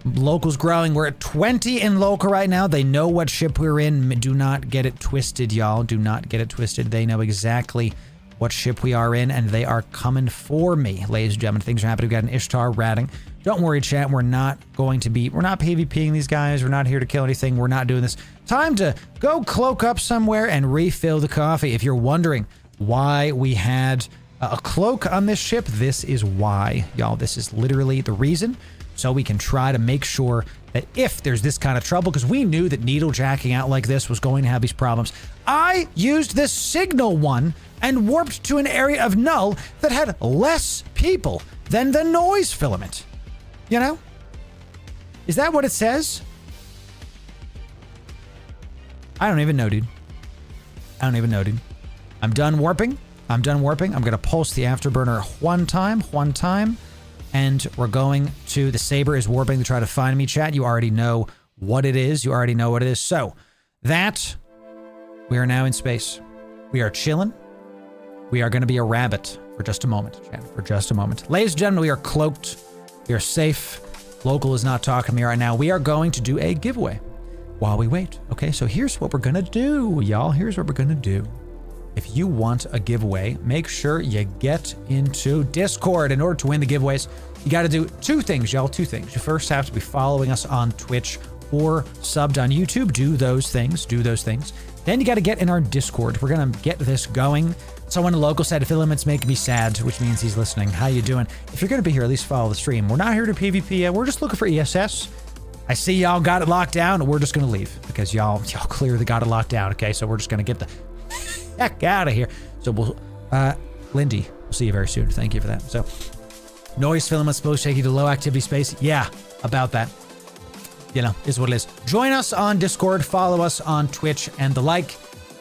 local's growing. We're at 20 in local right now. They know what ship we're in. Do not get it twisted, y'all. Do not get it twisted. They know exactly what ship we are in, and they are coming for me, ladies and gentlemen. Things are happening. We've got an Ishtar ratting. Don't worry, chat. We're not PvPing these guys. We're not here to kill anything. We're not doing this. Time to go cloak up somewhere and refill the coffee. If you're wondering why we had a cloak on this ship. This is why, y'all. This is literally the reason. So we can try to make sure that if there's this kind of trouble, because we knew that needle jacking out like this was going to have these problems. I used this signal one and warped to an area of null that had less people than the noise filament. You know? Is that what it says? I don't even know, dude. I don't even know, dude. I'm done warping. I'm going to pulse the afterburner one time. And we're going to, the Saber is warping to try to find me, chat. You already know what it is. So that, we are now in space. We are chilling. We are going to be a rabbit for just a moment, chat, for just a moment. Ladies and gentlemen, we are cloaked. We are safe. Local is not talking to me right now. We are going to do a giveaway while we wait. Okay, so here's what we're going to do, y'all. Here's what we're going to do. If you want a giveaway, make sure you get into Discord. In order to win the giveaways, you got to do two things, y'all. Two things. You first have to be following us on Twitch or subbed on YouTube. Do those things. Then you got to get in our Discord. We're going to get this going. Someone local said filament's making me sad, which means he's listening. How you doing? If you're going to be here, at least follow the stream. We're not here to PvP yet. We're just looking for ESS. I see y'all got it locked down. We're just going to leave because y'all clearly got it locked down. Okay, so we're just going to get the heck out of here. So we'll, Lindy, we'll see you very soon. Thank you for that. So, noise filament supposed to take you to low activity space. Yeah, about that. You know, is what it is. Join us on Discord, follow us on Twitch and the like.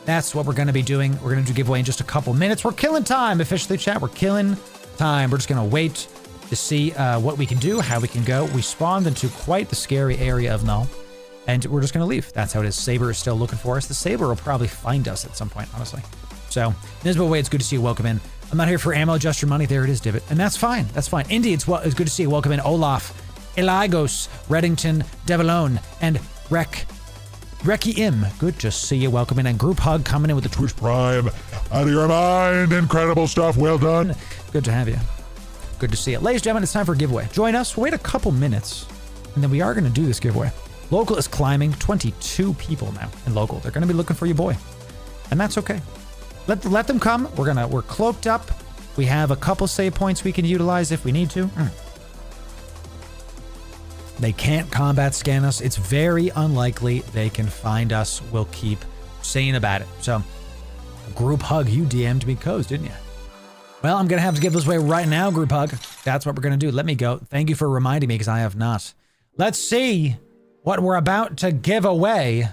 That's what we're going to be doing. We're going to do giveaway in just a couple minutes. We're killing time, officially, chat. We're killing time. We're just going to wait to see what we can do, how we can go. We spawned into quite the scary area of null. And we're just going to leave. That's how it is. Saber is still looking for us. The Saber will probably find us at some point, honestly. So, Nisbo Way, it's good to see you. Welcome in. I'm not here for ammo, just your money. There it is, Divot. And that's fine. That's fine. Indy, it's good to see you. Welcome in. Olaf, Eligos, Reddington, Devilone, and Recky Im. Good to see you. Welcome in. And Group Hug coming in with the Twitch Prime. Out of your mind. Incredible stuff. Well done. Good to have you. Good to see you. Ladies and gentlemen, it's time for a giveaway. Join us. We'll wait a couple minutes, and then we are going to do this giveaway. Local is climbing. 22 people now in local. They're going to be looking for you, boy. And that's okay. Let them come. We're cloaked up. We have a couple save points we can utilize if we need to. They can't combat scan us. It's very unlikely they can find us. We'll keep saying about it. So, Group Hug, you DM'd me codes, didn't you? Well, I'm going to have to give this away right now, Group Hug. That's what we're going to do. Let me go. Thank you for reminding me because I have not. Let's see what we're about to give away.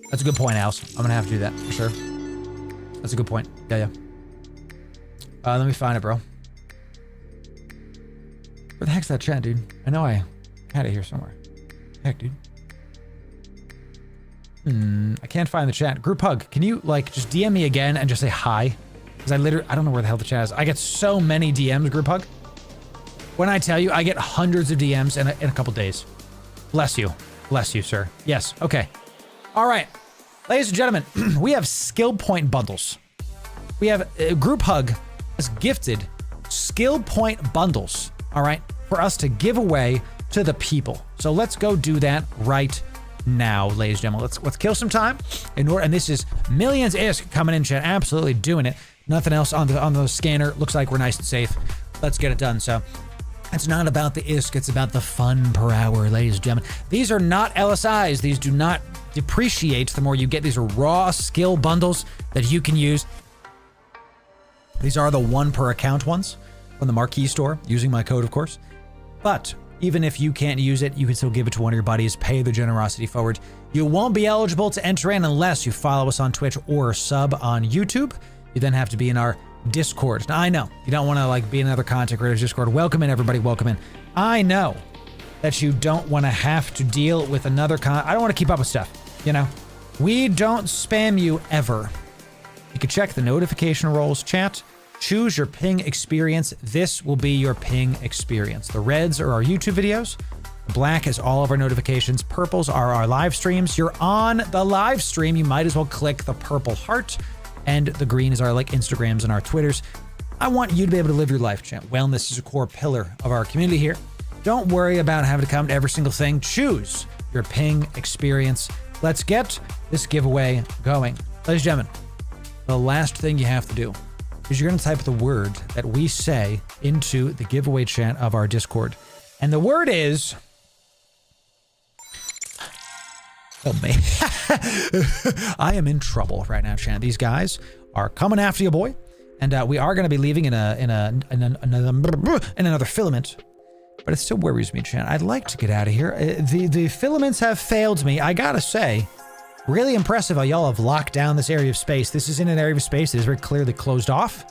That's a good point, Alice. I'm going to have to do that for sure. That's a good point. Yeah. Let me find it, bro. Where the heck's that chat, dude? I know I had it here somewhere. Heck, dude. I can't find the chat. Group Hug, can you, like, just DM me again and just say hi? Because I don't know where the hell the chat is. I get so many DMs, Group Hug. When I tell you, I get hundreds of DMs in a couple days. Bless you. Bless you, sir. Yes. Okay. All right. Ladies and gentlemen, we have skill point bundles. We have Group Hug has gifted skill point bundles, all right, for us to give away to the people. So let's go do that right now, ladies and gentlemen. Let's kill some time. And this is millions ISK coming in, chat. Absolutely doing it. Nothing else on the scanner. Looks like we're nice and safe. Let's get it done. So it's not about the ISK, it's about the fun per hour, ladies and gentlemen. These are not LSIs. These do not depreciate the more you get. These are raw skill bundles that you can use. These are the 1 per account ones from the Marquee store, using my code, of course. But even if you can't use it, you can still give it to one of your buddies, pay the generosity forward. You won't be eligible to enter in unless you follow us on Twitch or sub on YouTube. You then have to be in our Discord. Now, I know you don't want to like be in another content creators Discord. Welcome in, everybody. Welcome in. I know that you don't want to have to deal with another I don't want to keep up with stuff. You know, we don't spam you ever. You can check the notification rolls, chat. Choose your ping experience. This will be your ping experience. The reds are our YouTube videos. The black is all of our notifications. Purples are our live streams. You're on the live stream. You might as well click the purple heart. And the green is our like Instagrams and our Twitters. I want you to be able to live your life, champ. Wellness is a core pillar of our community here. Don't worry about having to come to every single thing. Choose your ping experience. Let's get this giveaway going. Ladies and gentlemen, the last thing you have to do is you're going to type the word that we say into the giveaway chat of our Discord. And the word is... Oh, man. I am in trouble right now, chat. These guys are coming after you, boy. And we are going to be leaving in another filament. But it still worries me, chat. I'd like to get out of here. The filaments have failed me. I gotta say, really impressive how y'all have locked down this area of space. This is in an area of space that is very clearly closed off.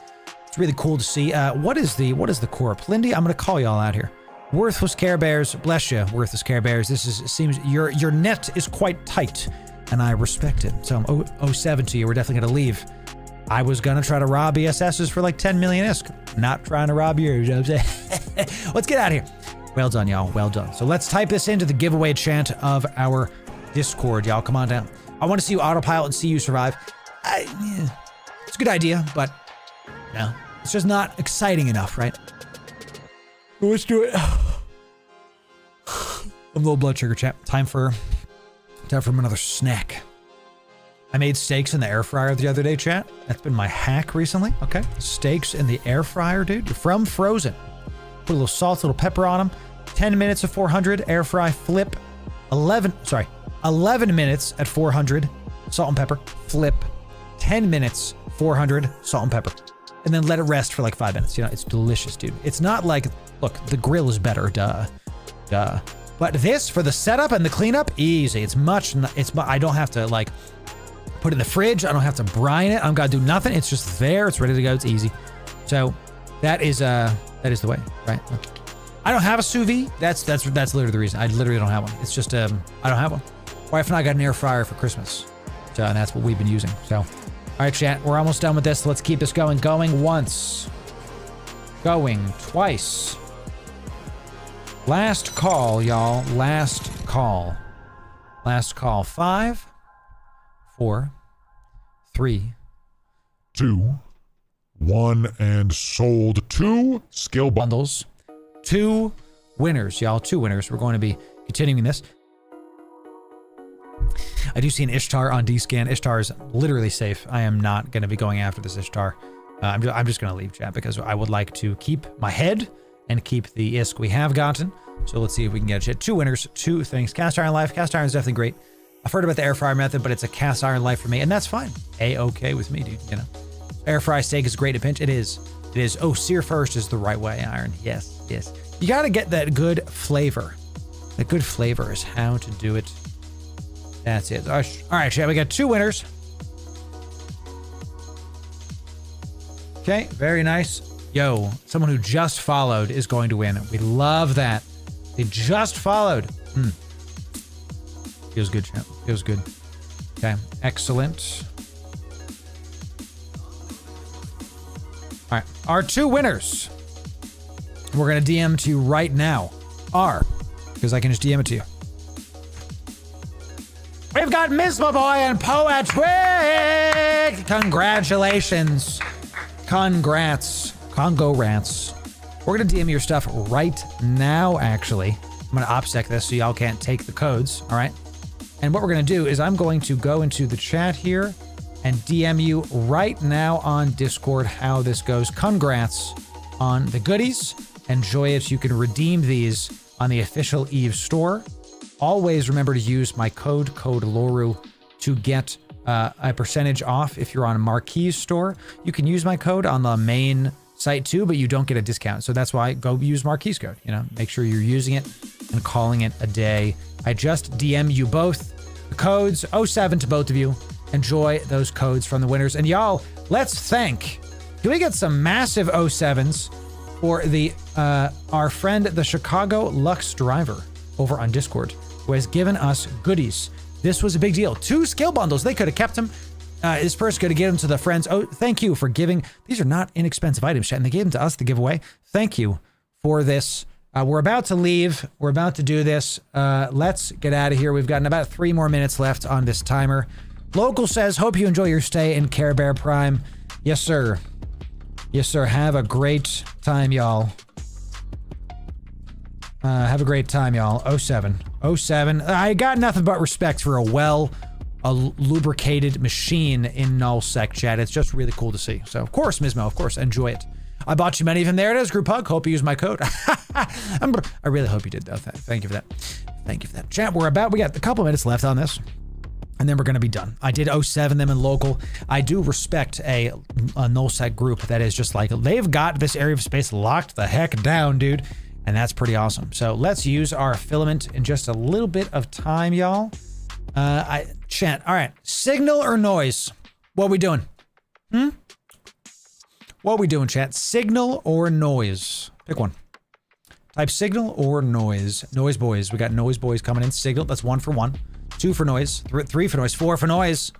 It's really cool to see. What is the Corp? Lindy, I'm gonna call y'all out here. Worthless Care Bears, bless you, worthless Care Bears. Seems your net is quite tight, and I respect it. So I'm 07 to you. We're definitely gonna leave. I was gonna try to rob ESSs for like 10 million ISK. Not trying to rob yours, you know what I'm saying? Let's get out of here. Well done, y'all. Well done. So let's type this into the giveaway chant of our Discord, y'all. Come on down. I want to see you autopilot and see you survive. It's a good idea, but no, it's just not exciting enough, right? Let's do it. I'm low blood sugar, chat. Time for another snack. I made steaks in the air fryer the other day, chat. That's been my hack recently. Okay, steaks in the air fryer, dude. From frozen. Put a little salt, a little pepper on them. 10 minutes at 400, air fry, flip. 11 minutes at 400, salt and pepper, flip. 10 minutes, 400, salt and pepper. And then let it rest for like 5 minutes. You know, it's delicious, dude. It's not like, look, the grill is better, duh. But this, for the setup and the cleanup, easy. I don't have to like put it in the fridge. I don't have to brine it. I don't gotta do nothing. It's just there. It's ready to go. It's easy. So that is the way, right? I don't have a sous vide. That's literally the reason. I literally don't have one. It's just I don't have one. Wife and I got an air fryer for Christmas, so and that's what we've been using. So, all right, chat, we're almost done with this. Let's keep this going. Going once, going twice. Last call, y'all. Last call. Last call. 5, 4, 3, 2, 1, and sold 2 skill bundles. 2 winners, y'all. 2 winners. We're going to be continuing this. I do see an Ishtar on D-Scan. Ishtar is literally safe. I am not going to be going after this Ishtar. I'm just going to leave, chat, because I would like to keep my head and keep the ISK we have gotten. So let's see if we can get it. 2 winners, 2 things. Cast iron life. Cast iron is definitely great. I've heard about the air fryer method, but it's a cast iron life for me, and that's fine. A-okay with me, dude, you know. Air fry steak is great at pinch. It is. It is. Oh, sear first is the right way, Iron. Yes. You got to get that good flavor. That good flavor is how to do it. That's it. All right, chat. We got 2 winners. Okay, very nice. Yo, someone who just followed is going to win. We love that. They just followed. Feels good, chat. Feels good. Okay, excellent. All right, our 2 winners, we're going to DM to you right now, are, because I can just DM it to you. We've got Misma Boy and Poetric! Congratulations. Congrats. Congo rants. We're going to DM your stuff right now, actually. I'm going to OPSEC this so y'all can't take the codes, all right? And what we're going to do is I'm going to go into the chat here and DM you right now on Discord how this goes. Congrats on the goodies. Enjoy it. You can redeem these on the official Eve store. Always remember to use my code Loru, to get a percentage off if you're on a Marquee store. You can use my code on the main site too, but you don't get a discount. So that's why go use Marquee's code. You know, make sure you're using it and calling it a day. I just DM you both the codes, 07 to both of you. Enjoy those codes from the winners. And y'all, let's thank, can we get some massive 07s for the our friend, the Chicago Lux Driver over on Discord, who has given us goodies. This was a big deal. 2 skill bundles. They could have kept them. This person could have given them to the friends. Oh, thank you for giving. These are not inexpensive items, chat, and they gave them to us to give away. Thank you for this. We're about to leave. We're about to do this. Let's get out of here. We've gotten about 3 more minutes left on this timer. Local says, hope you enjoy your stay in Care Bear Prime. Yes, sir. Yes, sir. Have a great time, y'all. Have a great time, y'all. 07. 07. I got nothing but respect for a a lubricated machine in nullsec, chat. It's just really cool to see. So, of course, Mismo, of course, enjoy it. I bought you many of them. There it is, group hug. Hope you use my code. I really hope you did, though. Thank you for that. Thank you for that. Chat, we got a couple minutes left on this, and then we're going to be done. I did 07 them in local. I do respect a nullsec group that is just like, they've got this area of space locked the heck down, dude. And that's pretty awesome. So let's use our filament in just a little bit of time, y'all. Chat, all right. Signal or noise? What we doing? What we doing, chat? Signal or noise? Pick one. Type signal or noise. Noise boys. We got noise boys coming in. Signal, that's 1 for 1. 2 for noise. 3 for noise. 4 for noise.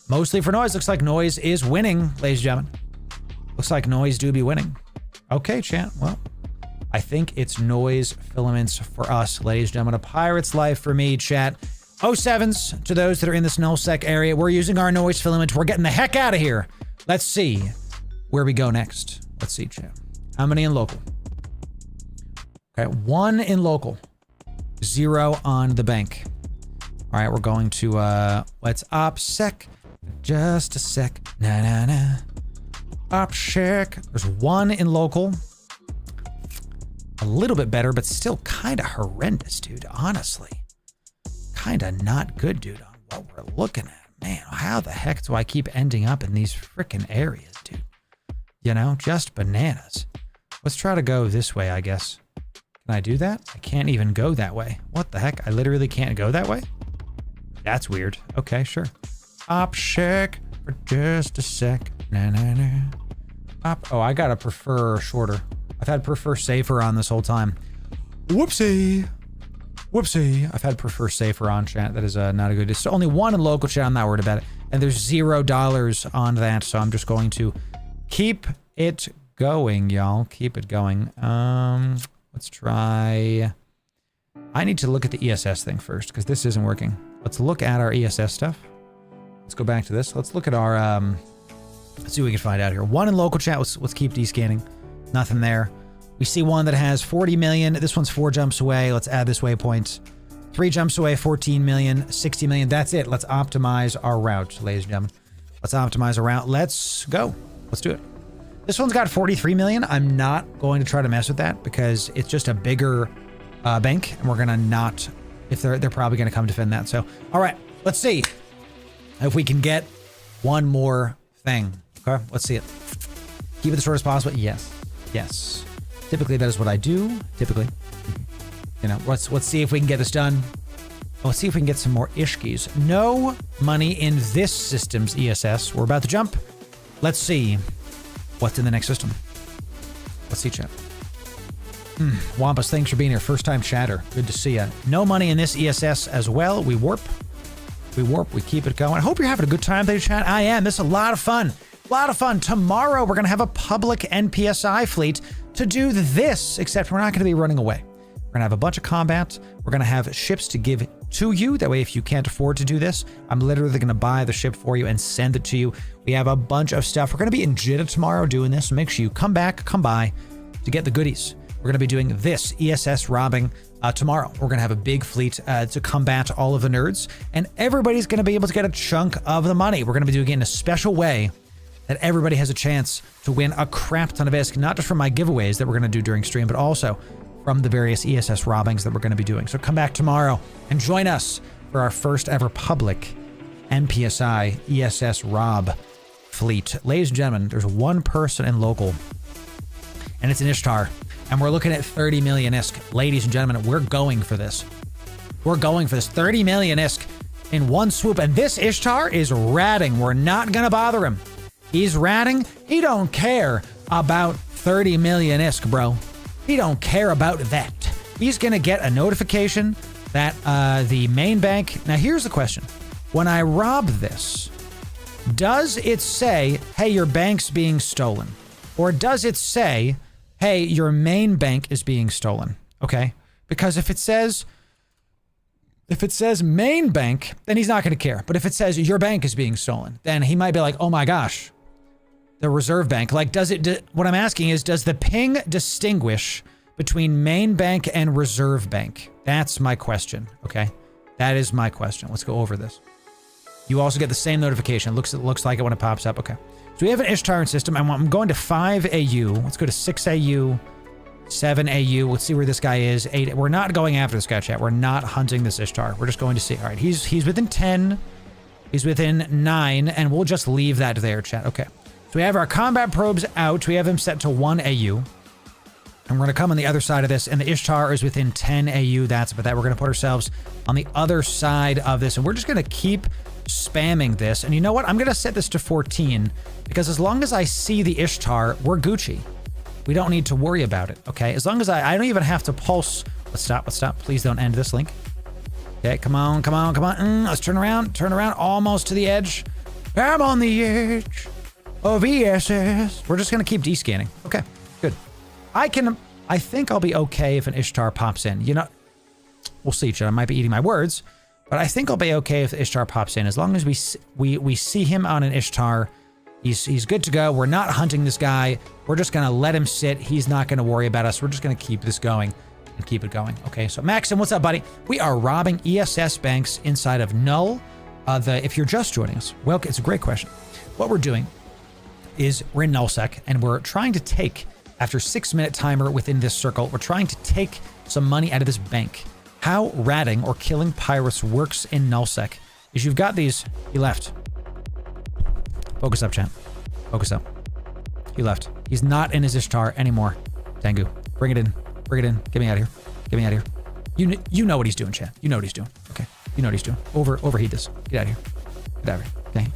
Mostly for noise. Looks like noise is winning, ladies and gentlemen. Looks like noise do be winning. Okay, chat. Well, I think it's noise filaments for us, ladies and gentlemen. A pirate's life for me, chat. 07s to those that are in this nullsec area. We're using our noise filament. We're getting the heck out of here. Let's see where we go next. Let's see, chat. How many in local? Okay, 1 in local. 0 on the bank. All right, we're going to, let's OPSEC. Just a sec. Na. OPSEC. There's 1 in local. A little bit better, but still kind of horrendous, dude. Honestly. Kind of not good, dude, on what we're looking at. Man, how the heck do I keep ending up in these freaking areas, dude? You know, just bananas. Let's try to go this way, I guess. Can I do that? I can't even go that way. What the heck? I literally can't go that way? That's weird. Okay, sure. OPSEC for just a sec. Na. Oh, I gotta prefer shorter. I've had prefer safer on this whole time. Whoopsie. I've had prefer safer on, chat. That is not a good. It's only 1 in local, chat. I'm not worried about it. And there's $0 on that, so I'm just going to keep it going, y'all. Keep it going. Let's try. I need to look at the ESS thing first, because this isn't working. Let's look at our ESS stuff. Let's go back to this. Let's look at our, let's see what we can find out here. 1 in local, chat. Let's keep descanning. Nothing there. We see one that has 40 million. This one's 4 jumps away. Let's add this waypoint. 3 jumps away, 14 million, 60 million. That's it. Let's optimize our route, ladies and gentlemen. Let's optimize our route. Let's go. Let's do it. This one's got 43 million. I'm not going to try to mess with that because it's just a bigger bank, and we're gonna not. If they're probably gonna come defend that. So, all right, let's see if we can get one more thing. Okay, let's see it. Keep it as short as possible. Yes. Typically, that is what I do. Typically, you know. Let's see if we can get this done. Let's see if we can get some more Ishkis. No money in this system's ESS. We're about to jump. Let's see what's in the next system. Let's see, chat. Wampus, thanks for being here. First time chatter. Good to see ya. No money in this ESS as well. We warp. We keep it going. I hope you're having a good time there, chat. I am. This is a lot of fun. Tomorrow, we're going to have a public NPSI fleet to do this, except we're not going to be running away. We're going to have a bunch of combat. We're going to have ships to give to you. That way, if you can't afford to do this, I'm literally going to buy the ship for you and send it to you. We have a bunch of stuff. We're going to be in Jeddah tomorrow doing this. So make sure you come by to get the goodies. We're going to be doing this ESS robbing tomorrow. We're going to have a big fleet to combat all of the nerds, and everybody's going to be able to get a chunk of the money. We're going to be doing it in a special way that everybody has a chance to win a crap ton of ISK, not just from my giveaways that we're going to do during stream, but also from the various ESS robbings that we're going to be doing. So come back tomorrow and join us for our first ever public NPSI ESS rob fleet. Ladies and gentlemen, there's one person in local, and it's an Ishtar, and we're looking at 30 million ISK. Ladies and gentlemen, we're going for this. 30 million ISK in one swoop, and this Ishtar is ratting. We're not going to bother him. He's ratting. He don't care about 30 million ISK, bro. He don't care about that. He's going to get a notification that the main bank... Now, here's the question. When I rob this, does it say, hey, your bank's being stolen? Or does it say, hey, your main bank is being stolen? Okay? Because if it says main bank, then he's not going to care. But if it says your bank is being stolen, then he might be like, oh my gosh, the reserve bank. Like, what I'm asking is, does the ping distinguish between main bank and reserve bank? That's my question, okay? That is my question. Let's go over this. You also get the same notification. It looks like it when it pops up. Okay. So we have an Ishtar system. I'm going to 5 AU. Let's go to 6 AU, 7 AU. Let's see where this guy is. 8. We're not going after this guy, chat. We're not hunting this Ishtar. We're just going to see. All right, he's within 10. He's within 9, and we'll just leave that there, chat. Okay. So we have our combat probes out. We have him set to 1 AU. And we're going to come on the other side of this, and the Ishtar is within 10 AU. That's about that. We're going to put ourselves on the other side of this, and we're just going to keep spamming this. And you know what? I'm going to set this to 14, because as long as I see the Ishtar, we're Gucci. We don't need to worry about it, okay? As long as I don't even have to pulse. Let's stop. Please don't end this link. Okay, come on. Let's turn around, almost to the edge. I'm on the edge of ESS. We're just going to keep descanning. Okay, good. I think I'll be okay if an Ishtar pops in. You know, we'll see, John. I might be eating my words, but I think I'll be okay if the Ishtar pops in. As long as we see him on an Ishtar, he's good to go. We're not hunting this guy. We're just going to let him sit. He's not going to worry about us. We're just going to keep this going and keep it going. Okay, so Maxim, what's up, buddy? We are robbing ESS banks inside of Null. If you're just joining us, well, it's a great question. What we're doing is we're in nullsec, and we're trying to take, after 6-minute timer within this circle, we're trying to take some money out of this bank. How ratting or killing pirates works in nullsec is you've got these. He left. Focus up, champ. Focus up. He left. He's not in his Ishtar anymore. Tengu, bring it in. Bring it in. Get me out of here. Get me out of here. You know what he's doing, chat. You know what he's doing. Okay. You know what he's doing. Overheat this. Get out of here. Get out of here. Okay.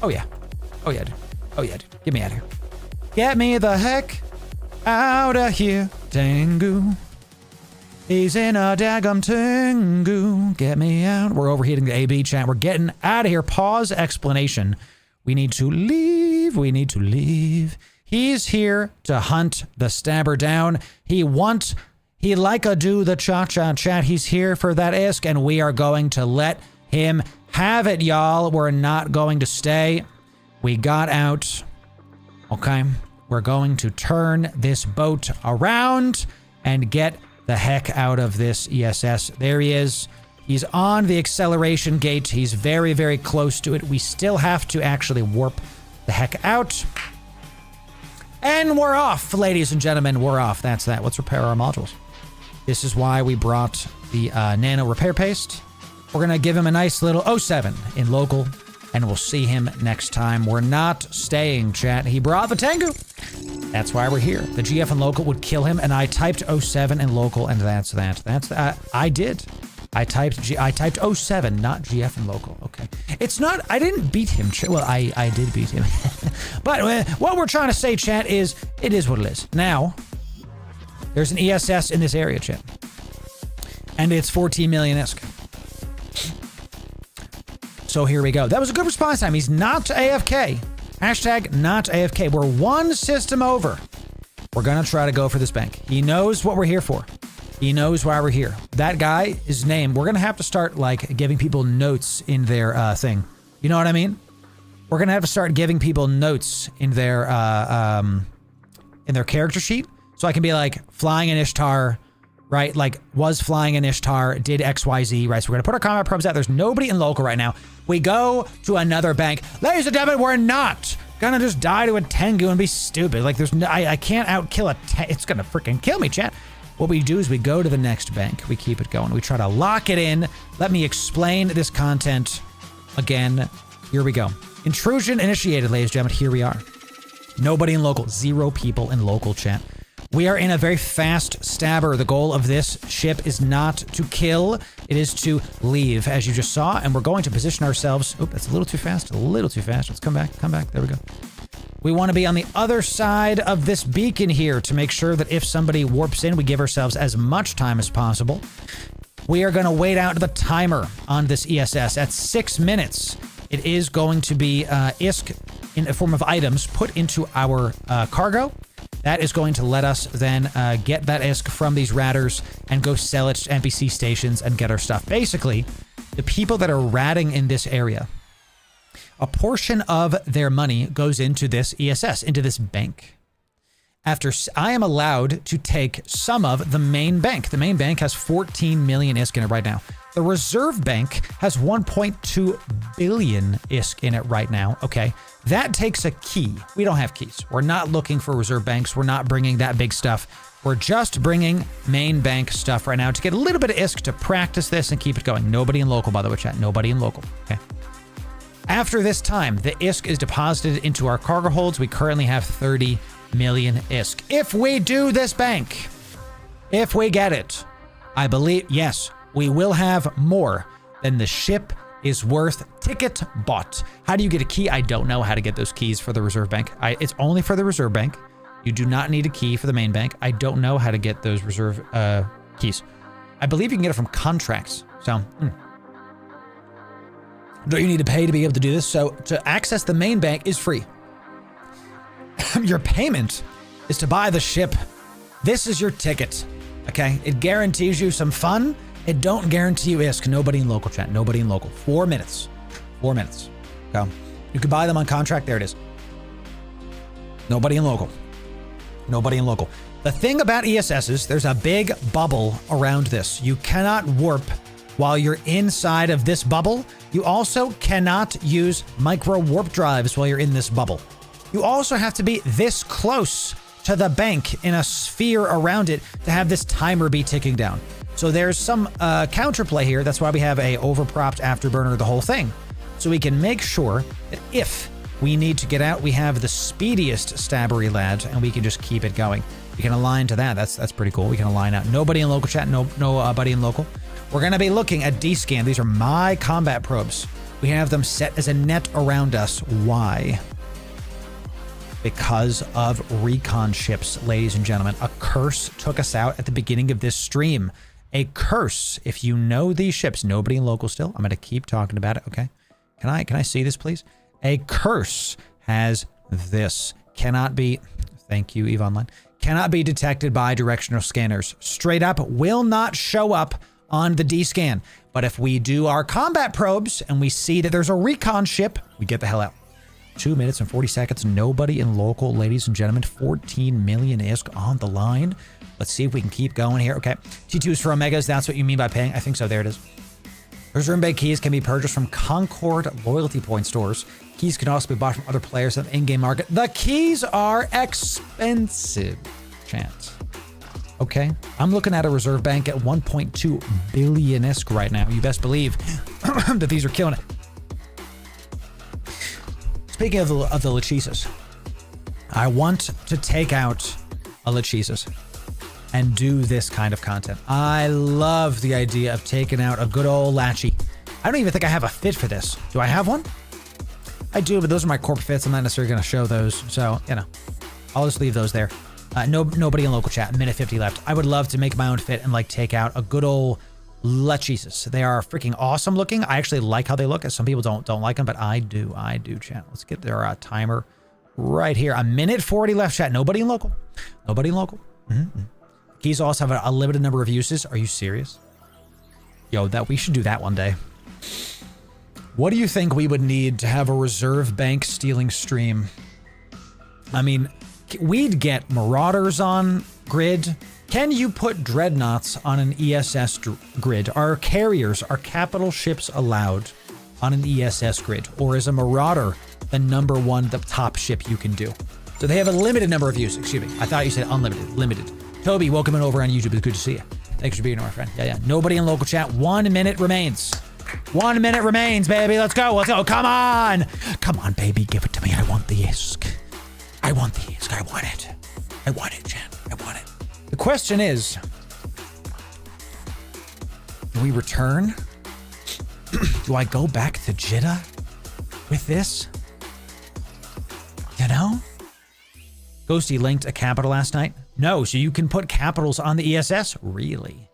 Oh yeah. Oh yeah, dude. Oh yeah, dude. Get me out of here. Get me the heck out of here, Tengu. He's in a daggum Tengu. Get me out. We're overheating the AB chat. We're getting out of here. Pause explanation. We need to leave. We need to leave. He's here to hunt the stabber down. He like a do the cha-cha chat. He's here for that isk, and we are going to let him have it, y'all. We're not going to stay. We got out. Okay. We're going to turn this boat around and get the heck out of this ESS. There he is. He's on the acceleration gate. He's very, very close to it. We still have to actually warp the heck out. And we're off, ladies and gentlemen. We're off. That's that. Let's repair our modules. This is why we brought the nano repair paste. We're going to give him a nice little 07 in local, and we'll see him next time. We're not staying, chat. He brought the Tengu. That's why we're here. The GF in local would kill him, and I typed 07 in local, and that's that. That's that. I did. I typed 07, not GF in local. Okay. It's not, I didn't beat him. Well, I did beat him. But what we're trying to say, chat, is it is what it is. Now, there's an ESS in this area, chat. And it's 14 million ISK. So here we go. That was a good response time. He's not AFK. Hashtag not AFK. We're one system over. We're going to try to go for this bank. He knows what we're here for. He knows why we're here. That guy is named. We're going to have to start, like, giving people notes in their thing. You know what I mean? We're going to have to start giving people notes in their character sheet. So I can be like, flying an Ishtar, right? Like, was flying an Ishtar, did XYZ, right? So we're going to put our combat probes out. There's nobody in local right now. We go to another bank. Ladies and gentlemen, we're not gonna just die to a Tengu and be stupid. Like, there's no, I can't outkill a it's gonna freaking kill me, chat. What we do is we go to the next bank. We keep it going. We try to lock it in. Let me explain this content again. Here we go. Intrusion initiated, ladies and gentlemen. Here we are. Nobody in local. 0 people in local, chat. We are in a very fast stabber. The goal of this ship is not to kill. It is to leave, as you just saw. And we're going to position ourselves. Oh, that's a little too fast. A little too fast. Let's come back. Come back. There we go. We want to be on the other side of this beacon here to make sure that if somebody warps in, we give ourselves as much time as possible. We are going to wait out the timer on this ESS at 6 minutes. It is going to be ISK in the form of items put into our cargo. That is going to let us then get that ISK from these ratters and go sell it to NPC stations and get our stuff. Basically, the people that are ratting in this area, a portion of their money goes into this ESS, into this bank. I am allowed to take some of the main bank. The main bank has 14 million ISK in it right now. The reserve bank has 1.2 billion ISK in it right now. Okay, that takes a key. We don't have keys. We're not looking for reserve banks. We're not bringing that big stuff. We're just bringing main bank stuff right now to get a little bit of ISK to practice this and keep it going. Nobody in local, by the way, chat. Nobody in local. Okay. After this time, the ISK is deposited into our cargo holds. We currently have 30 million ISK. If we do this bank, if we get it, I believe, yes, we will have more than the ship is worth. Ticket bought. How do you get a key? I don't know how to get those keys for the reserve bank. It's only for the reserve bank. You do not need a key for the main bank. I don't know how to get those reserve keys. I believe you can get it from contracts. So, don't you need to pay to be able to do this? So to access the main bank is free. Your payment is to buy the ship. This is your ticket. Okay, it guarantees you some fun. It don't guarantee you ISK. Nobody in local, chat. Nobody in local. 4 minutes. 4 minutes. So you can buy them on contract. There it is. Nobody in local. Nobody in local. The thing about ESSs, there's a big bubble around this. You cannot warp while you're inside of this bubble. You also cannot use micro warp drives while you're in this bubble. You also have to be this close to the bank in a sphere around it to have this timer be ticking down. So there's some counterplay here. That's why we have a overpropped afterburner, the whole thing. So we can make sure that if we need to get out, we have the speediest stabbery lad and we can just keep it going. We can align to that. That's pretty cool. We can align out. Nobody in local, chat. No buddy in local. We're going to be looking at D-scan. These are my combat probes. We have them set as a net around us. Why? Because of recon ships, ladies and gentlemen. A curse took us out at the beginning of this stream. A curse. If you know these ships, nobody in local still. I'm going to keep talking about it. Okay. Can I see this, please? A curse has this. Cannot be. Thank you, Eve Online. Cannot be detected by directional scanners. Straight up will not show up on the D-scan. But if we do our combat probes and we see that there's a recon ship, we get the hell out. 2 minutes and 40 seconds. Nobody in local, ladies and gentlemen. 14 million ISK on the line. Let's see if we can keep going here. Okay. T2 is for Omegas. That's what you mean by paying. I think so. There it is. Reserve bank keys can be purchased from Concord loyalty point stores. Keys can also be bought from other players in the in-game market. The keys are expensive. Chance. Okay. I'm looking at a reserve bank at 1.2 billion ISK right now. You best believe that these are killing it. Speaking of the Lachisas, I want to take out a Lachisas and do this kind of content. I love the idea of taking out a good old Lachie. I don't even think I have a fit for this. Do I have one? I do, but those are my Corp fits. I'm not necessarily going to show those. So, you know, I'll just leave those there. Nobody in local chat. Minute 50 left. I would love to make my own fit and like take out a good old Lachisas. They are freaking awesome looking. I actually like how they look. Some people don't like them, but I do. I do, chat. Let's get their timer right here. A minute 40 left, chat. Nobody in local. Nobody in local. Mm-hmm. Keys also have a limited number of uses. Are you serious? Yo, that we should do that one day. What do you think we would need to have a reserve bank stealing stream? I mean, we'd get Marauders on grid. Can you put dreadnoughts on an ESS grid? Are carriers, are capital ships allowed on an ESS grid? Or is a Marauder the number one, the top ship you can do? So they have a limited number of uses. Excuse me. I thought you said unlimited. Limited. Toby, welcome in over on YouTube. It's good to see you. Thanks for being here, my friend. Yeah. Nobody in local chat. 1 minute remains. 1 minute remains, baby. Let's go. Let's go. Come on. Come on, baby. Give it to me. I want the ISK. I want the ISK. I want it. I want it, chat. I want it. The question is, do we return? Do I go back to Jeddah with this? You know? Ghosty linked a capital last night. No, so you can put capitals on the ESS? Really?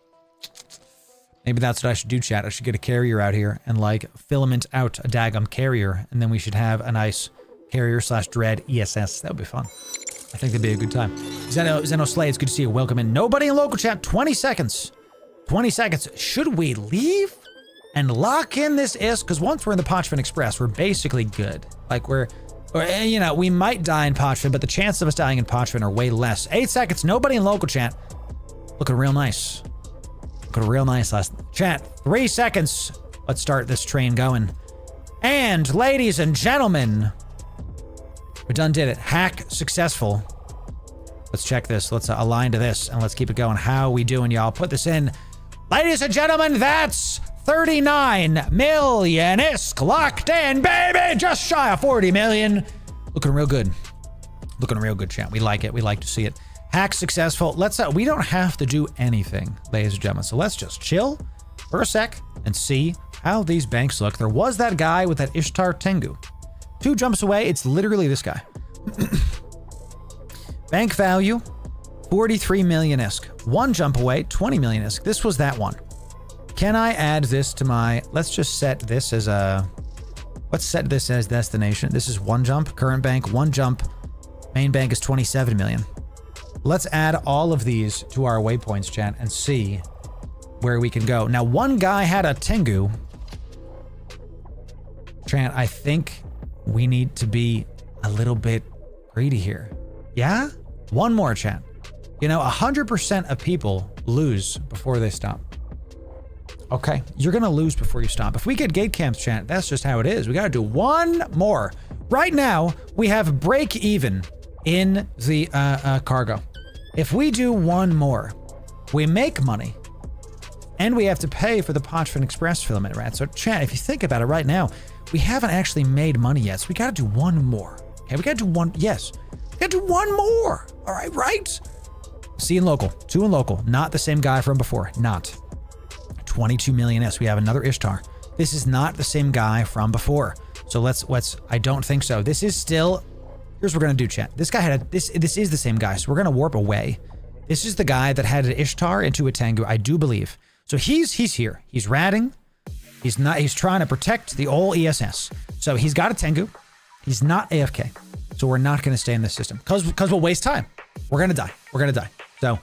Maybe that's what I should do, chat. I should get a carrier out here and like filament out a daggum carrier, and then we should have a nice carrier/dread ESS. That would be fun. I think that'd be a good time. Zeno Slay, it's good to see you. Welcome in. Nobody in local chat. 20 seconds. 20 seconds. Should we leave and lock in this ISK? Because once we're in the Parchment Express, we're basically good. Like we're Or, you know, we might die in Parchment, but the chances of us dying in Parchment are way less. 8 seconds, nobody in local chat. Looking real nice. Looking real nice last chat. 3 seconds. Let's start this train going. And ladies and gentlemen, we done did it. Hack successful. Let's check this. Let's align to this and let's keep it going. How we doing, y'all? Put this in. Ladies and gentlemen, that's 39 million ISK locked in, baby! Just shy of 40 million. Looking real good. Looking real good, chat. We like it. We like to see it. Hack successful. Let's, we don't have to do anything, ladies and gentlemen. So let's just chill for a sec and see how these banks look. There was that guy with that Ishtar Tengu. 2 jumps away, it's literally this guy. Bank value, 43 million ISK. 1 jump away, 20 million ISK. This was that one. Can I add this to my, let's just set this as a, let's set this as destination. This is 1 jump, current bank, 1 jump. Main bank is 27 million. Let's add all of these to our waypoints, chat, and see where we can go. Now, one guy had a Tengu. Chat, I think we need to be a little bit greedy here. Yeah? One more, chat. You know, 100% of people lose before they stop. Okay, you're gonna lose before you stop. If we get gate camps, chat, that's just how it is. We gotta do one more. Right now, we have break even in the cargo. If we do one more, we make money, and we have to pay for the Parchment Express filament, right? So, chat, if you think about it right now, we haven't actually made money yet, so we gotta do one more. Okay, we gotta do one, yes. We gotta do one more, all right, right? C in local, 2 in local, not the same guy from before, not. 22 million S, we have another Ishtar. This is not the same guy from before. So let's, I don't think so. This is still, here's what we're gonna do, chat. This guy had this is the same guy, so we're gonna warp away. This is the guy that had an Ishtar into a Tengu, I do believe. So he's here, he's ratting. He's trying to protect the old ESS. So he's got a Tengu. He's not AFK. So we're not going to stay in this system because we'll waste time. We're going to die. We're going to die. So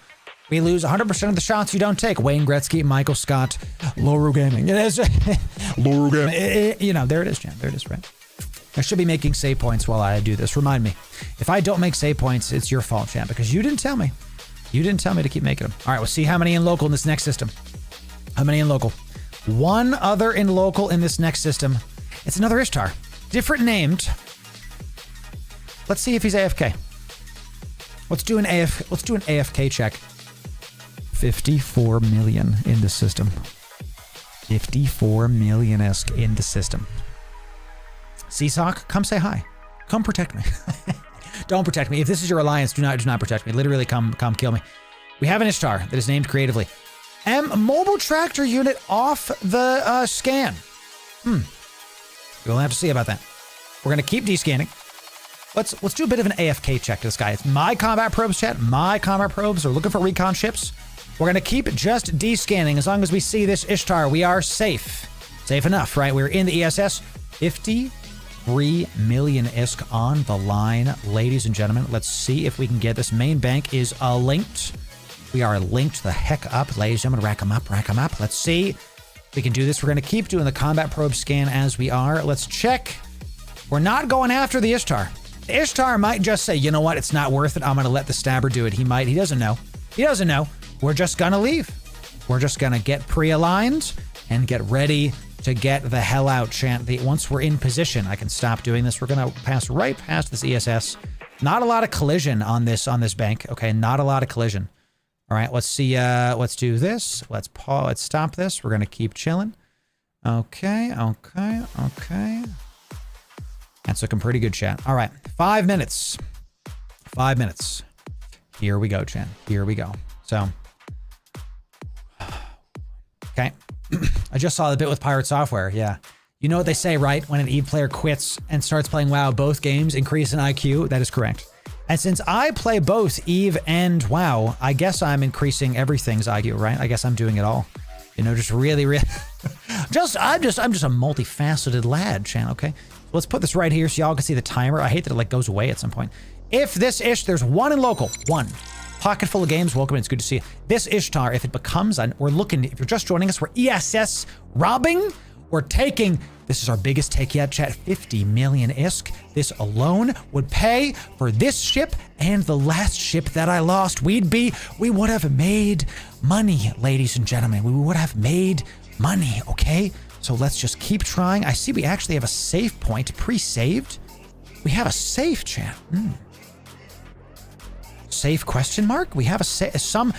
we lose 100% of the shots you don't take. Wayne Gretzky, Michael Scott, Loru Gaming. It is. Loru Gaming. You know, there it is, Jan. There it is, right? I should be making save points while I do this. Remind me. If I don't make save points, it's your fault, Chan, because you didn't tell me. You didn't tell me to keep making them. All right, we'll see how many in local in this next system. How many in local? 1 other in local in this next system. It's another Ishtar. Different named. Let's see if he's AFK. Let's do an AFK check. 54 million in the system. 54 million-esque in the system. Seasock, come say hi. Come protect me. Don't protect me. If this is your alliance, do not protect me. Literally come kill me. We have an Ishtar that is named creatively. Mobile tractor unit off the scan. We'll have to see about that. We're gonna keep descanning. Let's do a bit of an AFK check to this guy. It's my combat probes, chat. My combat probes are looking for recon ships. We're gonna keep just descanning. As long as we see this Ishtar, we are safe. Safe enough, right? We're in the ESS. 53 million ISK on the line, ladies and gentlemen. Let's see if we can get this. Main bank is linked. We are linked the heck up, ladies and gentlemen. Rack them up, rack them up. Let's see if we can do this. We're going to keep doing the combat probe scan as we are. Let's check. We're not going after the Ishtar. The Ishtar might just say, you know what? It's not worth it. I'm going to let the stabber do it. He might. He doesn't know. He doesn't know. We're just going to leave. We're just going to get pre-aligned and get ready to get the hell out, chant. Once we're in position, I can stop doing this. We're going to pass right past this ESS. Not a lot of collision on this bank. Okay, not a lot of collision. All right, let's see. Let's do this. Let's pause. Let's stop this. We're gonna keep chilling. Okay. That's looking pretty good, chat. All right, 5 minutes. 5 minutes. Here we go, chat. Here we go. So, okay. I just saw the bit with Pirate Software. Yeah, you know what they say, right? When an EVE player quits and starts playing WoW, both games increase in IQ. That is correct. And since I play both EVE and WoW, I guess I'm increasing everything's IQ, right? I guess I'm doing it all. You know, just really, I'm just a multifaceted lad, Chan, okay? So let's put this right here so y'all can see the timer. I hate that it like goes away at some point. If this there's 1 in local, 1. Pocket full of games, welcome, it's good to see you. This Ishtar, if it becomes, we're looking, if you're just joining us, we're ESS robbing. We're taking, this is our biggest take yet, chat, 50 million ISK. This alone would pay for this ship and the last ship that I lost. We would have made money, ladies and gentlemen. We would have made money, okay? So let's just keep trying. I see we actually have a save point pre-saved. We have a safe, chat. Safe question mark? We have a at some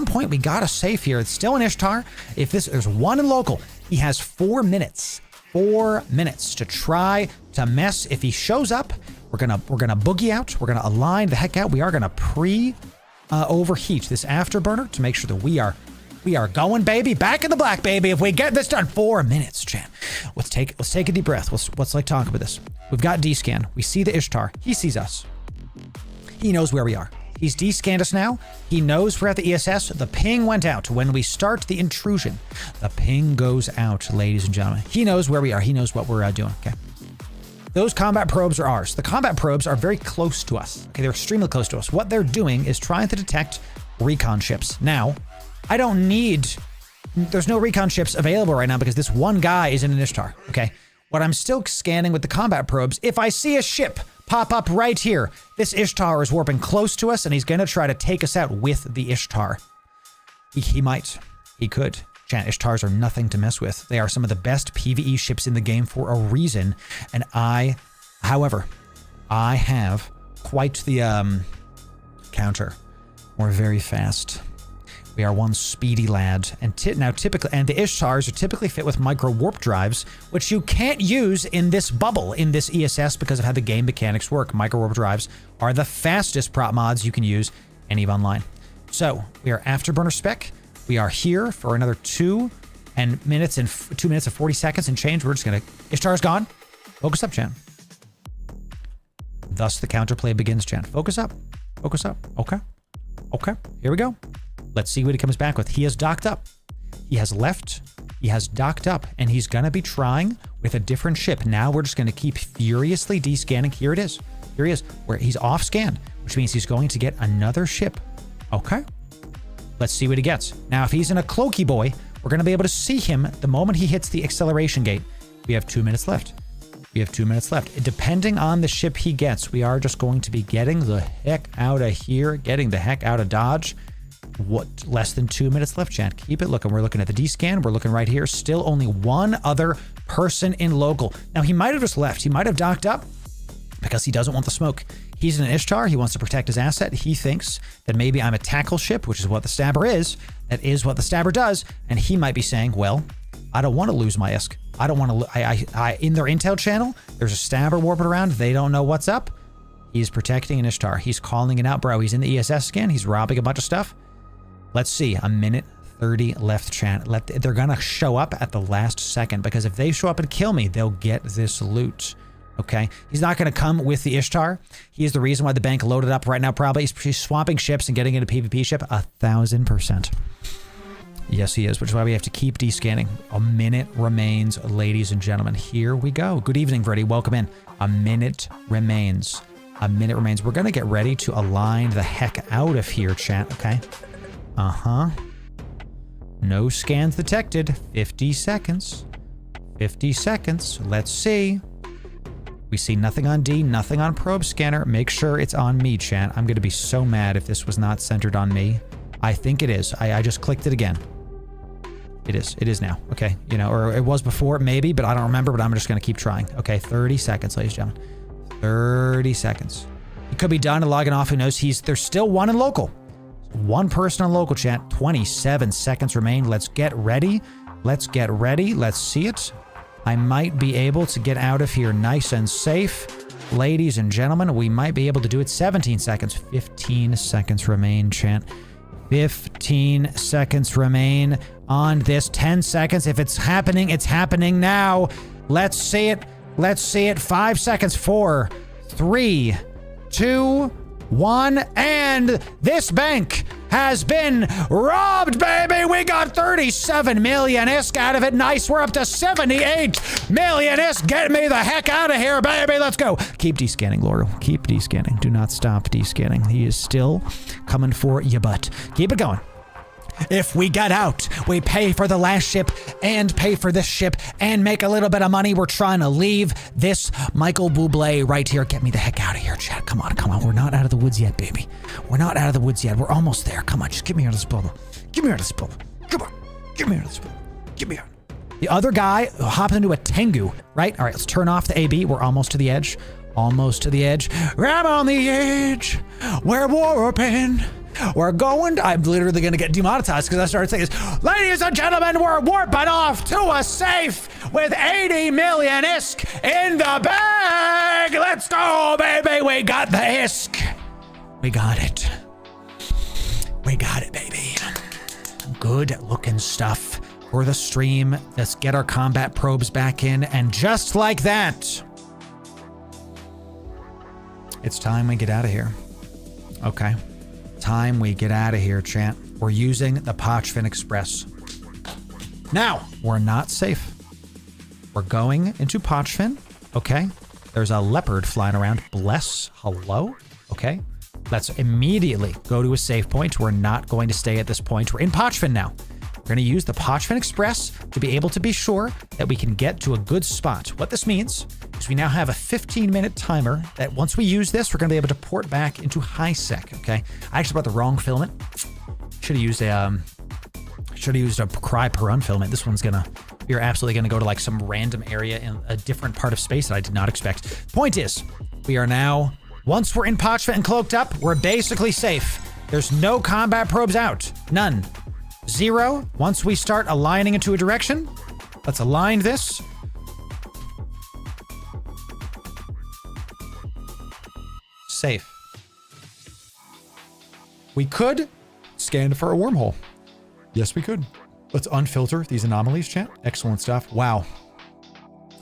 point we got a safe here. It's still an Ishtar. If there's one in local, he has 4 minutes. 4 minutes to try to mess. If he shows up, we're gonna boogie out. We're gonna align the heck out. We are gonna overheat this afterburner to make sure that we are going, baby, back in the black, baby. If we get this done, 4 minutes, chat. Let's take a deep breath. Let's like talk about this. We've got D-scan. We see the Ishtar. He sees us. He knows where we are. He's D-scanned us now. He knows we're at the ESS. The ping went out when we start the intrusion. The ping goes out, ladies and gentlemen. He knows where we are. He knows what we're doing, okay? Those combat probes are ours. The combat probes are very close to us. Okay, they're extremely close to us. What they're doing is trying to detect recon ships. Now, I don't need... There's no recon ships available right now because this one guy is in an Ishtar, okay? What I'm still scanning with the combat probes, if I see a ship pop up right here, this Ishtar is warping close to us and he's going to try to take us out with the Ishtar. He might. He could. Chat, Ishtars are nothing to mess with. They are some of the best PvE ships in the game for a reason. And however, I have quite the counter. We're very fast. We are one speedy lad. And typically, and the Ishtars are typically fit with micro warp drives, which you can't use in this bubble, in this ESS, because of how the game mechanics work. Micro warp drives are the fastest prop mods you can use in EVE Online. So we are afterburner spec. We are here for another 2 minutes and 40 seconds and change. We're just gonna, Ishtar's gone. Focus up, chat. Thus the counterplay begins, chat. Focus up. Focus up. Okay. Okay. Here we go. Let's see what he comes back with. He has docked up. He has left. He has docked up. And he's going to be trying with a different ship. Now we're just going to keep furiously descanning. Here it is. Here he is. Where he's off scan, which means he's going to get another ship. Okay. Let's see what he gets. Now, if he's in a cloaky boy, we're going to be able to see him the moment he hits the acceleration gate. We have 2 minutes left. We have 2 minutes left. Depending on the ship he gets, we are just going to be getting the heck out of here, getting the heck out of Dodge. What, less than 2 minutes left, chat. Keep it looking. We're looking at the D-scan. We're looking right here. Still only one other person in local. Now, he might have just left. He might have docked up because he doesn't want the smoke. He's an Ishtar. He wants to protect his asset. He thinks that maybe I'm a tackle ship, which is what the Stabber is. That is what the Stabber does. And he might be saying, well, I don't want to lose my ISK. I don't want to... in their intel channel, there's a Stabber warping around. They don't know what's up. He's protecting an Ishtar. He's calling it out, bro. He's in the ESS scan. He's robbing a bunch of stuff. Let's see. A minute 30 left, chat. They're going to show up at the last second because if they show up and kill me, they'll get this loot. Okay? He's not going to come with the Ishtar. He is the reason why the bank loaded up right now, probably. He's swapping ships and getting into PvP ship 1,000%. Yes, he is, which is why we have to keep descanning. A minute remains, ladies and gentlemen. Here we go. Good evening, Freddy. Welcome in. A minute remains. A minute remains. We're going to get ready to align the heck out of here, chat, okay? Uh-huh. No scans detected. 50 seconds. 50 seconds. Let's see. We see nothing on D, nothing on probe scanner. Make sure it's on me, chat. I'm going to be so mad if this was not centered on me. I think it is. I just clicked it again. It is. It is now. Okay. You know, or it was before, maybe, but I don't remember, but I'm just going to keep trying. Okay. 30 seconds, ladies and gentlemen. 30 seconds. He could be done and logging off. Who knows? There's still one in local. One person on local, chat. 27 seconds remain. Let's get ready. Let's get ready. Let's see it. I might be able to get out of here nice and safe. Ladies and gentlemen, we might be able to do it. 17 seconds. 15 seconds remain, chat. 15 seconds remain on this. 10 seconds. If it's happening now. Let's see it. Let's see it. 5 seconds. 4, 3, 2, 1, and this bank has been robbed, baby. We got 37 million ISK out of it. Nice. We're up to 78 million ISK. Get me the heck out of here, baby. Let's go. Keep descanning, Loru. Keep descanning. Do not stop descanning. He is still coming for your butt. Keep it going. If we get out, we pay for the last ship and pay for this ship and make a little bit of money. We're trying to leave this Michael Bublé right here. Get me the heck out of here, chat. Come on, come on. We're not out of the woods yet, baby. We're not out of the woods yet. We're almost there. Come on, just get me out of this bubble. Get me out of this bubble. Come on. Get me out of this bubble. Get me out. The other guy hopped into a Tengu, right? All right, let's turn off the AB. We're almost to the edge. Almost to the edge. I'm on the edge. We're warping. We're going. I'm literally going to get demonetized because I started saying this. Ladies and gentlemen, we're warping off to a safe with 80 million ISK in the bag. Let's go, baby. We got the ISK. We got it. We got it, baby. Good looking stuff for the stream. Let's get our combat probes back in. And just like that, it's time we get out of here. Okay. Time we get out of here, chat. We're using the Pochfin Express. Now, we're not safe. We're going into Pochfin. Okay. There's a leopard flying around. Bless. Hello. Okay. Let's immediately go to a save point. We're not going to stay at this point. We're in Pochfin now. We're going to use the Pochfin Express to be able to be sure that we can get to a good spot. What this means is we now have a 15-minute timer that once we use this, we're going to be able to port back into high sec, okay? I actually brought the wrong filament. Should have used a cry per run filament. This one's going to, you're absolutely going to go to like some random area in a different part of space that I did not expect. Point is, we are now, once we're in Pochfin and cloaked up, we're basically safe. There's no combat probes out. None. 0. Once we start aligning into a direction, let's align this. Safe. We could scan for a wormhole. Yes, we could. Let's unfilter these anomalies, chat. Excellent stuff. Wow.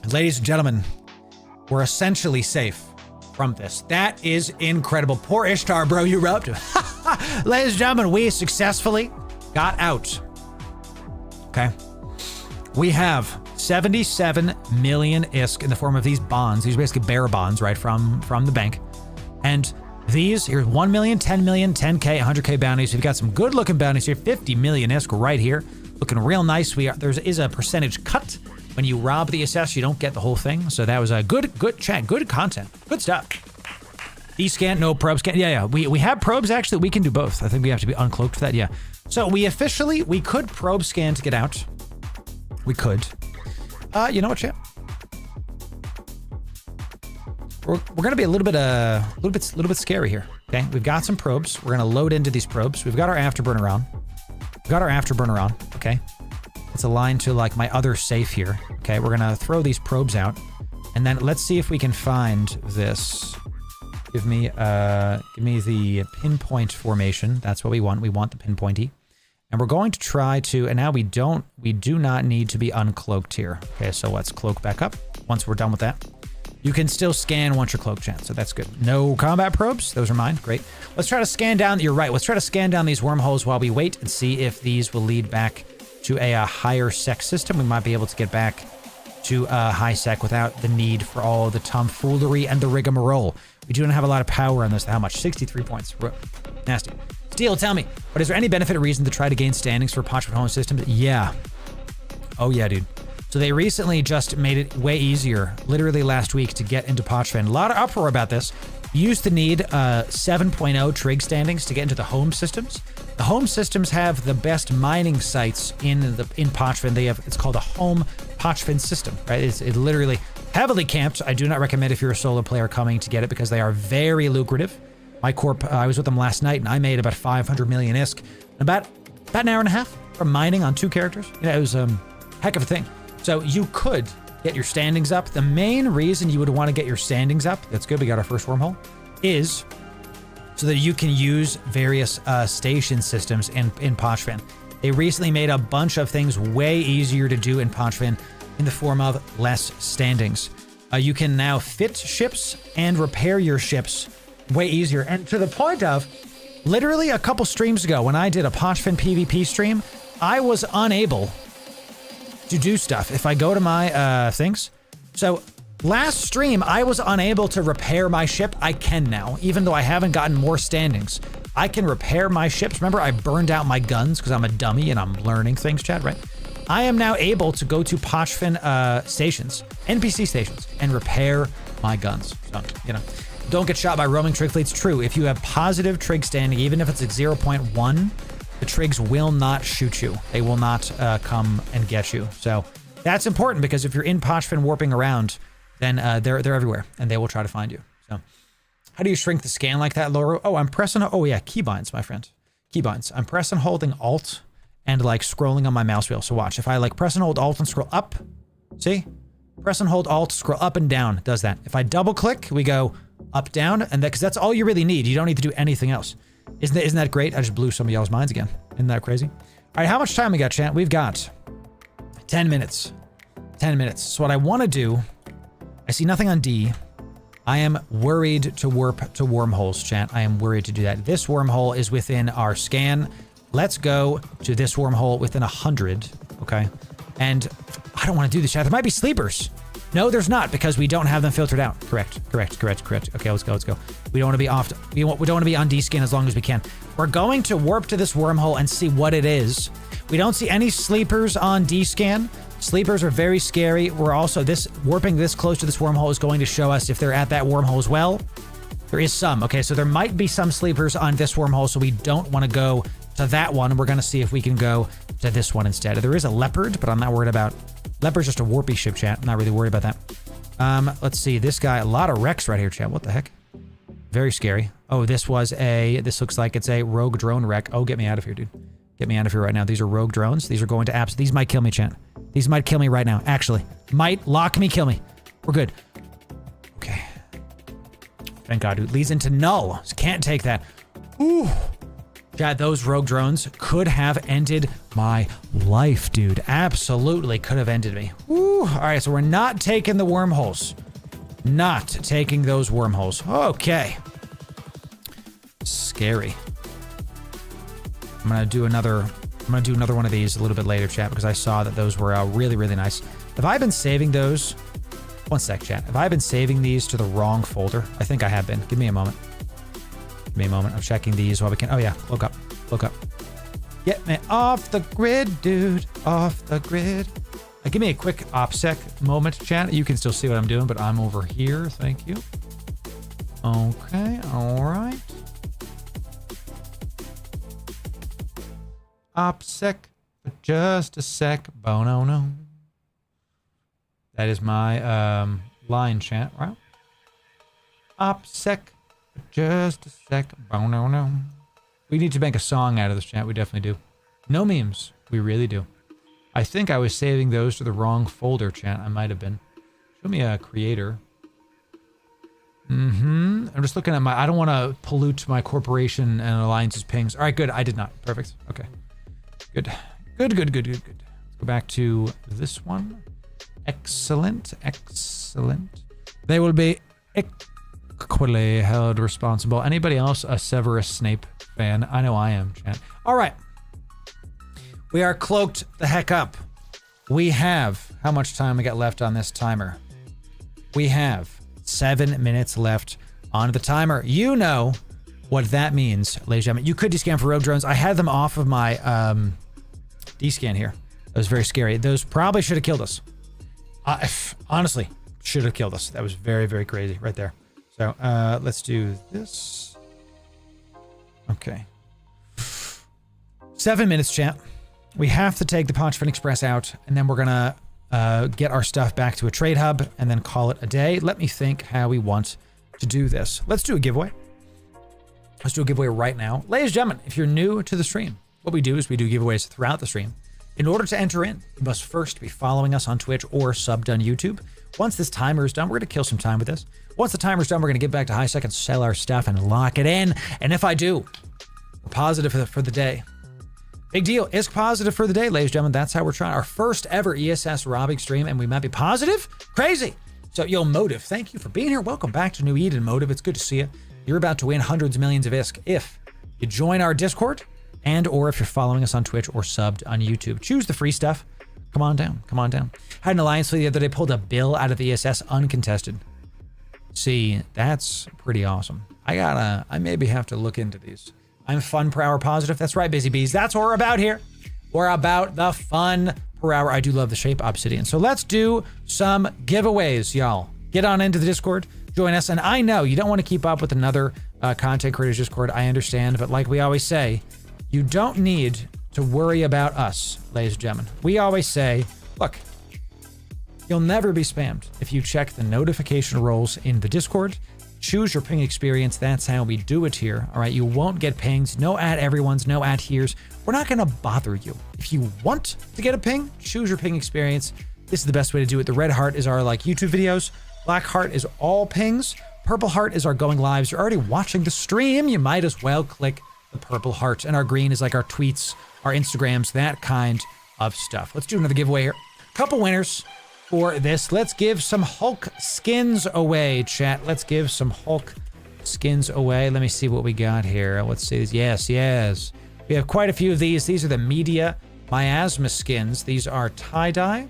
Ladies and gentlemen, we're essentially safe from this. That is incredible. Poor Ishtar, bro, you rubbed him. Ladies and gentlemen, we successfully got out. Okay. We have 77 million ISK in the form of these bonds. These are basically bearer bonds, right, from the bank. And these, here's 1 million, 10 million, 10K, 100K bounties. We've got some good looking bounties here. 50 million ISK right here. Looking real nice. There is a percentage cut. When you rob the ESS, you don't get the whole thing. So that was a good chat, good content, good stuff. E-scan, no probe scan. Yeah. We have probes actually. We can do both. I think we have to be uncloaked for that. Yeah. So we could probe scan to get out. We could. You know what, chat? We're gonna be a little bit scary here. Okay, we've got some probes. We're gonna load into these probes. We've got our afterburner on. Okay, it's aligned to like my other safe here. Okay, we're gonna throw these probes out, and then let's see if we can find this. Give me the pinpoint formation. That's what we want. We want the pinpointy. And we're going to try to, and now we do not need to be uncloaked here. Okay, so let's cloak back up. Once we're done with that, you can still scan once you're cloaked, chat. So that's good. No combat probes. Those are mine. Great. Let's try to scan down. You're right. Let's try to scan down these wormholes while we wait and see if these will lead back to a higher sec system. We might be able to get back to high sec without the need for all the tomfoolery and the rigmarole. We do not have a lot of power on this. How much? 63 points. Nasty. Steel, tell me, but is there any benefit or reason to try to gain standings for Pochfin home systems? Yeah. Oh yeah, dude. So they recently just made it way easier, literally last week, to get into Pochfin. A lot of uproar about this. You used to need 7.0 trig standings to get into the home systems. The home systems have the best mining sites in Pochfin. They have, it's called a home Pochfin system, right? It's literally heavily camped. I do not recommend if you're a solo player coming to get it because they are very lucrative. My Corp, I was with them last night and I made about 500 million ISK. About an hour and a half from mining on 2 characters. Yeah, it was a heck of a thing. So you could get your standings up. The main reason you would want to get your standings up, that's good, we got our first wormhole, is so that you can use various station systems in Pochfin. They recently made a bunch of things way easier to do in Pochfin in the form of less standings. You can now fit ships and repair your ships way easier. And to the point of, literally a couple streams ago, when I did a Pochfin PvP stream, I was unable to do stuff. If I go to my things, so last stream I was unable to repair my ship. I can now, even though I haven't gotten more standings. I can repair my ships. Remember, I burned out my guns because I'm a dummy and I'm learning things, chat, right? I am now able to go to Pochfin stations, NPC stations, and repair my guns. So, you know, don't get shot by roaming trig fleets. True, if you have positive trig standing, even if it's at 0.1, the trigs will not shoot you. They will not come and get you. So that's important because if you're in Pochfin warping around, then they're everywhere and they will try to find you. So how do you shrink the scan like that, Loru? Oh, I'm pressing, oh yeah, keybinds, my friend. Keybinds. I'm pressing holding Alt and like scrolling on my mouse wheel. So watch, if I like press and hold Alt and scroll up, see? Press and hold Alt, scroll up and down, does that. If I double click, we go up, down, and because that's all you really need. You don't need to do anything else. Isn't that great? I just blew some of y'all's minds again. Isn't that crazy? All right, how much time we got, chat? We've got 10 minutes. 10 minutes. So what I want to do, I see nothing on D. I am worried to warp to wormholes, chat. I am worried to do that. This wormhole is within our scan. Let's go to this wormhole within 100, okay? And I don't want to do this, chat. There might be sleepers. No, there's not, because we don't have them filtered out. Correct. Okay, let's go. We don't want to be off. We don't want to be on D-scan as long as we can. We're going to warp to this wormhole and see what it is. We don't see any sleepers on D-scan. Sleepers are very scary. We're also, warping this close to this wormhole is going to show us if they're at that wormhole as well. There is some. Okay, so there might be some sleepers on this wormhole, so we don't want to go to that one. We're going to see if we can go to this one instead. There is a leopard, but I'm not worried about. Leopard's just a warpy ship, chat. I'm not really worried about that. Let's see. This guy, a lot of wrecks right here, chat. What the heck? Very scary. Oh, this looks like it's a rogue drone wreck. Oh, get me out of here, dude. Get me out of here right now. These are rogue drones. These are going to apps. These might kill me, chat. These might kill me right now, actually. Might lock me, kill me. We're good. Okay. Thank God, dude. Leads into null. Can't take that. Ooh. Chat, those rogue drones could have ended my life, dude. Absolutely could have ended me. Woo. All right, so we're not taking the wormholes. Not taking those wormholes. Okay. Scary. I'm gonna do another one of these a little bit later, chat, because I saw that those were really, really nice. Have I been saving those? One sec, chat. Have I been saving these to the wrong folder? I think I have been. Give me a moment. Give me a moment. I'm checking these while we can. Oh yeah, look up. Get me off the grid, dude. Off the grid. Give me a quick OPSEC moment, chat. You can still see what I'm doing, but I'm over here. Thank you. Okay, all right. OPSEC for just a sec. Bono, no. That is my line, chat, right? OPSEC. Just a sec. Bono, no. We need to make a song out of this, chat. We definitely do. No memes. We really do. I think I was saving those to the wrong folder, chat. I might have been. Show me a creator. I'm just looking at my... I don't want to pollute my corporation and alliance's pings. All right, good. I did not. Perfect. Okay. Good. Let's go back to this one. Excellent. They will be... equally held responsible. Anybody else a Severus Snape fan? I know I am, chat. All right. We are cloaked the heck up. We have... How much time we got left on this timer? We have 7 minutes left on the timer. You know what that means, ladies and gentlemen. You could descan for rogue drones. I had them off of my descan here. That was very scary. Those probably should have killed us. Honestly, should have killed us. That was very, very crazy right there. So let's do this. Okay. 7 minutes, chat. We have to take the Pochfin Express out, and then we're gonna get our stuff back to a trade hub, and then call it a day. Let me think how we want to do this. Let's do a giveaway. Let's do a giveaway right now. Ladies and gentlemen, if you're new to the stream, what we do is we do giveaways throughout the stream. In order to enter in, you must first be following us on Twitch or subbed on YouTube. Once this timer is done, we're gonna kill some time with this. Once the timer's done, we're gonna get back to high seconds, sell our stuff, and lock it in. And if I do, we're positive for the day. Big deal. Is positive for the day, ladies and gentlemen. That's how we're trying. Our first ever ESS robbing stream, and we might be positive? Crazy. So, yo, Motive, thank you for being here. Welcome back to New Eden, Motive. It's good to see you. You're about to win hundreds of millions of ISK if you join our Discord and or if you're following us on Twitch or subbed on YouTube. Choose the free stuff. Come on down. Had an alliance the other day, pulled a bill out of the ESS uncontested. See, that's pretty awesome. I maybe have to look into these. I'm fun per hour positive. That's right, busy bees. That's what we're about here. We're about the fun per hour. I do love the shape obsidian. So let's do some giveaways, y'all. Get on into the Discord, join us. And I know you don't want to keep up with another content creators Discord. I understand. But like we always say, you don't need to worry about us, ladies and gentlemen. We always say, look, you'll never be spammed if you check the notification roles in the Discord. Choose your ping experience. That's how we do it here. All right. You won't get pings. No at everyone's, no at here's. We're not going to bother you. If you want to get a ping, choose your ping experience. This is the best way to do it. The red heart is our like YouTube videos. Black heart is all pings. Purple heart is our going lives. You're already watching the stream. You might as well click the purple heart. And our green is like our tweets, our Instagrams, that kind of stuff. Let's do another giveaway here. Couple winners for this. Let's give some Hulk skins away, chat. Let's give some Hulk skins away. Let me see what we got here. Let's see. Yes. We have quite a few of these. These are the media miasma skins. These are tie-dye.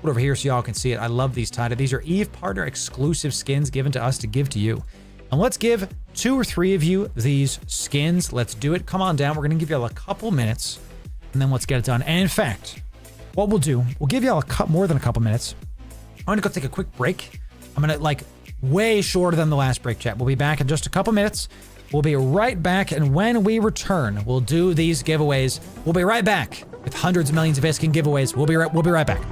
Put over here so y'all can see it. I love these tie-dye. These are Eve Partner exclusive skins given to us to give to you. And let's give 2 or 3 of you these skins. Let's do it. Come on down. We're going to give y'all a couple minutes and then let's get it done. And in fact, what we'll do, we'll give y'all more than a couple minutes. I'm going to go take a quick break. I'm going to like way shorter than the last break, chat. We'll be back in just a couple minutes. We'll be right back. And when we return, we'll do these giveaways. We'll be right back with hundreds of millions of ISK giveaways. We'll be right back.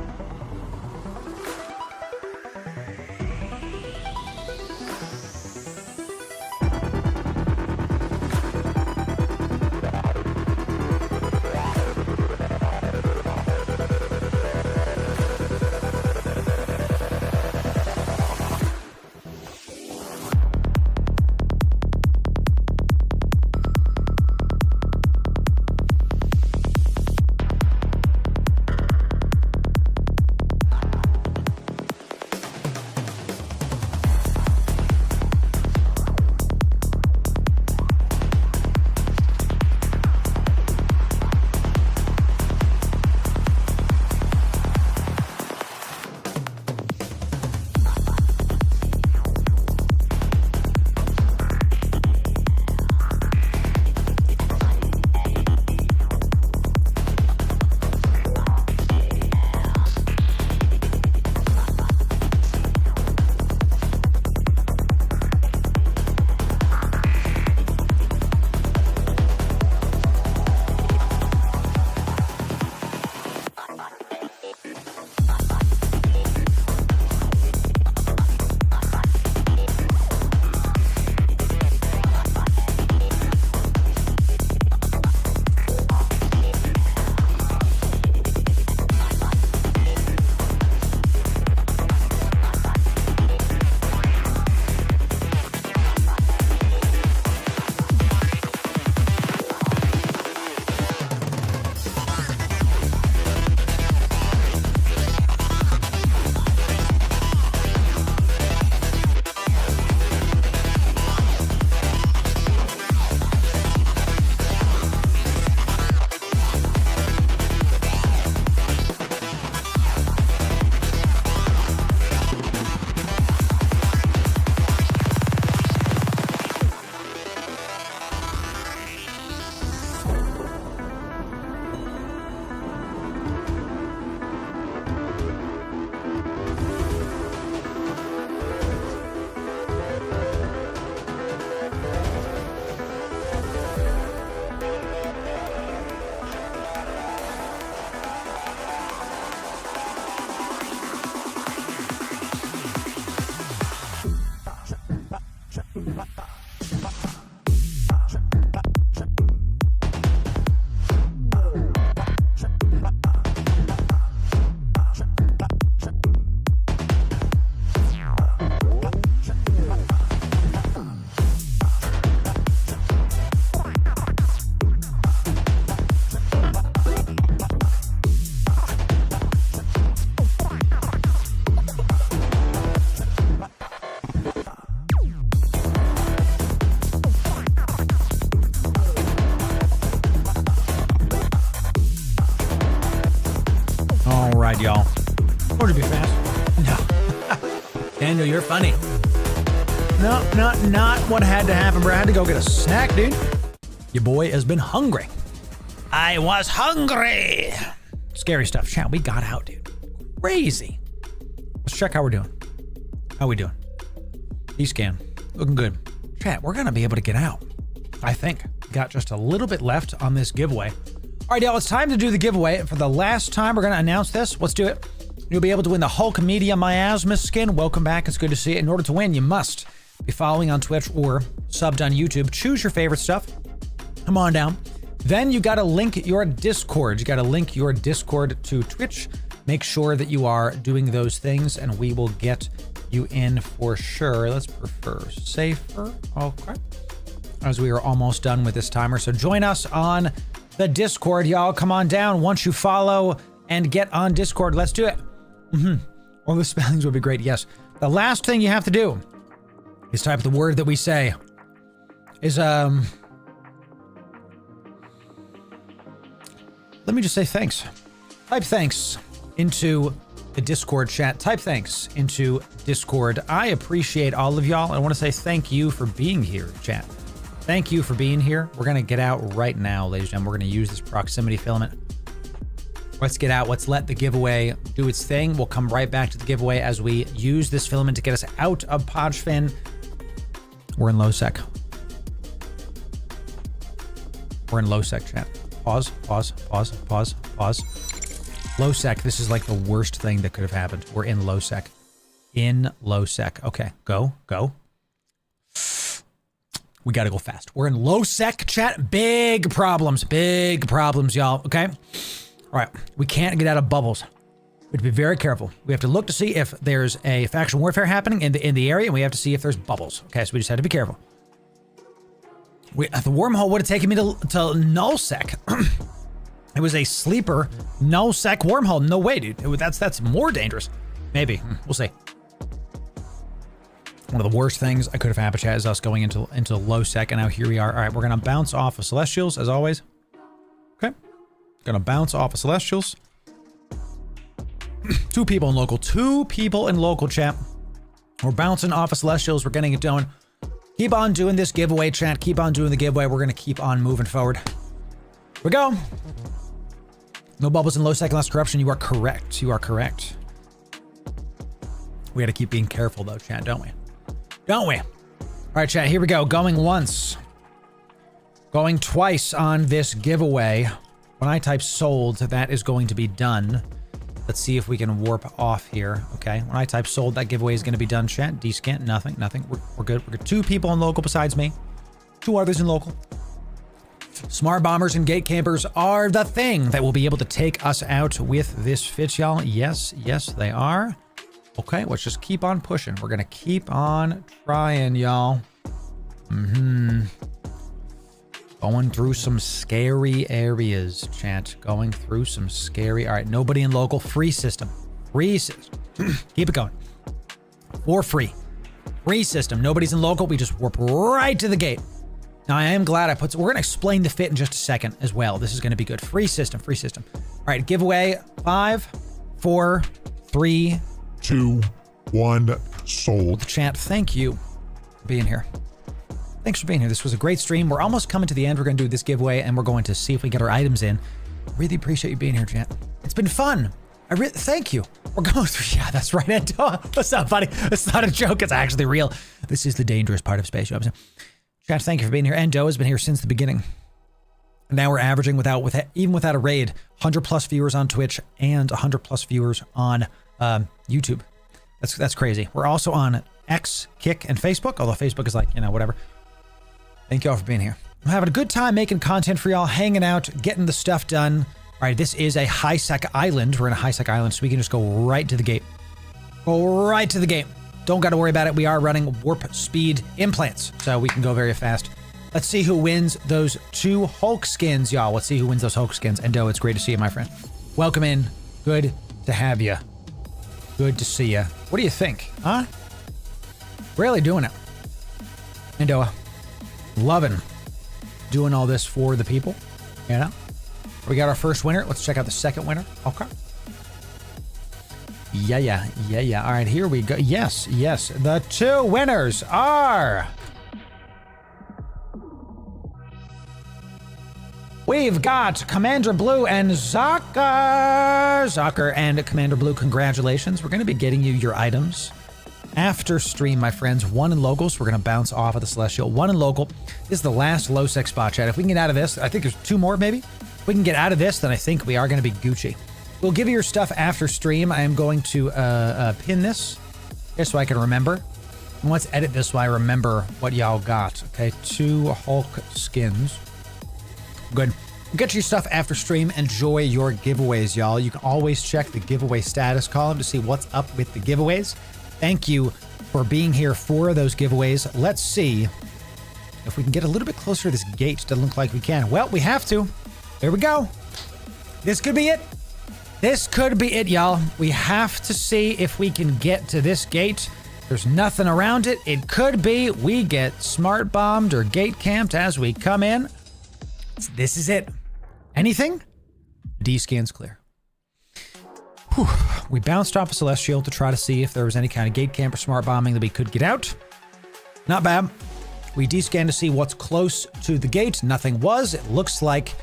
Right, y'all. Or to be fast. No. Daniel, you're funny. No, not what had to happen, bro. I had to go get a snack, dude. Your boy has been hungry. I was hungry. Scary stuff. Chat, we got out, dude. Crazy. Let's check how we're doing. How we doing? E-scan. Looking good. Chat, we're going to be able to get out. I think. Got just a little bit left on this giveaway. All right, y'all, it's time to do the giveaway. For the last time, we're going to announce this. Let's do it. You'll be able to win the Hulk Media Miasma skin. Welcome back. It's good to see you. In order to win, you must be following on Twitch or subbed on YouTube. Choose your favorite stuff. Come on down. Then you got to link your Discord. You got to link your Discord to Twitch. Make sure that you are doing those things, and we will get you in for sure. Let's prefer safer. Okay. As we are almost done with this timer. So join us on the Discord, y'all. Come on down. Once you follow and get on Discord, let's do it. All the spellings would be great. Yes. The last thing you have to do is type the word that we say is, let me just say thanks. Type thanks into the Discord chat. Type thanks into Discord. I appreciate all of y'all. I want to say thank you for being here, chat. Thank you for being here. We're going to get out right now, ladies and gentlemen. We're going to use this proximity filament. Let's get out. Let's let the giveaway do its thing. We'll come right back to the giveaway as we use this filament to get us out of Podgefin. We're in low sec. We're in low sec, chat. Pause, pause, pause, pause, pause. Low sec. This is like the worst thing that could have happened. We're in low sec. In low sec. Okay, go, go. We got to go fast. We're in low sec, chat. Big problems, y'all. Okay. All right. We can't get out of bubbles. We have to be very careful. We have to look to see if there's a faction warfare happening in the area, and we have to see if there's bubbles. Okay. So we just have to be careful. The wormhole would have taken me to nullsec. It was a sleeper nullsec wormhole. No way, dude. That's more dangerous. Maybe. We'll see. One of the worst things I could have happened, chat, is us going into low sec, and now here we are. All right, we're gonna bounce off of Celestials as always. Okay, gonna bounce off of Celestials. Two people in local, chat. We're bouncing off of Celestials. We're getting it done. Keep on doing this giveaway, chat. Keep on doing the giveaway. We're gonna keep on moving forward. Here we go. No bubbles in low sec unless corruption. You are correct. You are correct. We gotta keep being careful though, chat, don't we? Don't we? All right, chat, here we go. Going once. Going twice on this giveaway. When I type sold, that is going to be done. Let's see if we can warp off here. Okay, when I type sold, that giveaway is going to be done, chat. Descant, nothing. We're good. We're good. Two people in local besides me. Two others in local. Smart bombers and gate campers are the thing that will be able to take us out with this fit, y'all. Yes, they are. Okay, let's just keep on pushing. We're gonna keep on trying, y'all. Going through some scary areas, chat. Going through some scary... All right, nobody in local. Free system. Free system. Keep it going. For free. Free system. Nobody's in local. We just warp right to the gate. Now, I am glad I put... We're gonna explain the fit in just a second as well. This is gonna be good. Free system. Free system. All right, giveaway. 5, 4, 3... 2, 1, sold. Chat, thank you for being here. Thanks for being here. This was a great stream. We're almost coming to the end. We're going to do this giveaway, and we're going to see if we get our items in. Really appreciate you being here, chat. It's been fun. Thank you. We're going through... Yeah, that's right, Endo. That's not funny. It's not a joke. It's actually real. This is the dangerous part of space jobs. Chat, thank you for being here. Endo has been here since the beginning. And now we're averaging even without a raid, 100+ viewers on Twitch and 100+ viewers on YouTube. That's crazy. We're also on X, Kick, and Facebook, although Facebook is like, whatever. Thank you all for being here. I'm having a good time making content for y'all, hanging out, getting the stuff done. All right, this is a high-sec island. We're in a high-sec island, so we can just go right to the gate. Go right to the gate. Don't got to worry about it. We are running warp speed implants, so we can go very fast. Let's see who wins those 2 Hulk skins, y'all. Let's see who wins those Hulk skins. Endo, it's great to see you, my friend. Welcome in. Good to have you. Good to see you. What do you think? Huh? Really doing it. Endo, loving doing all this for the people. We got our first winner. Let's check out the second winner. Okay. Yeah. All right, here we go. Yes. The 2 winners are... We've got Commander Blue and Zucker. Zucker and Commander Blue, congratulations. We're going to be getting you your items after stream, my friends. 1 in locals. We're going to bounce off of the Celestial. 1 in local. This is the last low sec spot, chat. If we can get out of this, I think there's 2 more, maybe. If we can get out of this, then I think we are going to be Gucci. We'll give you your stuff after stream. I am going to pin this just so I can remember. And let's edit this so I remember what y'all got. Okay, 2 Hulk skins. Good. We'll get your stuff after stream. Enjoy your giveaways, y'all. You can always check the giveaway status column to see what's up with the giveaways. Thank you for being here for those giveaways. Let's see if we can get a little bit closer to this gate. Doesn't look like we can. Well, we have to. There we go. This could be it. This could be it, y'all. We have to see if we can get to this gate. There's nothing around it. It could be we get smart bombed or gate camped as we come in. This is it. Anything? D scan's clear. Whew. We bounced off a Celestial to try to see if there was any kind of gate camp or smart bombing that we could get out. Not bad. We D-scanned to see what's close to the gate. Nothing was. It looks like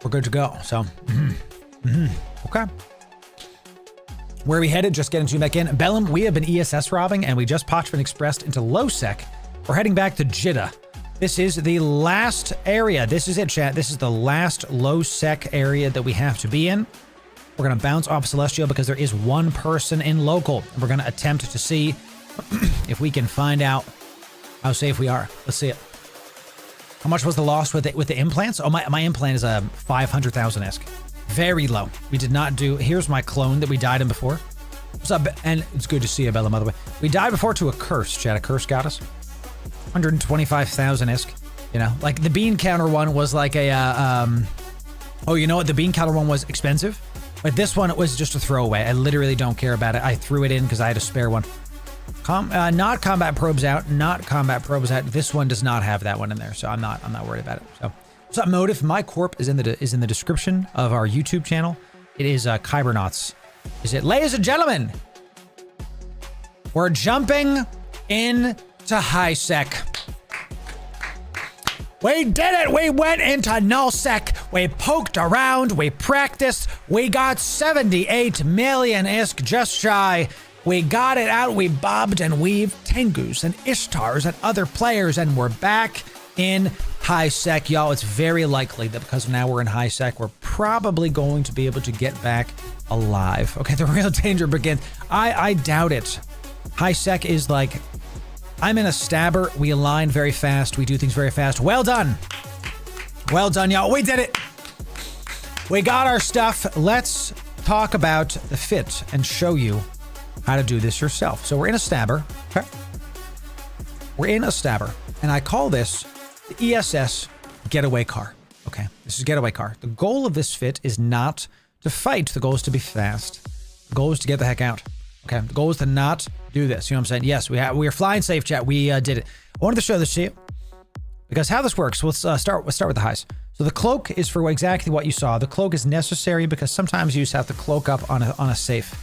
we're good to go. So, okay. Where are we headed? Just getting to back in. Bellum, we have been ESS robbing, and we just been expressed into low sec. We're heading back to Jeddah. This is the last area. This is it, chat. This is the last low sec area that we have to be in. We're going to bounce off Celestial because there is 1 person in local. We're going to attempt to see if we can find out how safe we are. Let's see it. How much was the loss with the implants? Oh, my implant is a 500,000 ESC. Very low. We did not do... Here's my clone that we died in before. What's up? And it's good to see you, Bella, by the way. We died before to a curse, chat. A curse got us. 125,000 ISK. You know, like the bean counter one was like a, oh, you know what? The bean counter one was expensive, but this one was just a throwaway. I literally don't care about it. I threw it in because I had a spare one. Not combat probes out, not combat probes out. This one does not have that one in there, so I'm not worried about it. So, what's up, Motive? My Corp is in the description of our YouTube channel. It is KYBERNAUTS. Is it, ladies and gentlemen? We're jumping in to high sec. We did it! We went into null sec. We poked around. We practiced. We got 78 million ISK, just shy. We got it out. We bobbed and weaved Tengus and Ishtars and other players, and we're back in high sec, y'all. It's very likely that because now we're in high sec, we're probably going to be able to get back alive. Okay, the real danger begins. I doubt it. High sec is like, I'm in a stabber. We align very fast. We do things very fast. Well done. Well done, y'all. We did it. We got our stuff. Let's talk about the fit and show you how to do this yourself. So we're in a stabber. Okay. We're in a stabber. And I call this the ESS getaway car. Okay. This is getaway car. The goal of this fit is not to fight. The goal is to be fast. The goal is to get the heck out. Okay. The goal is to not do this. You know what I'm saying? Yes, we are flying safe, chat. We did it. I wanted to show this to you because how this works. Let's start with the highs. So the cloak is for exactly what you saw. The cloak is necessary because sometimes you just have to cloak up on a safe.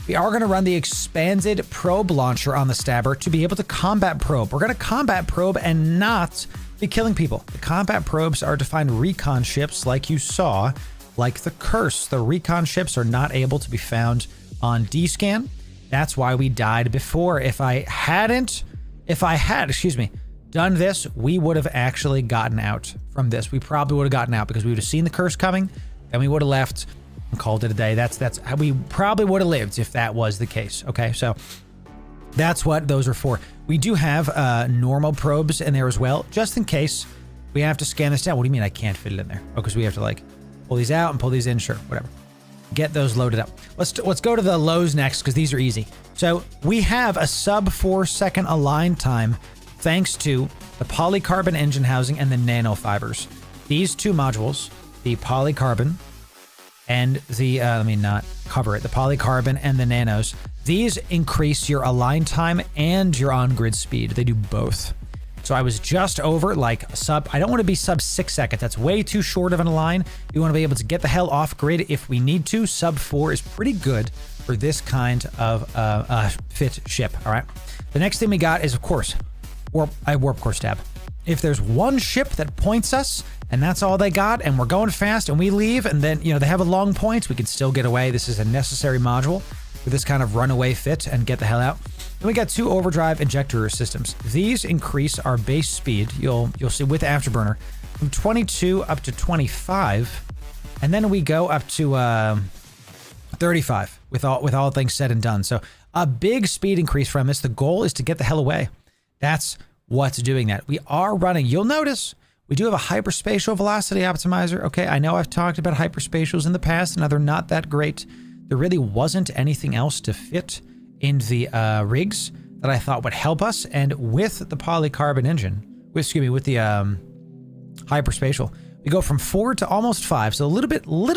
We are going to run the expanded probe launcher on the stabber to be able to combat probe. We're going to combat probe and not be killing people. The combat probes are to find recon ships like you saw, like the curse. The recon ships are not able to be found on D-scan. That's why we died before. If I had, done this, we would have actually gotten out from this. We probably would have gotten out because we would have seen the curse coming, and we would have left and called it a day. That's how we probably would have lived if that was the case. Okay, so that's what those are for. We do have normal probes in there as well, just in case we have to scan this down. What do you mean I can't fit it in there? Oh, because we have to like pull these out and pull these in. Sure, whatever. Get those loaded up. Let's go to the lows next because these are easy. So we have a sub 4 second align time thanks to the polycarbon engine housing and the nanofibers. These two modules, the polycarbon and the, let me not cover it, the polycarbon and the nanos, these increase your align time and your on-grid speed. They do both. So I was just over like I don't want to be sub 6 seconds. That's way too short of an align. You want to be able to get the hell off grid if we need to. Sub 4 is pretty good for this kind of fit ship. All right. The next thing we got is, of course, warp core stab. if there's one ship that points us and that's all they got and we're going fast and we leave and then, you know, they have a long point, we can still get away. This is a necessary module for this kind of runaway fit and get the hell out. Then we got 2 overdrive injector systems. These increase our base speed, you'll see with Afterburner, from 22 up to 25. And then we go up to 35 with all things said and done. So a big speed increase from this. The goal is to get the hell away. That's what's doing that. We are running, you'll notice, we do have a hyperspatial velocity optimizer. Okay, I know I've talked about hyperspatials in the past and they're not that great. There really wasn't anything else to fit in the rigs that I thought would help us. And with the polycarbon engine, with the hyperspatial, we go from 4 to almost 5, so a little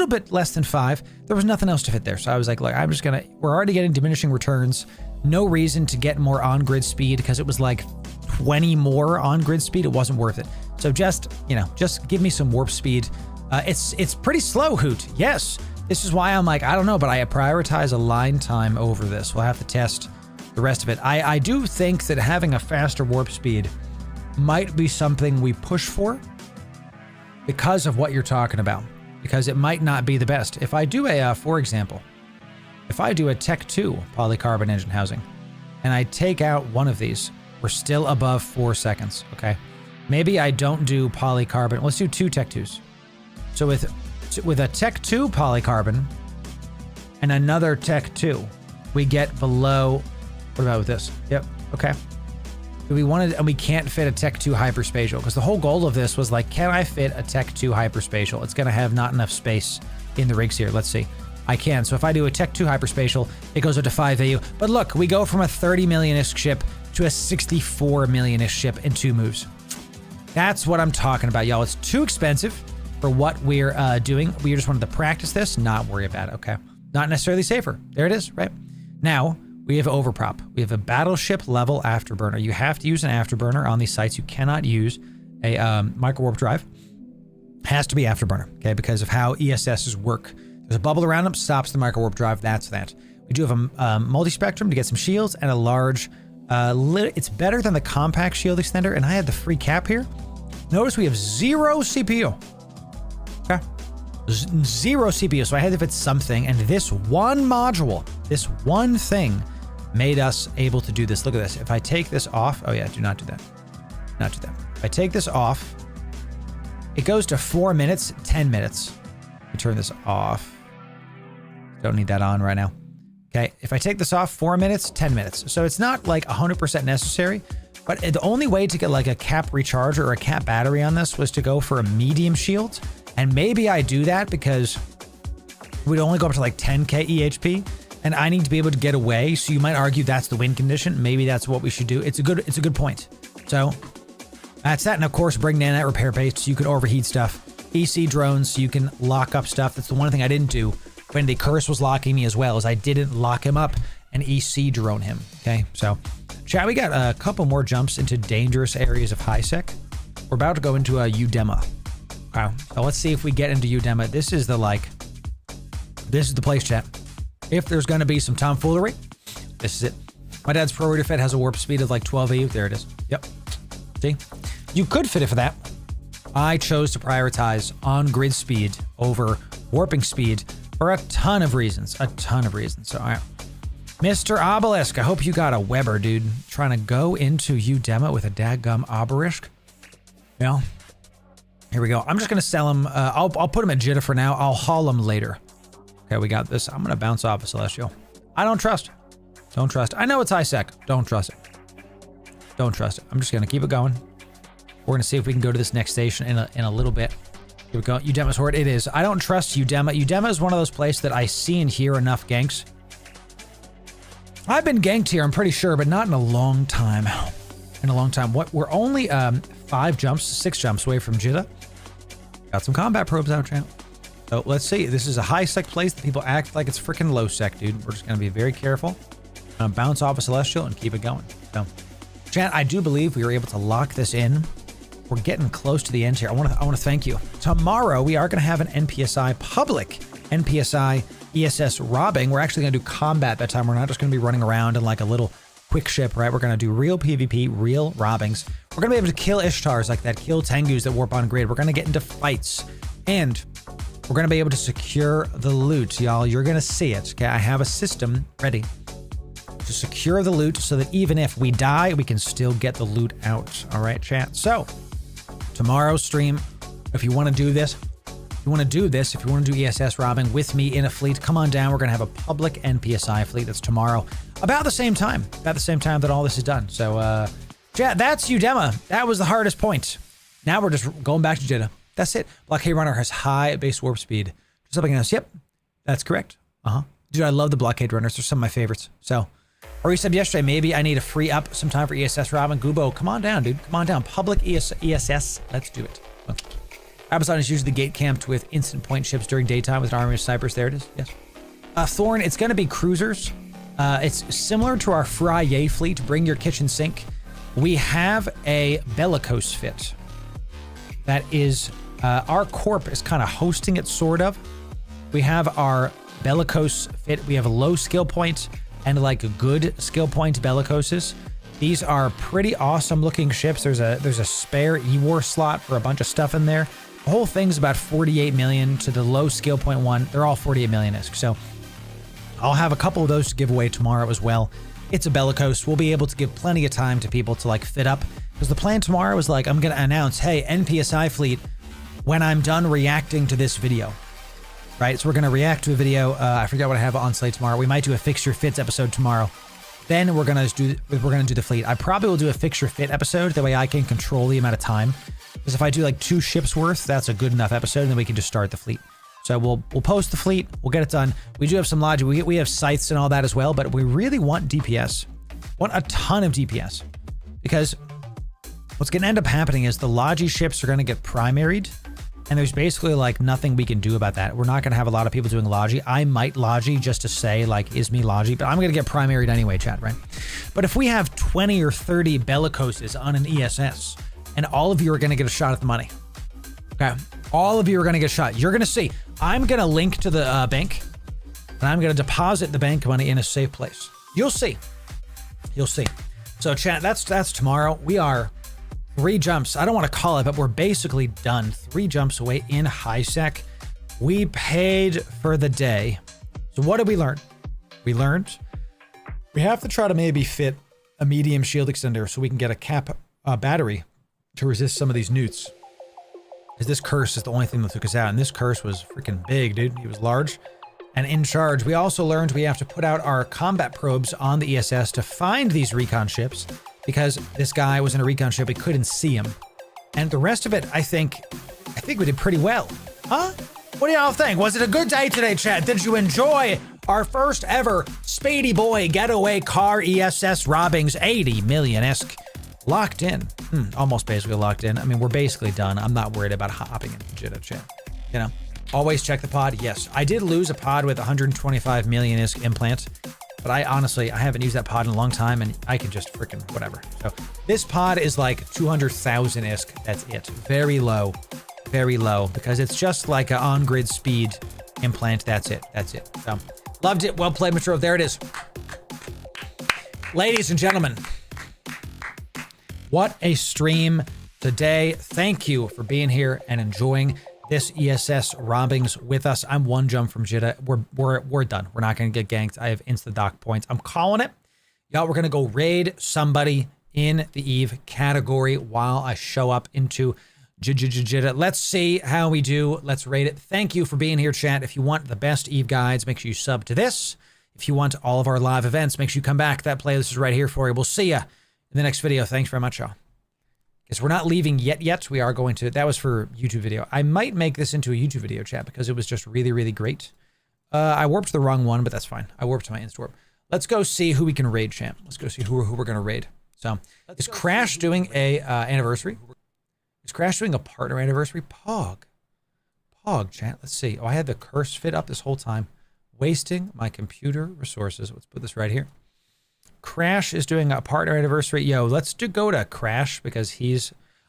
bit less than 5. There was nothing else to fit there, so I was like, look, we're already getting diminishing returns. No reason to get more on-grid speed because it was like 20 more on-grid speed. It wasn't worth it. So just give me some warp speed. It's pretty slow, Hoot. Yes, this is why I'm like, I don't know, but I prioritize align time over this. We'll have to test the rest of it. I do think that having a faster warp speed might be something we push for, because of what you're talking about, because it might not be the best. If I do for example, if I do a Tech 2 polycarbon engine housing and I take out one of these, we're still above 4 seconds, okay? Maybe I don't do polycarbon. Let's do 2 Tech 2s. So with a Tech 2 polycarbon and another Tech 2, we get below, what about with this? Yep, okay. And we can't fit a Tech 2 hyperspatial because the whole goal of this was like, can I fit a Tech 2 hyperspatial? It's going to have not enough space in the rigs here. Let's see. I can. So if I do a Tech 2 hyperspatial, it goes up to 5 AU. But look, we go from a 30 million-ish ship to a 64 million-ish ship in 2 moves. That's what I'm talking about, y'all. It's too expensive for what we're doing. We just wanted to practice this, not worry about it, okay? Not necessarily safer. There it is, right? Now, we have overprop. We have a battleship level afterburner. You have to use an afterburner on these sites. You cannot use a micro warp drive. Has to be afterburner, okay, because of how ESSs work. There's a bubble around them, stops the micro warp drive. That's that. We do have a multi-spectrum to get some shields and a large. It's better than the compact shield extender, and I had the free cap here. Notice we have 0 CPU. Okay, 0 CPU. So I had to fit something, and this one module, this one thing, made us able to do this. Look at this. If I take this off, oh yeah, do not do that. Not do that. If I take this off, it goes to 4 minutes, 10 minutes. Let me turn this off. Don't need that on right now. Okay, if I take this off, 4 minutes, 10 minutes. So it's not like 100% necessary, but the only way to get like a cap recharger or a cap battery on this was to go for a medium shield. And maybe I do that because we'd only go up to like 10k EHP. And I need to be able to get away, so you might argue that's the win condition. Maybe that's what we should do. It's a good point. So that's that, and of course, bring nanite repair base so you can overheat stuff. EC drones so you can lock up stuff. That's the one thing I didn't do when the curse was locking me as well, is I didn't lock him up and EC drone him. Okay, so chat, we got a couple more jumps into dangerous areas of high sec. We're about to go into a Udema. Wow. So let's see if we get into Udema. This is the place, chat. If there's going to be some tomfoolery, this is it. My dad's Pro Reader Fed has a warp speed of like 12 AU. There it is. Yep. See? You could fit it for that. I chose to prioritize on-grid speed over warping speed for a ton of reasons. A ton of reasons. So, all right. Mr. Obelisk, I hope you got a Weber, dude. Trying to go into Udema with a dadgum Obelisk. Well, here we go. I'm just going to sell him. I'll put him at Jitta for now. I'll haul him later. Okay, we got this. I'm going to bounce off a Celestial. I don't trust. Don't trust. I know it's high sec. Don't trust it. Don't trust it. I'm just going to keep it going. We're going to see if we can go to this next station in a little bit. Here we go. Udema's Horde. It is. I don't trust Udema. Udema is one of those places that I see and hear enough ganks. I've been ganked here, I'm pretty sure, but not in a long time. In a long time. We're only 6 jumps away from Jitta. Got some combat probes out, champ. So let's see. This is a high sec place that people act like it's freaking low sec, dude. We're just going to be very careful. Bounce off a Celestial and keep it going. So, chat, I do believe we were able to lock this in. We're getting close to the end here. I want to thank you. Tomorrow we are going to have an NPSI public NPSI ESS robbing. We're actually going to do combat that time. We're not just going to be running around in like a little quick ship, right? We're going to do real PvP, real robbings. We're going to be able to kill Ishtars like that, kill Tengus that warp on grid. We're going to get into fights. And we're going to be able to secure the loot, y'all. You're going to see it. Okay, I have a system ready to secure the loot so that even if we die, we can still get the loot out. All right, chat. So tomorrow's stream, if you want to do this, if you want to do ESS robbing with me in a fleet, come on down. We're going to have a public NPSI fleet. That's tomorrow, about the same time that all this is done. So, chat, that's Udema. That was the hardest point. Now we're just going back to Jeddah. That's it. Blockade Runner has high base warp speed. Just something else. Yep, that's correct. Dude, I love the Blockade Runners. They're some of my favorites. So, or you said yesterday, maybe I need to free up some time for ESS robbing. Gubo, come on down, dude. Come on down. Public ESS. Let's do it. Amazon is usually gate camped with instant point ships during daytime with an army of snipers. There it is. Yes. Thorn, it's going to be cruisers. It's similar to our Frye fleet. Bring your kitchen sink. We have a bellicose fit. That is, our Corp is kind of hosting it, sort of. We have our bellicose fit. We have a low skill point and like a good skill point bellicoses. These are pretty awesome looking ships. There's a spare E-War slot for a bunch of stuff in there. The whole thing's about 48 million to the low skill point one. They're all 48 million-esque. So I'll have a couple of those to give away tomorrow as well. It's a bellicose. We'll be able to give plenty of time to people to like fit up. Because the plan tomorrow is like, I'm going to announce, hey, NPSI fleet, when I'm done reacting to this video. Right? So we're going to react to a video. I forget what I have on slate tomorrow. We might do a Fix Your Fits episode tomorrow. Then we're gonna do the fleet. I probably will do a Fix Your Fit episode. That way I can control the amount of time. Because if I do like 2 ships worth, that's a good enough episode, and then we can just start the fleet. So we'll post the fleet. We'll get it done. We do have some logic. We have scythes and all that as well, but we really want DPS. Want a ton of DPS. Because what's gonna end up happening is the Logi ships are gonna get primaried. And there's basically like nothing we can do about that. We're not going to have a lot of people doing Logi. I might Logi just to say like, is me Logi, but I'm going to get primaried anyway, chat, right? But if we have 20 or 30 bellicoses on an ESS and all of you are going to get a shot at the money, okay? All of you are going to get shot. You're going to see, I'm going to link to the bank and I'm going to deposit the bank money in a safe place. You'll see. You'll see. So chat, that's tomorrow. We are 3 jumps. I don't want to call it, but we're basically done. 3 jumps away in high sec. We paid for the day. So what did we learn? We learned we have to try to maybe fit a medium shield extender so we can get a cap battery to resist some of these newts. Because this curse is the only thing that took us out. And this curse was freaking big, dude. He was large and in charge. We also learned we have to put out our combat probes on the ESS to find these recon ships. Because this guy was in a recon ship, we couldn't see him. And the rest of it, I think we did pretty well. Huh? What do y'all think? Was it a good day today, chat? Did you enjoy our first ever Speedy Boy getaway car ESS robbings? 80 million-esque. Locked in. Almost basically locked in. I mean, we're basically done. I'm not worried about hopping into Jeddah, chat. You know? Always check the pod. Yes. I did lose a pod with 125 million-esque implant. But I haven't used that pod in a long time, and I can just freaking whatever. So this pod is like 200,000-isk. That's it. Very low, because it's just like an on-grid speed implant. That's it. So loved it. Well played, Metro. There it is. Ladies and gentlemen, what a stream today. Thank you for being here and enjoying this ESS robbings with us. I'm 1 jump from Jeddah. We're done. We're not going to get ganked. I have instant dock points. I'm calling it. Y'all, we're going to go raid somebody in the Eve category while I show up into Jeddah. Let's see how we do. Let's raid it. Thank you for being here, chat. If you want the best Eve guides, make sure you sub to this. If you want all of our live events, make sure you come back. That playlist is right here for you. We'll see you in the next video. Thanks very much, y'all. Because we're not leaving yet. We are going to. That was for YouTube video. I might make this into a YouTube video, chat, because it was just really, really great. I warped the wrong one, but that's fine. I warped my insta warp. Let's go see who we can raid, champ. Let's go see who we're going to raid. So, is Crash doing a anniversary? Is Crash doing a partner anniversary? Pog, chat. Let's see. Oh, I had the curse fit up this whole time. Wasting my computer resources. Let's put this right here. Crash is doing a partner anniversary. Yo, let's go to Crash because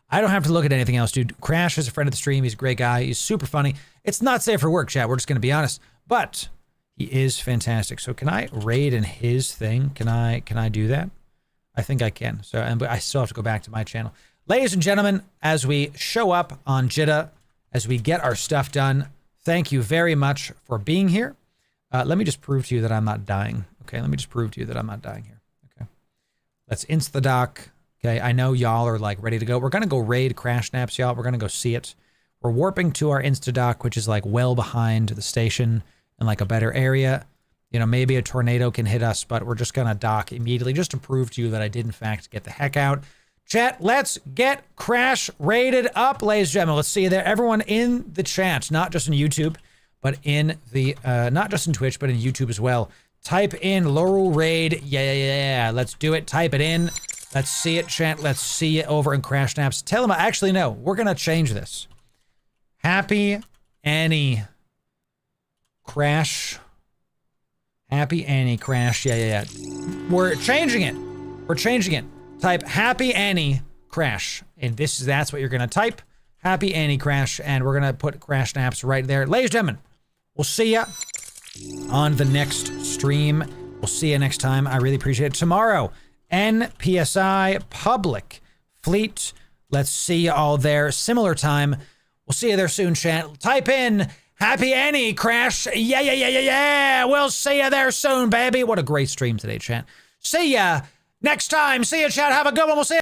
I don't have to look at anything else, dude. Crash is a friend of the stream. He's a great guy. He's super funny. It's not safe for work, chat. We're just going to be honest, but he is fantastic. So can I raid in his thing? Can I do that? I think I can. So, but I still have to go back to my channel. Ladies and gentlemen, as we show up on Jitta, as we get our stuff done, thank you very much for being here. Let me just prove to you that I'm not dying. Okay, let me just prove to you that I'm not dying here. Okay, let's insta-dock. Okay, I know y'all are like ready to go. We're gonna go raid Crash Naps, y'all. We're gonna go see it. We're warping to our insta-dock, which is like well behind the station in like a better area. You know, maybe a tornado can hit us, but we're just gonna dock immediately just to prove to you that I did in fact get the heck out. Chat, let's get Crash raided up, ladies and gentlemen. Let's see you there. Everyone in the chat, not just in YouTube, but in the, not just in Twitch, but in YouTube as well. Type in Loru raid. Yeah. Let's do it. Type it in. Let's see it, chat. Let's see it over in Crash Naps. Tell them, actually, no, we're going to change this. Happy Annie Crash. Happy Annie Crash. Yeah. We're changing it. We're changing it. Type Happy Annie Crash. And that's what you're going to type. Happy Annie Crash. And we're going to put Crash Naps right there. Ladies and gentlemen, we'll see ya on the next stream. We'll see you next time. I really appreciate it. Tomorrow, NPSI Public Fleet. Let's see you all there. Similar time. We'll see you there soon, chat. Type in Happy Annie Crash. Yeah. We'll see you there soon, baby. What a great stream today, chat. See ya next time. See ya, chat. Have a good one. We'll see you.